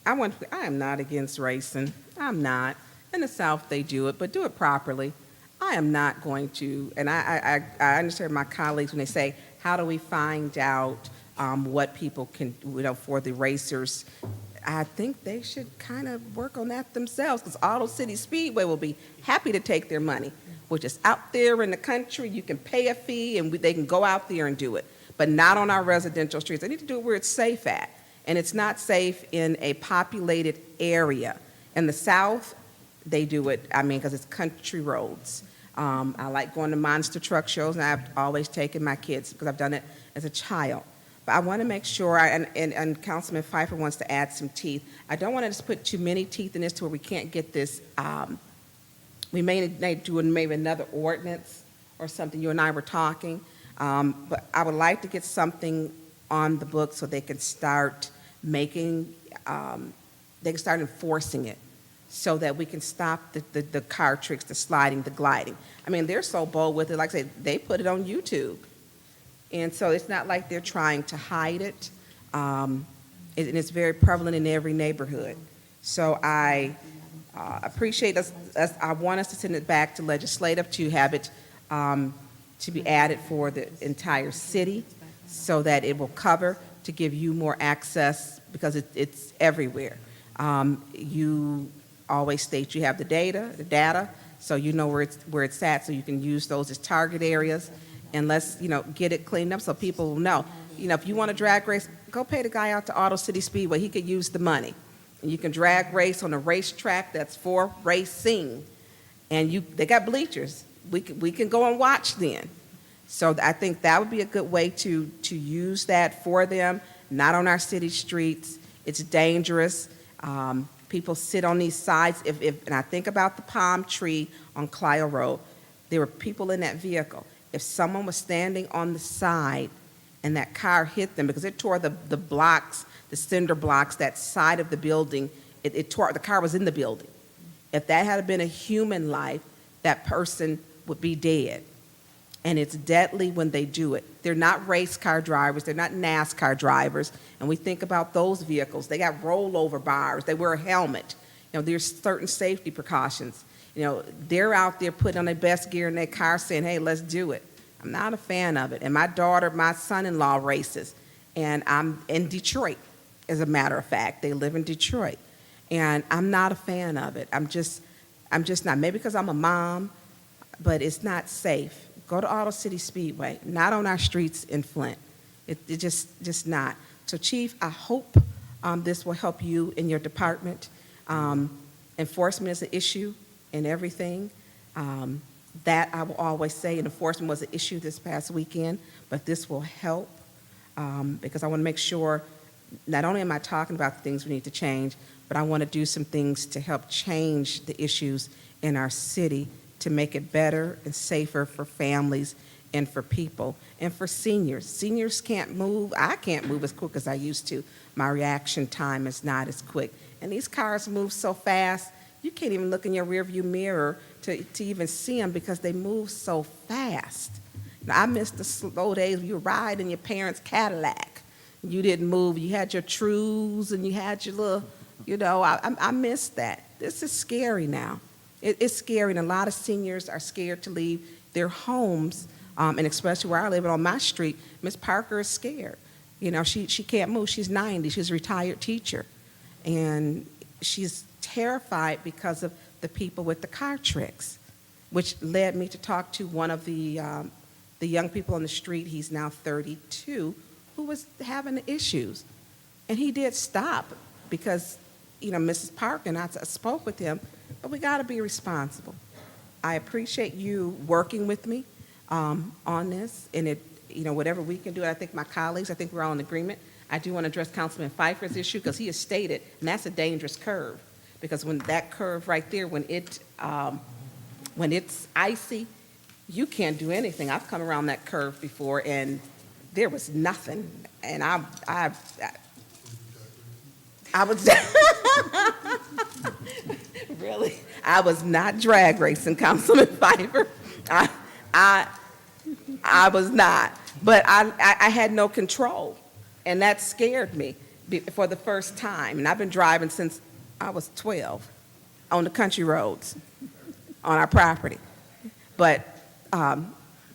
Speaker 10: am not against racing. I'm not. In the South, they do it, but do it properly. I am not going to, and I understand my colleagues when they say, how do we find out what people can, for the racers? I think they should kind of work on that themselves, because Auto City Speedway will be happy to take their money, which is out there in the country. You can pay a fee, and they can go out there and do it, but not on our residential streets. They need to do it where it's safe at, and it's not safe in a populated area. In the South, they do it, because it's country roads. I like going to monster truck shows, and I've always taken my kids because I've done it as a child. But I want to make sure, and Councilman Pfeiffer wants to add some teeth. I don't want to just put too many teeth in this to where we can't get this. We may do maybe another ordinance or something. You and I were talking. But I would like to get something on the book so they can start making, they can start enforcing it so that we can stop the car tricks, the sliding, the gliding. They're so bold with it. Like I said, they put it on YouTube. And so it's not like they're trying to hide it. And it's very prevalent in every neighborhood. So I appreciate us. I want us to send it back to legislative to have it to be added for the entire city so that it will cover to give you more access because it's everywhere. You always state you have the data, so you know where it's at, so you can use those as target areas. And let's, get it cleaned up so people will know. If you want to drag race, go pay the guy out to Auto City Speedway. He could use the money. And you can drag race on a racetrack that's for racing. And they got bleachers. We can go and watch then. So I think that would be a good way to use that for them, not on our city streets. It's dangerous. People sit on these sides. And I think about the palm tree on Clio Road. There were people in that vehicle. If someone was standing on the side and that car hit them, because it tore the blocks, the cinder blocks, that side of the building, it tore, the car was in the building. If that had been a human life, that person would be dead. And it's deadly when they do it. They're not race car drivers, they're not NASCAR drivers, and we think about those vehicles. They got rollover bars, they wear a helmet. There's certain safety precautions. They're out there putting on their best gear in their car saying, hey, let's do it. I'm not a fan of it. And my son-in-law races, and I'm in Detroit, as a matter of fact. They live in Detroit. And I'm not a fan of it. I'm just not. Maybe because I'm a mom, but it's not safe. Go to Auto City Speedway, not on our streets in Flint. It just not. So, Chief, I hope this will help you in your department. Enforcement is an issue in everything. That I will always say, and enforcement was an issue this past weekend, but this will help because I want to make sure not only am I talking about the things we need to change, but I want to do some things to help change the issues in our city to make it better and safer for families and for people and for seniors. Seniors can't move. I can't move as quick as I used to. My reaction time is not as quick. And these cars move so fast, you can't even look in your rearview mirror to even see them because they move so fast. Now, I miss the slow days when you ride in your parents' Cadillac. You didn't move. You had your trues and you had your little, I miss that. This is scary now. It's scary, and a lot of seniors are scared to leave their homes, and especially where I live on my street, Miss Parker is scared. She can't move. She's 90. She's a retired teacher, and she's terrified because of the people with the car tricks, which led me to talk to one of the young people on the street. He's now 32, who was having issues, and he did stop because Mrs. Parker, and I spoke with him, but we got to be responsible. I appreciate you working with me on this, and whatever we can do. I think my colleagues, I think we're all in agreement. I do want to address Councilman Pfeiffer's issue because he has stated, and that's a dangerous curve, because when that curve right there, when it's icy, you can't do anything. I've come around that curve before, and there was nothing, and I was really, I was not drag racing, Councilman Pfeiffer. I was not, but I had no control, and that scared me for the first time. And I've been driving since I was 12 on the country roads on our property. But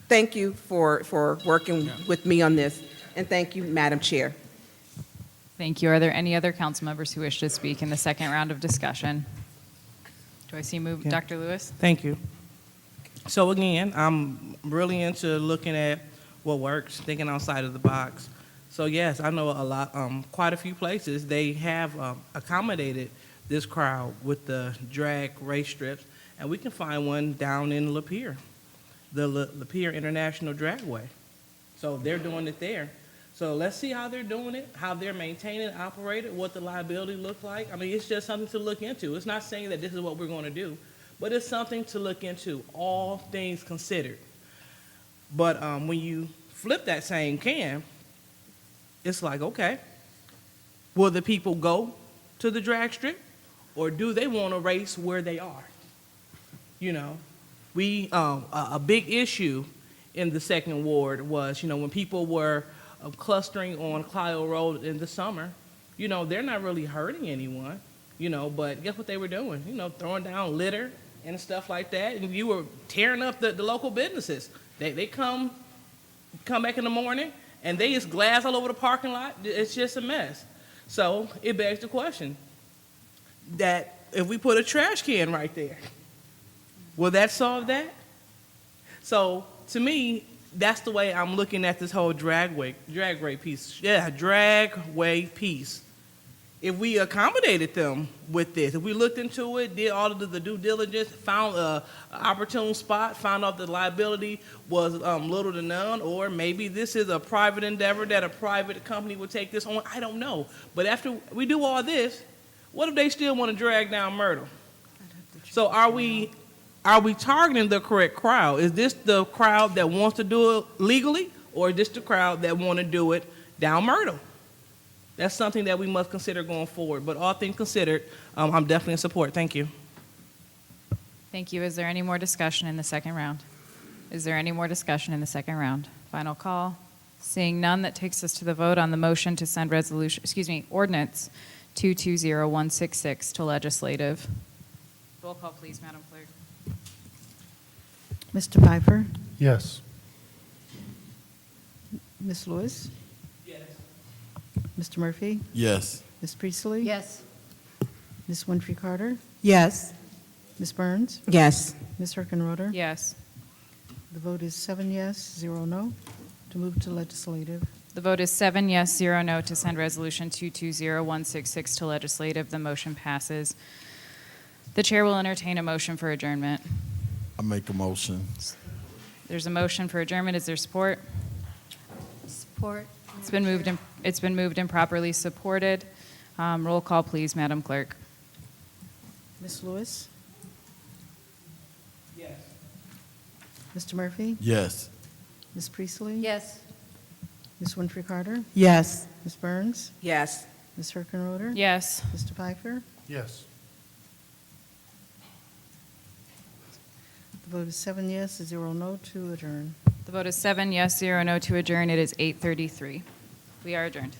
Speaker 10: thank you for working with me on this, and thank you, Madam Chair.
Speaker 2: Thank you. Are there any other council members who wish to speak in the second round of discussion? Do I see move,
Speaker 12: Yeah.
Speaker 2: Dr. Lewis?
Speaker 12: Thank you. So again, I'm really into looking at what works, thinking outside of the box. So yes, I know quite a few places, they have accommodated this crowd with the drag race strips, and we can find one down in Lapeer, the Lapeer International Dragway. So they're doing it there. So let's see how they're doing it, how they're maintaining, operating, what the liability looks like. I mean, it's just something to look into. It's not saying that this is what we're going to do, but it's something to look into, all things considered. But when you flip that same can, it's like, okay, will the people go to the drag strip, or do they want to race where they are? A big issue in the second ward was, when people were clustering on Clio Road in the summer, they're not really hurting anyone, but guess what they were doing? Throwing down litter and stuff like that, and you were tearing up the local businesses. They come back in the morning, and they just glass all over the parking lot. It's just a mess. So it begs the question that if we put a trash can right there, will that solve that? So to me, that's the way I'm looking at this whole dragway piece. Yeah, dragway piece. If we accommodated them with this, if we looked into it, did all of the due diligence, found an opportune spot, found out the liability was little to none, or maybe this is a private endeavor that a private company would take this on, I don't know. But after we do all this, what if they still want to drag down Myrtle? So are we targeting the correct crowd? Is this the crowd that wants to do it legally, or is this the crowd that want to do it down Myrtle? That's something that we must consider going forward. But all things considered, I'm definitely in support. Thank you.
Speaker 2: Thank you. Is there any more discussion in the second round? Is there any more discussion in the second round? Final call. Seeing none, that takes us to the vote on the motion to send Ordinance 220166 to legislative. Roll call, please, Madam Clerk.
Speaker 3: Mr. Pfeiffer?
Speaker 15: Yes.
Speaker 3: Ms. Lewis?
Speaker 12: Yes.
Speaker 3: Mr. Murphy?
Speaker 14: Yes.
Speaker 3: Ms. Priestley?
Speaker 9: Yes.
Speaker 3: Ms. Winfrey Carter?
Speaker 11: Yes.
Speaker 3: Ms. Burns?
Speaker 10: Yes.
Speaker 3: Ms. Herkenroder?
Speaker 2: Yes.
Speaker 3: The vote is 7 yes, 0 no, to move to legislative.
Speaker 2: The vote is 7 yes, 0 no to send Resolution 220166 to legislative. The motion passes. The chair will entertain a motion for adjournment.
Speaker 14: I make a motion.
Speaker 2: There's a motion for adjournment. Is there support?
Speaker 9: Support.
Speaker 2: It's been moved and properly supported. Roll call, please, Madam Clerk.
Speaker 3: Ms. Lewis?
Speaker 12: Yes.
Speaker 3: Mr. Murphy?
Speaker 14: Yes.
Speaker 3: Ms. Priestley?
Speaker 9: Yes.
Speaker 3: Ms. Winfrey Carter?
Speaker 11: Yes.
Speaker 3: Ms. Burns?
Speaker 10: Yes.
Speaker 3: Ms. Herkenroder?
Speaker 2: Yes.
Speaker 3: Mr. Pfeiffer?
Speaker 15: Yes.
Speaker 3: The vote is 7 yes, 0 no to adjourn.
Speaker 2: The vote is 7 yes, 0 no to adjourn. It is 8:33. We are adjourned.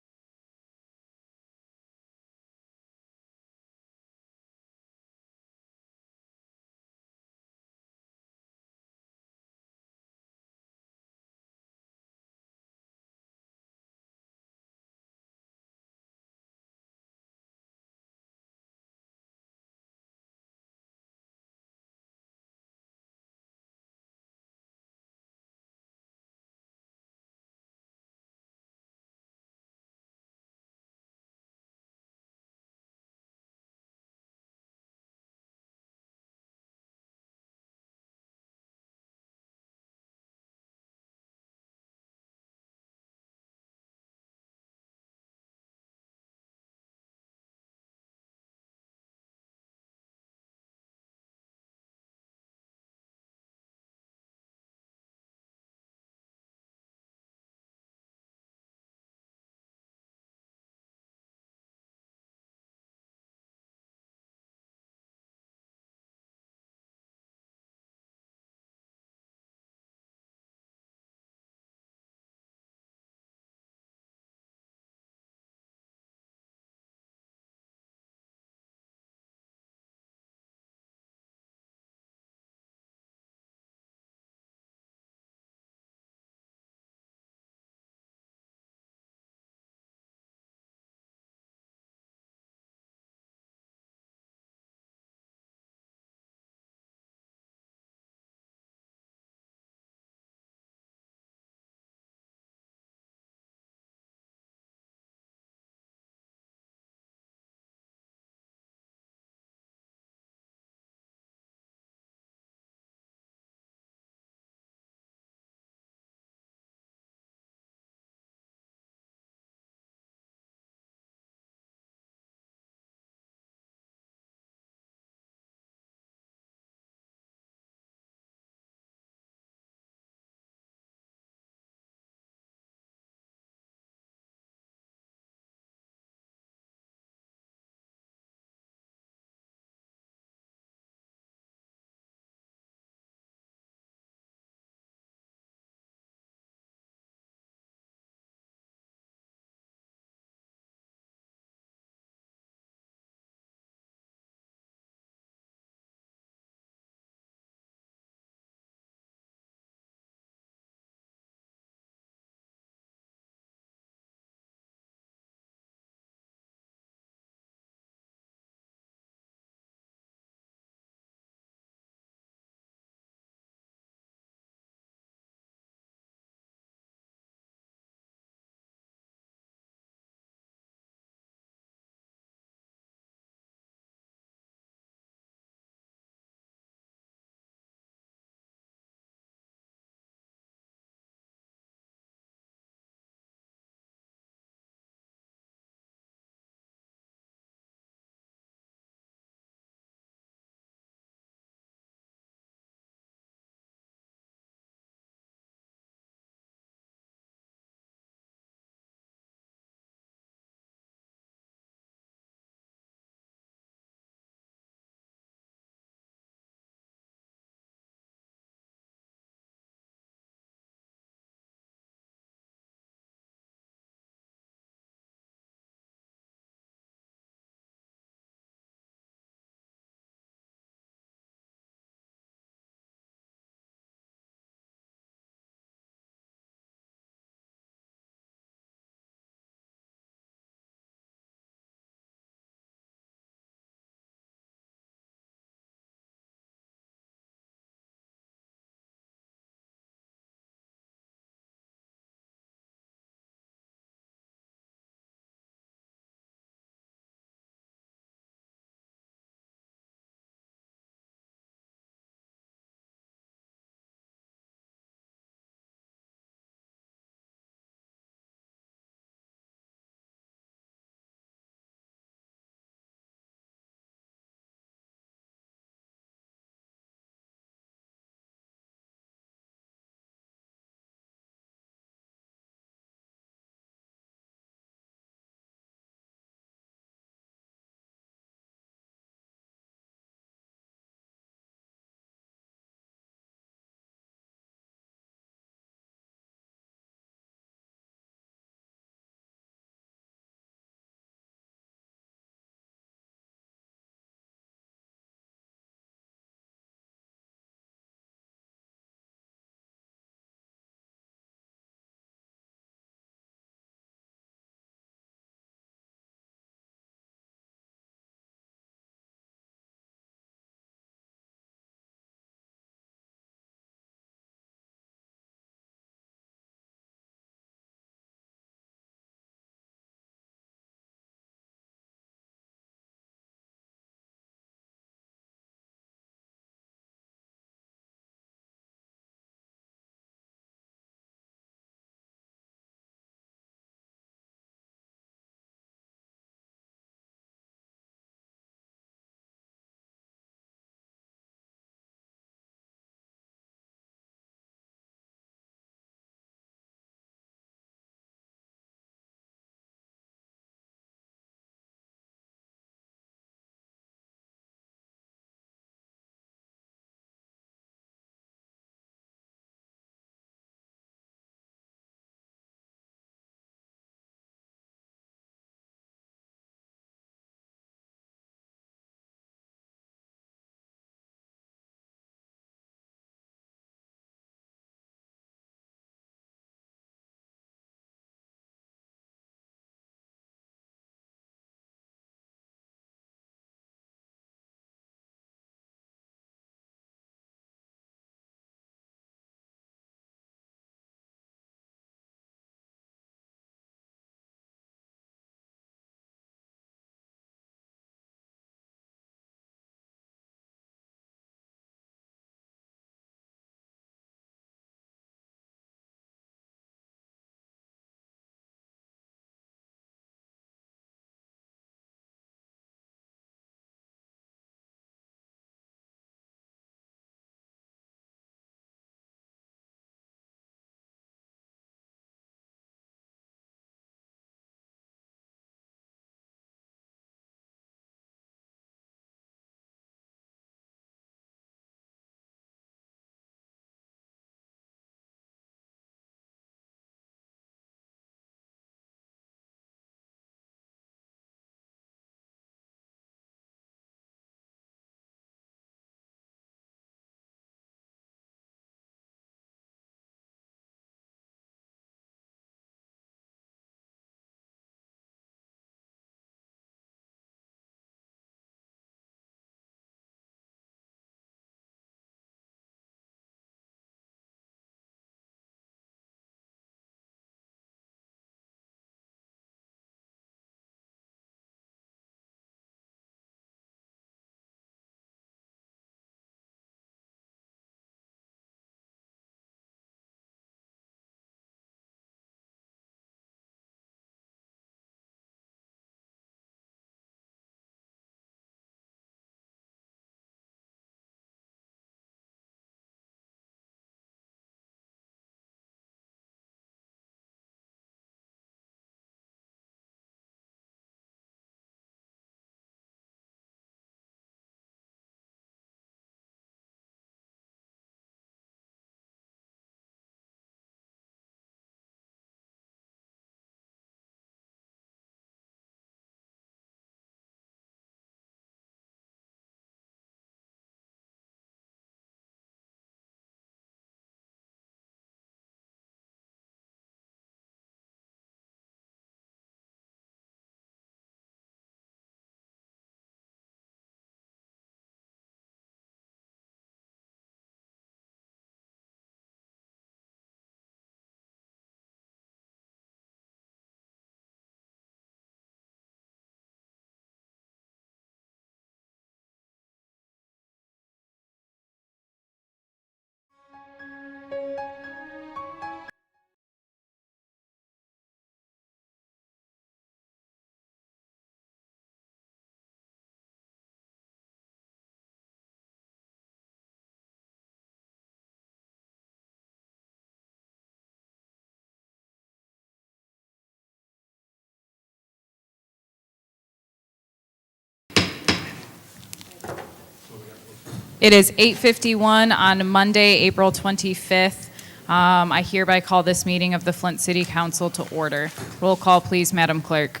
Speaker 2: It is 8:51 on Monday, April 25th. I hereby call this meeting of the Flint City Council to order. Roll call, please, Madam Clerk.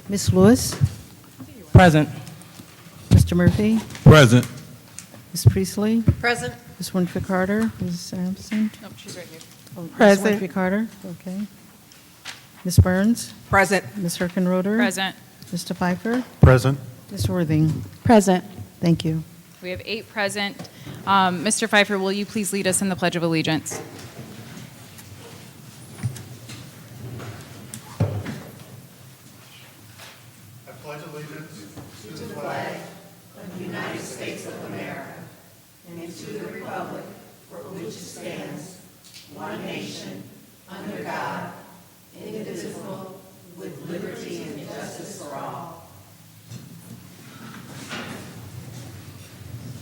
Speaker 3: Ms. Lewis,
Speaker 12: Present.
Speaker 3: Mr. Murphy,
Speaker 14: Present.
Speaker 3: Ms. Priestley,
Speaker 9: Present.
Speaker 3: Ms. Winfrey Carter is absent.
Speaker 2: Nope, she's right here.
Speaker 3: Oh, Ms.
Speaker 10: Present.
Speaker 3: Winfrey Carter, okay. Ms. Burns,
Speaker 10: Present.
Speaker 3: Ms. Herkenroder.
Speaker 2: Present.
Speaker 3: Mr. Pfeiffer,
Speaker 15: Present.
Speaker 3: Ms. Worthing.
Speaker 4: Present.
Speaker 3: Thank you.
Speaker 2: We have 8 present. Mr. Pfeiffer, will you please lead us in the Pledge of Allegiance?
Speaker 15: I pledge allegiance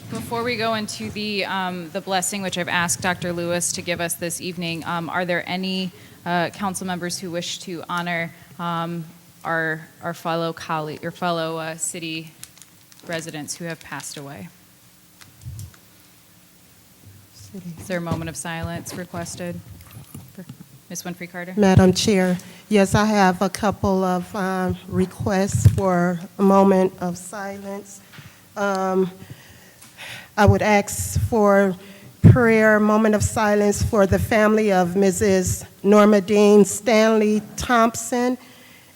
Speaker 2: Before we go into the blessing, which I've asked Dr. Lewis to give us this evening, are there any council members who wish to honor our fellow colleague, your fellow city residents who have passed away? Is there a moment of silence requested? Ms. Winfrey Carter?
Speaker 11: Madam Chair, yes, I have a couple of requests for a moment of silence. I would ask for prayer, moment of silence for the family of Mrs. Norma Dean Stanley Thompson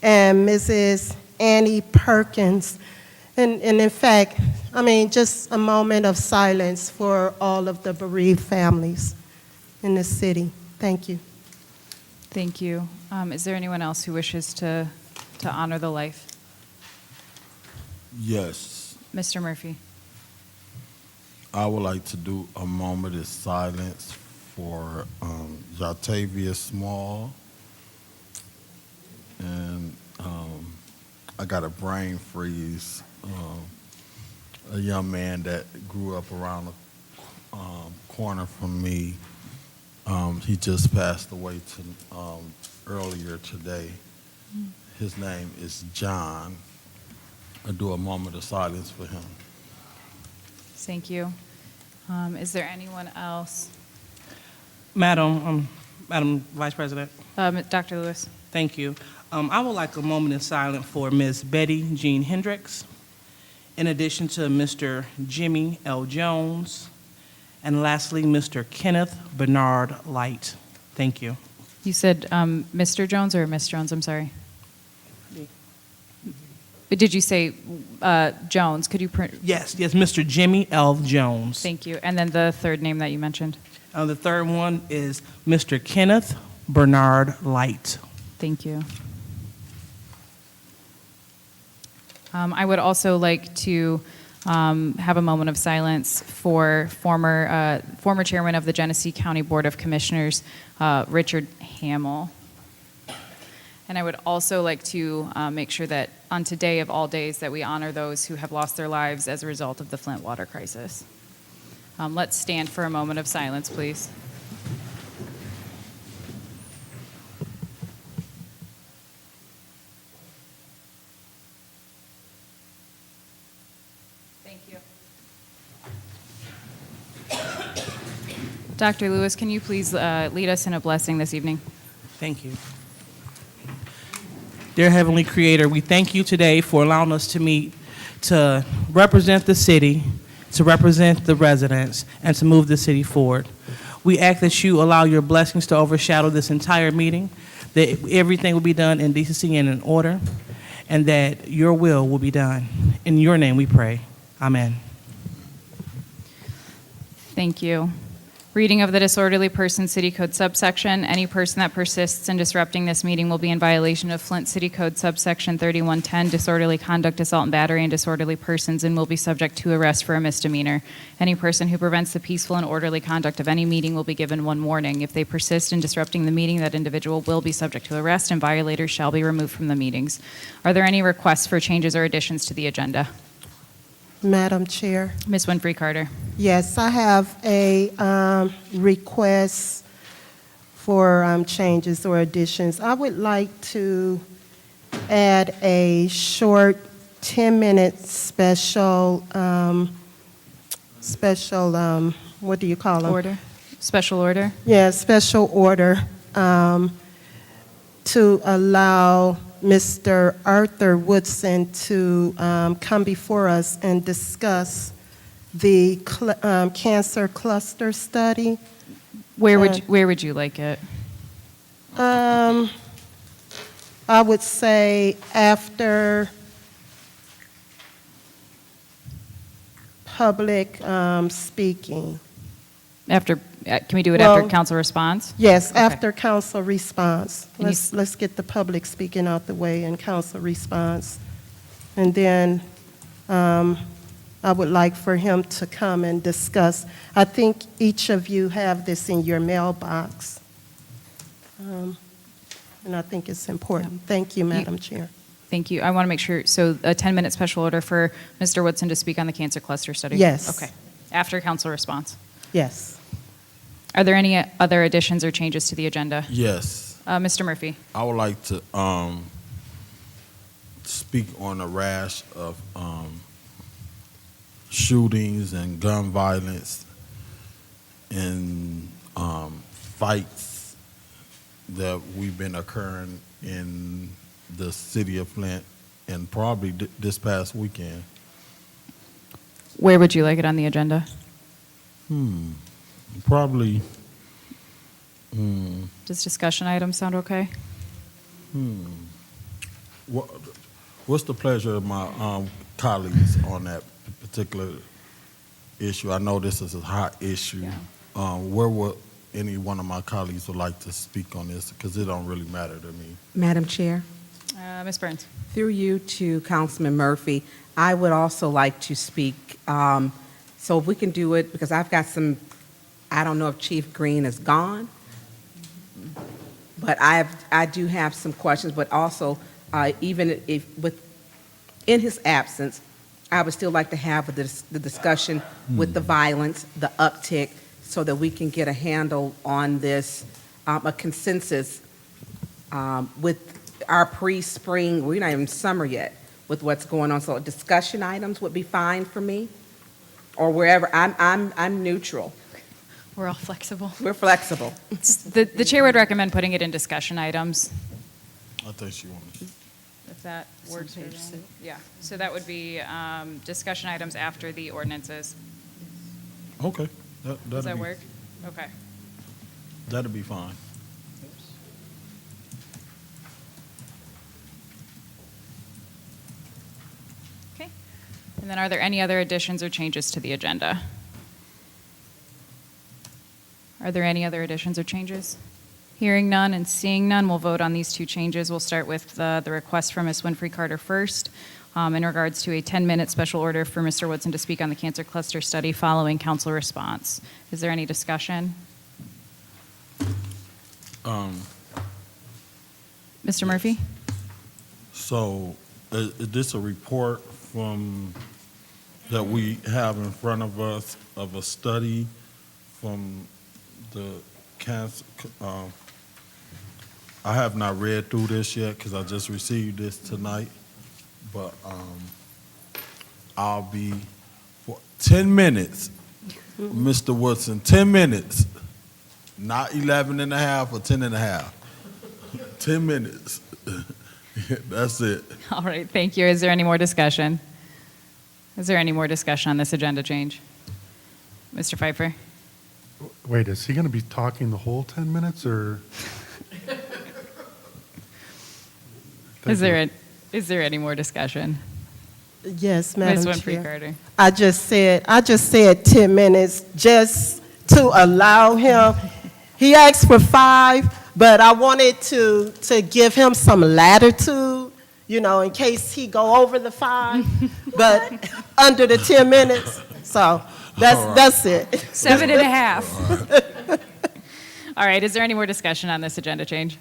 Speaker 11: and Mrs. Annie Perkins. And in fact, just a moment of silence for all of the bereaved families in the city. Thank you.
Speaker 2: Thank you. Is there anyone else who wishes to honor the life?
Speaker 14: Yes.
Speaker 2: Mr. Murphy?
Speaker 14: I would like to do a moment of silence for Jatavia Small. And I got a brain freeze. A young man that grew up around the corner from me. He just passed away earlier today. His name is John. I do a moment of silence for him.
Speaker 2: Thank you. Is there anyone else?
Speaker 12: Madam Vice President,
Speaker 2: Dr. Lewis?
Speaker 12: thank you. I would like a moment of silence for Ms. Betty Jean Hendricks, in addition to Mr. Jimmy L. Jones, and lastly, Mr. Kenneth Bernard Light. Thank you.
Speaker 2: You said Mr. Jones or Miss Jones? I'm sorry. Did you say Jones? Could you print?
Speaker 12: Yes, Mr. Jimmy L. Jones.
Speaker 2: Thank you. And then the third name that you mentioned?
Speaker 12: The third one is Mr. Kenneth Bernard Light.
Speaker 2: Thank you. I would also like to have a moment of silence for former chairman of the Genesee County Board of Commissioners, Richard Hamill. And I would also like to make sure that on today of all days that we honor those who have lost their lives as a result of the Flint water crisis. Let's stand for a moment of silence, please. Thank you. Dr. Lewis, can you please lead us in a blessing this evening?
Speaker 12: Thank you. Dear Heavenly Creator, we thank you today for allowing us to meet to represent the city, to represent the residents, and to move the city forward. We ask that you allow your blessings to overshadow this entire meeting, that everything will be done in decency and in order, and that your will be done. In your name we pray. Amen.
Speaker 2: Thank you. Reading of the Disorderly Person City Code subsection. Any person that persists in disrupting this meeting will be in violation of Flint City Code subsection 3110, disorderly conduct, assault and battery, and disorderly persons, and will be subject to arrest for a misdemeanor. Any person who prevents the peaceful and orderly conduct of any meeting will be given one warning. If they persist in disrupting the meeting, that individual will be subject to arrest, and violators shall be removed from the meetings. Are there any requests for changes or additions to the agenda?
Speaker 11: Madam Chair.
Speaker 2: Ms. Winfrey Carter.
Speaker 11: Yes, I have a request for changes or additions. I would like to add a short 10-minute special, what do you call them?
Speaker 2: Order, special order.
Speaker 11: Yeah, special order to allow Mr. Arthur Woodson to come before us and discuss the cancer cluster study.
Speaker 2: Where would you like it?
Speaker 11: I would say after public speaking.
Speaker 2: After, can we do it
Speaker 11: Well,
Speaker 2: after council response?
Speaker 11: Yes,
Speaker 2: Okay.
Speaker 11: after council response.
Speaker 2: And you
Speaker 11: Let's get the public speaking out the way and council response. And then I would like for him to come and discuss. I think each of you have this in your mailbox. And I think it's important. Thank you, Madam Chair.
Speaker 2: Thank you. I want to make sure, so a 10-minute special order for Mr. Woodson to speak on the cancer cluster study?
Speaker 11: Yes.
Speaker 2: Okay. After council response.
Speaker 11: Yes.
Speaker 2: Are there any other additions or changes to the agenda?
Speaker 14: Yes.
Speaker 2: Mr. Murphy?
Speaker 14: I would like to speak on a rash of shootings and gun violence and fights that we've been occurring in the city of Flint and probably this past weekend.
Speaker 2: Where would you like it on the agenda?
Speaker 14: Probably.
Speaker 2: Does discussion items sound okay?
Speaker 14: What's the pleasure of my colleagues on that particular issue? I know this is a hot issue. Where would any one of my colleagues would like to speak on this? Because it don't really matter to me.
Speaker 10: Madam Chair,
Speaker 2: Ms. Burns?
Speaker 10: through you to Councilman Murphy, I would also like to speak. So if we can do it, because I've got some, I don't know if Chief Green is gone, but I do have some questions, but also even if in his absence, I would still like to have the discussion with the violence, the uptick, so that we can get a handle on this, a consensus with our pre-spring, we're not even summer yet, with what's going on. So discussion items would be fine for me, or wherever. I'm neutral.
Speaker 2: We're all flexible.
Speaker 10: We're flexible.
Speaker 2: The chair would recommend putting it in discussion items.
Speaker 14: I think she wanted.
Speaker 2: If that works for everyone. Yeah, so that would be discussion items after the ordinances.
Speaker 14: Okay.
Speaker 2: Does that work? Okay.
Speaker 14: That'll be fine.
Speaker 2: Okay. And then are there any other additions or changes to the agenda? Are there any other additions or changes? Hearing none and seeing none, we'll vote on these two changes. We'll start with the request from Ms. Winfrey Carter first in regards to a 10-minute special order for Mr. Woodson to speak on the cancer cluster study following council response. Is there any discussion? Mr. Murphy?
Speaker 14: So is this a report from, that we have in front of us of a study from the cancer? I have not read through this yet because I just received this tonight, but I'll be for 10 minutes, Mr. Woodson, 10 minutes, not 11 and a half or 10 and a half. 10 minutes. That's it.
Speaker 2: All right, thank you. Is there any more discussion? Is there any more discussion on this agenda change? Mr. Pfeiffer?
Speaker 15: Wait, is he going to be talking the whole 10 minutes, or?
Speaker 2: Is there any more discussion?
Speaker 11: Yes, Madam
Speaker 2: Ms. Winfrey
Speaker 11: Chair.
Speaker 2: Carter.
Speaker 11: I just said 10 minutes just to allow him. He asked for 5, but I wanted to give him some latitude, you know, in case he go over the 5, but under the 10 minutes. So that's it.
Speaker 2: 7.5. All right, is there any more discussion on this agenda change?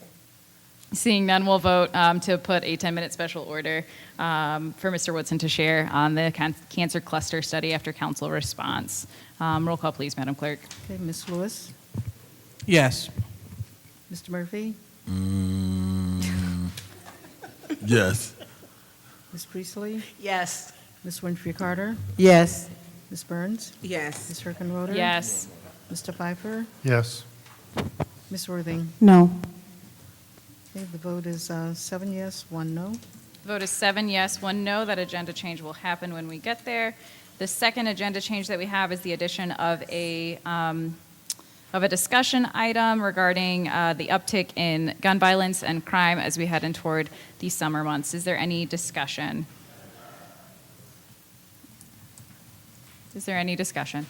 Speaker 2: Seeing none, we'll vote to put a 10-minute special order for Mr. Woodson to share on the cancer cluster study after council response. Roll call, please, Madam Clerk.
Speaker 3: Okay, Ms. Lewis?
Speaker 12: Yes.
Speaker 3: Mr. Murphy?
Speaker 14: Yes.
Speaker 3: Ms. Priestley?
Speaker 9: Yes.
Speaker 3: Ms. Winfrey Carter?
Speaker 10: Yes.
Speaker 3: Ms. Burns?
Speaker 10: Yes.
Speaker 3: Ms. Herkenroder?
Speaker 2: Yes.
Speaker 3: Mr. Pfeiffer?
Speaker 15: Yes.
Speaker 3: Ms. Worthing?
Speaker 4: No.
Speaker 3: Okay, the vote is 7 yes, 1 no.
Speaker 2: The vote is 7 yes, 1 no. That agenda change will happen when we get there. The second agenda change that we have is the addition of a discussion item regarding the uptick in gun violence and crime as we head in toward the summer months. Is there any discussion? Is there any discussion?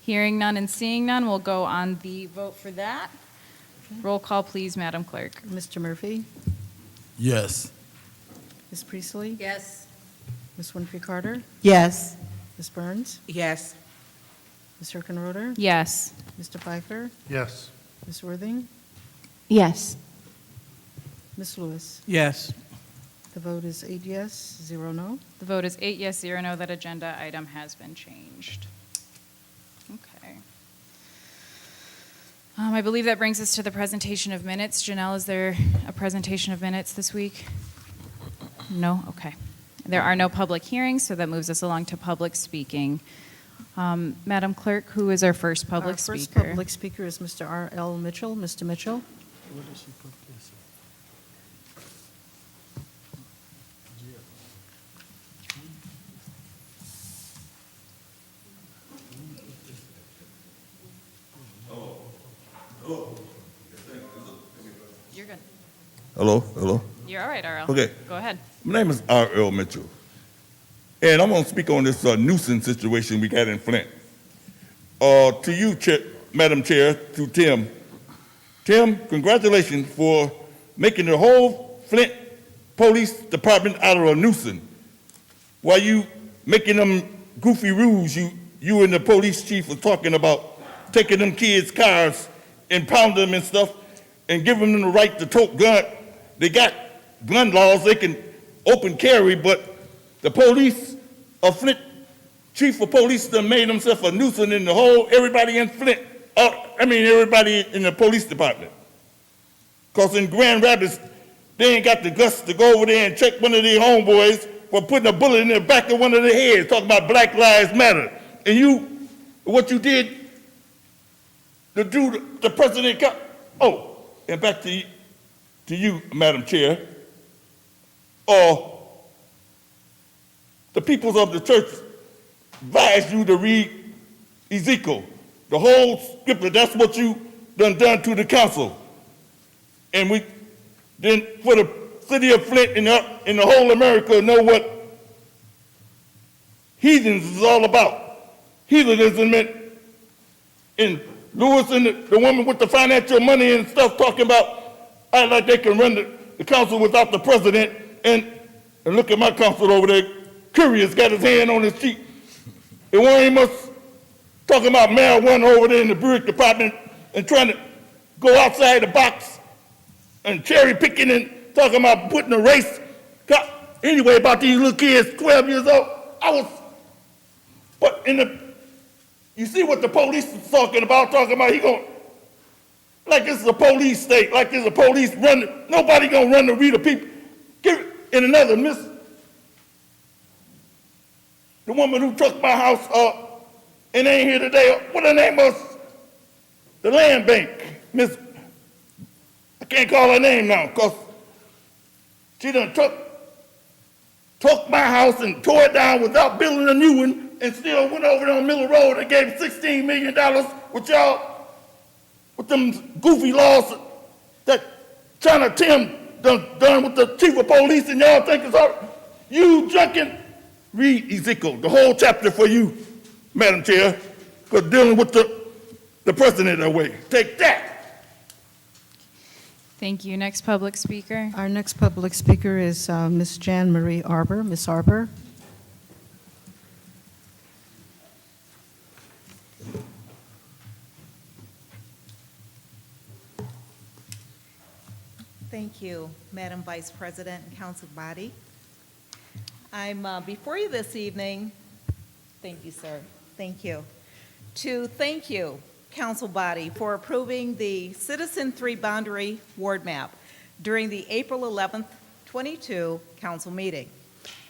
Speaker 2: Hearing none and seeing none, we'll go on the vote for that. Roll call, please, Madam Clerk.
Speaker 3: Mr. Murphy?
Speaker 14: Yes.
Speaker 3: Ms. Priestley?
Speaker 9: Yes.
Speaker 3: Ms. Winfrey Carter?
Speaker 10: Yes.
Speaker 3: Ms. Burns?
Speaker 10: Yes.
Speaker 3: Ms. Herkenroder?
Speaker 2: Yes.
Speaker 3: Mr. Pfeiffer?
Speaker 15: Yes.
Speaker 3: Ms. Worthing?
Speaker 4: Yes.
Speaker 3: Ms. Lewis?
Speaker 12: Yes.
Speaker 3: The vote is 8 yes, 0 no.
Speaker 2: The vote is 8 yes, 0 no. That agenda item has been changed. Okay. I believe that brings us to the presentation of minutes. Janelle, is there a presentation of minutes this week? No? Okay. There are no public hearings, so that moves us along to public speaking. Madam Clerk, who is our first public speaker?
Speaker 3: Our first public speaker is Mr. R.L. Mitchell. Mr. Mitchell?
Speaker 16: Where does she put this?
Speaker 2: You're good.
Speaker 7: Hello?
Speaker 2: You're all right, R.L.
Speaker 7: Okay.
Speaker 2: Go ahead.
Speaker 7: My name is R.L. Mitchell, and I'm going to speak on this nuisance situation we got in Flint. To you, Madam Chair, to Tim. Tim, congratulations for making the whole Flint Police Department out of a nuisance. While you making them goofy rules, you and the police chief were talking about taking them kids' cars and pounding them and stuff and giving them the right to tote gun. They got gun laws, they can open carry, but the police of Flint, chief of police done made himself a nuisance in the whole, everybody in Flint, everybody in the police department. Because in Grand Rapids, they ain't got the guts to go over there and check one of their homeboys for putting a bullet in the back of one of their heads, talking about Black Lives Matter. And what you did, the president, and back to you, Madam Chair, the peoples of the church advise you to read Ezekiel, the whole scripture. That's what you done to the council. And then for the city of Flint and the whole America know what heathens is all about. Heathenism and Lewis and the woman with the financial money and stuff talking about act like they can run the council without the president, and look at my council over there, Curious got his hand on his cheek. And one of us talking about marijuana over there in the Buick department and trying to go outside the box and cherry picking and talking about putting a race. Anyway, about these little kids, 12 years old, you see what the police is talking about like this is a police state, like there's a police running. Nobody gonna run to read the people. In another miss, the woman who took my house and ain't here today, what her name was? The land bank, Miss, I can't call her name now, because she done took my house and tore it down without building a new one, and still went over there on Miller Road and gave $16 million with them goofy laws that China Tim done with the chief of police, and y'all think it's all you junkin'. Read Ezekiel, the whole chapter for you, Madam Chair, because dealing with the president that way. Take that.
Speaker 2: Thank you. Next public speaker.
Speaker 3: Our next public speaker is Ms. Jan Marie Arbor. Ms. Arbor?
Speaker 18: Thank you, Madam Vice President and Council Body. I'm before you this evening, thank you, sir, thank you, to thank you, Council Body, for approving the Citizen 3 Boundary Ward Map. during the April 11th, 22 council meeting.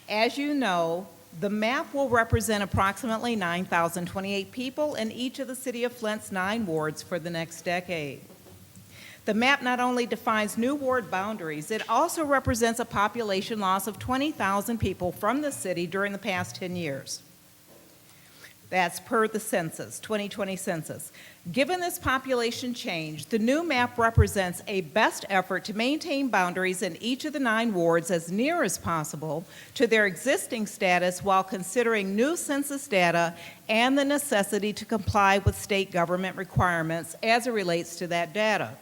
Speaker 18: As you know, the map will represent approximately 9,028 people in each of the City of Flint's 9 wards for the next decade. The map not only defines new ward boundaries, it also represents a population loss of 20,000 people from the city during the past 10 years. That's per the census, 2020 census. Given this population change, the new map represents a best effort to maintain boundaries in each of the 9 wards as near as possible to their existing status while considering new census data and the necessity to comply with state government requirements as it relates to that data.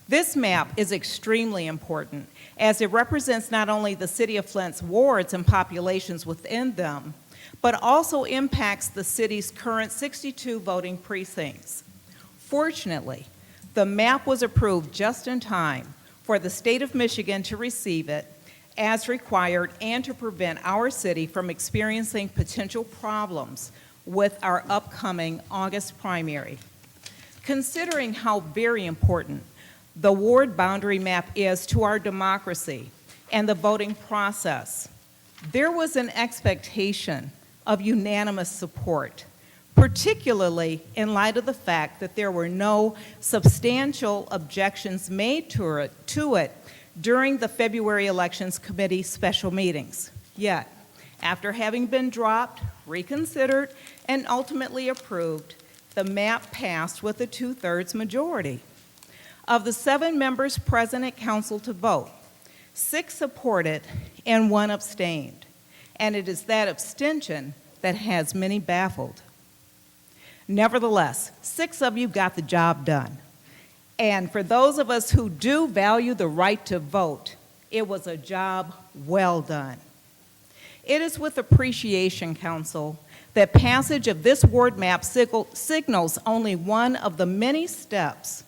Speaker 18: This map is extremely important as it represents not only the City of Flint's wards and populations within them, but also impacts the city's current 62 voting precincts. Fortunately, the map was approved just in time for the state of Michigan to receive it as required and to prevent our city from experiencing potential problems with our upcoming August primary. Considering how very important the ward boundary map is to our democracy and the voting process, there was an expectation of unanimous support, particularly in light of the fact that there were no substantial objections made to it during the February Elections Committee special meetings. Yet, after having been dropped, reconsidered, and ultimately approved, the map passed with a 2/3 majority. Of the 7 members present at council to vote, 6 supported and 1 abstained. And it is that abstention that has many baffled. Nevertheless, 6 of you got the job done. And for those of us who do value the right to vote, it was a job well done. It is with appreciation, Council, that passage of this ward map signals only one of the many steps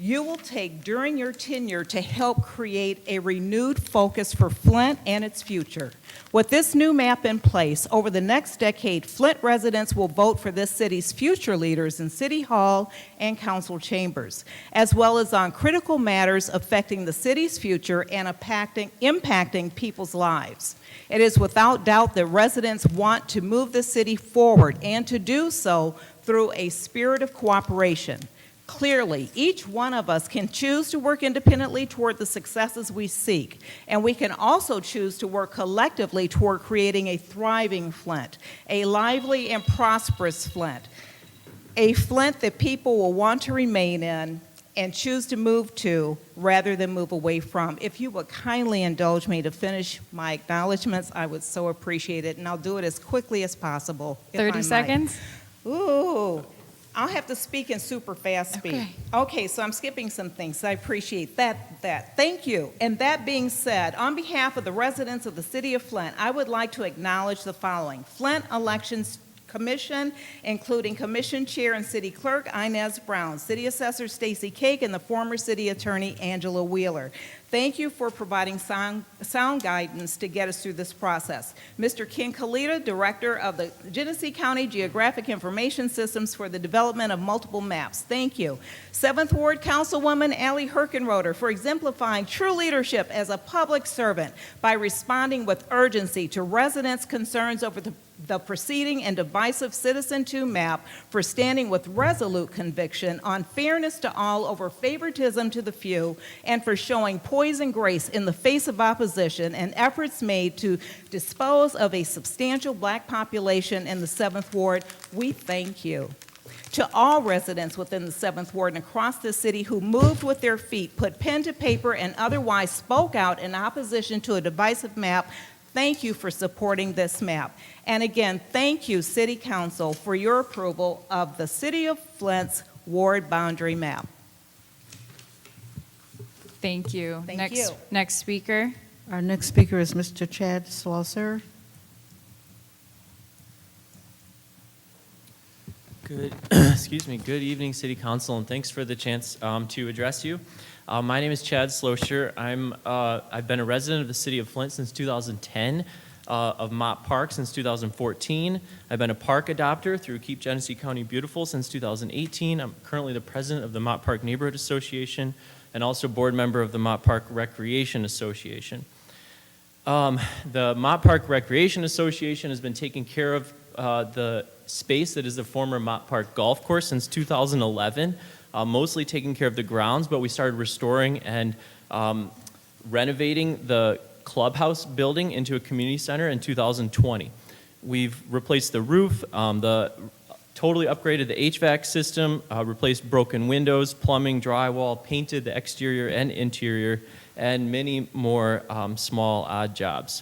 Speaker 18: you will take during your tenure to help create a renewed focus for Flint and its future. With this new map in place, over the next decade, Flint residents will vote for this city's future leaders in City Hall and council chambers, as well as on critical matters affecting the city's future and impacting people's lives. It is without doubt that residents want to move the city forward and to do so through a spirit of cooperation. Clearly, each one of us can choose to work independently toward the successes we seek, and we can also choose to work collectively toward creating a thriving Flint, a lively and prosperous Flint, a Flint that people will want to remain in and choose to move to rather than move away from. If you would kindly indulge me to finish my acknowledgments, I would so appreciate it, and I'll do it as quickly as possible.
Speaker 2: 30 seconds.
Speaker 18: Ooh. I'll have to speak in super fast speed. Okay, so I'm skipping some things. I appreciate that. Thank you. And that being said, on behalf of the residents of the City of Flint, I would like to acknowledge the following. Flint Elections Commission, including Commission Chair and City Clerk Inez Brown, City Assessor Stacy Cake, and the former City Attorney Angela Wheeler. Thank you for providing sound guidance to get us through this process. Mr. Ken Kalita, Director of the Genesee County Geographic Information Systems for the development of multiple maps. Thank you. 7th Ward Councilwoman Allie Herkenroder for exemplifying true leadership as a public servant by responding with urgency to residents' concerns over the preceding and divisive Citizen 2 map, for standing with resolute conviction on fairness to all over favoritism to the few, and for showing poise and grace in the face of opposition and efforts made to dispose of a substantial black population in the 7th Ward. We thank you. To all residents within the 7th Ward and across the city who moved with their feet, put pen to paper, and otherwise spoke out in opposition to a divisive map, thank you for supporting this map. And again, thank you, City Council, for your approval of the City of Flint's ward boundary map.
Speaker 2: Thank you.
Speaker 18: Thank you.
Speaker 2: Next speaker.
Speaker 3: Our next speaker is Mr. Chad Slosser.
Speaker 19: Good, good evening, City Council, and thanks for the chance to address you. My name is Chad Slosher. I've been a resident of the City of Flint since 2010, of Mott Park since 2014. I've been a park adopter through Keep Genesee County Beautiful since 2018. I'm currently the president of the Mott Park Neighborhood Association, and also board member of the Mott Park Recreation Association. The Mott Park Recreation Association has been taking care of the space that is the former Mott Park Golf Course since 2011, mostly taking care of the grounds, but we started restoring and renovating the clubhouse building into a community center in 2020. We've replaced the roof, totally upgraded the HVAC system, replaced broken windows, plumbing, drywall, painted the exterior and interior, and many more small odd jobs.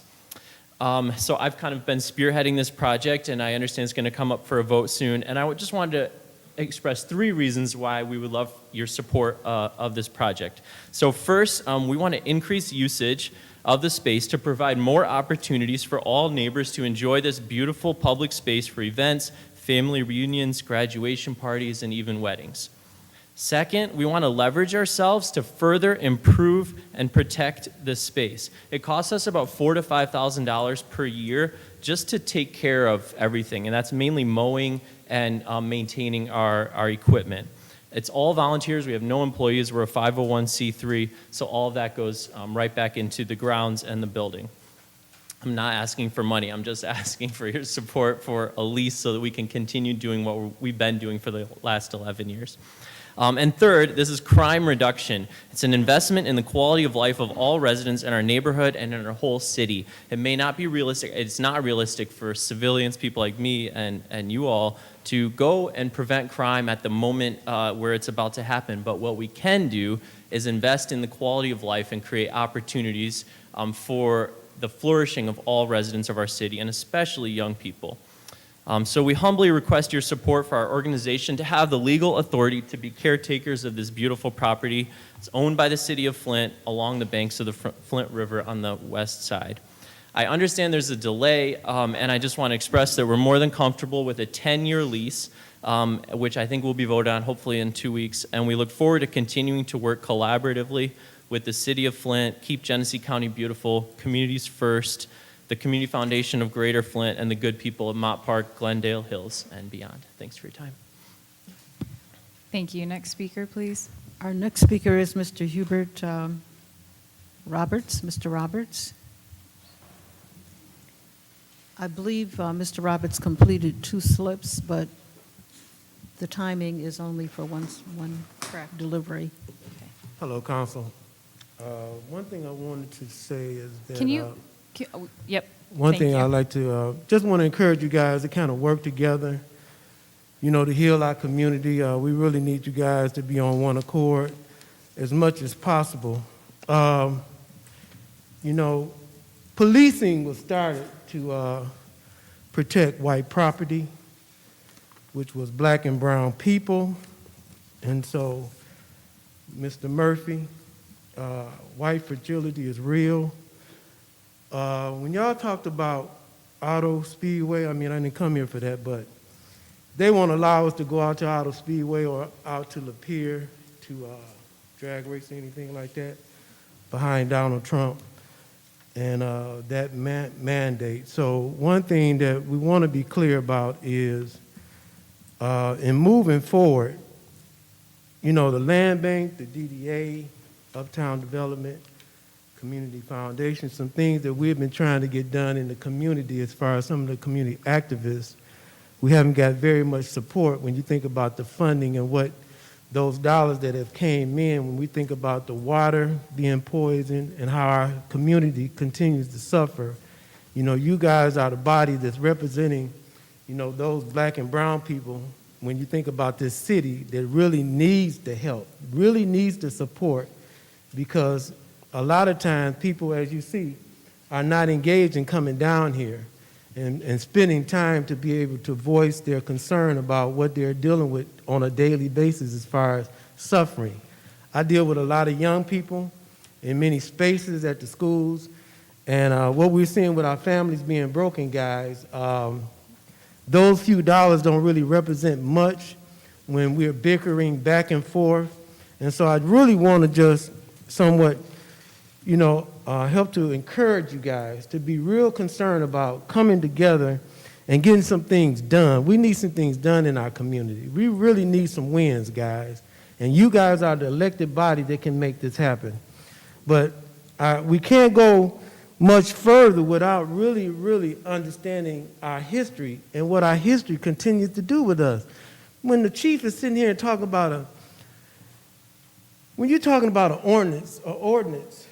Speaker 19: So I've kind of been spearheading this project, and I understand it's going to come up for a vote soon. And I just wanted to express 3 reasons why we would love your support of this project. So first, we want to increase usage of the space to provide more opportunities for all neighbors to enjoy this beautiful public space for events, family reunions, graduation parties, and even weddings. Second, we want to leverage ourselves to further improve and protect this space. It costs us about $4,000 to $5,000 per year just to take care of everything, and that's mainly mowing and maintaining our equipment. It's all volunteers. We have no employees. We're a 501c3, so all of that goes right back into the grounds and the building. I'm not asking for money. I'm just asking for your support for a lease so that we can continue doing what we've been doing for the last 11 years. And third, this is crime reduction. It's an investment in the quality of life of all residents in our neighborhood and in our whole city. It may not be realistic. It's not realistic for civilians, people like me and you all, to go and prevent crime at the moment where it's about to happen. But what we can do is invest in the quality of life and create opportunities for the flourishing of all residents of our city, and especially young people. So we humbly request your support for our organization to have the legal authority to be caretakers of this beautiful property. It's owned by the city of Flint along the banks of the Flint River on the west side. I understand there's a delay, and I just want to express that we're more than comfortable with a 10-year lease, which I think will be voted on hopefully in 2 weeks, and we look forward to continuing to work collaboratively with the city of Flint, Keep Genesee County Beautiful, Communities First, the Community Foundation of Greater Flint, and the good people of Mott Park, Glendale Hills, and beyond. Thanks for your time.
Speaker 2: Thank you. Next speaker, please.
Speaker 3: Our next speaker is Mr. Hubert Roberts. Mr. Roberts. I believe Mr. Roberts completed 2 slips, but the timing is only for one delivery.
Speaker 20: Hello, Council. One thing I wanted to say is that...
Speaker 2: Can you... Yep.
Speaker 20: One
Speaker 2: Thank
Speaker 20: thing
Speaker 2: you.
Speaker 20: I'd like to, just want to encourage you guys to kind of work together, you know, to heal our community. We really need you guys to be on one accord as much as possible. You know, policing was started to protect white property, which was black and brown people. And so, Mr. Murphy, white fragility is real. When y'all talked about Auto Speedway, I mean, I didn't come here for that, but they won't allow us to go out to Auto Speedway or out to Lapeer to drag race or anything like that behind Donald Trump and that mandate. So one thing that we want to be clear about is in moving forward, you know, the land bank, the DDA, uptown development, community foundation, some things that we've been trying to get done in the community as far as some of the community activists, we haven't got very much support when you think about the funding and what those dollars that have came in, when we think about the water being poisoned and how our community continues to suffer. You know, you guys are the body that's representing, you know, those black and brown people when you think about this city that really needs the help, really needs the support, because a lot of times people, as you see, are not engaged in coming down here and spending time to be able to voice their concern about what they're dealing with on a daily basis as far as suffering. I deal with a lot of young people in many spaces at the schools, and what we're seeing with our families being broken, guys, those few dollars don't really represent much when we're bickering back and forth. And so I really want to just somewhat, you know, help to encourage you guys to be real concerned about coming together and getting some things done. We need some things done in our community. We really need some wins, guys. And you guys are the elected body that can make this happen. But we can't go much further without really, really understanding our history and what our history continues to do with us. When the chief is sitting here and talking about when you're talking about an ordinance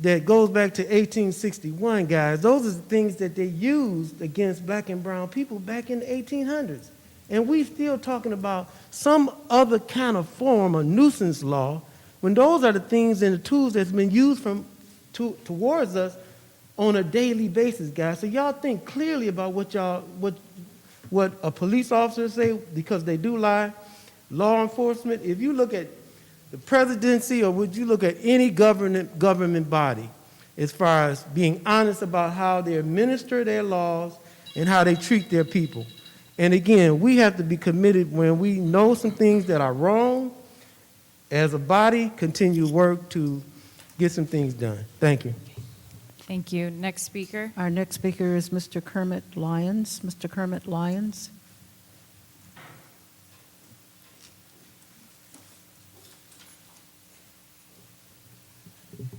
Speaker 20: that goes back to 1861, guys, those are the things that they used against black and brown people back in the 1800s. And we still talking about some other kind of form of nuisance law when those are the things and the tools that's been used towards us on a daily basis, guys. So y'all think clearly about what a police officer say, because they do lie. Law enforcement, if you look at the presidency or would you look at any government body as far as being honest about how they administer their laws and how they treat their people. And again, we have to be committed when we know some things that are wrong, as a body, continue to work to get some things done. Thank you.
Speaker 2: Thank you. Next speaker.
Speaker 3: Our next speaker is Mr. Kermit Lyons. Mr. Kermit Lyons.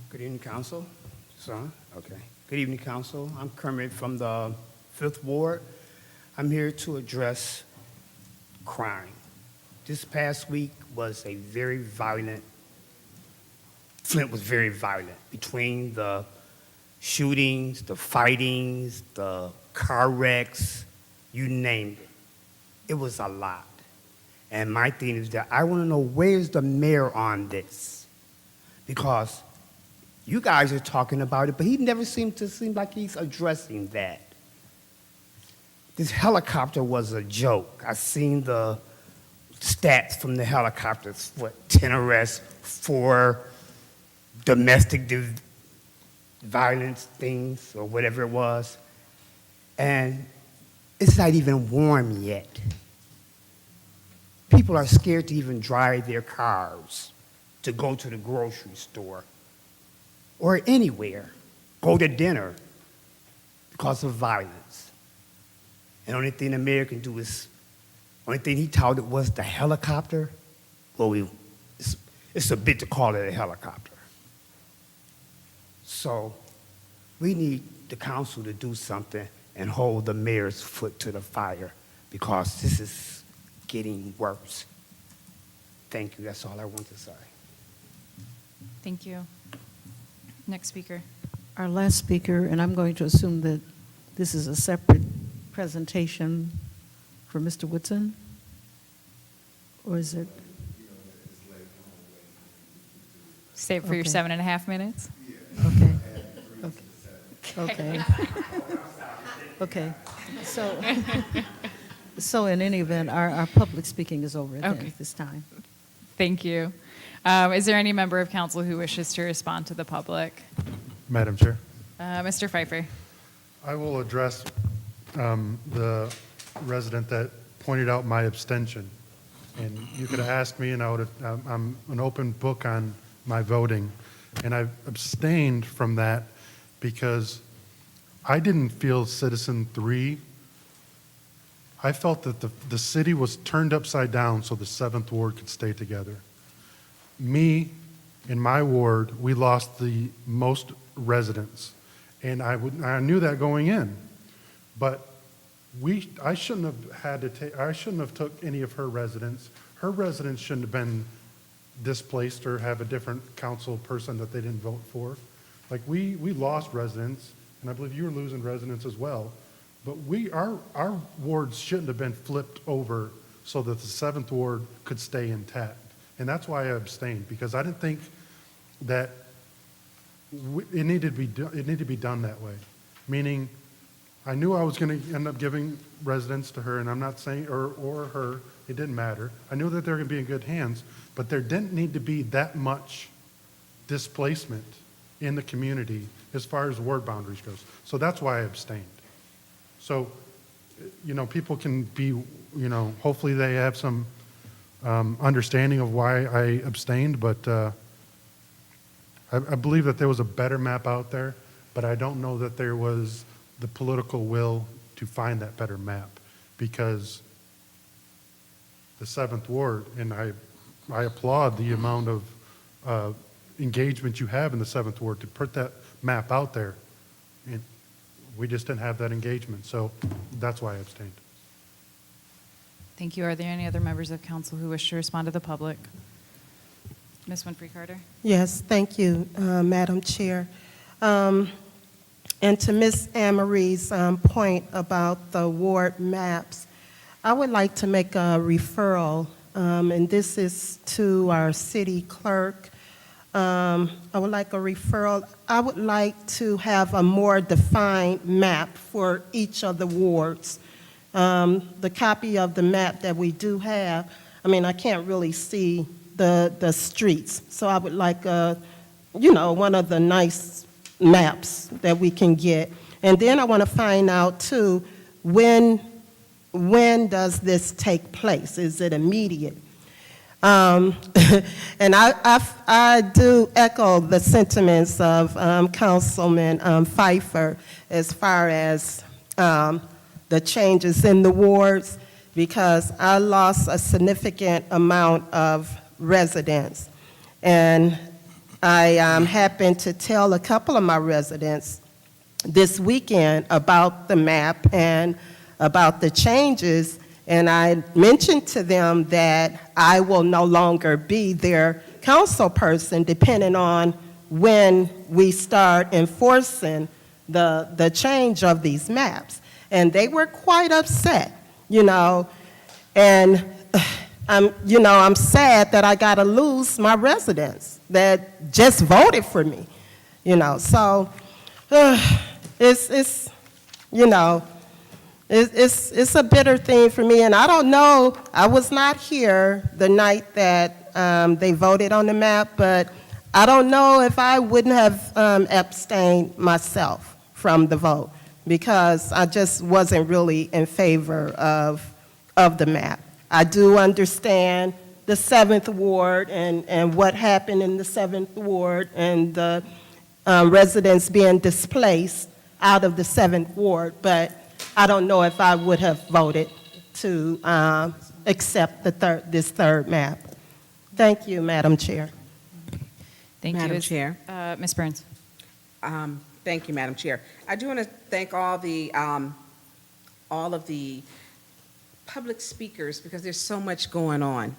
Speaker 21: Good evening, Council. Son? Okay. Good evening, Council. I'm Kermit from the 5th Ward. I'm here to address crime. This past week was a very violent, Flint was very violent between the shootings, the fightings, the car wrecks, you name it. It was a lot. And my thing is that I want to know, where's the mayor on this? Because you guys are talking about it, but he never seemed like he's addressing that. This helicopter was a joke. I seen the stats from the helicopters, 10 arrests, 4 domestic violence things, or whatever it was. And it's not even warm yet. People are scared to even drive their cars to go to the grocery store or anywhere, go to dinner because of violence. And the only thing the mayor can do is, only thing he touted was the helicopter. Well, it's a bit to call it a helicopter. So we need the council to do something and hold the mayor's foot to the fire, because this is getting worse. Thank you. That's all I want to say.
Speaker 2: Thank you. Next speaker.
Speaker 3: Our last speaker, and I'm going to assume that this is a separate presentation for Mr. Woodson, or is it?
Speaker 2: Save for your 7.5 minutes.
Speaker 3: Okay. Okay. Okay. So in any event, our public speaking is over at this time.
Speaker 2: Thank you. Is there any member of council who wishes to respond to the public?
Speaker 15: Madam Chair.
Speaker 2: Mr. Pfeiffer.
Speaker 15: I will address the resident that pointed out my abstention. And you could have asked me, and I'm an open book on my voting. And I've abstained from that because I didn't feel Citizen 3. I felt that the city was turned upside down so the 7th Ward could stay together. Me, in my ward, we lost the most residents. And I knew that going in. But I shouldn't have took any of her residents. Her residents shouldn't have been displaced or have a different council person that they didn't vote for. Like we lost residents, and I believe you were losing residents as well. But our wards shouldn't have been flipped over so that the 7th Ward could stay intact. And that's why I abstained, because I didn't think that it needed to be done that way. Meaning, I knew I was going to end up giving residents to her, and I'm not saying, or her, it didn't matter. I knew that they were going to be in good hands, but there didn't need to be that much displacement in the community as far as ward boundaries goes. So that's why I abstained. So, people can be, hopefully they have some understanding of why I abstained, but I believe that there was a better map out there, but I don't know that there was the political will to find that better map, because the 7th Ward, and I I applaud the amount of engagement you have in the 7th Ward to put that map out there. And we just didn't have that engagement, so that's why I abstained.
Speaker 2: Thank you. Are there any other members of council who wish to respond to the public? Ms. Winfrey Carter?
Speaker 11: Yes, thank you, Madam Chair. And to Ms. Amarie's point about the ward maps, I would like to make a referral, and this is to our city clerk. I would like a referral. I would like to have a more defined map for each of the wards. The copy of the map that we do have, I mean, I can't really see the streets, so I would like one of the nice maps that we can get. And then I want to find out too, when does this take place? Is it immediate? And I do echo the sentiments of Councilman Pfeiffer as far as the changes in the wards, because I lost a significant amount of residents. And I happened to tell a couple of my residents this weekend about the map and about the changes, and I mentioned to them that I will no longer be their council person depending on when we start enforcing the change of these maps. And they were quite upset, and I'm sad that I got to lose my residents that just voted for me, so it's a bitter thing for me, and I don't know, I was not here the night that they voted on the map, but I don't know if I wouldn't have abstained myself from the vote, because I just wasn't really in favor of the map. I do understand the 7th Ward and what happened in the 7th Ward and the residents being displaced out of the 7th Ward, but I don't know if I would have voted to accept this third map. Thank you, Madam Chair.
Speaker 2: Thank you.
Speaker 10: Madam Chair.
Speaker 2: Ms. Burns?
Speaker 10: Thank you, Madam Chair. I do want to thank all of the public speakers, because there's so much going on.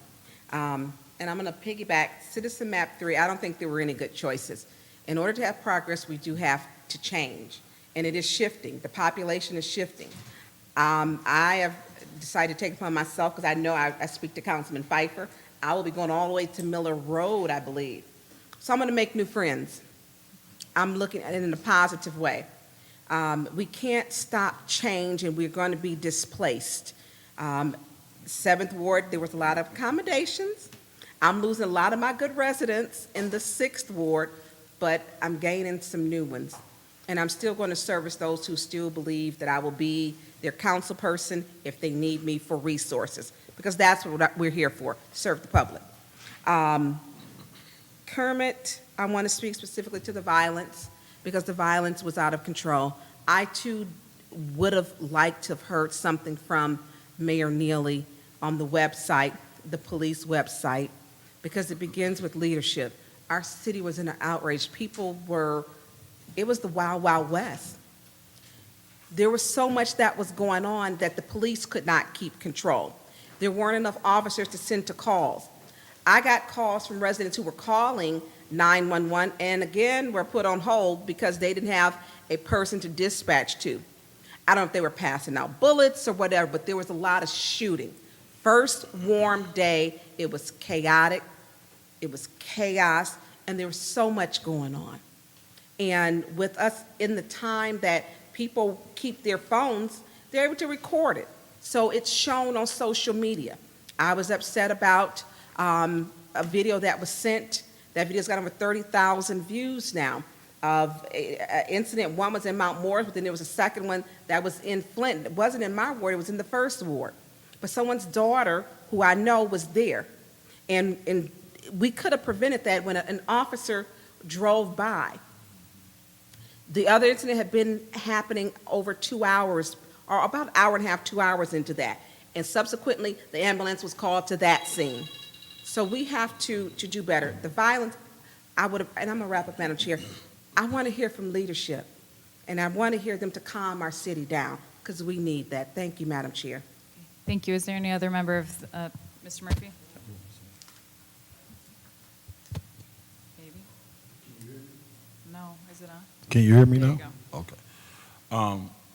Speaker 10: And I'm going to piggyback Citizen Map 3. I don't think there were any good choices. In order to have progress, we do have to change, and it is shifting. The population is shifting. I have decided to take it upon myself, because I know I speak to Councilman Pfeiffer. I will be going all the way to Miller Road, I believe. So I'm going to make new friends. I'm looking at it in a positive way. We can't stop change, and we're going to be displaced. 7th Ward, there was a lot of accommodations. I'm losing a lot of my good residents in the 6th Ward, but I'm gaining some new ones. And I'm still going to service those who still believe that I will be their council person if they need me for resources, because that's what we're here for, serve the public. Kermit, I want to speak specifically to the violence, because the violence was out of control. I too would have liked to have heard something from Mayor Neely on the website, the police website, because it begins with leadership. Our city was in an outrage. It was the Wild Wild West. There was so much that was going on that the police could not keep control. There weren't enough officers to send to calls. I got calls from residents who were calling 911 and again were put on hold because they didn't have a person to dispatch to. I don't know if they were passing out bullets or whatever, but there was a lot of shooting. First warm day, it was chaotic, it was chaos, and there was so much going on. And with us in the time that people keep their phones, they're able to record it. So it's shown on social media. I was upset about a video that was sent. That video's got over 30,000 views now of an incident. One was in Mount Morris, but then there was a second one that was in Flint. It wasn't in my ward, it was in the 1st Ward. But someone's daughter, who I know, was there. And we could have prevented that when an officer drove by. The other incident had been happening over 2 hours, or about an hour and a half, 2 hours into that. And subsequently, the ambulance was called to that scene. So we have to do better. The violence, and I'm going to wrap up, Madam Chair. I want to hear from leadership, and I want to hear them to calm our city down, because we need that. Thank you, Madam Chair.
Speaker 2: Thank you. Is there any other member of, Mr. Murphy? Maybe? No, is it on?
Speaker 14: Can you hear me
Speaker 2: There
Speaker 14: now?
Speaker 2: you go.
Speaker 14: Okay.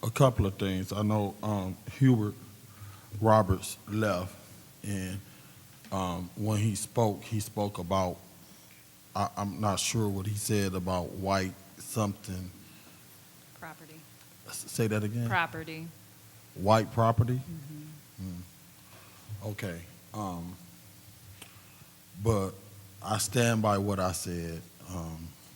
Speaker 14: A couple of things. I know Hubert Roberts left, and when he spoke about, I'm not sure what he said about white something.
Speaker 2: Property.
Speaker 14: Say that again?
Speaker 2: Property.
Speaker 14: White property?
Speaker 2: Mm-hmm.
Speaker 14: Okay. But I stand by what I said.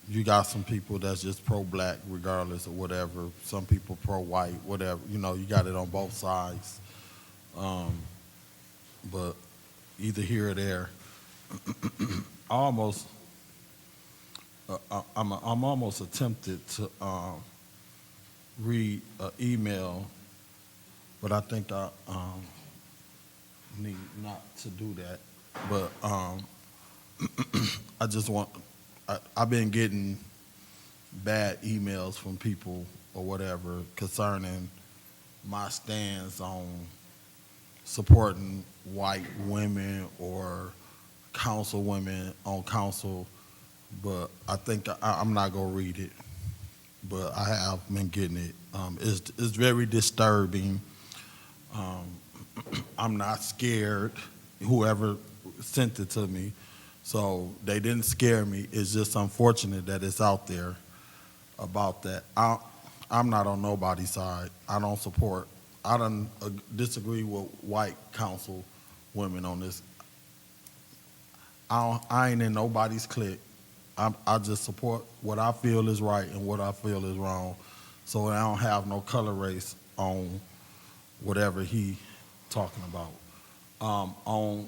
Speaker 14: You got some people that's just pro-black regardless of whatever. Some people pro-white, whatever. You know, you got it on both sides. But either here or there, I'm almost tempted to read an email, but I think I need not to do that. But I just want, I've been getting bad emails from people or whatever concerning my stance on supporting white women or councilwomen on council, but I think I'm not gonna read it, but I have been getting it. It's very disturbing. I'm not scared, whoever sent it to me, so they didn't scare me. It's just unfortunate that it's out there about that. I'm not on nobody's side. I don't support, I don't disagree with white council women on this. I ain't in nobody's clique. I just support what I feel is right and what I feel is wrong. So I don't have no color race on whatever he talking about. On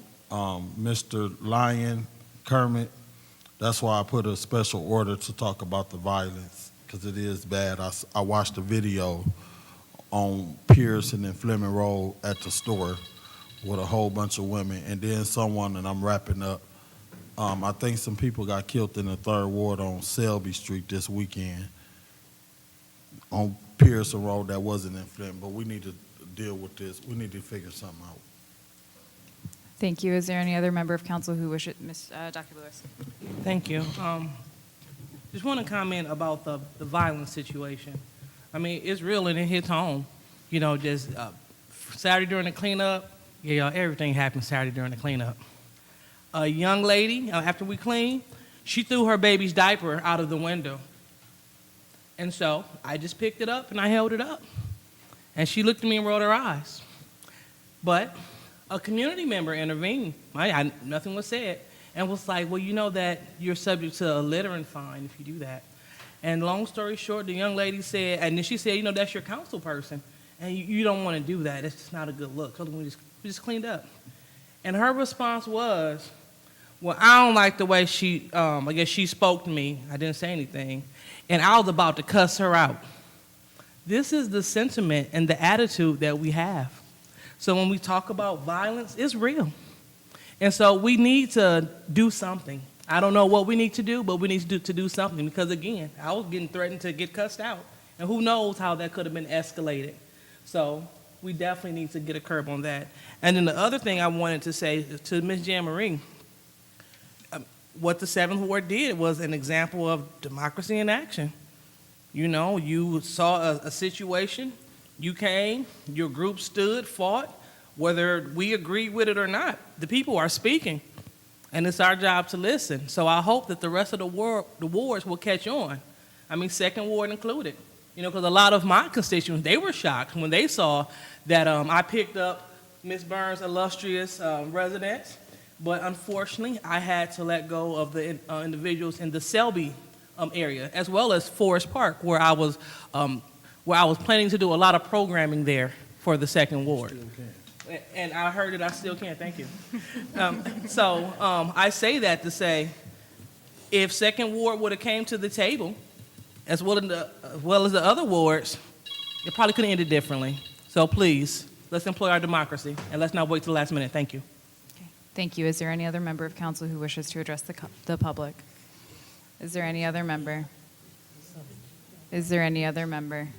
Speaker 14: Mr. Lyon Kermit, that's why I put a special order to talk about the violence, because it is bad. I watched a video on Pearson and Fleming Road at the store with a whole bunch of women, and then someone, and I'm wrapping up, I think some people got killed in the 3rd Ward on Selby Street this weekend on Pearson Road that wasn't in Flint, but we need to deal with this. We need to figure something out.
Speaker 2: Thank you. Is there any other member of council who wishes, Dr. Lewis?
Speaker 12: Thank you. Just want to comment about the violence situation. I mean, it's real and it hits home. You know, just Saturday during the cleanup, yeah, everything happened Saturday during the cleanup. A young lady, after we cleaned, she threw her baby's diaper out of the window. And so I just picked it up and I held it up. And she looked at me and rolled her eyes. But a community member intervened. Nothing was said. And was like, well, you know that you're subject to a littering fine if you do that. And long story short, the young lady said, and then she said, you know, that's your council person. And you don't want to do that. It's just not a good look. So we just cleaned up. And her response was, well, I don't like the way she, I guess she spoke to me. I didn't say anything. And I was about to cuss her out. This is the sentiment and the attitude that we have. So when we talk about violence, it's real. And so we need to do something. I don't know what we need to do, but we need to do something because, again, I was getting threatened to get cussed out. And who knows how that could have been escalated. So we definitely need to get a curb on that. And then the other thing I wanted to say to Ms. Jean-Marie, what the 7th Ward did was an example of democracy in action. You know, you saw a situation, you came, your group stood, fought, whether we agreed with it or not. The people are speaking, and it's our job to listen. So I hope that the rest of the wards will catch on. I mean, 2nd Ward included. You know, because a lot of my constituents, they were shocked when they saw that I picked up Ms. Burns' illustrious residence, but unfortunately, I had to let go of the individuals in the Selby area, as well as Forest Park, where I was planning to do a lot of programming there for the 2nd Ward. And I heard it, I still can, thank you. I say that to say, if 2nd Ward would have came to the table, as well as the other wards, it probably could have ended differently. So please, let's employ our democracy, and let's not wait till the last minute. Thank you.
Speaker 2: Thank you. Is there any other member of council who wishes to address the public? Is there any other member? Is there any other member?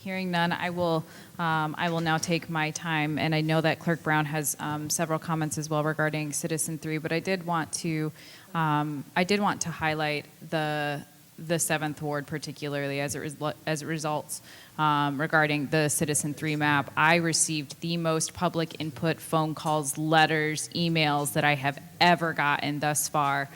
Speaker 2: Hearing none, I will now take my time, and I know that Clerk Brown has several comments as well regarding Citizen 3, but I did want to highlight the 7th Ward particularly as it results regarding the Citizen 3 map. I received the most public input, phone calls, letters, emails that I have ever gotten thus far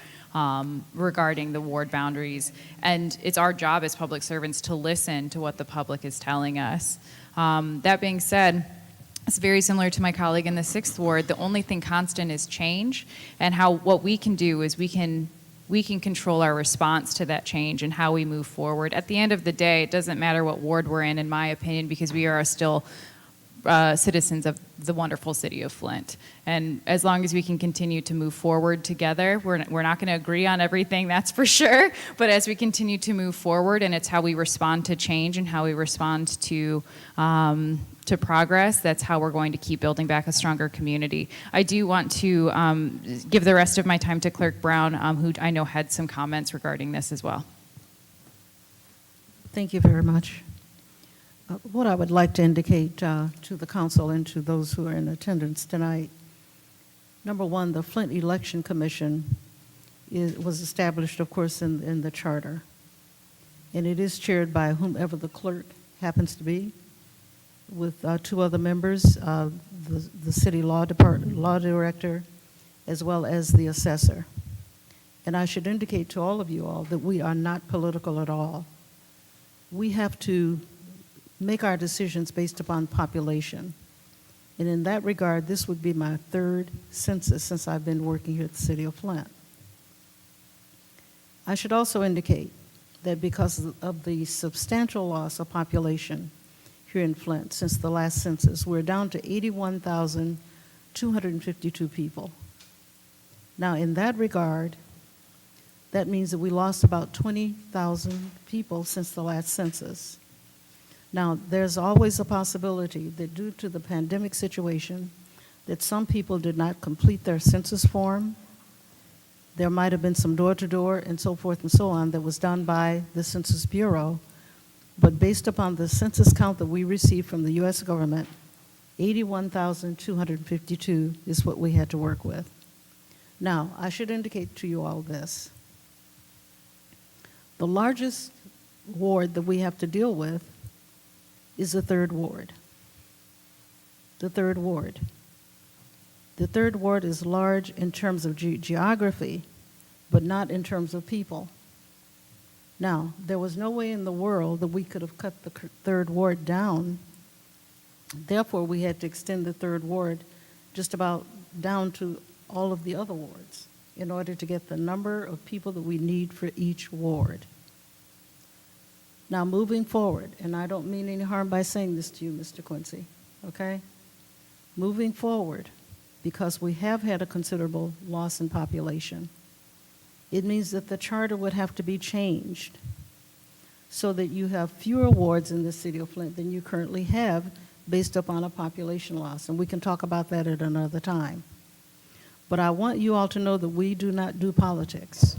Speaker 2: regarding the ward boundaries. And it's our job as public servants to listen to what the public is telling us. That being said, it's very similar to my colleague in the 6th Ward. The only thing constant is change, and what we can do is we can control our response to that change and how we move forward. At the end of the day, it doesn't matter what ward we're in my opinion, because we are still citizens of the wonderful city of Flint. And as long as we can continue to move forward together, we're not going to agree on everything, that's for sure, but as we continue to move forward, and it's how we respond to change and how we respond to progress, that's how we're going to keep building back a stronger community. I do want to give the rest of my time to Clerk Brown, who I know had some comments regarding this as well.
Speaker 3: Thank you very much. What I would like to indicate to the council and to those who are in attendance tonight, number one, the Flint Election Commission was established, of course, in the charter, and it is chaired by whomever the clerk happens to be, with 2 other members, the city law director, as well as the assessor. And I should indicate to all of you all that we are not political at all. We have to make our decisions based upon population. And in that regard, this would be my 3rd census since I've been working here at the city of Flint. I should also indicate that because of the substantial loss of population here in Flint since the last census, we're down to 81,252 people. Now, in that regard, that means that we lost about 20,000 people since the last census. Now, there's always a possibility that due to the pandemic situation, that some people did not complete their census form. There might have been some door-to-door and so forth and so on that was done by the Census Bureau. But based upon the census count that we received from the U.S. government, 81,252 is what we had to work with. Now, I should indicate to you all this. The largest ward that we have to deal with is the 3rd Ward. The 3rd Ward. The 3rd Ward is large in terms of geography, but not in terms of people. Now, there was no way in the world that we could have cut the 3rd Ward down. Therefore, we had to extend the 3rd Ward just about down to all of the other wards in order to get the number of people that we need for each ward. Now, moving forward, and I don't mean any harm by saying this to you, Mr. Quincy, okay? Moving forward, because we have had a considerable loss in population, it means that the charter would have to be changed so that you have fewer wards in the city of Flint than you currently have based upon a population loss. And we can talk about that at another time. But I want you all to know that we do not do politics.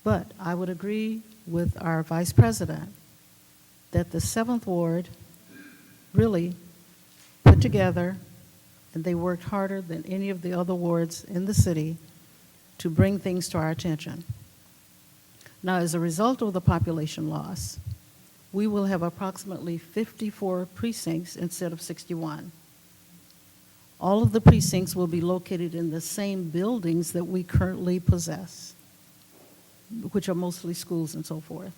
Speaker 3: But I would agree with our vice president that the 7th Ward really put together, and they worked harder than any of the other wards in the city to bring things to our attention. Now, as a result of the population loss, we will have approximately 54 precincts instead of 61. All of the precincts will be located in the same buildings that we currently possess, which are mostly schools and so forth.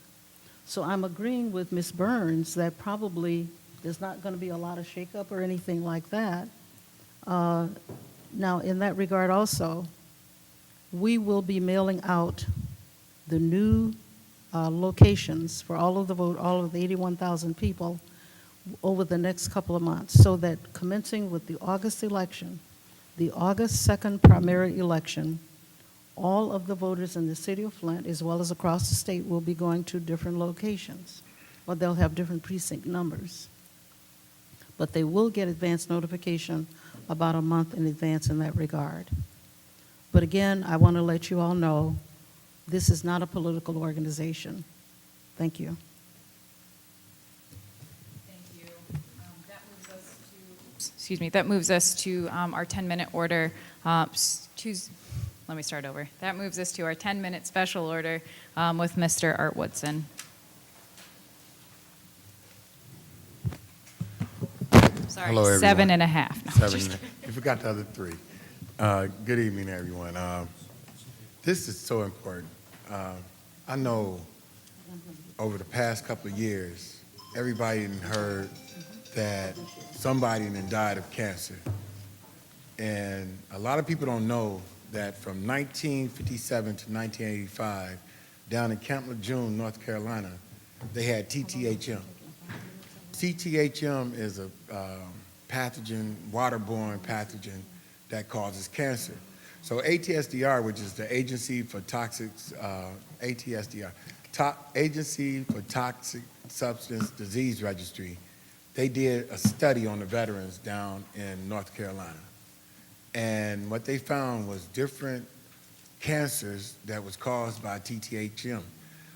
Speaker 3: So I'm agreeing with Ms. Burns that probably there's not going to be a lot of shakeup or anything like that. Now, in that regard also, we will be mailing out the new locations for all of the 81,000 people over the next couple of months, so that commencing with the August election, the August 2nd primary election, all of the voters in the city of Flint, as well as across the state, will be going to different locations, or they'll have different precinct numbers. But they will get advance notification about a month in advance in that regard. But again, I want to let you all know, this is not a political organization. Thank you.
Speaker 2: That moves us to our 10-minute order. Let me start over. That moves us to our 10-minute special order with Mr. Art Woodson. Sorry,
Speaker 6: Hello, everyone.
Speaker 2: 7.5. No,
Speaker 6: Seven.
Speaker 2: just kidding.
Speaker 6: You forgot the other three. Good evening, everyone. This is so important. I know over the past couple of years, everybody done heard that somebody done died of cancer. And a lot of people don't know that from 1957 to 1985, down in Camp Lejeune, North Carolina, they had TTHM. TTHM is a pathogen, waterborne pathogen that causes cancer. So ATSDR, which is the Agency for Toxic, Agency for Toxic Substance Disease Registry, they did a study on the veterans down in North Carolina. And what they found was different cancers that was caused by TTHM.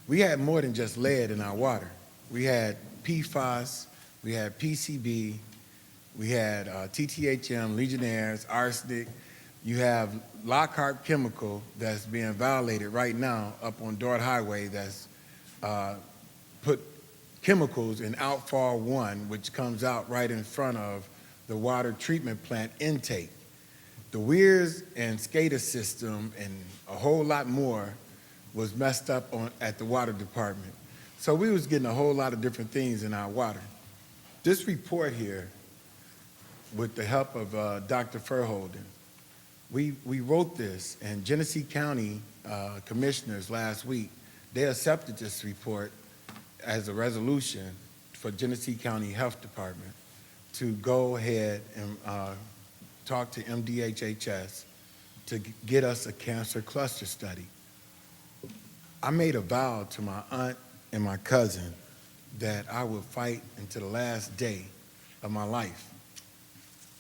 Speaker 6: We had more than just lead in our water. We had PFAS, we had PCB, we had TTHM, Legionnaires, arsenic. You have Lockhart chemical that's being violated right now up on Dort Highway that's put chemicals in outfall 1, which comes out right in front of the water treatment plant intake. The weirs and SCADA system and a whole lot more was messed up at the water department. So we was getting a whole lot of different things in our water. This report here, with the help of Dr. Verholden, we wrote this, and Genesee County commissioners last week, they accepted this report as a resolution for Genesee County Health Department to go ahead and talk to MDHHS to get us a cancer cluster study. I made a vow to my aunt and my cousin that I would fight until the last day of my life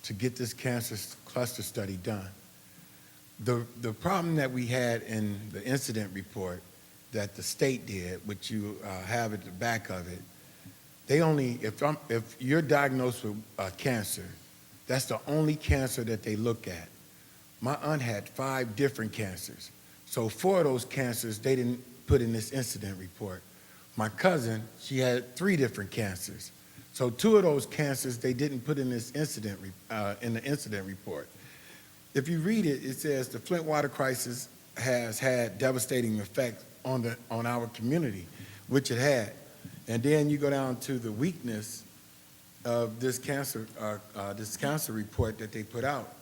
Speaker 6: to get this cancer cluster study done. The problem that we had in the incident report that the state did, which you have at the back of it, they only, if you're diagnosed with cancer, that's the only cancer that they look at. My aunt had 5 different cancers. So 4 of those cancers they didn't put in this incident report. My cousin, she had 3 different cancers. So 2 of those cancers they didn't put in this incident in the incident report. If you read it, it says the Flint water crisis has had devastating effects on our community, which it had. And then you go down to the weakness of this cancer report that they put out.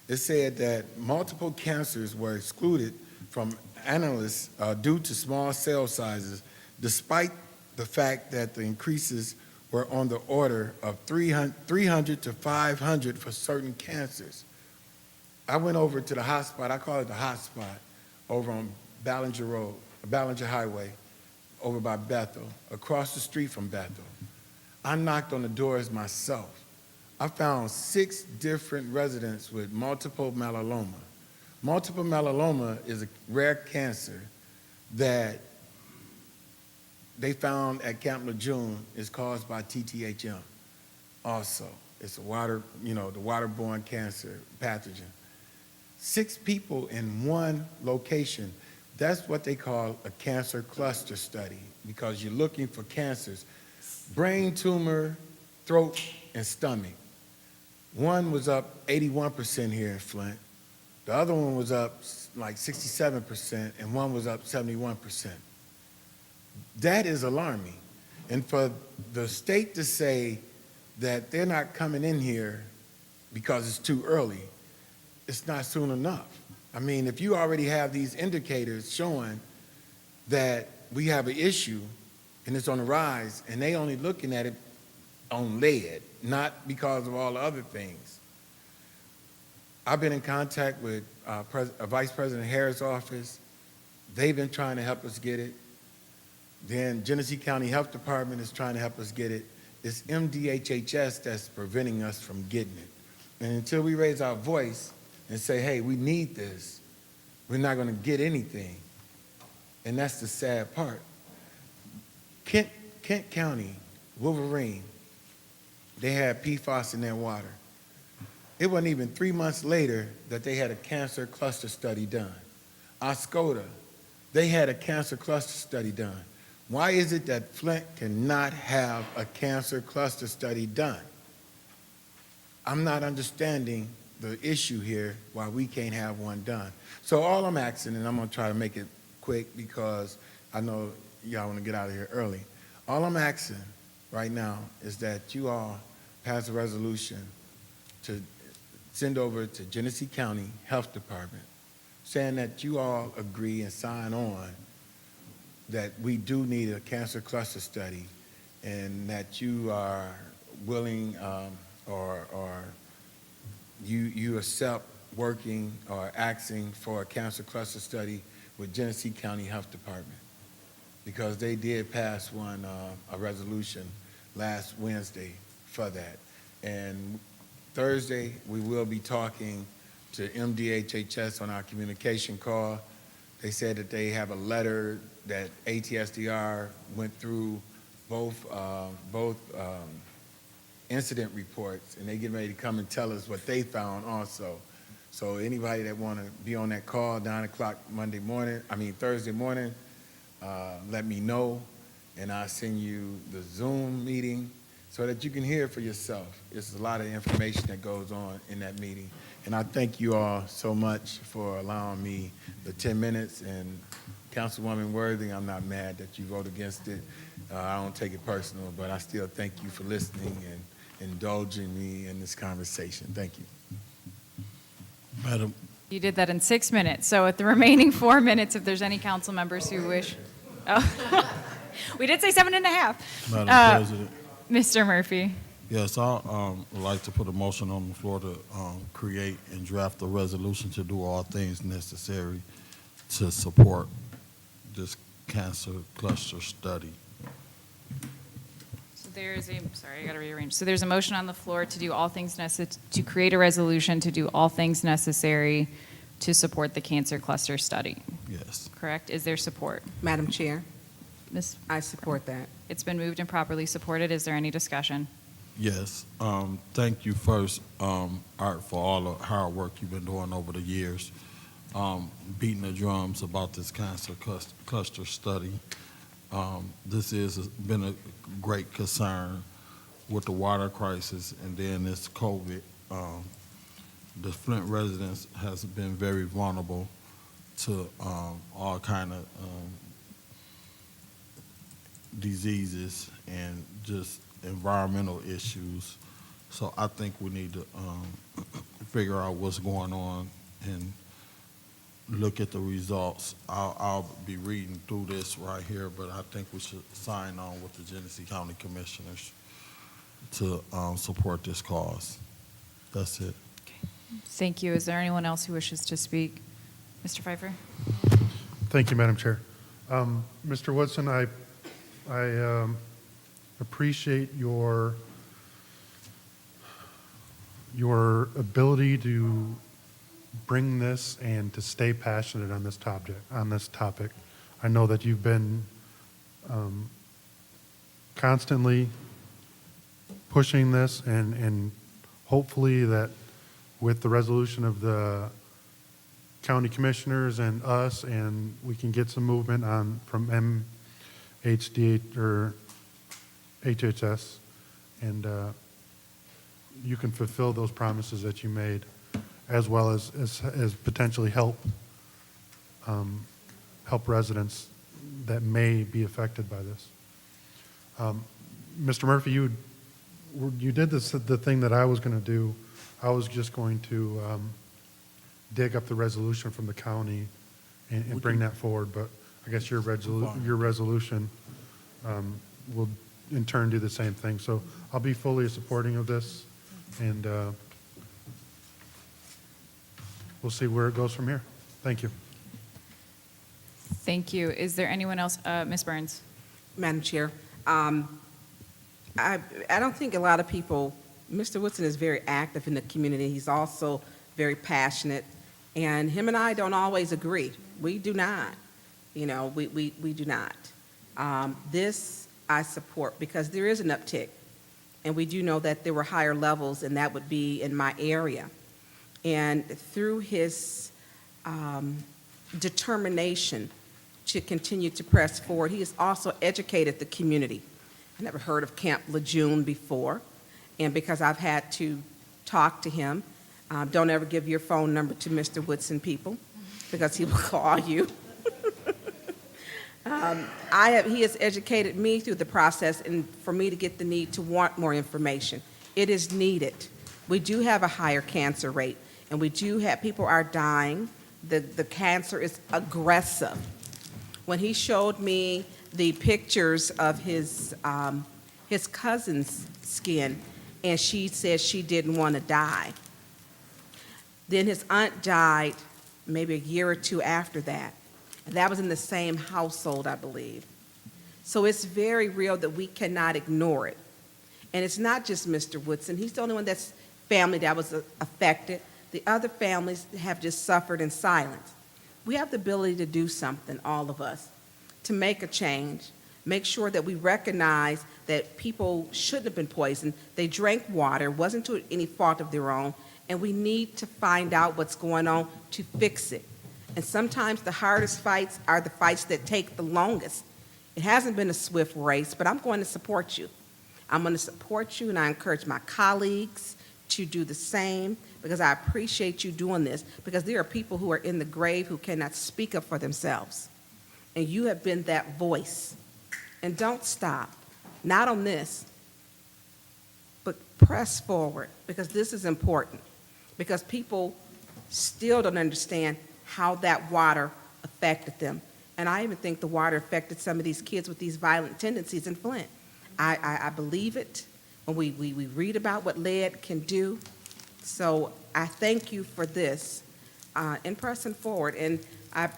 Speaker 6: It said that multiple cancers were excluded from analysts due to small cell sizes, despite the fact that the increases were on the order of 300 to 500 for certain cancers. I went over to the hotspot, I call it the hotspot, over on Ballinger Highway, over by Bethel, across the street from Bethel. I knocked on the doors myself. I found 6 different residents with multiple myeloma. Multiple myeloma is a rare cancer that they found at Camp Lejeune is caused by TTHM also. It's a the waterborne cancer pathogen. 6 people in one location. That's what they call a cancer cluster study because you're looking for cancers. Brain tumor, throat, and stomach. One was up 81% here in Flint. The other one was up like 67%, and one was up 71%. That is alarming. And for the state to say that they're not coming in here because it's too early, it's not soon enough. I mean, if you already have these indicators showing that we have an issue and it's on the rise, and they only looking at it on lead, not because of all the other things. I've been in contact with Vice President Harris' office. They've been trying to help us get it. Then Genesee County Health Department is trying to help us get it. It's MDHHS that's preventing us from getting it. And until we raise our voice and say, hey, we need this, we're not going to get anything. And that's the sad part. Kent County, Wolverine, they had PFAS in their water. It wasn't even 3 months later that they had a cancer cluster study done. Oscoda, they had a cancer cluster study done. Why is it that Flint cannot have a cancer cluster study done? I'm not understanding the issue here why we can't have one done. So all I'm asking, and I'm going to try to make it quick because I know y'all want to get out of here early. All I'm asking right now is that you all pass a resolution to send over to Genesee County Health Department saying that you all agree and sign on that we do need a cancer cluster study and that you are willing or you accept working or asking for a cancer cluster study with Genesee County Health Department, because they did pass one, a resolution last Wednesday for that. And Thursday, we will be talking to MDHHS on our communication call. They said that they have a letter that ATSDR went through both incident reports, and they getting ready to come and tell us what they found also. So anybody that want to be on that call, 9 o'clock Thursday morning, let me know, and I'll send you the Zoom meeting so that you can hear for yourself. There's a lot of information that goes on in that meeting. And I thank you all so much for allowing me the 10 minutes. And Councilwoman Worthing, I'm not mad that you vote against it. I don't take it personal, but I still thank you for listening and indulging me in this conversation. Thank you.
Speaker 14: Madam,
Speaker 2: You did that in 6 minutes, so at the remaining 4 minutes, if there's any council members who wish. Oh, we did say 7.5.
Speaker 14: Madam President.
Speaker 2: Mr. Murphy.
Speaker 14: Yes, I would like to put a motion on the floor to create and draft a resolution to do all things necessary to support this cancer cluster study.
Speaker 2: So there's I got to rearrange. So there's a motion on the floor to do all things to create a resolution to do all things necessary to support the cancer cluster study.
Speaker 14: Yes.
Speaker 2: Correct? Is there support?
Speaker 10: Madam Chair,
Speaker 2: Ms.
Speaker 10: I support that.
Speaker 2: It's been moved and properly supported. Is there any discussion?
Speaker 14: Yes. Thank you first, Art, for all the hard work you've been doing over the years, beating the drums about this cancer cluster study. This has been a great concern with the water crisis and then this COVID. The Flint residents has been very vulnerable to all kind of diseases and just environmental issues. So I think we need to figure out what's going on and look at the results. I'll be reading through this right here, but I think we should sign on with the Genesee County Commissioners to support this cause. That's it.
Speaker 2: Thank you. Is there anyone else who wishes to speak? Mr. Pfeiffer?
Speaker 15: Thank you, Madam Chair. Mr. Woodson, I appreciate your ability to bring this and to stay passionate on this topic. I know that you've been constantly pushing this, and hopefully that with the resolution of the county commissioners and us, and we can get some movement on from MHD or HHS, and you can fulfill those promises that you made, as well as potentially help residents that may be affected by this. Mr. Murphy, you did the thing that I was going to do. I was just going to dig up the resolution from the county and bring that forward, but I guess your resolution will in turn do the same thing. So I'll be fully supporting of this, and we'll see where it goes from here. Thank you.
Speaker 2: Thank you. Is there anyone else? Ms. Burns?
Speaker 10: Madam Chair, I don't think a lot of people Mr. Woodson is very active in the community. He's also very passionate, and him and I don't always agree. We do not. We do not. This I support because there is an uptick, and we do know that there were higher levels, and that would be in my area. And through his determination to continue to press forward, he has also educated the community. I never heard of Camp Lejeune before, and because I've had to talk to him, don't ever give your phone number to Mr. Woodson, people, because he will call you. He has educated me through the process, and for me to get the need to want more information. It is needed. We do have a higher cancer rate, and we do have, people are dying. The cancer is aggressive. When he showed me the pictures of his cousin's skin, and she said she didn't want to die. Then his aunt died maybe a year or two after that. And that was in the same household, I believe. So it's very real that we cannot ignore it. And it's not just Mr. Woodson. He's the only one that's family that was affected. The other families have just suffered in silence. We have the ability to do something, all of us, to make a change, make sure that we recognize that people shouldn't have been poisoned. They drank water, wasn't to any fault of their own, and we need to find out what's going on to fix it. And sometimes the hardest fights are the fights that take the longest. It hasn't been a swift race, but I'm going to support you. I'm going to support you, and I encourage my colleagues to do the same, because I appreciate you doing this, because there are people who are in the grave who cannot speak up for themselves. And you have been that voice. And don't stop, not on this, but press forward, because this is important, because people still don't understand how that water affected them. And I even think the water affected some of these kids with these violent tendencies in Flint. I believe it when we read about what lead can do. So I thank you for this and pressing forward. And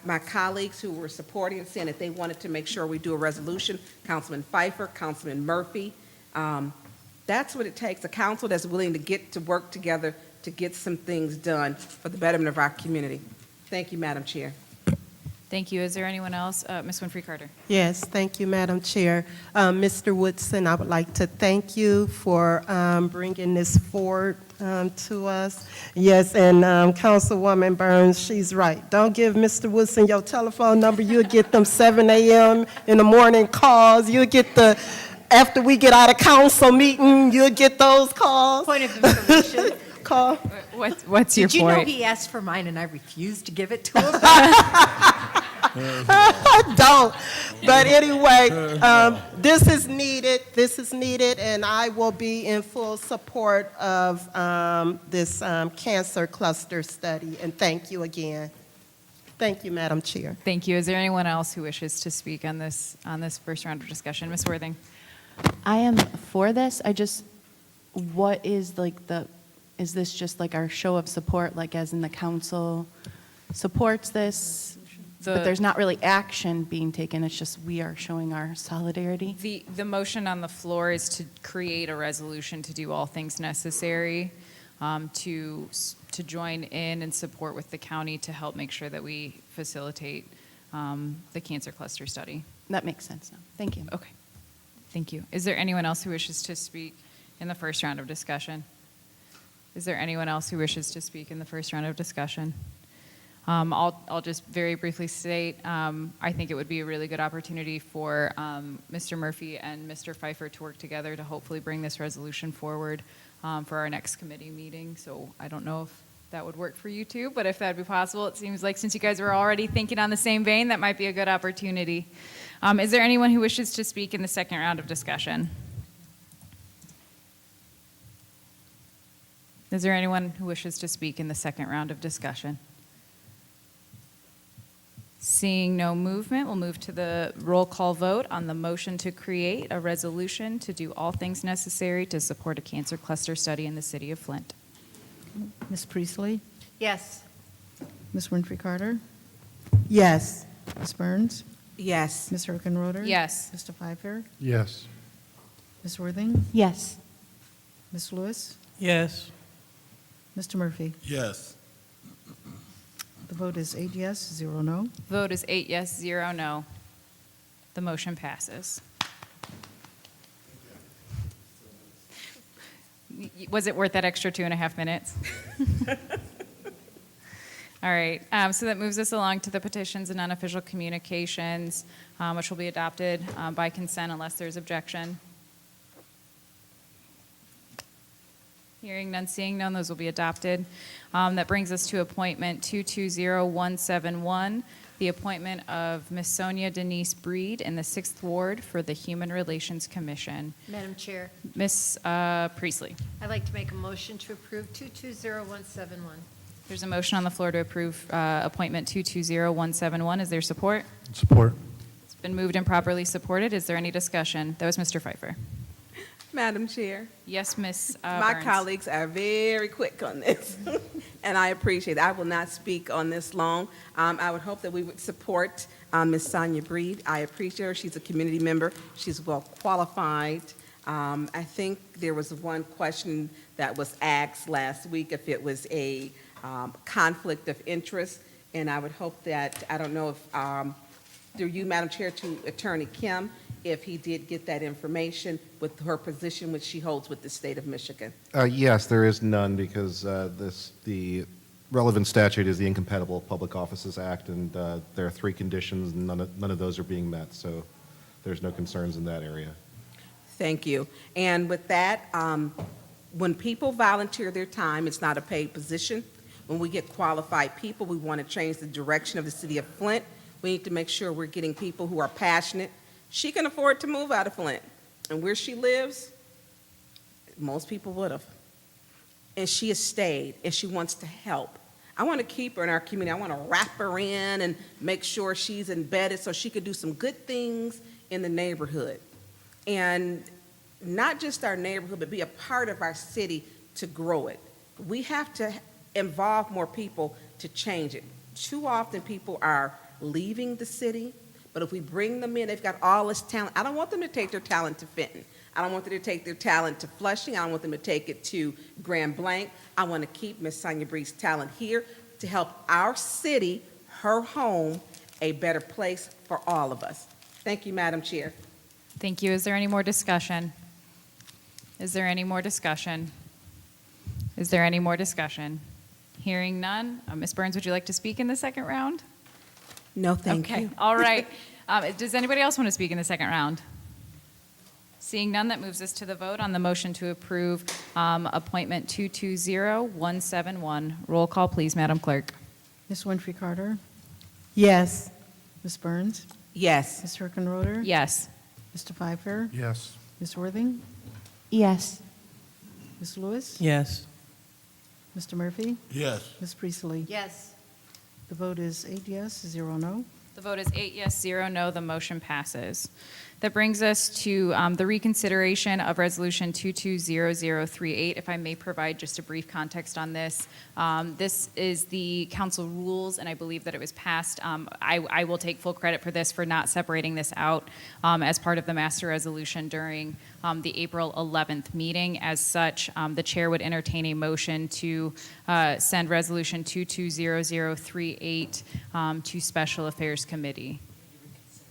Speaker 10: my colleagues who were supporting and saying that they wanted to make sure we do a resolution, Councilman Pfeiffer, Councilman Murphy, that's what it takes, a council that's willing to get to work together to get some things done for the betterment of our community. Thank you, Madam Chair.
Speaker 2: Thank you. Is there anyone else? Ms. Winfrey Carter.
Speaker 11: Yes, thank you, Madam Chair. Mr. Woodson, I would like to thank you for bringing this forward to us. Yes, and Councilwoman Burns, she's right. Don't give Mr. Woodson your telephone number. You'll get them 7 a.m. in the morning calls. You'll get after we get out of council meeting, you'll get those calls.
Speaker 9: Point of information.
Speaker 11: Call.
Speaker 2: What's your point?
Speaker 9: Did you know he asked for mine and I refused to give it to him?
Speaker 11: I don't. But anyway, this is needed, and I will be in full support of this cancer cluster study. And thank you again. Thank you, Madam Chair.
Speaker 2: Thank you. Is there anyone else who wishes to speak on this first round of discussion? Ms. Worthing.
Speaker 4: I am for this. What is is this just like our show of support, like as in the council supports this, but there's not really action being taken, it's just we are showing our solidarity?
Speaker 2: The motion on the floor is to create a resolution to do all things necessary to join in and support with the county to help make sure that we facilitate the cancer cluster study.
Speaker 4: That makes sense now. Thank you.
Speaker 2: Okay. Thank you. Is there anyone else who wishes to speak in the first round of discussion? Is there anyone else who wishes to speak in the first round of discussion? I'll just very briefly state, I think it would be a really good opportunity for Mr. Murphy and Mr. Pfeiffer to work together to hopefully bring this resolution forward for our next committee meeting. So I don't know if that would work for you too, but if that'd be possible, it seems like since you guys were already thinking on the same vein, that might be a good opportunity. Is there anyone who wishes to speak in the second round of discussion? Is there anyone who wishes to speak in the second round of discussion? Seeing no movement, we'll move to the roll call vote on the motion to create a resolution to do all things necessary to support a cancer cluster study in the city of Flint.
Speaker 3: Ms. Priestley?
Speaker 9: Yes.
Speaker 3: Ms. Winfrey Carter?
Speaker 11: Yes.
Speaker 3: Ms. Burns?
Speaker 10: Yes.
Speaker 3: Ms. Hurkenroder?
Speaker 2: Yes.
Speaker 3: Mr. Pfeiffer?
Speaker 15: Yes.
Speaker 3: Ms. Worthing?
Speaker 4: Yes.
Speaker 3: Ms. Lewis?
Speaker 12: Yes.
Speaker 3: Mr. Murphy?
Speaker 14: Yes.
Speaker 3: The vote is 8 yes, 0 no.
Speaker 2: Vote is 8 yes, 0 no. The motion passes. Was it worth that extra 2.5 minutes? All right, so that moves us along to the petitions and unofficial communications, which will be adopted by consent unless there's objection. Hearing none, seeing none, those will be adopted. That brings us to appointment 220171, the appointment of Ms. Sonia Denise Breed in the 6th Ward for the Human Relations Commission.
Speaker 9: Madam Chair,
Speaker 2: Ms. Priestley.
Speaker 9: I'd like to make a motion to approve 220171.
Speaker 2: There's a motion on the floor to approve appointment 220171. Is there support?
Speaker 15: Support.
Speaker 2: It's been moved and properly supported. Is there any discussion? That was Mr. Pfeiffer.
Speaker 10: Madam Chair,
Speaker 2: Yes, Ms.
Speaker 10: my
Speaker 2: Burns.
Speaker 10: colleagues are very quick on this, and I appreciate it. I will not speak on this long. I would hope that we would support Ms. Sonia Breed. I appreciate her. She's a community member. She's well qualified. I think there was one question that was asked last week if it was a conflict of interest, and I would hope that, I don't know if, through you, Madam Chair, to Attorney Kim, if he did get that information with her position which she holds with the state of Michigan.
Speaker 17: Yes, there is none because the relevant statute is the Incompatible Public Offices Act, and there are 3 conditions, and none of those are being met, so there's no concerns in that area.
Speaker 10: Thank you. And with that, when people volunteer their time, it's not a paid position. When we get qualified people, we want to change the direction of the city of Flint. We need to make sure we're getting people who are passionate. She can afford to move out of Flint. And where she lives, most people would have. And she has stayed, and she wants to help. I want to keep her in our community. I want to wrap her in and make sure she's embedded so she could do some good things in the neighborhood. And not just our neighborhood, but be a part of our city to grow it. We have to involve more people to change it. Too often people are leaving the city, but if we bring them in, they've got all this talent. I don't want them to take their talent to Fenton. I don't want them to take their talent to Flushing. I don't want them to take it to Grand Blanc. I want to keep Ms. Sonia Breed's talent here to help our city, her home, a better place for all of us. Thank you, Madam Chair.
Speaker 2: Thank you. Is there any more discussion? Is there any more discussion? Is there any more discussion? Hearing none. Ms. Burns, would you like to speak in the second round?
Speaker 10: No, thank you.
Speaker 2: Okay, all right. Does anybody else want to speak in the second round? Seeing none, that moves us to the vote on the motion to approve appointment 220171. Roll call, please, Madam Clerk.
Speaker 3: Ms. Winfrey Carter?
Speaker 11: Yes.
Speaker 3: Ms. Burns?
Speaker 10: Yes.
Speaker 3: Ms. Hurkenroder?
Speaker 2: Yes.
Speaker 3: Mr. Pfeiffer?
Speaker 15: Yes.
Speaker 3: Ms. Worthing?
Speaker 4: Yes.
Speaker 3: Ms. Lewis?
Speaker 12: Yes.
Speaker 3: Mr. Murphy?
Speaker 14: Yes.
Speaker 3: Ms. Priestley?
Speaker 9: Yes.
Speaker 3: The vote is 8 yes, 0 no.
Speaker 2: The vote is 8 yes, 0 no. The motion passes. That brings us to the reconsideration of Resolution 220038. If I may provide just a brief context on this. This is the council rules, and I believe that it was passed. I will take full credit for this, for not separating this out as part of the master resolution during the April 11th meeting. As such, the chair would entertain a motion to send Resolution 220038 to Special Affairs Committee.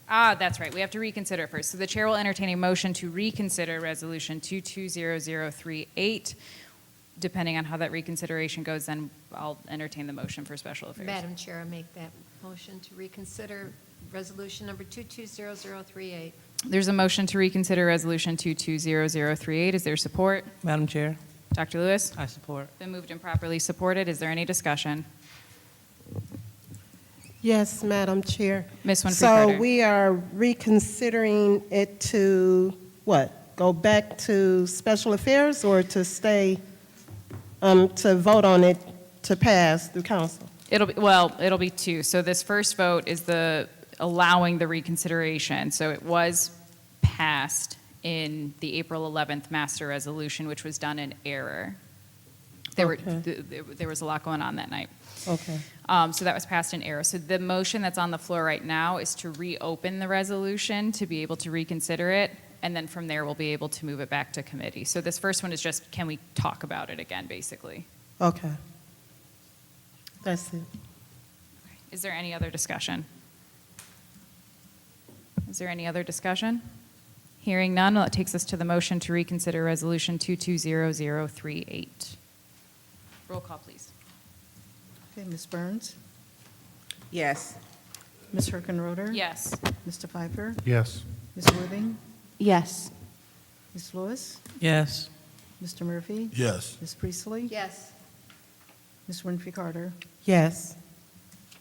Speaker 2: That's right. We have to reconsider it first. So the chair will entertain a motion to reconsider Resolution 220038. Depending on how that reconsideration goes, then I'll entertain the motion for Special Affairs.
Speaker 9: Madam Chair, I make that motion to reconsider resolution number 220038.
Speaker 2: There's a motion to reconsider Resolution 220038. Is there support?
Speaker 12: Madam Chair,
Speaker 2: Dr. Lewis?
Speaker 12: I support.
Speaker 2: Been moved and properly supported. Is there any discussion?
Speaker 11: Yes, Madam Chair.
Speaker 2: Ms. Winfrey
Speaker 11: So
Speaker 2: Carter.
Speaker 11: we are reconsidering it to, what, go back to Special Affairs or to stay, to vote on it to pass through council?
Speaker 2: It'll be two. So this first vote is the allowing the reconsideration. So it was passed in the April 11th master resolution, which was done in error. There was a lot going on that night.
Speaker 11: Okay.
Speaker 2: So that was passed in error. So the motion that's on the floor right now is to reopen the resolution to be able to reconsider it. and then from there, we'll be able to move it back to committee. So this first one is just, can we talk about it again, basically?
Speaker 11: Okay. That's it.
Speaker 2: Is there any other discussion? Is there any other discussion? Hearing none, that takes us to the motion to reconsider Resolution 220038. Roll call, please.
Speaker 3: Okay, Ms. Burns?
Speaker 10: Yes.
Speaker 3: Ms. Herkenroder?
Speaker 2: Yes.
Speaker 3: Mr. Pfeiffer?
Speaker 15: Yes.
Speaker 3: Ms. Worthing?
Speaker 4: Yes.
Speaker 3: Ms. Lewis?
Speaker 12: Yes.
Speaker 3: Mr. Murphy?
Speaker 14: Yes.
Speaker 3: Ms. Priestley?
Speaker 9: Yes.
Speaker 3: Ms. Winfrey Carter?
Speaker 11: Yes.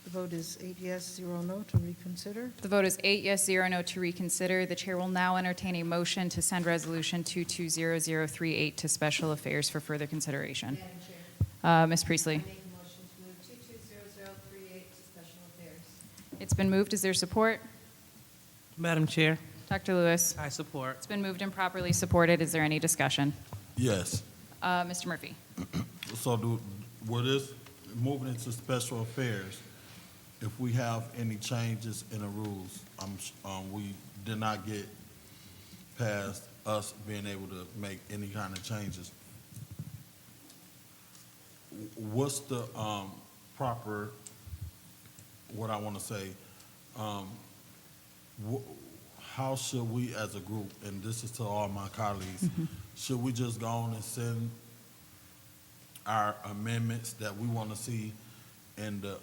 Speaker 3: The vote is 8 yes, 0 no to reconsider.
Speaker 2: The vote is 8 yes, 0 no to reconsider. The chair will now entertain a motion to send Resolution 220038 to Special Affairs for further consideration. Ms. Priestley.
Speaker 9: Make a motion to move 220038 to special affairs.
Speaker 2: It's been moved. Is there support?
Speaker 12: Madam Chair,
Speaker 2: Dr. Lewis.
Speaker 12: I support.
Speaker 2: It's been moved and properly supported. Is there any discussion?
Speaker 14: Yes.
Speaker 2: Mr. Murphy.
Speaker 14: So with this, moving into special affairs, if we have any changes in the rules, we did not get past us being able to make any kind of changes. What's the proper, what I want to say, how should we as a group, and this is to all my colleagues, should we just go on and send our amendments that we want to see in the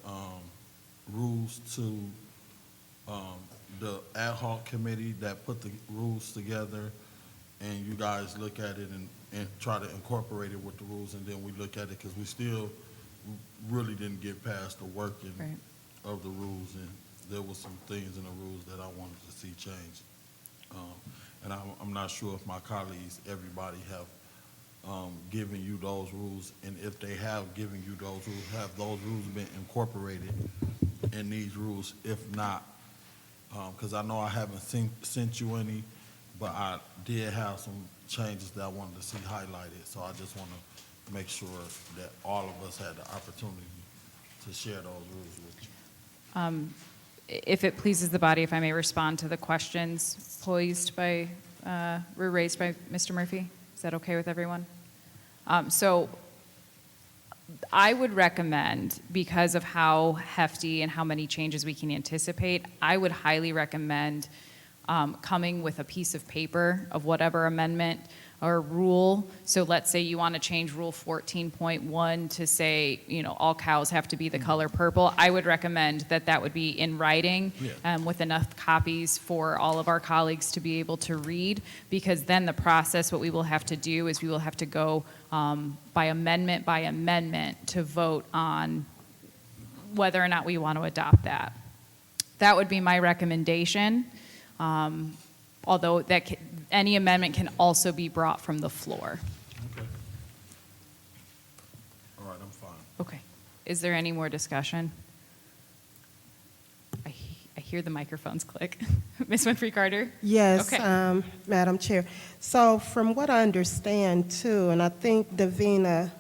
Speaker 14: rules to the ad hoc committee that put the rules together, and you guys look at it and try to incorporate it with the rules, and then we look at it, because we still really didn't get past the working of the rules, and there were some things in the rules that I wanted to see changed. And I'm not sure if my colleagues, everybody have given you those rules, and if they have given you those rules, have those rules been incorporated in these rules? If not, because I know I haven't sent you any, but I did have some changes that I wanted to see highlighted, so I just want to make sure that all of us had the opportunity to share those rules with you.
Speaker 2: If it pleases the body, if I may respond to the questions raised by Mr. Murphy, is that okay with everyone? So I would recommend, because of how hefty and how many changes we can anticipate, I would highly recommend coming with a piece of paper of whatever amendment or rule. So let's say you want to change Rule 14.1 to say, all cows have to be the color purple. I would recommend that would be in writing with enough copies for all of our colleagues to be able to read, because then the process, what we will have to do is we will have to go by amendment to vote on whether or not we want to adopt that. That would be my recommendation. Although any amendment can also be brought from the floor.
Speaker 14: Okay. All right, I'm fine.
Speaker 2: Okay. Is there any more discussion? I hear the microphones click. Ms. Winfrey Carter?
Speaker 11: Yes,
Speaker 2: Okay.
Speaker 11: Madam Chair. So from what I understand too, and I think Davina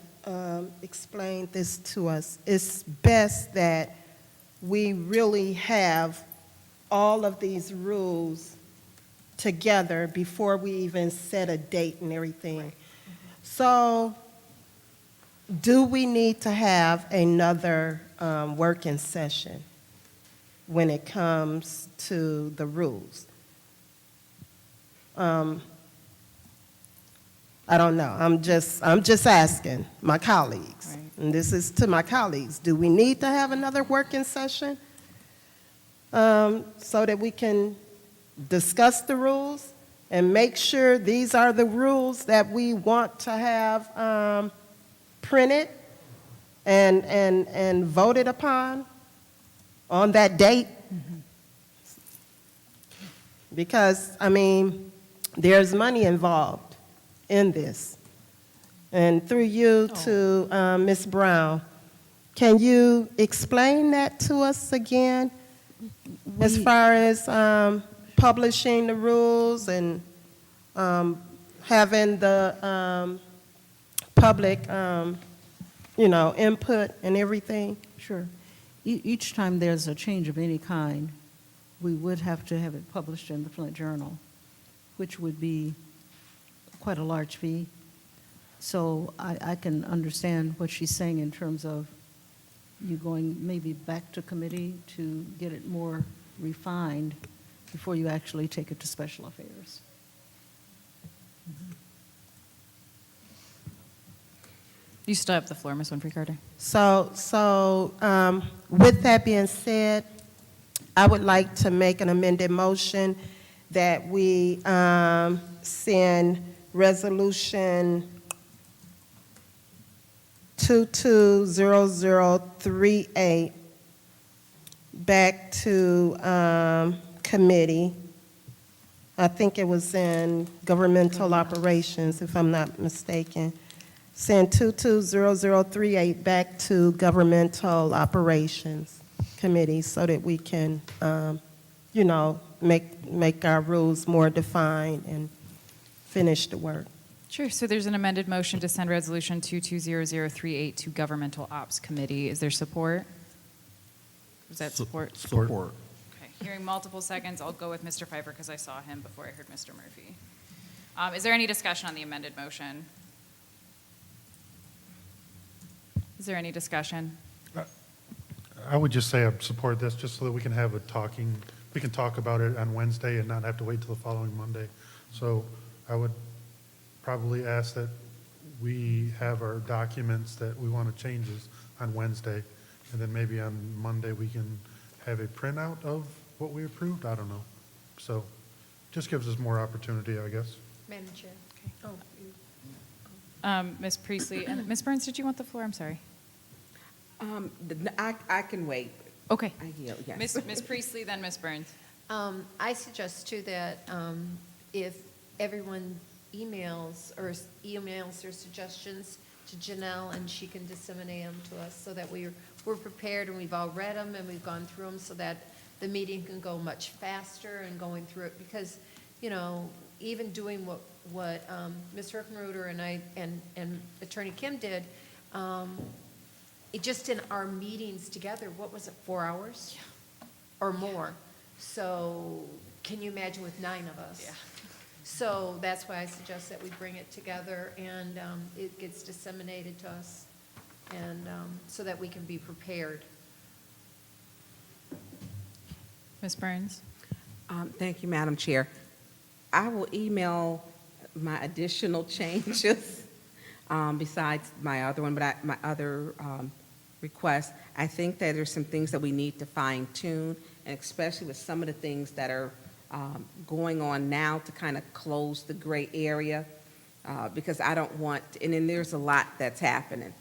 Speaker 11: explained this to us, it's best that we really have all of these rules together before we even set a date and everything. So do we need to have another working session when it comes to the rules? I don't know. I'm just asking my colleagues.
Speaker 2: Right.
Speaker 11: And this is to my colleagues. Do we need to have another working session so that we can discuss the rules and make sure these are the rules that we want to have printed and voted upon on that date? Because, there's money involved in this. And through you to Ms. Brown, can you explain that to us again as far as publishing the rules and having the public, input and everything?
Speaker 3: Sure. Each time there's a change of any kind, we would have to have it published in the Flint Journal. which would be quite a large fee. So I can understand what she's saying in terms of you going maybe back to committee to get it more refined before you actually take it to special affairs.
Speaker 2: You still have the floor, Ms. Winfrey Carter.
Speaker 11: So, with that being said, I would like to make an amended motion that we send resolution 220038 back to committee. I think it was in governmental operations, if I'm not mistaken. Send 220038 back to governmental operations committee so that we can, make our rules more defined and finish the work.
Speaker 2: Sure. So there's an amended motion to send resolution 220038 to Governmental Ops Committee. Is there support? Was that support?
Speaker 14: Support.
Speaker 2: Okay. Hearing multiple seconds, I'll go with Mr. Pfeiffer because I saw him before I heard Mr. Murphy. Is there any discussion on the amended motion? Is there any discussion?
Speaker 15: I would just say I support this, just so that we can have we can talk about it on Wednesday and not have to wait till the following Monday. So I would probably ask that we have our documents that we want to changes on Wednesday, and then maybe on Monday we can have a printout of what we approved. I don't know. So just gives us more opportunity, I guess.
Speaker 9: Madam Chair.
Speaker 2: Ms. Priestley and Ms. Burns, did you want the floor? I'm sorry.
Speaker 10: I can wait.
Speaker 2: Okay.
Speaker 10: I yield, yes.
Speaker 2: Ms. Priestley, then Ms. Burns.
Speaker 9: I suggest too that if everyone emails their suggestions to Janelle, and she can disseminate them to us so that we're prepared and we've all read them and we've gone through them so that the meeting can go much faster and going through it, because, even doing what Ms. Herkenruder and I and Attorney Kim did, it just in our meetings together, what was it, 4 hours? Yeah. Or more. So can you imagine with 9 of us? Yeah. So that's why I suggest that we bring it together and it gets disseminated to us, and so that we can be prepared.
Speaker 2: Ms. Burns?
Speaker 10: Thank you, Madam Chair. I will email my additional changes besides my other one, but my other request. I think that there's some things that we need to fine tune, and especially with some of the things that are going on now to kind of close the gray area, because I don't want, and then there's a lot that's happening.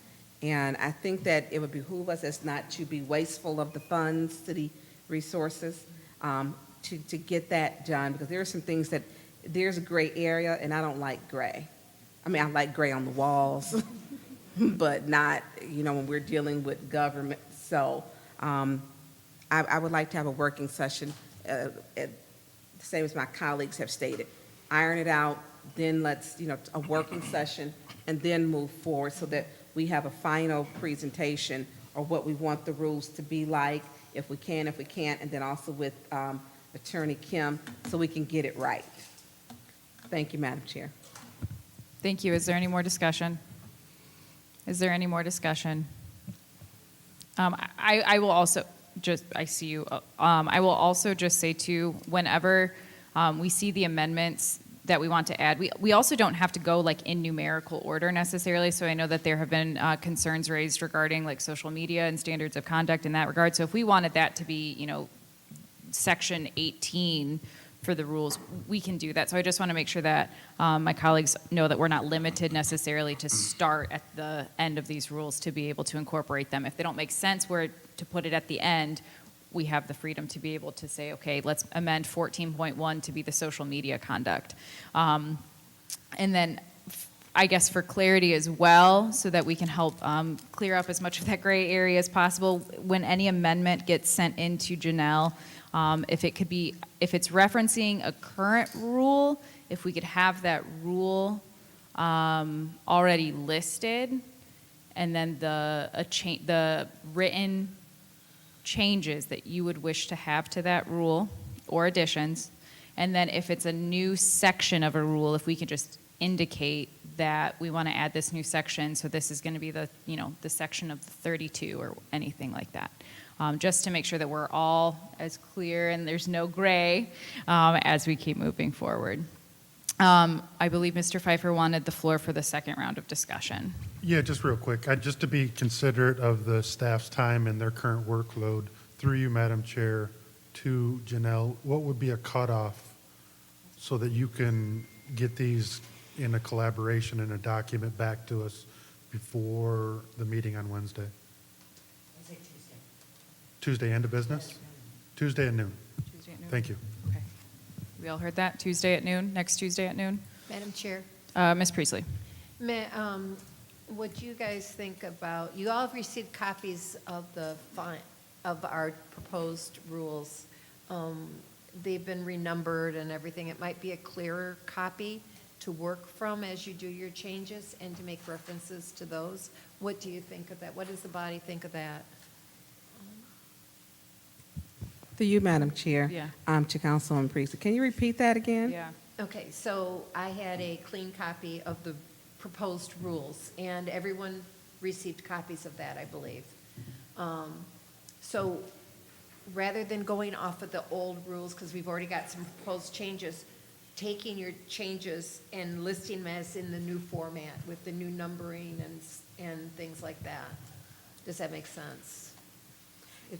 Speaker 10: And I think that it would behoove us as not to be wasteful of the funds, city resources, to get that done, because there are some things that, there's a gray area, and I don't like gray. I mean, I like gray on the walls, but not, when we're dealing with government. So I would like to have a working session, the same as my colleagues have stated. Iron it out, then let's, a working session, and then move forward so that we have a final presentation of what we want the rules to be like, if we can, if we can't, and then also with Attorney Kim, so we can get it right. Thank you, Madam Chair.
Speaker 2: Thank you. Is there any more discussion? Is there any more discussion? I will also just, I see you. I will also just say too, whenever we see the amendments that we want to add, we also don't have to go like in numerical order necessarily. So I know that there have been concerns raised regarding like social media and standards of conduct in that regard. So if we wanted that to be, section 18 for the rules, we can do that. So I just want to make sure that my colleagues know that we're not limited necessarily to start at the end of these rules to be able to incorporate them. If they don't make sense where to put it at the end, we have the freedom to be able to say, okay, let's amend 14.1 to be the social media conduct. And then I guess for clarity as well, so that we can help clear up as much of that gray area as possible, when any amendment gets sent into Janelle, if it's referencing a current rule, if we could have that rule already listed, and then the written changes that you would wish to have to that rule or additions, And then if it's a new section of a rule, if we can just indicate that we want to add this new section, so this is going to be the, the section of 32 or anything like that. Just to make sure that we're all as clear and there's no gray as we keep moving forward. I believe Mr. Pfeiffer wanted the floor for the second round of discussion.
Speaker 15: Yeah, just real quick, just to be considerate of the staff's time and their current workload, through you, Madam Chair, to Janelle, what would be a cutoff so that you can get these in a collaboration and a document back to us before the meeting on Wednesday? Tuesday, end of business? Tuesday at noon.
Speaker 2: Tuesday at noon?
Speaker 15: Thank you.
Speaker 2: Okay. We all heard that? Tuesday at noon, next Tuesday at noon?
Speaker 9: Madam Chair,
Speaker 2: Ms. Priestley.
Speaker 9: what do you guys think about, you all have received copies of of our proposed rules. They've been renumbered and everything. It might be a clearer copy to work from as you do your changes and to make references to those. What do you think of that? What does the body think of that?
Speaker 10: To you, Madam Chair.
Speaker 2: Yeah.
Speaker 10: To Councilwoman Priestley. Can you repeat that again?
Speaker 2: Yeah.
Speaker 9: Okay, so I had a clean copy of the proposed rules, and everyone received copies of that, I believe. So rather than going off of the old rules, because we've already got some proposed changes, taking your changes and listing them as in the new format with the new numbering and things like that. Does that make sense?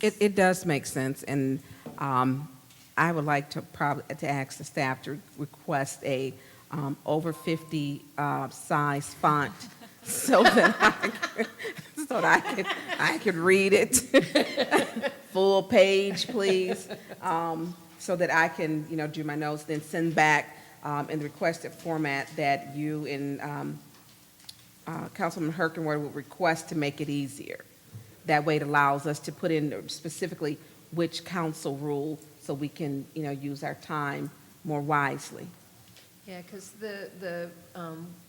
Speaker 10: It does make sense, and I would like to ask the staff to request a over 50 size font so that I could read it. Full page, please, so that I can do my notes, then send back in the requested format that you and Councilman Herkenworth would request to make it easier. That way it allows us to put in specifically which council rule so we can, use our time more wisely.
Speaker 9: Yeah, because the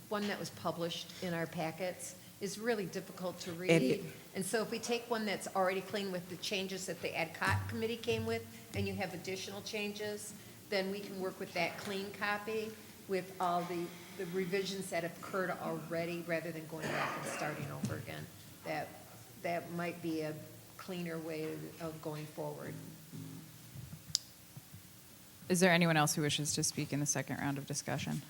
Speaker 9: one that was published in our packets is really difficult to read. And so if we take one that's already clean with the changes that the ad hoc committee came with, and you have additional changes, then we can work with that clean copy with all the revisions that have occurred already, rather than going back and starting over again. That might be a cleaner way of going forward.
Speaker 2: Is there anyone else who wishes to speak in the second round of discussion?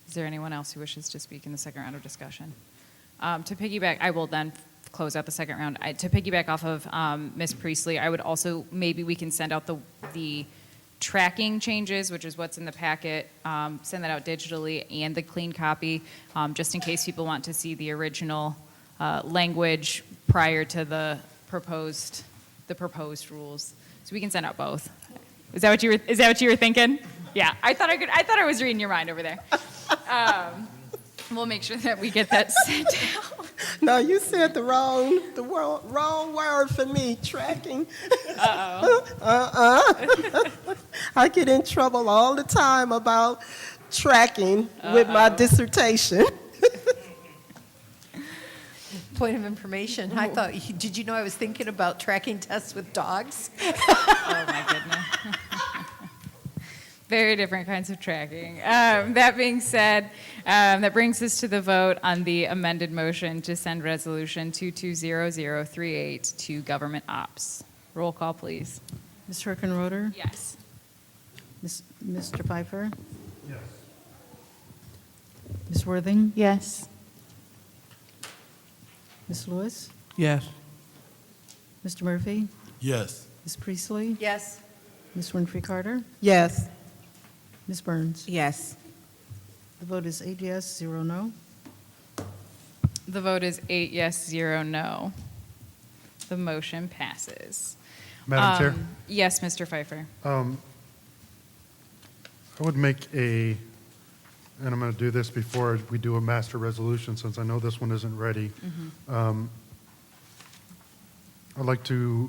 Speaker 2: Is there anyone else who wishes to speak in the second round of discussion? To piggyback, I will then close out the second round. To piggyback off of Ms. Priestley, I would also, maybe we can send out the tracking changes, which is what's in the packet, send that out digitally, and the clean copy, just in case people want to see the original language prior to the proposed rules. So we can send out both. Is that what you were thinking? Yeah, I thought I was reading your mind over there. We'll make sure that we get that sent out.
Speaker 11: No, you said the wrong word for me, tracking. I get in trouble all the time about tracking with my dissertation.
Speaker 9: Point of information, I thought, did you know I was thinking about tracking tests with dogs?
Speaker 2: Oh, my goodness. Very different kinds of tracking. That being said, that brings us to the vote on the amended motion to send Resolution 220038 to Government Ops. Roll call, please.
Speaker 3: Ms. Herkenroder?
Speaker 2: Yes.
Speaker 3: Mr. Pfeiffer?
Speaker 15: Yes.
Speaker 3: Ms. Worthing?
Speaker 4: Yes.
Speaker 3: Ms. Lewis?
Speaker 12: Yes.
Speaker 3: Mr. Murphy?
Speaker 14: Yes.
Speaker 3: Ms. Priestley?
Speaker 9: Yes.
Speaker 3: Ms. Winfrey Carter?
Speaker 11: Yes.
Speaker 3: Ms. Burns?
Speaker 10: Yes.
Speaker 3: The vote is 8 yes, 0 no.
Speaker 2: The vote is 8 yes, 0 no. The motion passes.
Speaker 15: Madam Chair?
Speaker 2: Yes, Mr. Pfeiffer.
Speaker 15: I would make and I'm going to do this before we do a master resolution, since I know this one isn't ready. I'd like to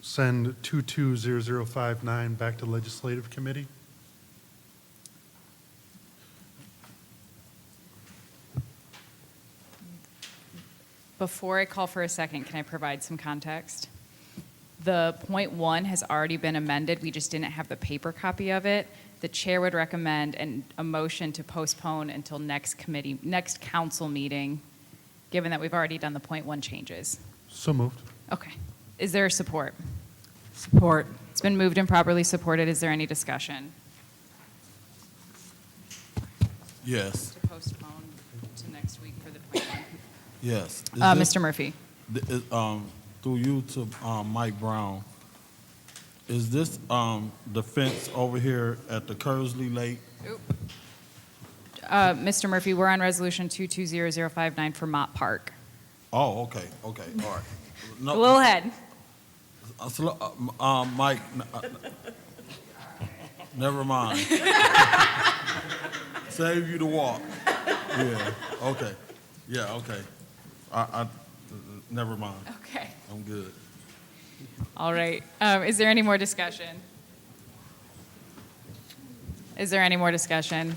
Speaker 15: send 220059 back to Legislative Committee.
Speaker 2: Before I call for a second, can I provide some context? The point one has already been amended. We just didn't have the paper copy of it. The chair would recommend a motion to postpone until next council meeting, given that we've already done the point one changes.
Speaker 15: So moved.
Speaker 2: Okay. Is there support?
Speaker 12: Support.
Speaker 2: It's been moved and properly supported. Is there any discussion?
Speaker 14: Yes,
Speaker 2: To postpone to next week for the point one.
Speaker 14: yes. Is this-
Speaker 2: Mr. Murphy.
Speaker 14: Through you to Mike Brown, is this the fence over here at the Kersley Lake?
Speaker 2: Mr. Murphy, we're on resolution 220059 for Mott Park.
Speaker 14: Oh, okay, all right.
Speaker 2: A little ahead.
Speaker 14: Mike, never mind. Save you the walk. Yeah, okay. Yeah, okay. I never mind.
Speaker 2: Okay.
Speaker 14: I'm good.
Speaker 2: All right. Is there any more discussion? Is there any more discussion?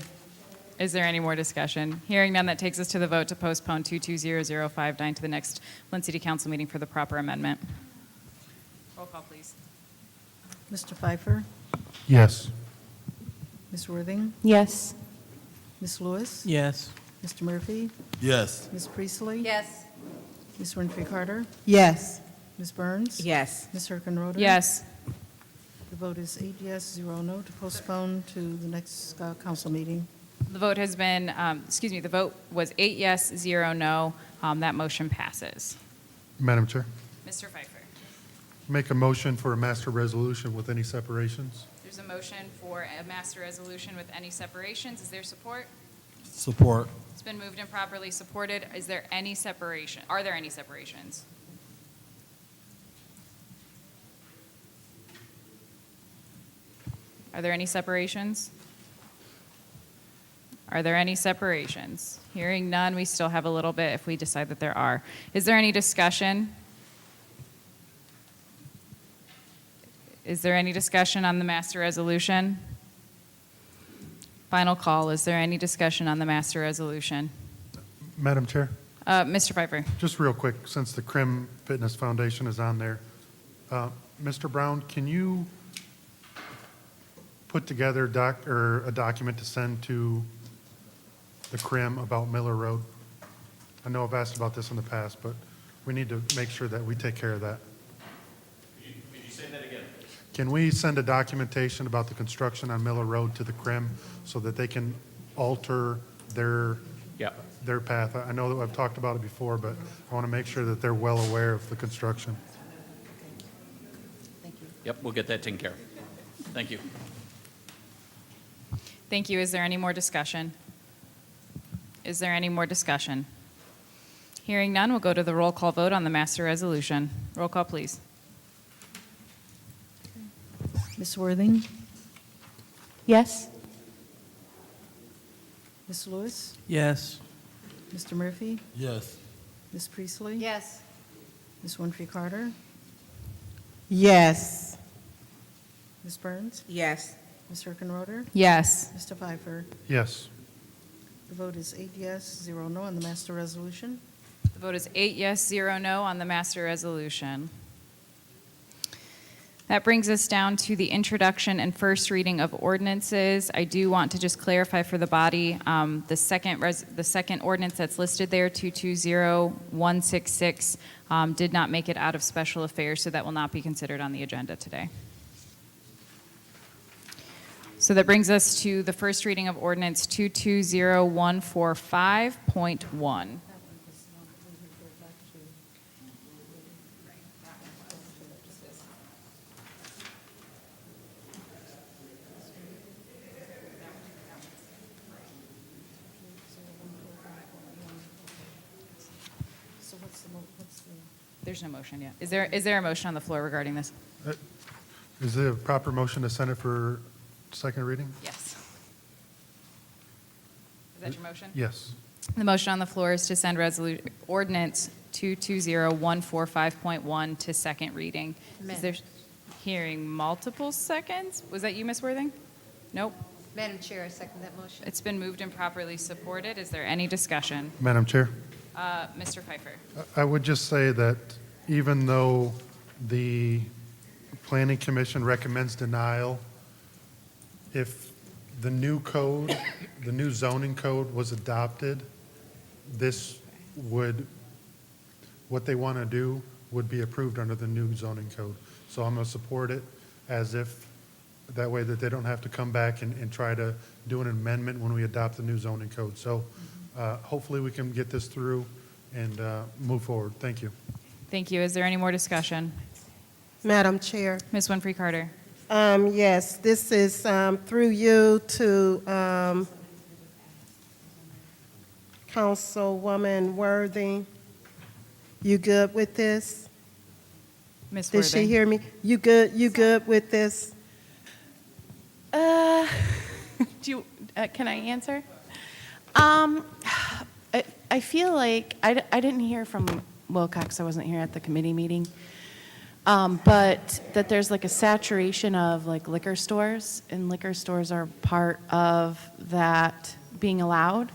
Speaker 2: Is there any more discussion? Hearing none, that takes us to the vote to postpone 220059 to the next Flint City Council meeting for the proper amendment. Roll call, please.
Speaker 3: Mr. Pfeiffer?
Speaker 15: Yes.
Speaker 3: Ms. Worthing?
Speaker 4: Yes.
Speaker 3: Ms. Lewis?
Speaker 12: Yes.
Speaker 3: Mr. Murphy?
Speaker 14: Yes.
Speaker 3: Ms. Priestley?
Speaker 9: Yes.
Speaker 3: Ms. Winfrey Carter?
Speaker 11: Yes.
Speaker 3: Ms. Burns?
Speaker 10: Yes.
Speaker 3: Ms. Herkenroder?
Speaker 2: Yes.
Speaker 3: The vote is 8 yes, 0 no to postpone to the next council meeting.
Speaker 2: The vote has been, the vote was 8 yes, 0 no. That motion passes.
Speaker 15: Madam Chair,
Speaker 2: Mr. Pfeiffer.
Speaker 15: make a motion for a master resolution with any separations.
Speaker 2: There's a motion for a master resolution with any separations. Is there support?
Speaker 14: Support.
Speaker 2: It's been moved and properly supported. Is there any separation? Are there any separations? Are there any separations? Are there any separations? Hearing none, we still have a little bit if we decide that there are. Is there any discussion? Is there any discussion on the master resolution? Final call. Is there any discussion on the master resolution?
Speaker 15: Madam Chair,
Speaker 2: Mr. Pfeiffer.
Speaker 15: just real quick, since the Crim Fitness Foundation is on there, Mr. Brown, can you put together a document to send to the Crim about Miller Road? I know I've asked about this in the past, but we need to make sure that we take care of that.
Speaker 13: Could you say that again?
Speaker 15: Can we send a documentation about the construction on Miller Road to the Crim so that they can alter their path? I know that I've talked about it before, but I want to make sure that they're well aware of the construction.
Speaker 5: Yep, we'll get that taken care of. Thank you.
Speaker 2: Thank you. Is there any more discussion? Is there any more discussion? Hearing none, we'll go to the roll call vote on the master resolution. Roll call, please.
Speaker 3: Ms. Worthing?
Speaker 4: Yes.
Speaker 3: Ms. Lewis?
Speaker 12: Yes.
Speaker 3: Mr. Murphy?
Speaker 14: Yes.
Speaker 3: Ms. Priestley?
Speaker 9: Yes.
Speaker 3: Ms. Winfrey Carter?
Speaker 11: Yes.
Speaker 3: Ms. Burns?
Speaker 10: Yes.
Speaker 3: Ms. Herkenroder?
Speaker 2: Yes.
Speaker 3: Mr. Pfeiffer?
Speaker 15: Yes.
Speaker 3: The vote is 8 yes, 0 no on the master resolution.
Speaker 2: The vote is 8 yes, 0 no on the master resolution. That brings us down to the introduction and first reading of ordinances. I do want to just clarify for the body, the second ordinance that's listed there, 220166, did not make it out of special affairs, so that will not be considered on the agenda today. So that brings us to the first reading of ordinance 220145.1.
Speaker 3: So what's the?
Speaker 2: There's no motion yet. Is there a motion on the floor regarding this?
Speaker 15: Is there a proper motion to send it for second reading?
Speaker 2: Yes. Is that your motion?
Speaker 15: Yes.
Speaker 2: The motion on the floor is to send ordinance 220145.1 to second reading. Is there hearing multiple seconds? Was that you, Ms. Worthing? Nope.
Speaker 9: Madam Chair, I second that motion.
Speaker 2: It's been moved and properly supported. Is there any discussion?
Speaker 15: Madam Chair,
Speaker 2: Mr. Pfeiffer.
Speaker 15: I would just say that even though the Planning Commission recommends denial. If the new code, the new zoning code was adopted, this would, what they want to do would be approved under the new zoning code. So I'm going to support it as if, that way that they don't have to come back and try to do an amendment when we adopt the new zoning code. So hopefully we can get this through and move forward. Thank you.
Speaker 2: Thank you. Is there any more discussion?
Speaker 11: Madam Chair.
Speaker 2: Ms. Winfrey Carter.
Speaker 11: Yes, this is through you to Councilwoman Worthing. You good with this?
Speaker 2: Ms.
Speaker 11: Did she
Speaker 2: Worthing.
Speaker 11: hear me? You good with this?
Speaker 4: Do you, can I answer? I feel like, I didn't hear from Wilcox, I wasn't here at the committee meeting, but that there's like a saturation of like liquor stores, and liquor stores are part of that being allowed.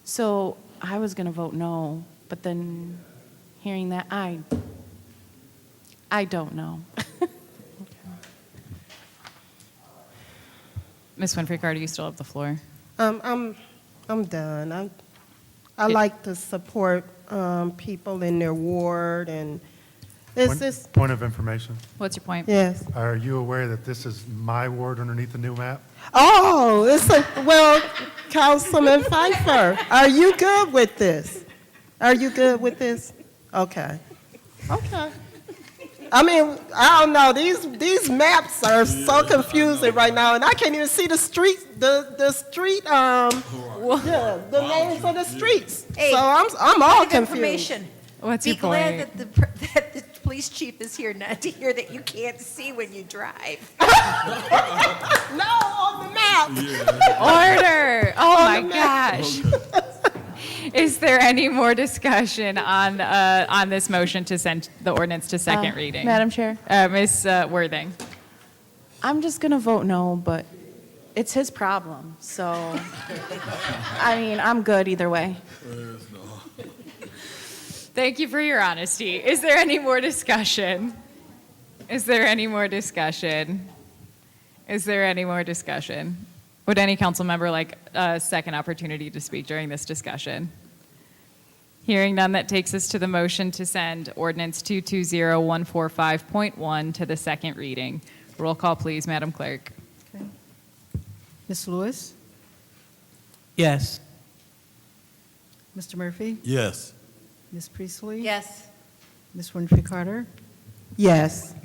Speaker 4: So I was gonna vote no, but then hearing that, I don't know.
Speaker 2: Ms. Winfrey Carter, you still have the floor.
Speaker 11: I'm done. I like to support people in their ward, and it's just,
Speaker 15: Point of information.
Speaker 2: What's your point?
Speaker 11: yes.
Speaker 15: Are you aware that this is my ward underneath the new map?
Speaker 11: Oh, well, Councilman Pfeiffer, are you good with this? Are you good with this? Okay. Okay. I mean, I don't know, these maps are so confusing right now, and I can't even see the street, the street, yeah, the names of the streets.
Speaker 9: Hey,
Speaker 11: So I'm all
Speaker 9: point of
Speaker 11: confused.
Speaker 9: information.
Speaker 2: What's
Speaker 9: Be
Speaker 2: your
Speaker 9: glad
Speaker 2: point?
Speaker 9: that the police chief is here, not to hear that you can't see when you drive.
Speaker 11: No, on the map.
Speaker 2: Order! Oh
Speaker 11: On
Speaker 2: my
Speaker 11: the map.
Speaker 2: gosh. Is there any more discussion on this motion to send the ordinance to second reading?
Speaker 4: Madam Chair?
Speaker 2: Ms. Worthing.
Speaker 4: I'm just going to vote no, but it's his problem. So, I mean, I'm good either way.
Speaker 2: Thank you for your honesty. Is there any more discussion? Is there any more discussion? Is there any more discussion? Would any council member like a second opportunity to speak during this discussion? Hearing none, that takes us to the motion to send ordinance 220145.1 to the second reading. Roll call, please, Madam Clerk.
Speaker 3: Okay. Ms. Lewis?
Speaker 12: Yes.
Speaker 3: Mr. Murphy?
Speaker 14: Yes.
Speaker 3: Ms. Priestley?
Speaker 9: Yes.
Speaker 3: Ms. Winfrey Carter?
Speaker 11: Yes.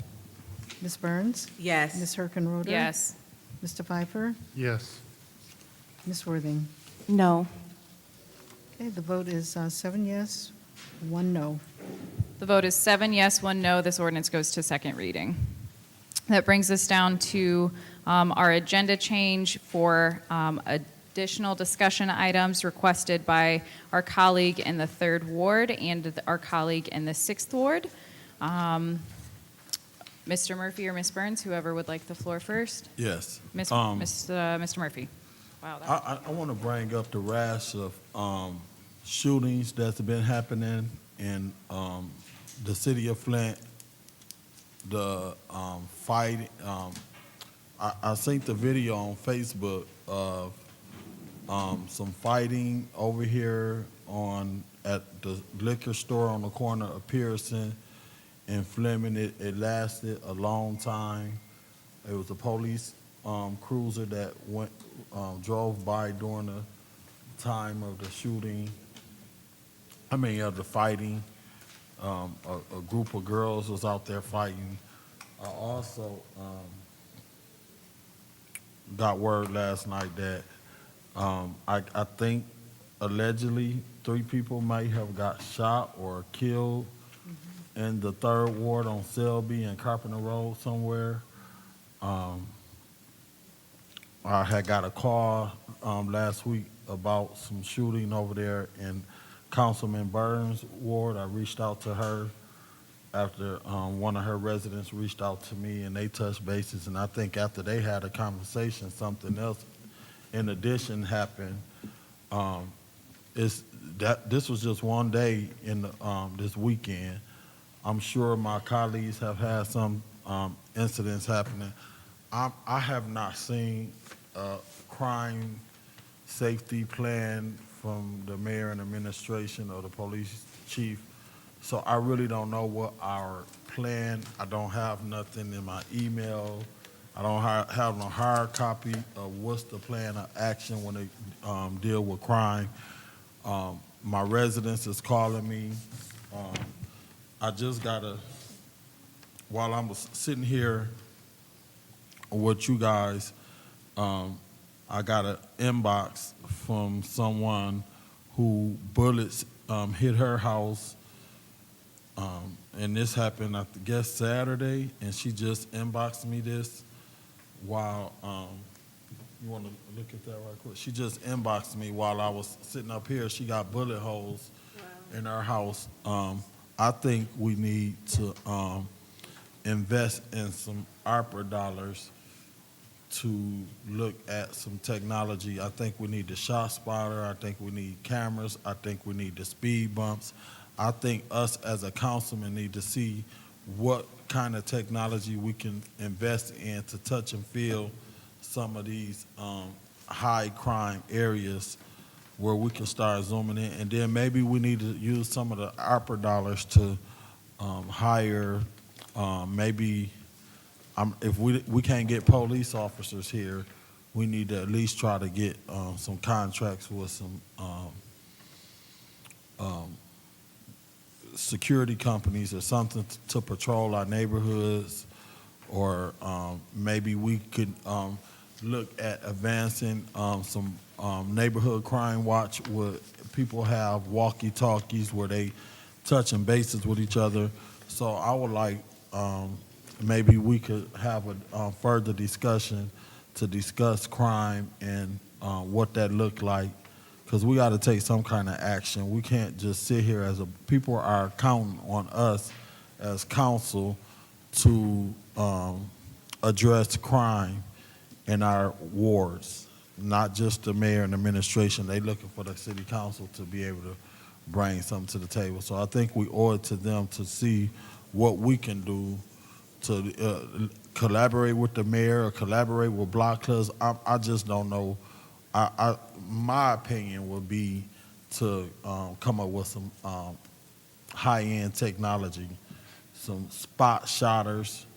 Speaker 3: Ms. Burns?
Speaker 10: Yes.
Speaker 3: Ms. Herkenroder?
Speaker 2: Yes.
Speaker 3: Mr. Pfeiffer?
Speaker 15: Yes.
Speaker 3: Ms. Worthing?
Speaker 4: No.
Speaker 3: Okay, the vote is 7 yes, 1 no.
Speaker 2: The vote is 7 yes, 1 no. This ordinance goes to second reading. That brings us down to our agenda change for additional discussion items requested by our colleague in the 3rd Ward and our colleague in the 6th Ward. Mr. Murphy or Ms. Burns, whoever would like the floor first.
Speaker 14: Yes.
Speaker 2: Mr. Murphy. Wow.
Speaker 14: I want to bring up the rash of shootings that's been happening in the city of Flint. The fight. I seen the video on Facebook of some fighting over here at the liquor store on the corner of Pearson and Fleming. It lasted a long time. It was a police cruiser that drove by during the time of the shooting. Of the fighting. A group of girls was out there fighting. I also got word last night that I think allegedly 3 people might have got shot or killed in the 3rd Ward on Selby and Carpenter Road somewhere. I had got a call last week about some shooting over there in Councilman Burns' ward. I reached out to her after one of her residents reached out to me, and they touched bases. And I think after they had a conversation, something else in addition happened. This was just one day in this weekend. I'm sure my colleagues have had some incidents happening. I have not seen a crime safety plan from the mayor and administration or the police chief. So I really don't know what our plan, I don't have nothing in my email. I don't have no hard copy of what's the plan of action when they deal with crime. My residents is calling me. I just while I was sitting here with you guys, I got an inbox from someone who bullets hit her house, and this happened, I guess, Saturday, and she just inboxed me this while, you want to look at that right quick? She just inboxed me while I was sitting up here. She got bullet holes in her house. I think we need to invest in some ARPA dollars to look at some technology. I think we need the shot spotter. I think we need cameras. I think we need the speed bumps. I think us as a councilman need to see what kind of technology we can invest in to touch and feel some of these high crime areas where we can start zooming in. And then maybe we need to use some of the ARPA dollars to hire maybe, if we can't get police officers here, we need to at least try to get some contracts with some security companies or something to patrol our neighborhoods, or maybe we could look at advancing some neighborhood crime watch where people have walkie-talkies where they touching bases with each other. So I would like, maybe we could have a further discussion to discuss crime and what that looked like, because we got to take some kind of action. We can't just sit here people are counting on us as council to address crime in our wards, not just the mayor and administration. They looking for the city council to be able to bring something to the table. So I think we owe it to them to see what we can do to collaborate with the mayor or collaborate with block clubs. I just don't know. My opinion would be to come up with some high-end technology, some spot shotters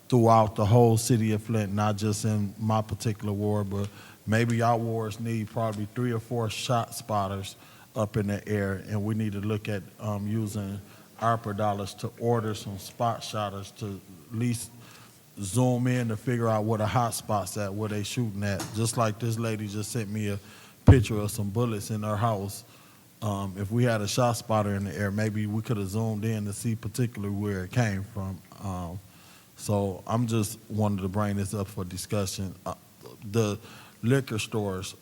Speaker 14: throughout the whole city of Flint, not just in my particular ward, but maybe our wards need probably 3 or 4 shot spotters up in the air, and we need to look at using ARPA dollars to order some spot shotters to at least zoom in to figure out where the hot spots at, where they shooting at. Just like this lady just sent me a picture of some bullets in her house. If we had a shot spotter in the air, maybe we could have zoomed in to see particularly where it came from. So I'm just wanted to bring this up for discussion. The liquor stores,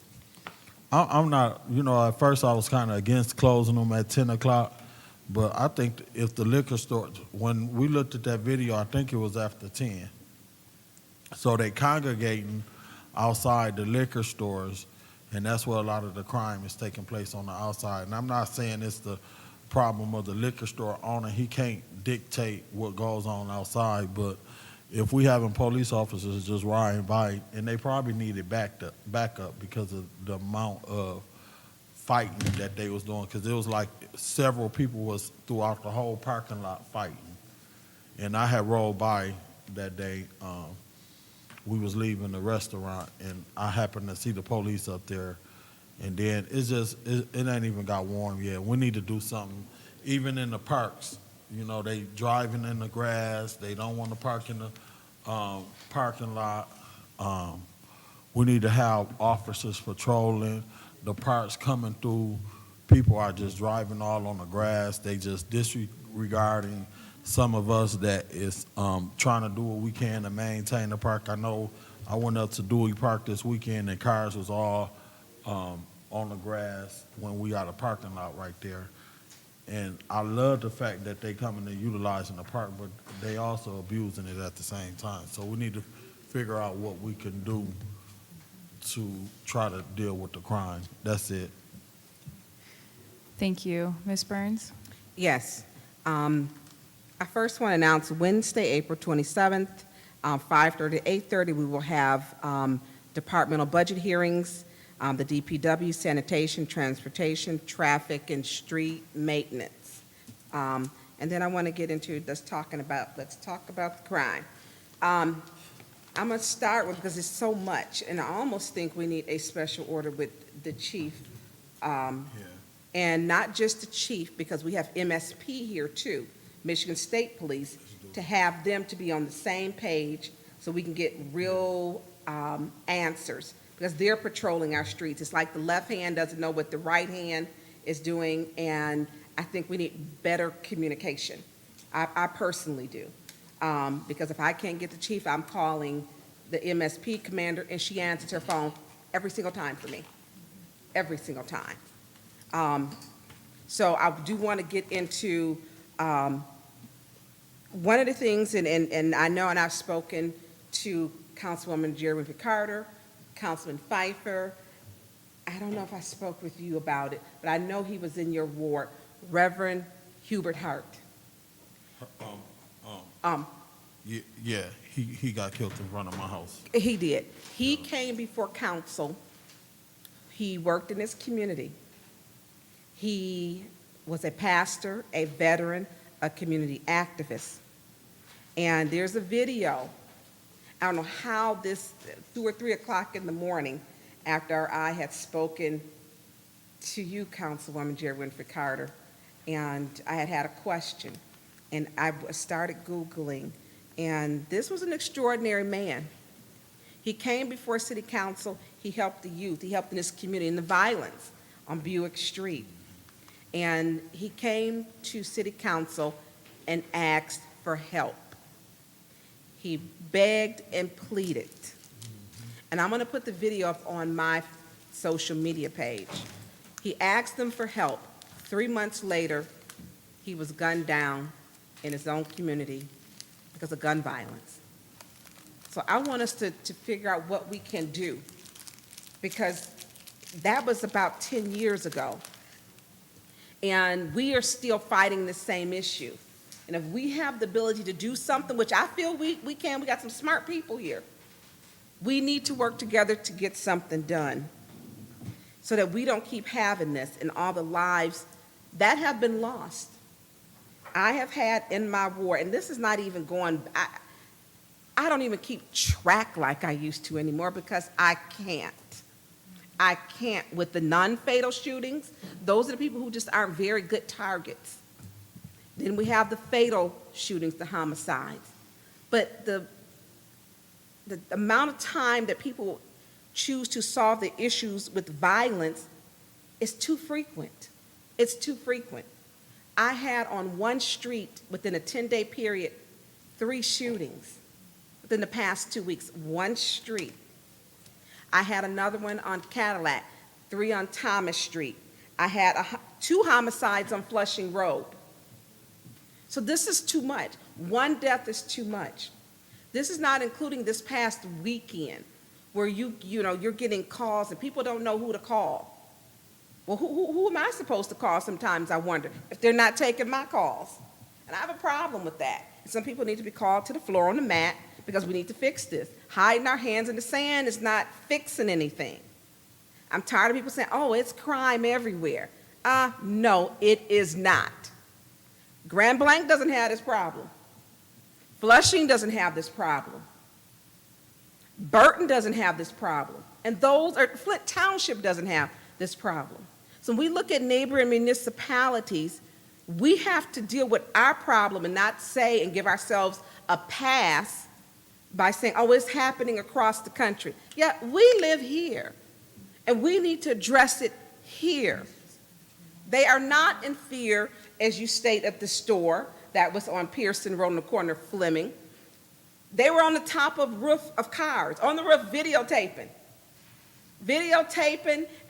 Speaker 14: I'm not, at first I was kind of against closing them at 10 o'clock, but I think if the liquor store, when we looked at that video, I think it was after 10. So they congregating outside the liquor stores, and that's where a lot of the crime is taking place, on the outside. And I'm not saying it's the problem of the liquor store owner. He can't dictate what goes on outside, but if we having police officers just riding by, and they probably needed back up because of the amount of fighting that they was doing, because it was like several people was throughout the whole parking lot fighting. And I had rolled by that day. We was leaving the restaurant, and I happened to see the police up there. And then it ain't even got warm yet. We need to do something, even in the parks. They driving in the grass. They don't want to park in the parking lot. We need to have officers patrolling the parks coming through. People are just driving all on the grass. They just disregarding some of us that is trying to do what we can to maintain the park. I know I went up to Dewey Park this weekend, and cars was all on the grass when we got a parking lot right there. And I love the fact that they coming and utilizing the park, but they also abusing it at the same time. So we need to figure out what we can do to try to deal with the crime. That's it.
Speaker 2: Thank you. Ms. Burns?
Speaker 10: Yes. I first want to announce Wednesday, April 27th, 5:30 to 8:30, we will have departmental budget hearings, the DPW, sanitation, transportation, traffic, and street maintenance. And then I want to get into, let's talk about the crime. I'm going to start with, because it's so much, and I almost think we need a special order with the chief. And not just the chief, because we have MSP here too, Michigan State Police, to have them to be on the same page so we can get real answers, because they're patrolling our streets. It's like the left hand doesn't know what the right hand is doing, and I think we need better communication. I personally do. Because if I can't get the chief, I'm calling the MSP commander, and she answers her phone every single time for me, every single time. So I do want to get into one of the things, and I know, and I've spoken to Councilwoman Jerry Carter, Councilman Pfeiffer. I don't know if I spoke with you about it, but I know he was in your ward, Reverend Hubert Hart.
Speaker 14: Yeah, he got killed in front of my house.
Speaker 10: He did. He came before council. He worked in his community. He was a pastor, a veteran, a community activist. And there's a video. I don't know how this, 2 or 3 o'clock in the morning, after I had spoken to you, Councilwoman Jerry Winfrey Carter, and I had a question, and I started Googling, and this was an extraordinary man. He came before City Council. He helped the youth. He helped in his community in the violence on Buick Street. And he came to City Council and asked for help. He begged and pleaded. And I'm going to put the video up on my social media page. He asked them for help. 3 months later, he was gunned down in his own community because of gun violence. So I want us to figure out what we can do, because that was about 10 years ago. And we are still fighting the same issue. And if we have the ability to do something, which I feel we can, we got some smart people here, we need to work together to get something done so that we don't keep having this and all the lives that have been lost. I have had in my ward, and this is not even going, I don't even keep track like I used to anymore, because I can't. I can't with the non-fatal shootings. Those are the people who just aren't very good targets. Then we have the fatal shootings, the homicides. But the amount of time that people choose to solve the issues with violence is too frequent. It's too frequent. I had on one street within a 10-day period 3 shootings within the past 2 weeks, one street. I had another one on Cadillac, 3 on Thomas Street. I had 2 homicides on Flushing Road. So this is too much. 1 death is too much. This is not including this past weekend where you're getting calls and people don't know who to call. Well, who am I supposed to call sometimes, I wonder, if they're not taking my calls? And I have a problem with that. And some people need to be called to the floor on the mat, because we need to fix this. Hiding our hands in the sand is not fixing anything. I'm tired of people saying, oh, it's crime everywhere. No, it is not. Grand Blanc doesn't have this problem. Flushing doesn't have this problem. Burton doesn't have this problem. And Flint Township doesn't have this problem. So when we look at neighboring municipalities, we have to deal with our problem and not say and give ourselves a pass by saying, oh, it's happening across the country. Yeah, we live here, and we need to address it here. They are not in fear, as you state, at the store that was on Pearson Road on the corner of Fleming. They were on the top of roof of cars, on the roof videotaping,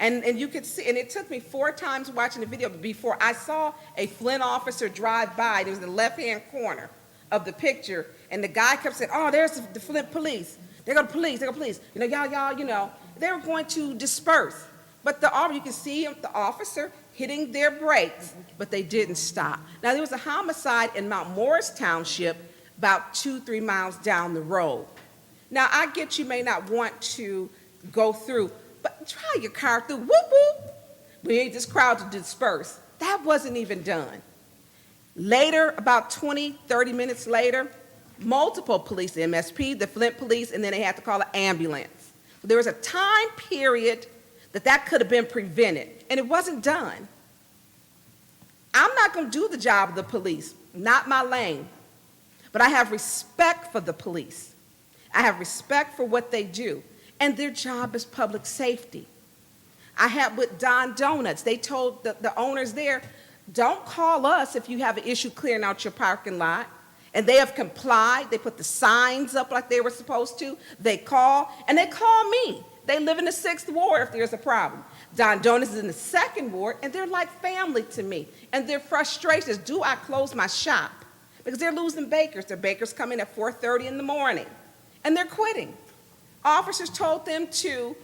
Speaker 10: and you could see, and it took me 4 times watching the video before I saw a Flint officer drive by. It was in the left-hand corner of the picture, and the guy kept saying, oh, there's the Flint police. They're going to police, they're going to police. Y'all, they were going to disperse. But you can see the officer, hitting their brakes, but they didn't stop. Now, there was a homicide in Mount Morris Township about 2-3 miles down the road. Now, I get you may not want to go through, but try your car through, whoop, whoop. We need this crowd to disperse. That wasn't even done. Later, about 20, 30 minutes later, multiple police, the MSP, the Flint police, and then they had to call an ambulance. There was a time period that could have been prevented, and it wasn't done. I'm not going to do the job of the police, not my lane, but I have respect for the police. I have respect for what they do, and their job is public safety. I had with Don Donuts, they told the owners there, don't call us if you have an issue clearing out your parking lot. And they have complied. They put the signs up like they were supposed to. They call, and they call me. They live in the 6th ward if there's a problem. Don Donuts is in the 2nd ward, and they're like family to me. And their frustration is, do I close my shop? Because they're losing bakers. Their bakers come in at 4:30 in the morning, and they're quitting. Officers told them to,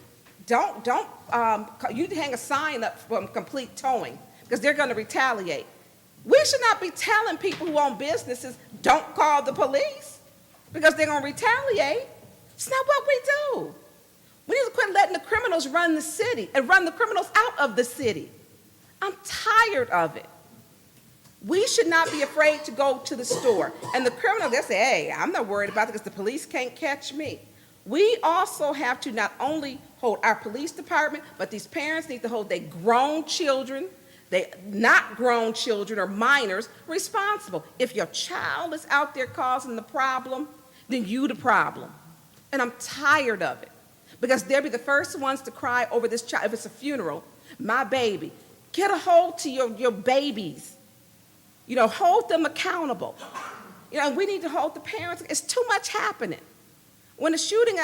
Speaker 10: you hang a sign up from complete towing, because they're going to retaliate. We should not be telling people who own businesses, don't call the police, because they're going to retaliate. It's not what we do. We need to quit letting the criminals run the city and run the criminals out of the city. I'm tired of it. We should not be afraid to go to the store. And the criminals, they say, hey, I'm not worried about it because the police can't catch me. We also have to not only hold our police department, but these parents need to hold their grown children, they not grown children or minors responsible. If your child is out there causing the problem, then you the problem. And I'm tired of it, because they'll be the first ones to cry over this child. If it's a funeral, my baby, get a hold to your babies. You know, hold them accountable. You know, we need to hold the parents. It's too much happening. When the shooting,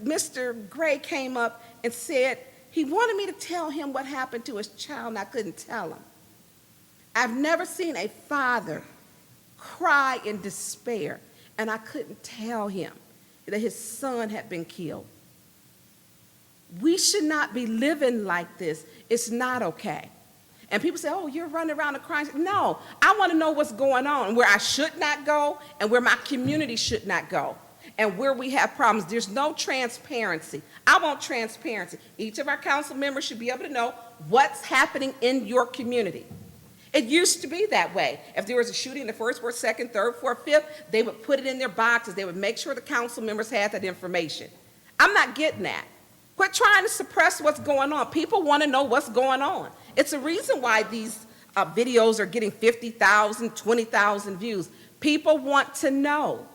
Speaker 10: Mr. Gray came up and said, he wanted me to tell him what happened to his child, and I couldn't tell him. I've never seen a father cry in despair, and I couldn't tell him that his son had been killed. We should not be living like this. It's not okay. And people say, oh, you're running around the crime. No, I want to know what's going on, where I should not go and where my community should not go. And where we have problems, there's no transparency. I want transparency. Each of our council members should be able to know what's happening in your community. It used to be that way. If there was a shooting in the 1st ward, 2nd, 3rd, 4th, 5th, they would put it in their boxes. They would make sure the council members had that information. I'm not getting that. Quit trying to suppress what's going on. People want to know what's going on. It's a reason why these videos are getting 50,000, 20,000 views. People want to know.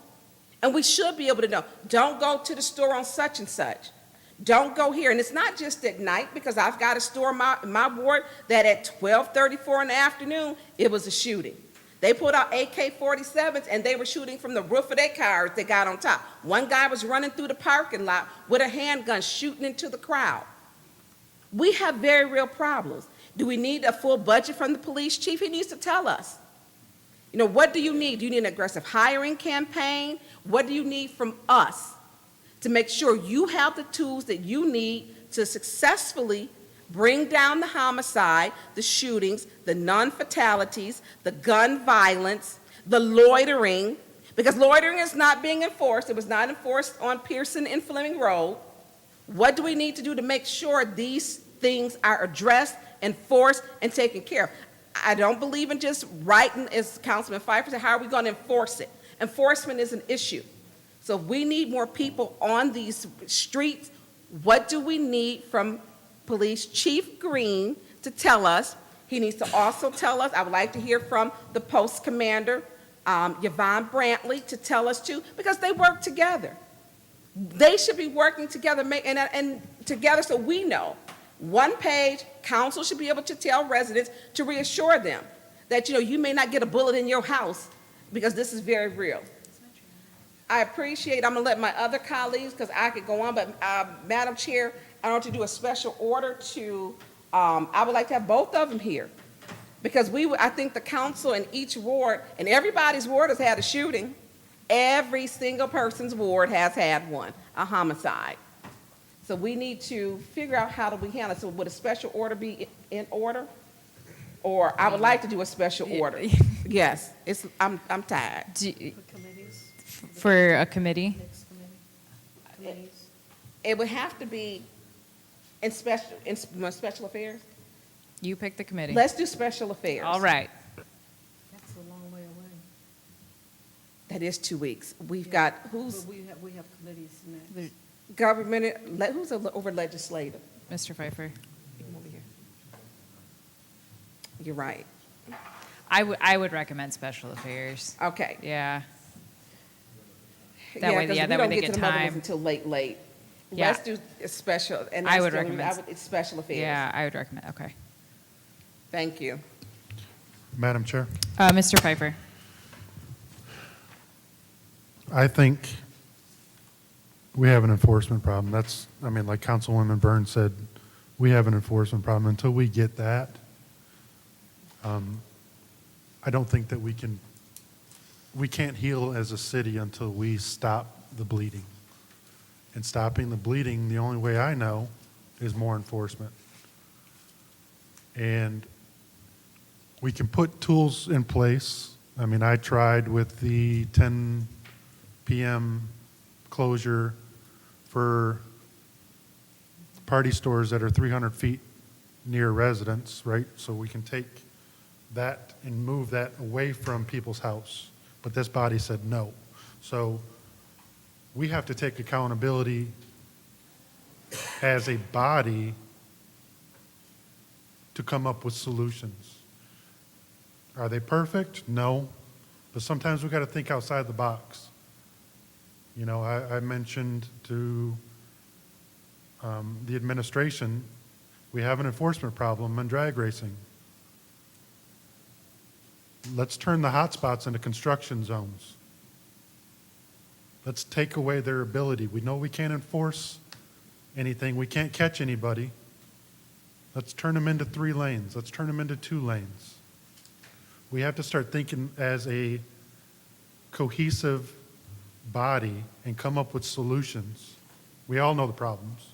Speaker 10: And we should be able to know. Don't go to the store on such and such. Don't go here. And it's not just at night, because I've got a store in my ward that at 12:34 in the afternoon, it was a shooting. They pulled out AK-47s, and they were shooting from the roof of their cars they got on top. One guy was running through the parking lot with a handgun shooting into the crowd. We have very real problems. Do we need a full budget from the police chief? He needs to tell us. You know, what do you need? Do you need an aggressive hiring campaign? What do you need from us to make sure you have the tools that you need to successfully bring down the homicide, the shootings, the non-fatalities, the gun violence, the loitering, because loitering is not being enforced. It was not enforced on Pearson and Fleming Road. What do we need to do to make sure these things are addressed, enforced, and taken care of? I don't believe in just writing, as Councilman Pfeiffer said, how are we going to enforce it? Enforcement is an issue. So we need more people on these streets. What do we need from Police Chief Green to tell us? He needs to also tell us, I would like to hear from the post commander, Yvonne Brantley, to tell us too, because they work together. They should be working together and together so we know. One page, council should be able to tell residents to reassure them that, you know, you may not get a bullet in your house because this is very real. I appreciate, I'm going to let my other colleagues, because I could go on, but Madam Chair, I want to do a special order to, I would like to have both of them here, because I think the council in each ward, and everybody's ward has had a shooting. Every single person's ward has had one, a homicide. So we need to figure out how do we handle it. So would a special order be in order? or I would like to do a special order. Yes, I'm tired.
Speaker 2: For a committee?
Speaker 10: It would have to be in special affairs.
Speaker 2: You pick the committee.
Speaker 10: Let's do special affairs.
Speaker 2: All right.
Speaker 3: That's a long way away.
Speaker 10: That is 2 weeks. We've got, who's
Speaker 3: We have committees next.
Speaker 10: government, who's over legislative?
Speaker 2: Mr. Pfeiffer.
Speaker 10: Come over here. You're right.
Speaker 2: I would recommend special affairs.
Speaker 10: Okay.
Speaker 2: Yeah. That way,
Speaker 10: 'cause
Speaker 2: yeah,
Speaker 10: we
Speaker 2: that way
Speaker 10: don't
Speaker 2: they
Speaker 10: get
Speaker 2: get
Speaker 10: to the other ones
Speaker 2: time.
Speaker 10: until late.
Speaker 2: Yeah.
Speaker 10: Let's do a special, and
Speaker 2: I
Speaker 10: that's
Speaker 2: would
Speaker 10: the only-
Speaker 2: recommend.
Speaker 10: it's special affairs.
Speaker 2: Yeah, I would recommend, okay.
Speaker 10: Thank you.
Speaker 15: Madam Chair,
Speaker 2: Mr. Pfeiffer.
Speaker 15: I think we have an enforcement problem. That's, I mean, like Councilwoman Burns said, we have an enforcement problem. Until we get that, I don't think that we can't heal as a city until we stop the bleeding. And stopping the bleeding, the only way I know, is more enforcement. And we can put tools in place. I mean, I tried with the 10 p.m. closure for party stores that are 300 feet near residents, right? So we can take that and move that away from people's house. But this body said no. So we have to take accountability as a body to come up with solutions. Are they perfect? No. But sometimes we got to think outside the box. You know, I mentioned to the administration, we have an enforcement problem in drag racing. Let's turn the hot spots into construction zones. Let's take away their ability. We know we can't enforce anything. We can't catch anybody. Let's turn them into 3 lanes. Let's turn them into 2 lanes. We have to start thinking as a cohesive body and come up with solutions. We all know the problems.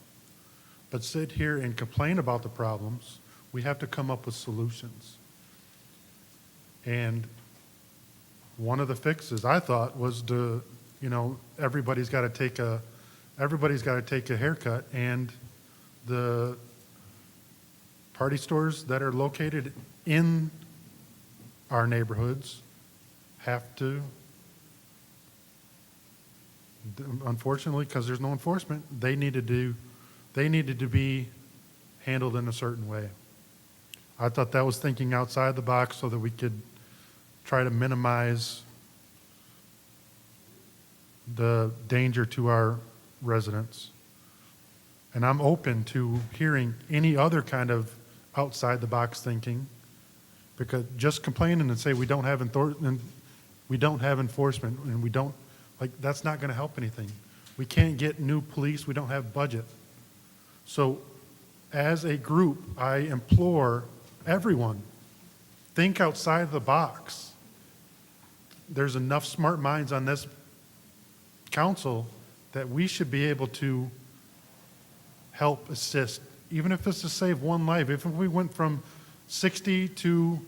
Speaker 15: But sit here and complain about the problems, we have to come up with solutions. And one of the fixes I thought was to, you know, everybody's got to take a haircut, and the party stores that are located in our neighborhoods have to, unfortunately, because there's no enforcement, they needed to be handled in a certain way. I thought that was thinking outside the box so that we could try to minimize the danger to our residents. And I'm open to hearing any other kind of outside the box thinking, because just complaining and say we don't have enforcement and we don't, like, that's not going to help anything. We can't get new police. We don't have budget. So as a group, I implore everyone, think outside the box. There's enough smart minds on this council that we should be able to help assist, even if it's to save one life. If we went from 60 to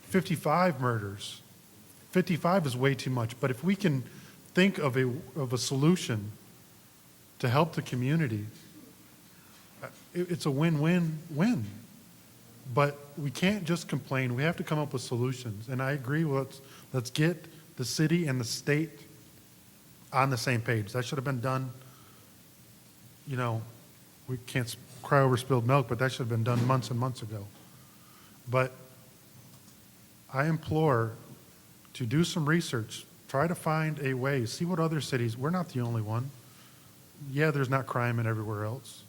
Speaker 15: 55 murders, 55 is way too much. But if we can think of a solution to help the community, it's a win-win-win. But we can't just complain. We have to come up with solutions. And I agree with, let's get the city and the state on the same page. That should have been done, you know, we can't cry over spilled milk, but that should have been done months and months ago. But I implore to do some research, try to find a way, see what other cities, we're not the only one. Yeah, there's not crime in everywhere else,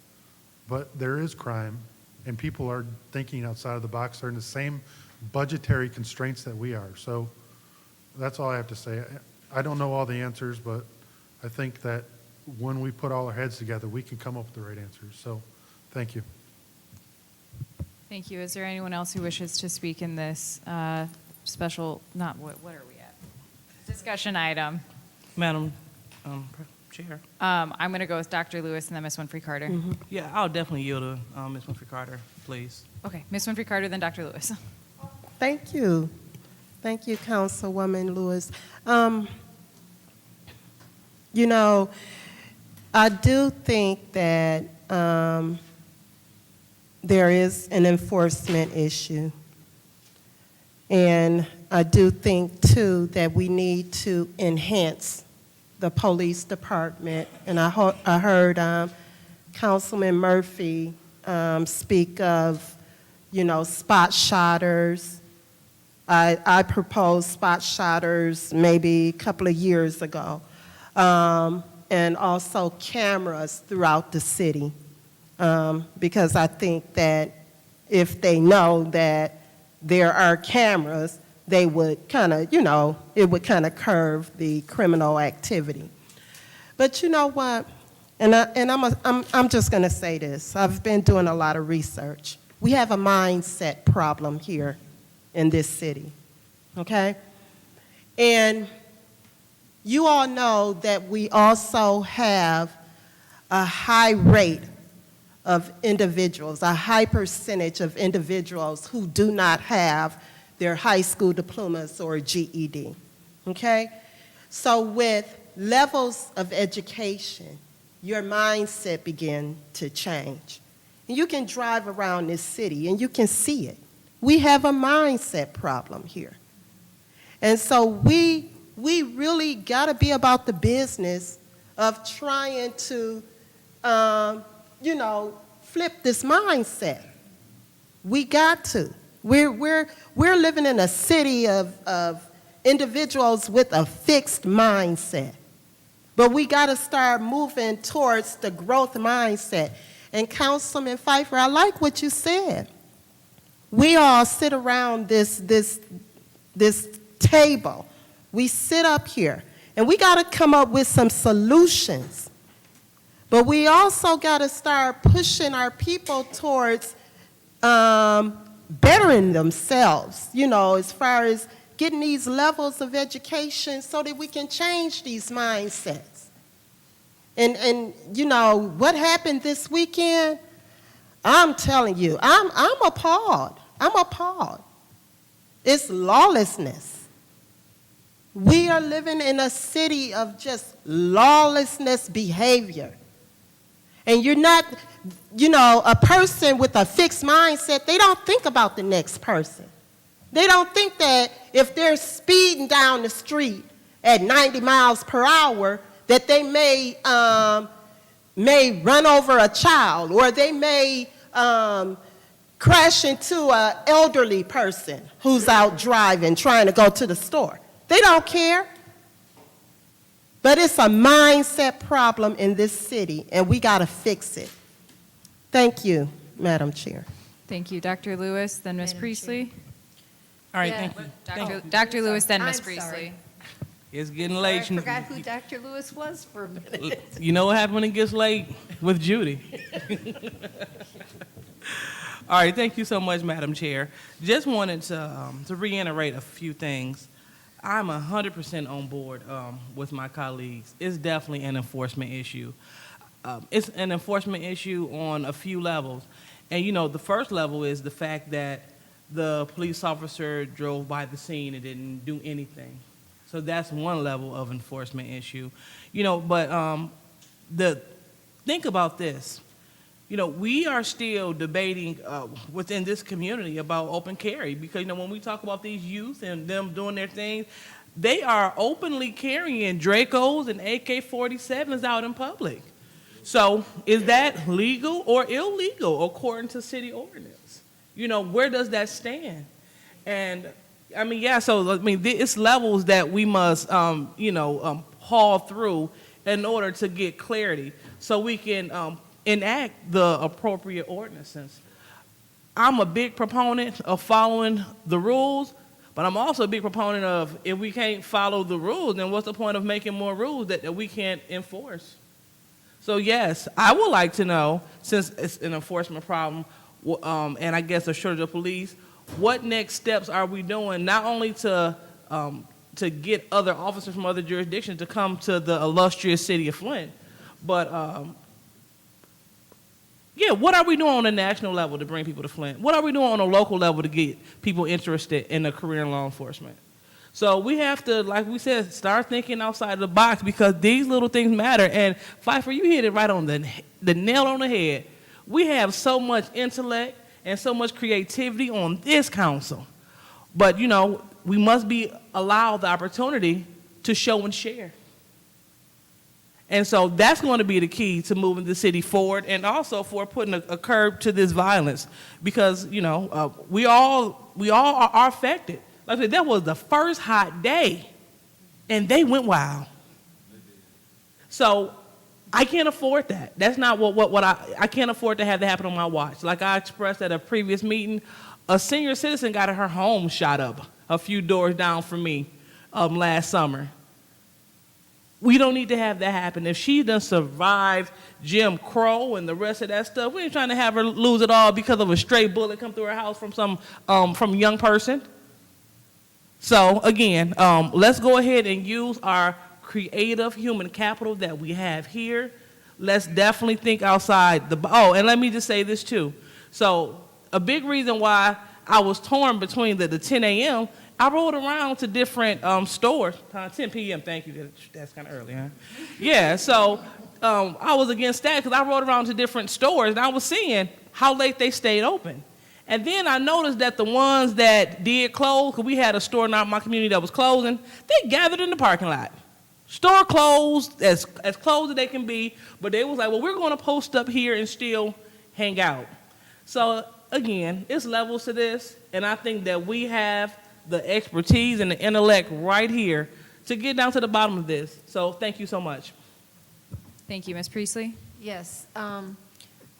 Speaker 15: but there is crime, and people are thinking outside of the box. They're in the same budgetary constraints that we are. So that's all I have to say. I don't know all the answers, but I think that when we put all our heads together, we can come up with the right answers. So thank you.
Speaker 2: Thank you. Is there anyone else who wishes to speak in this special, not, what are we at? Discussion item.
Speaker 12: Madam Chair.
Speaker 2: I'm going to go with Dr. Lewis and then Ms. Winfrey Carter.
Speaker 12: Yeah, I'll definitely yield to Ms. Winfrey Carter, please.
Speaker 2: Okay, Ms. Winfrey Carter, then Dr. Lewis.
Speaker 11: Thank you. Thank you, Councilwoman Lewis. You know, I do think that there is an enforcement issue. And I do think, too, that we need to enhance the police department. And I heard Councilman Murphy speak of, you know, spot shotters. I proposed spot shotters maybe a couple of years ago. And also cameras throughout the city. Because I think that if they know that there are cameras, they would kind of, you know, it would kind of curb the criminal activity. But you know what? And I'm just going to say this. I've been doing a lot of research. We have a mindset problem here in this city, okay? And you all know that we also have a high rate of individuals, a high percentage of individuals who do not have their high school diplomas or GED, okay? So with levels of education, your mindset begin to change. And you can drive around this city and you can see it. We have a mindset problem here. And so we really gotta be about the business of trying to, you know, flip this mindset. We got to. We're living in a city of individuals with a fixed mindset. But we got to start moving towards the growth mindset. And Councilman Pfeiffer, I like what you said. We all sit around this table. We sit up here, and we got to come up with some solutions. But we also got to start pushing our people towards bettering themselves, you know, as far as getting these levels of education so that we can change these mindsets. And you know, what happened this weekend, I'm telling you, I'm appalled. I'm appalled. It's lawlessness. We are living in a city of just lawlessness behavior. And you're not, you know, a person with a fixed mindset, they don't think about the next person. They don't think that if they're speeding down the street at 90 miles per hour, that they may run over a child, or they may crash into an elderly person who's out driving, trying to go to the store. They don't care. But it's a mindset problem in this city, and we got to fix it. Thank you, Madam Chair.
Speaker 2: Thank you, Dr. Lewis, then Ms.
Speaker 9: Madam
Speaker 2: Priestley.
Speaker 12: All right,
Speaker 9: Yeah.
Speaker 12: thank you.
Speaker 2: Dr. Lewis, then
Speaker 9: I'm
Speaker 2: Ms.
Speaker 9: sorry.
Speaker 2: Priestley.
Speaker 12: It's getting
Speaker 9: I
Speaker 12: late.
Speaker 9: forgot who Dr. Lewis was for a minute.
Speaker 12: You know what happened when it gets late? With Judy. All right, thank you so much, Madam Chair. Just wanted to reiterate a few things. I'm 100% on board with my colleagues. It's definitely an enforcement issue. It's an enforcement issue on a few levels. And you know, the first level is the fact that the police officer drove by the scene and didn't do anything. So that's one level of enforcement issue. You know, but think about this. You know, we are still debating within this community about open carry because, you know, when we talk about these youth and them doing their things, they are openly carrying Dracos and AK-47s out in public. So is that legal or illegal according to city ordinance? You know, where does that stand? And I mean, yeah, so I mean, it's levels that we must, haul through in order to get clarity so we can enact the appropriate ordinances. I'm a big proponent of following the rules, but I'm also a big proponent of if we can't follow the rules, then what's the point of making more rules that we can't enforce? So yes, I would like to know, since it's an enforcement problem, and I guess a shortage of police, what next steps are we doing, not only to get other officers from other jurisdictions to come to the illustrious city of Flint, but Yeah, what are we doing on a national level to bring people to Flint? What are we doing on a local level to get people interested in a career in law enforcement? So we have to, like we said, start thinking outside of the box because these little things matter. And Pfeiffer, you hit it right on the nail on the head. We have so much intellect and so much creativity on this council. But, you know, we must be allowed the opportunity to show and share. And so that's going to be the key to moving the city forward and also for putting a curb to this violence because, you know, we all are affected. Like I said, that was the first hot day, and they went wild. So I can't afford that. That's not what I can't afford to have that happen on my watch. Like I expressed at a previous meeting, a senior citizen got her home shot up a few doors down from me last summer. We don't need to have that happen. If she done survived Jim Crow and the rest of that stuff, we ain't trying to have her lose it all because of a stray bullet come through her house from from a young person. So again, let's go ahead and use our creative human capital that we have here. Let's definitely think outside the box. Oh, and let me just say this too. So a big reason why I was torn between the 10 a.m., I rode around to different stores. 10 p.m., thank you. That's kind of early, huh? Yeah, so I was against that because I rode around to different stores and I was seeing how late they stayed open. And then I noticed that the ones that did close, because we had a store in my community that was closing, they gathered in the parking lot. Store closed, as closed as they can be, but they was like, well, we're going to post up here and still hang out. So again, it's levels to this, and I think that we have the expertise and the intellect right here to get down to the bottom of this. So thank you so much.
Speaker 2: Thank you, Ms. Priestley.
Speaker 9: Yes.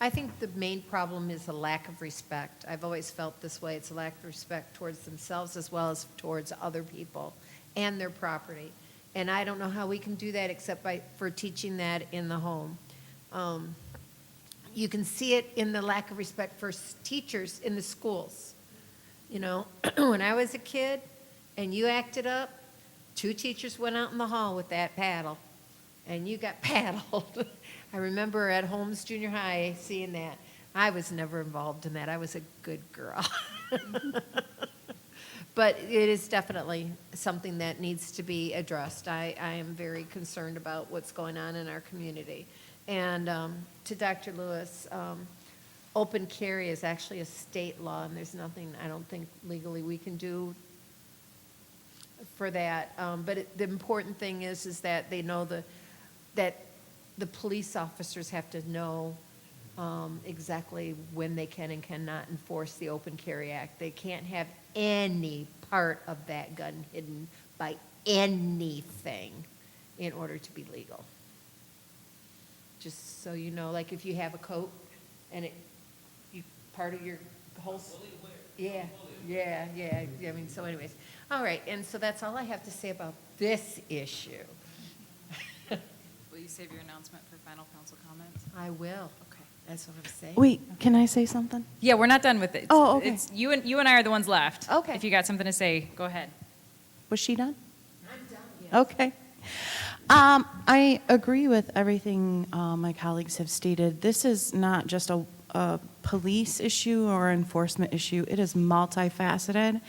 Speaker 9: I think the main problem is a lack of respect. I've always felt this way. It's a lack of respect towards themselves as well as towards other people and their property. And I don't know how we can do that except for teaching that in the home. You can see it in the lack of respect for teachers in the schools. You know, when I was a kid and you acted up, 2 teachers went out in the hall with that paddle, and you got paddled. I remember at Holmes Junior High seeing that. I was never involved in that. I was a good girl. But it is definitely something that needs to be addressed. I am very concerned about what's going on in our community. And to Dr. Lewis, open carry is actually a state law, and there's nothing, I don't think, legally we can do for that. But the important thing is that they know that the police officers have to know exactly when they can and cannot enforce the Open Carry Act. They can't have any part of that gun hidden by anything in order to be legal. Just so you know, like if you have a coat and part of your whole... Yeah. I mean, so anyways. All right, and so that's all I have to say about this issue.
Speaker 2: Will you save your announcement for final council comments?
Speaker 9: I will. Okay, that's what I'm saying.
Speaker 4: Wait, can I say something?
Speaker 2: Yeah, we're not done with it.
Speaker 4: Oh, okay.
Speaker 2: It's you and I are the ones left.
Speaker 4: Okay.
Speaker 2: If you got something to say, go ahead.
Speaker 4: Was she done?
Speaker 9: I'm done. Yes.
Speaker 4: Okay. I agree with everything my colleagues have stated. This is not just a police issue or enforcement issue. It is multifaceted,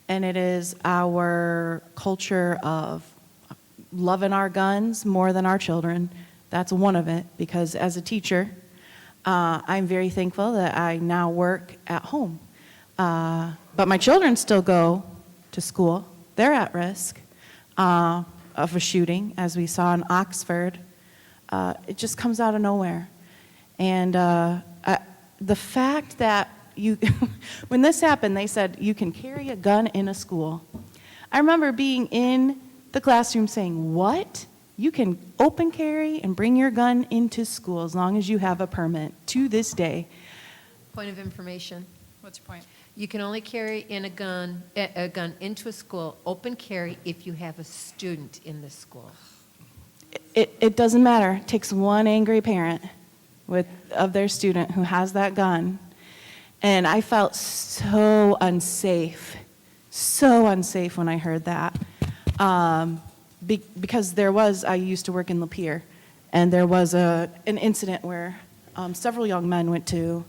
Speaker 4: and it is our culture of loving our guns more than our children. That's one of it, because as a teacher, I'm very thankful that I now work at home. But my children still go to school. They're at risk of a shooting, as we saw in Oxford. It just comes out of nowhere. And the fact that when this happened, they said you can carry a gun in a school. I remember being in the classroom saying, what? You can open carry and bring your gun into school as long as you have a permit, to this day.
Speaker 9: Point of information.
Speaker 2: What's your point?
Speaker 9: You can only carry in a gun into a school, open carry, if you have a student in the school.
Speaker 4: It doesn't matter. It takes one angry parent of their student who has that gun. And I felt so unsafe when I heard that. Because I used to work in Lapeer, and there was an incident where several young men went to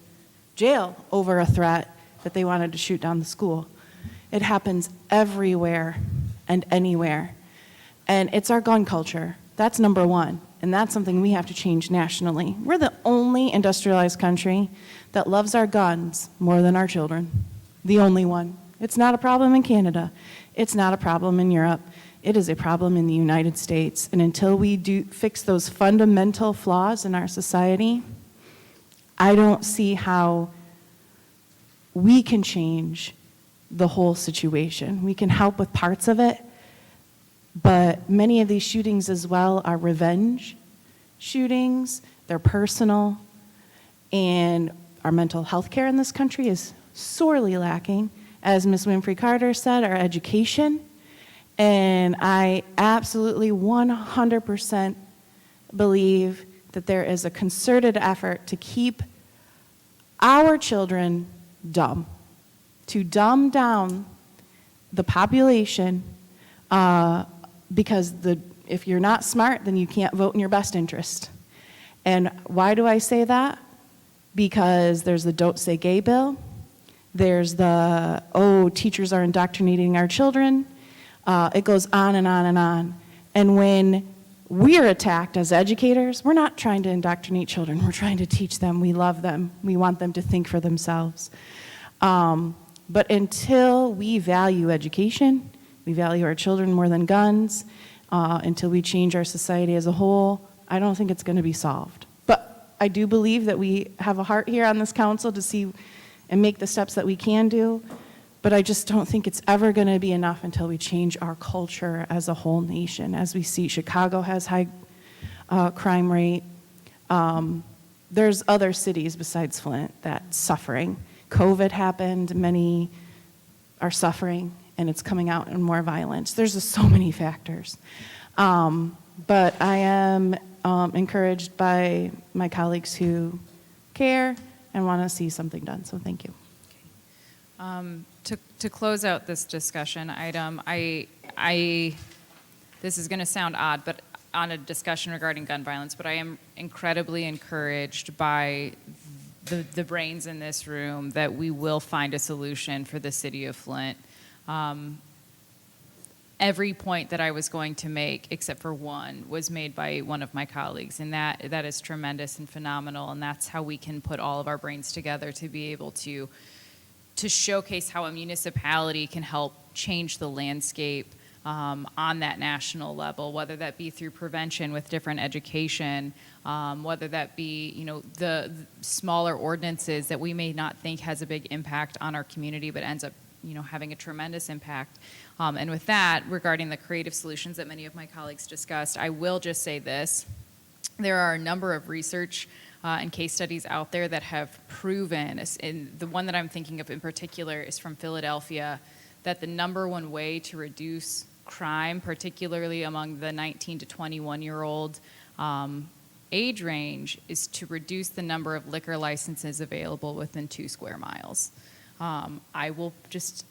Speaker 4: jail over a threat that they wanted to shoot down the school. It happens everywhere and anywhere. And it's our gun culture. That's number one. And that's something we have to change nationally. We're the only industrialized country that loves our guns more than our children. The only one. It's not a problem in Canada. It's not a problem in Europe. It is a problem in the United States. And until we do fix those fundamental flaws in our society, I don't see how we can change the whole situation. We can help with parts of it, but many of these shootings as well are revenge shootings. They're personal, and our mental health care in this country is sorely lacking. As Ms. Winfrey Carter said, our education, and I absolutely 100% believe that there is a concerted effort to keep our children dumb, to dumb down the population, because if you're not smart, then you can't vote in your best interest. And why do I say that? Because there's the Don't Say Gay bill. There's the, teachers are indoctrinating our children. It goes on and on and on. And when we are attacked as educators, we're not trying to indoctrinate children. We're trying to teach them. We love them. We want them to think for themselves. But until we value education, we value our children more than guns, until we change our society as a whole, I don't think it's going to be solved. But I do believe that we have a heart here on this council to see and make the steps that we can do. But I just don't think it's ever going to be enough until we change our culture as a whole nation. As we see, Chicago has high crime rate. There's other cities besides Flint that's suffering. COVID happened, many are suffering, and it's coming out in more violence. There's just so many factors. But I am encouraged by my colleagues who care and want to see something done, so thank you.
Speaker 2: To close out this discussion item, this is going to sound odd, but on a discussion regarding gun violence, but I am incredibly encouraged by the brains in this room that we will find a solution for the city of Flint. Every point that I was going to make, except for one, was made by one of my colleagues, and that is tremendous and phenomenal, and that's how we can put all of our brains together to be able to showcase how a municipality can help change the landscape on that national level, whether that be through prevention with different education, whether that be, the smaller ordinances that we may not think has a big impact on our community, but ends up, having a tremendous impact. And with that, regarding the creative solutions that many of my colleagues discussed, I will just say this. There are a number of research and case studies out there that have proven, and the one that I'm thinking of in particular is from Philadelphia, that the number one way to reduce crime, particularly among the 19 to 21-year-old age range, is to reduce the number of liquor licenses available within 2 square miles. I will just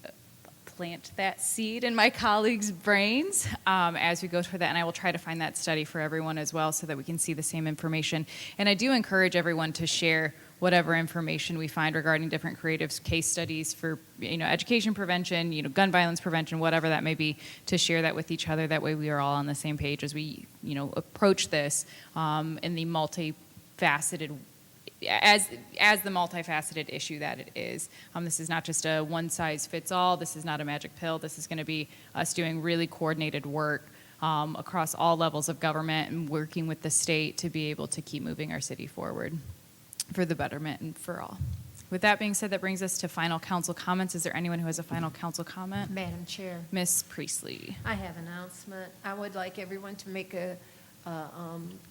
Speaker 2: plant that seed in my colleagues' brains as we go through that, and I will try to find that study for everyone as well so that we can see the same information. And I do encourage everyone to share whatever information we find regarding different creative case studies for education prevention, gun violence prevention, whatever that may be, to share that with each other. That way we are all on the same page as we approach this in the multifaceted as the multifaceted issue that it is. This is not just a one-size-fits-all. This is not a magic pill. This is going to be us doing really coordinated work across all levels of government and working with the state to be able to keep moving our city forward for the betterment and for all. With that being said, that brings us to final council comments. Is there anyone who has a final council comment?
Speaker 9: Madam Chair.
Speaker 2: Ms. Priestley.
Speaker 9: I have an announcement. I would like everyone to make a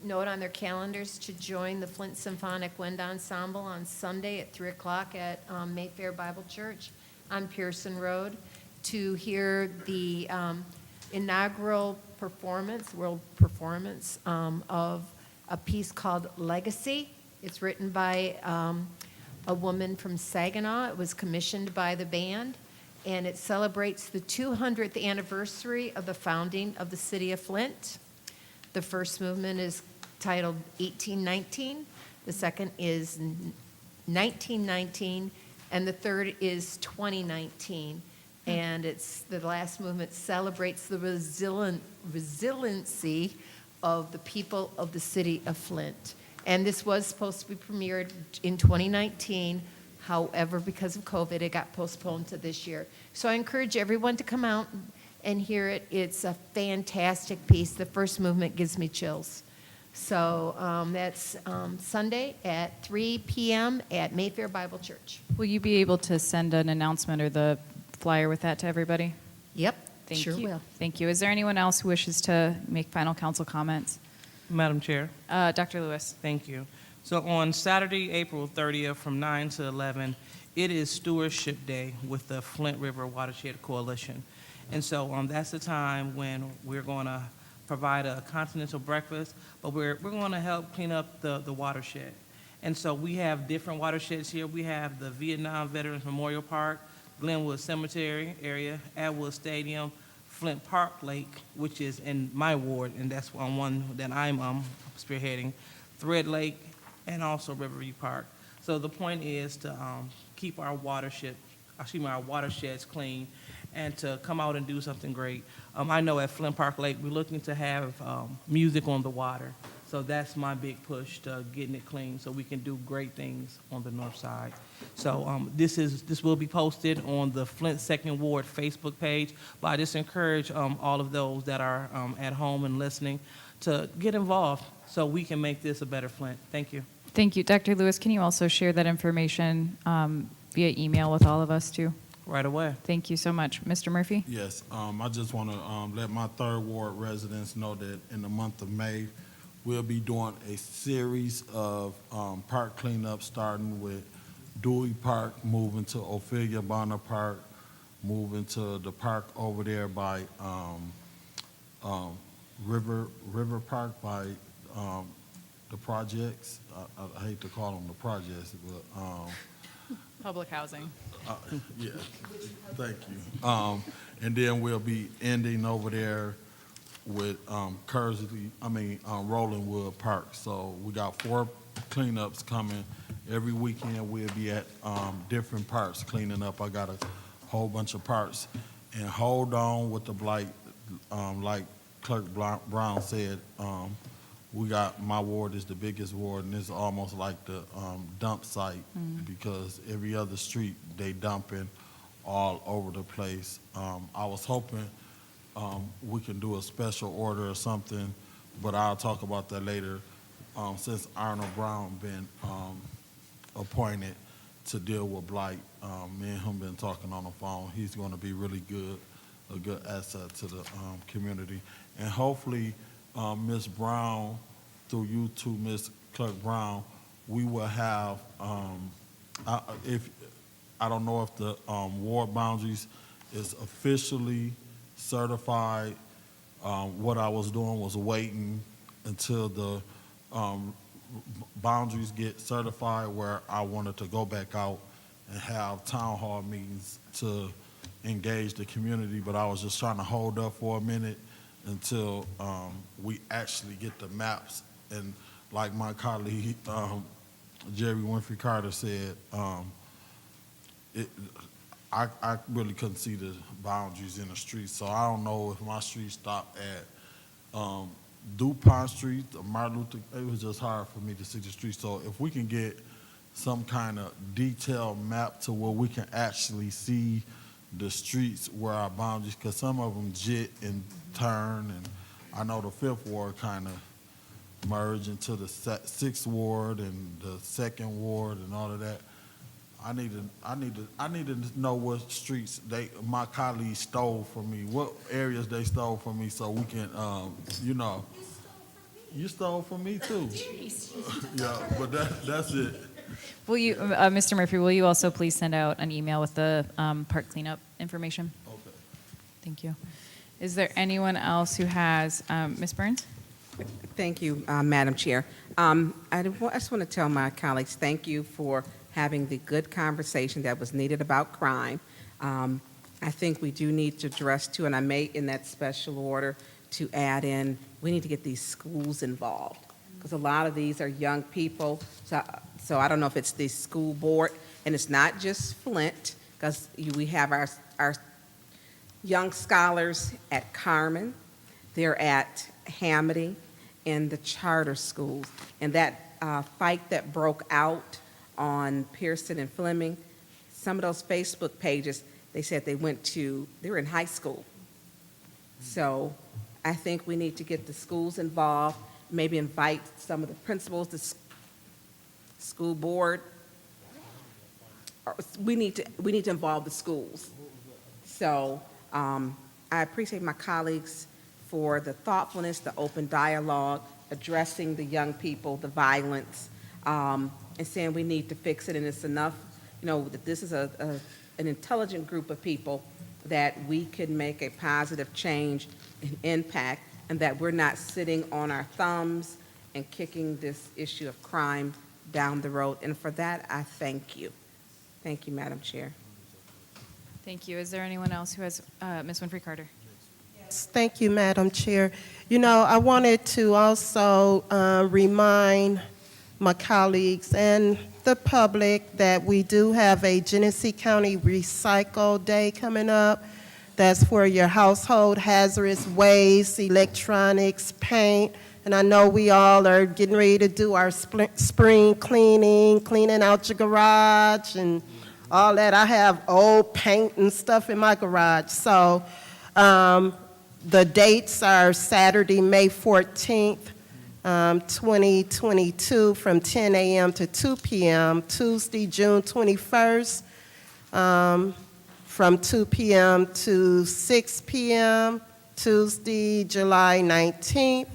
Speaker 9: note on their calendars to join the Flint Symphonic Wind Ensemble on Sunday at 3 o'clock at Mayfair Bible Church on Pearson Road to hear the inaugural world performance of a piece called Legacy. It's written by a woman from Saginaw. It was commissioned by the band, and it celebrates the 200th anniversary of the founding of the city of Flint. The first movement is titled 1819. the second is 1919, and the third is 2019. And it's, the last movement celebrates the resiliency of the people of the city of Flint. And this was supposed to be premiered in 2019. However, because of COVID, it got postponed to this year. So I encourage everyone to come out and hear it. It's a fantastic piece. The first movement gives me chills. So that's Sunday at 3 p.m. at Mayfair Bible Church.
Speaker 2: Will you be able to send an announcement or the flyer with that to everybody?
Speaker 9: Yep,
Speaker 2: Thank
Speaker 9: sure
Speaker 2: you.
Speaker 9: will.
Speaker 2: Thank you. Is there anyone else who wishes to make final council comments?
Speaker 12: Madam Chair.
Speaker 2: Dr. Lewis.
Speaker 12: Thank you. So on Saturday, April 30th, from 9 to 11, it is Stewardship Day with the Flint River Watershed Coalition. And so that's the time when we're going to provide a continental breakfast, but we're going to help clean up the watershed. And so we have different watersheds here. We have the Vietnam Veterans Memorial Park, Glenwood Cemetery area, Atwood Stadium, Flint Park Lake, which is in my ward, and that's one that I'm spearheading, Thread Lake, and also Riverview Park. So the point is to keep our watersheds clean and to come out and do something great. I know at Flint Park Lake, we're looking to have music on the water. So that's my big push to getting it clean so we can do great things on the north side. So this will be posted on the Flint Second Ward Facebook page. But I just encourage all of those that are at home and listening to get involved so we can make this a better Flint. Thank you.
Speaker 2: Thank you. Dr. Lewis, can you also share that information via email with all of us too?
Speaker 12: Right away.
Speaker 2: Thank you so much. Mr. Murphy?
Speaker 14: Yes, I just want to let my third ward residents know that in the month of May, we'll be doing a series of park cleanup, starting with Dewey Park, moving to Ophelia Bonner Park, moving to the park over there by River Park by the projects. I hate to call them the projects, but
Speaker 2: Public housing.
Speaker 14: yeah, thank you. And then we'll be ending over there with Rollingwood Park. So we got 4 cleanups coming. Every weekend we'll be at different parks cleaning up. I got a whole bunch of parks. And hold on with the blight, like Clerk Brown said, we got, my ward is the biggest ward, and it's almost like the dump site because every other street they dumping all over the place. I was hoping we can do a special order or something, but I'll talk about that later. Since Arnold Brown been appointed to deal with blight, me and him been talking on the phone. He's going to be really good, a good asset to the community, and hopefully, Ms. Brown, through you to Ms. Clerk Brown, we will have. I don't know if the ward boundaries is officially certified. What I was doing was waiting until the boundaries get certified, where I wanted to go back out and have town hall meetings to engage the community, but I was just trying to hold up for a minute until we actually get the maps. And like my colleague Jerry Winfrey Carter said, I really couldn't see the boundaries in the street, so I don't know if my street stopped at DuPont Street or Martin Luther. It was just hard for me to see the street. So if we can get some kind of detailed map to where we can actually see the streets where our boundaries, because some of them jit and turn, and I know the 5th Ward kind of merge into the 6th Ward and the 2nd Ward and all of that. I need to know what streets my colleagues stole from me, what areas they stole from me, so we can, You stole from me too. Yeah, but that's it.
Speaker 2: Will you, Mr. Murphy, will you also please send out an email with the park cleanup information?
Speaker 14: Okay.
Speaker 2: Thank you. Is there anyone else who has, Ms. Burns?
Speaker 10: Thank you, Madam Chair. I just want to tell my colleagues, thank you for having the good conversation that was needed about crime. I think we do need to address too, and I may in that special order to add in, we need to get these schools involved. because a lot of these are young people. So I don't know if it's the school board, and it's not just Flint, because we have our young scholars at Carmen, they're at Hamady, and the charter schools. And that fight that broke out on Pearson and Fleming, some of those Facebook pages, they said they were in high school. So I think we need to get the schools involved, maybe invite some of the principals, the school board. We need to involve the schools. So I appreciate my colleagues for the thoughtfulness, the open dialogue, addressing the young people, the violence, and saying we need to fix it, and it's enough, that this is an intelligent group of people that we can make a positive change and impact, and that we're not sitting on our thumbs and kicking this issue of crime down the road. And for that, I thank you. Thank you, Madam Chair.
Speaker 2: Thank you. Is there anyone else who has, Ms. Winfrey Carter?
Speaker 11: Yes, thank you, Madam Chair. I wanted to also remind my colleagues and the public that we do have a Genesee County Recycle Day coming up. That's for your household hazardous waste, electronics, paint. And I know we all are getting ready to do our spring cleaning out your garage and all that. I have old paint and stuff in my garage. So the dates are Saturday, May 14th, 2022 from 10 a.m. to 2 p.m., Tuesday, June 21st, from 2 p.m. to 6 p.m., Tuesday, July 19th,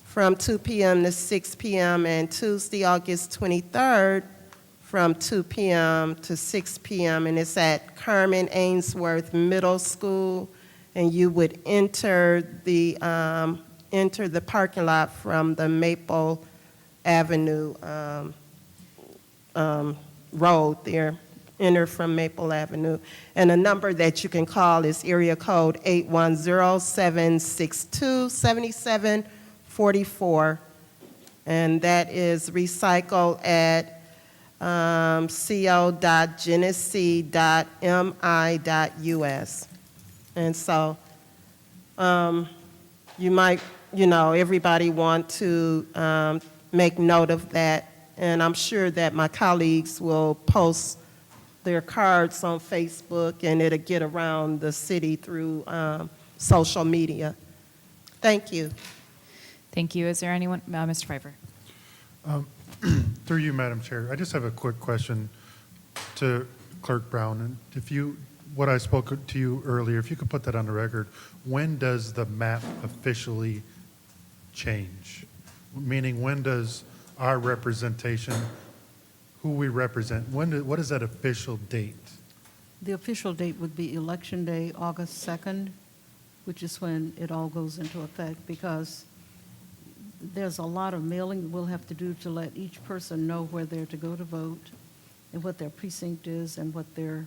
Speaker 11: from 2 p.m. to 6 p.m., and Tuesday, August 23rd, from 2 p.m. to 6 p.m., and it's at Carmen Ainsworth Middle School, and you would enter the parking lot from the Maple Avenue road there. Enter from Maple Avenue. And the number that you can call is area code 810-762-7744. And that is recycle at co.genesee.mi.us. And so you might, everybody want to make note of that. And I'm sure that my colleagues will post their cards on Facebook, and it'll get around the city through social media. Thank you.
Speaker 2: Thank you. Is there anyone, Mr. Pfeiffer?
Speaker 15: Through you, Madam Chair, I just have a quick question to Clerk Brown. And what I spoke to you earlier, if you could put that on the record, when does the map officially change? Meaning, when does our representation, who we represent, what is that official date?
Speaker 3: The official date would be Election Day, August 2nd, which is when it all goes into effect, because there's a lot of mailing we'll have to do to let each person know where they're to go to vote and what their precinct is and what their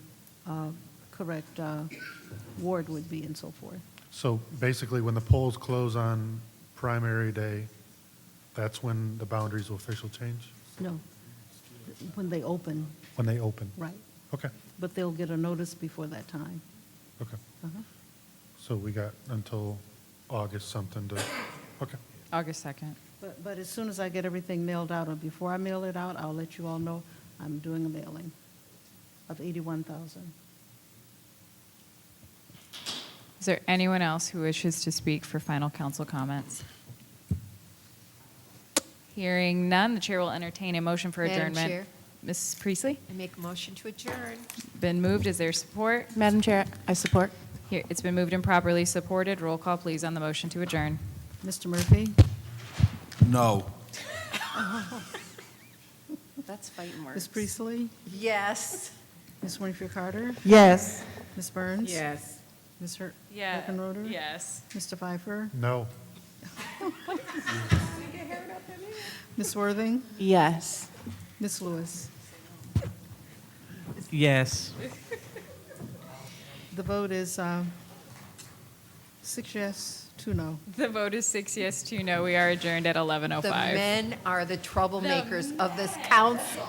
Speaker 3: correct ward would be and so forth.
Speaker 15: So basically, when the polls close on primary day, that's when the boundaries will officially change?
Speaker 3: No, when they open.
Speaker 15: When they open?
Speaker 3: Right.
Speaker 15: Okay,
Speaker 3: But they'll get a notice before that time.
Speaker 15: okay.
Speaker 3: Uh-huh.
Speaker 15: So we got until August something to, okay.
Speaker 2: August 2nd.
Speaker 3: But as soon as I get everything mailed out, or before I mail it out, I'll let you all know I'm doing a mailing of 81,000.
Speaker 2: Is there anyone else who wishes to speak for final council comments? Hearing none, the chair will entertain a motion for
Speaker 9: Madam
Speaker 2: adjournment.
Speaker 9: Chair.
Speaker 2: Mrs. Priestley?
Speaker 9: I make a motion to adjourn.
Speaker 2: Been moved. Is there support?
Speaker 4: Madam Chair, I support.
Speaker 2: Here, it's been moved and properly supported. Roll call, please, on the motion to adjourn.
Speaker 3: Mr. Murphy?
Speaker 14: No.
Speaker 4: That's fighting words.
Speaker 3: Ms. Priestley?
Speaker 9: Yes.
Speaker 3: Ms. Winfrey Carter?
Speaker 11: Yes.
Speaker 3: Ms. Burns?
Speaker 10: Yes.
Speaker 3: Ms.
Speaker 2: Yeah.
Speaker 3: Hickenroder?
Speaker 2: Yes.
Speaker 3: Mr. Pfeiffer?
Speaker 15: No.
Speaker 3: Ms. Worthing?
Speaker 4: Yes.
Speaker 3: Ms. Lewis?
Speaker 12: Yes.
Speaker 3: The vote is 6 yes, 2 no.
Speaker 2: The vote is 6 yes, 2 no. We are adjourned at 11:05.
Speaker 9: The men are the troublemakers of this council.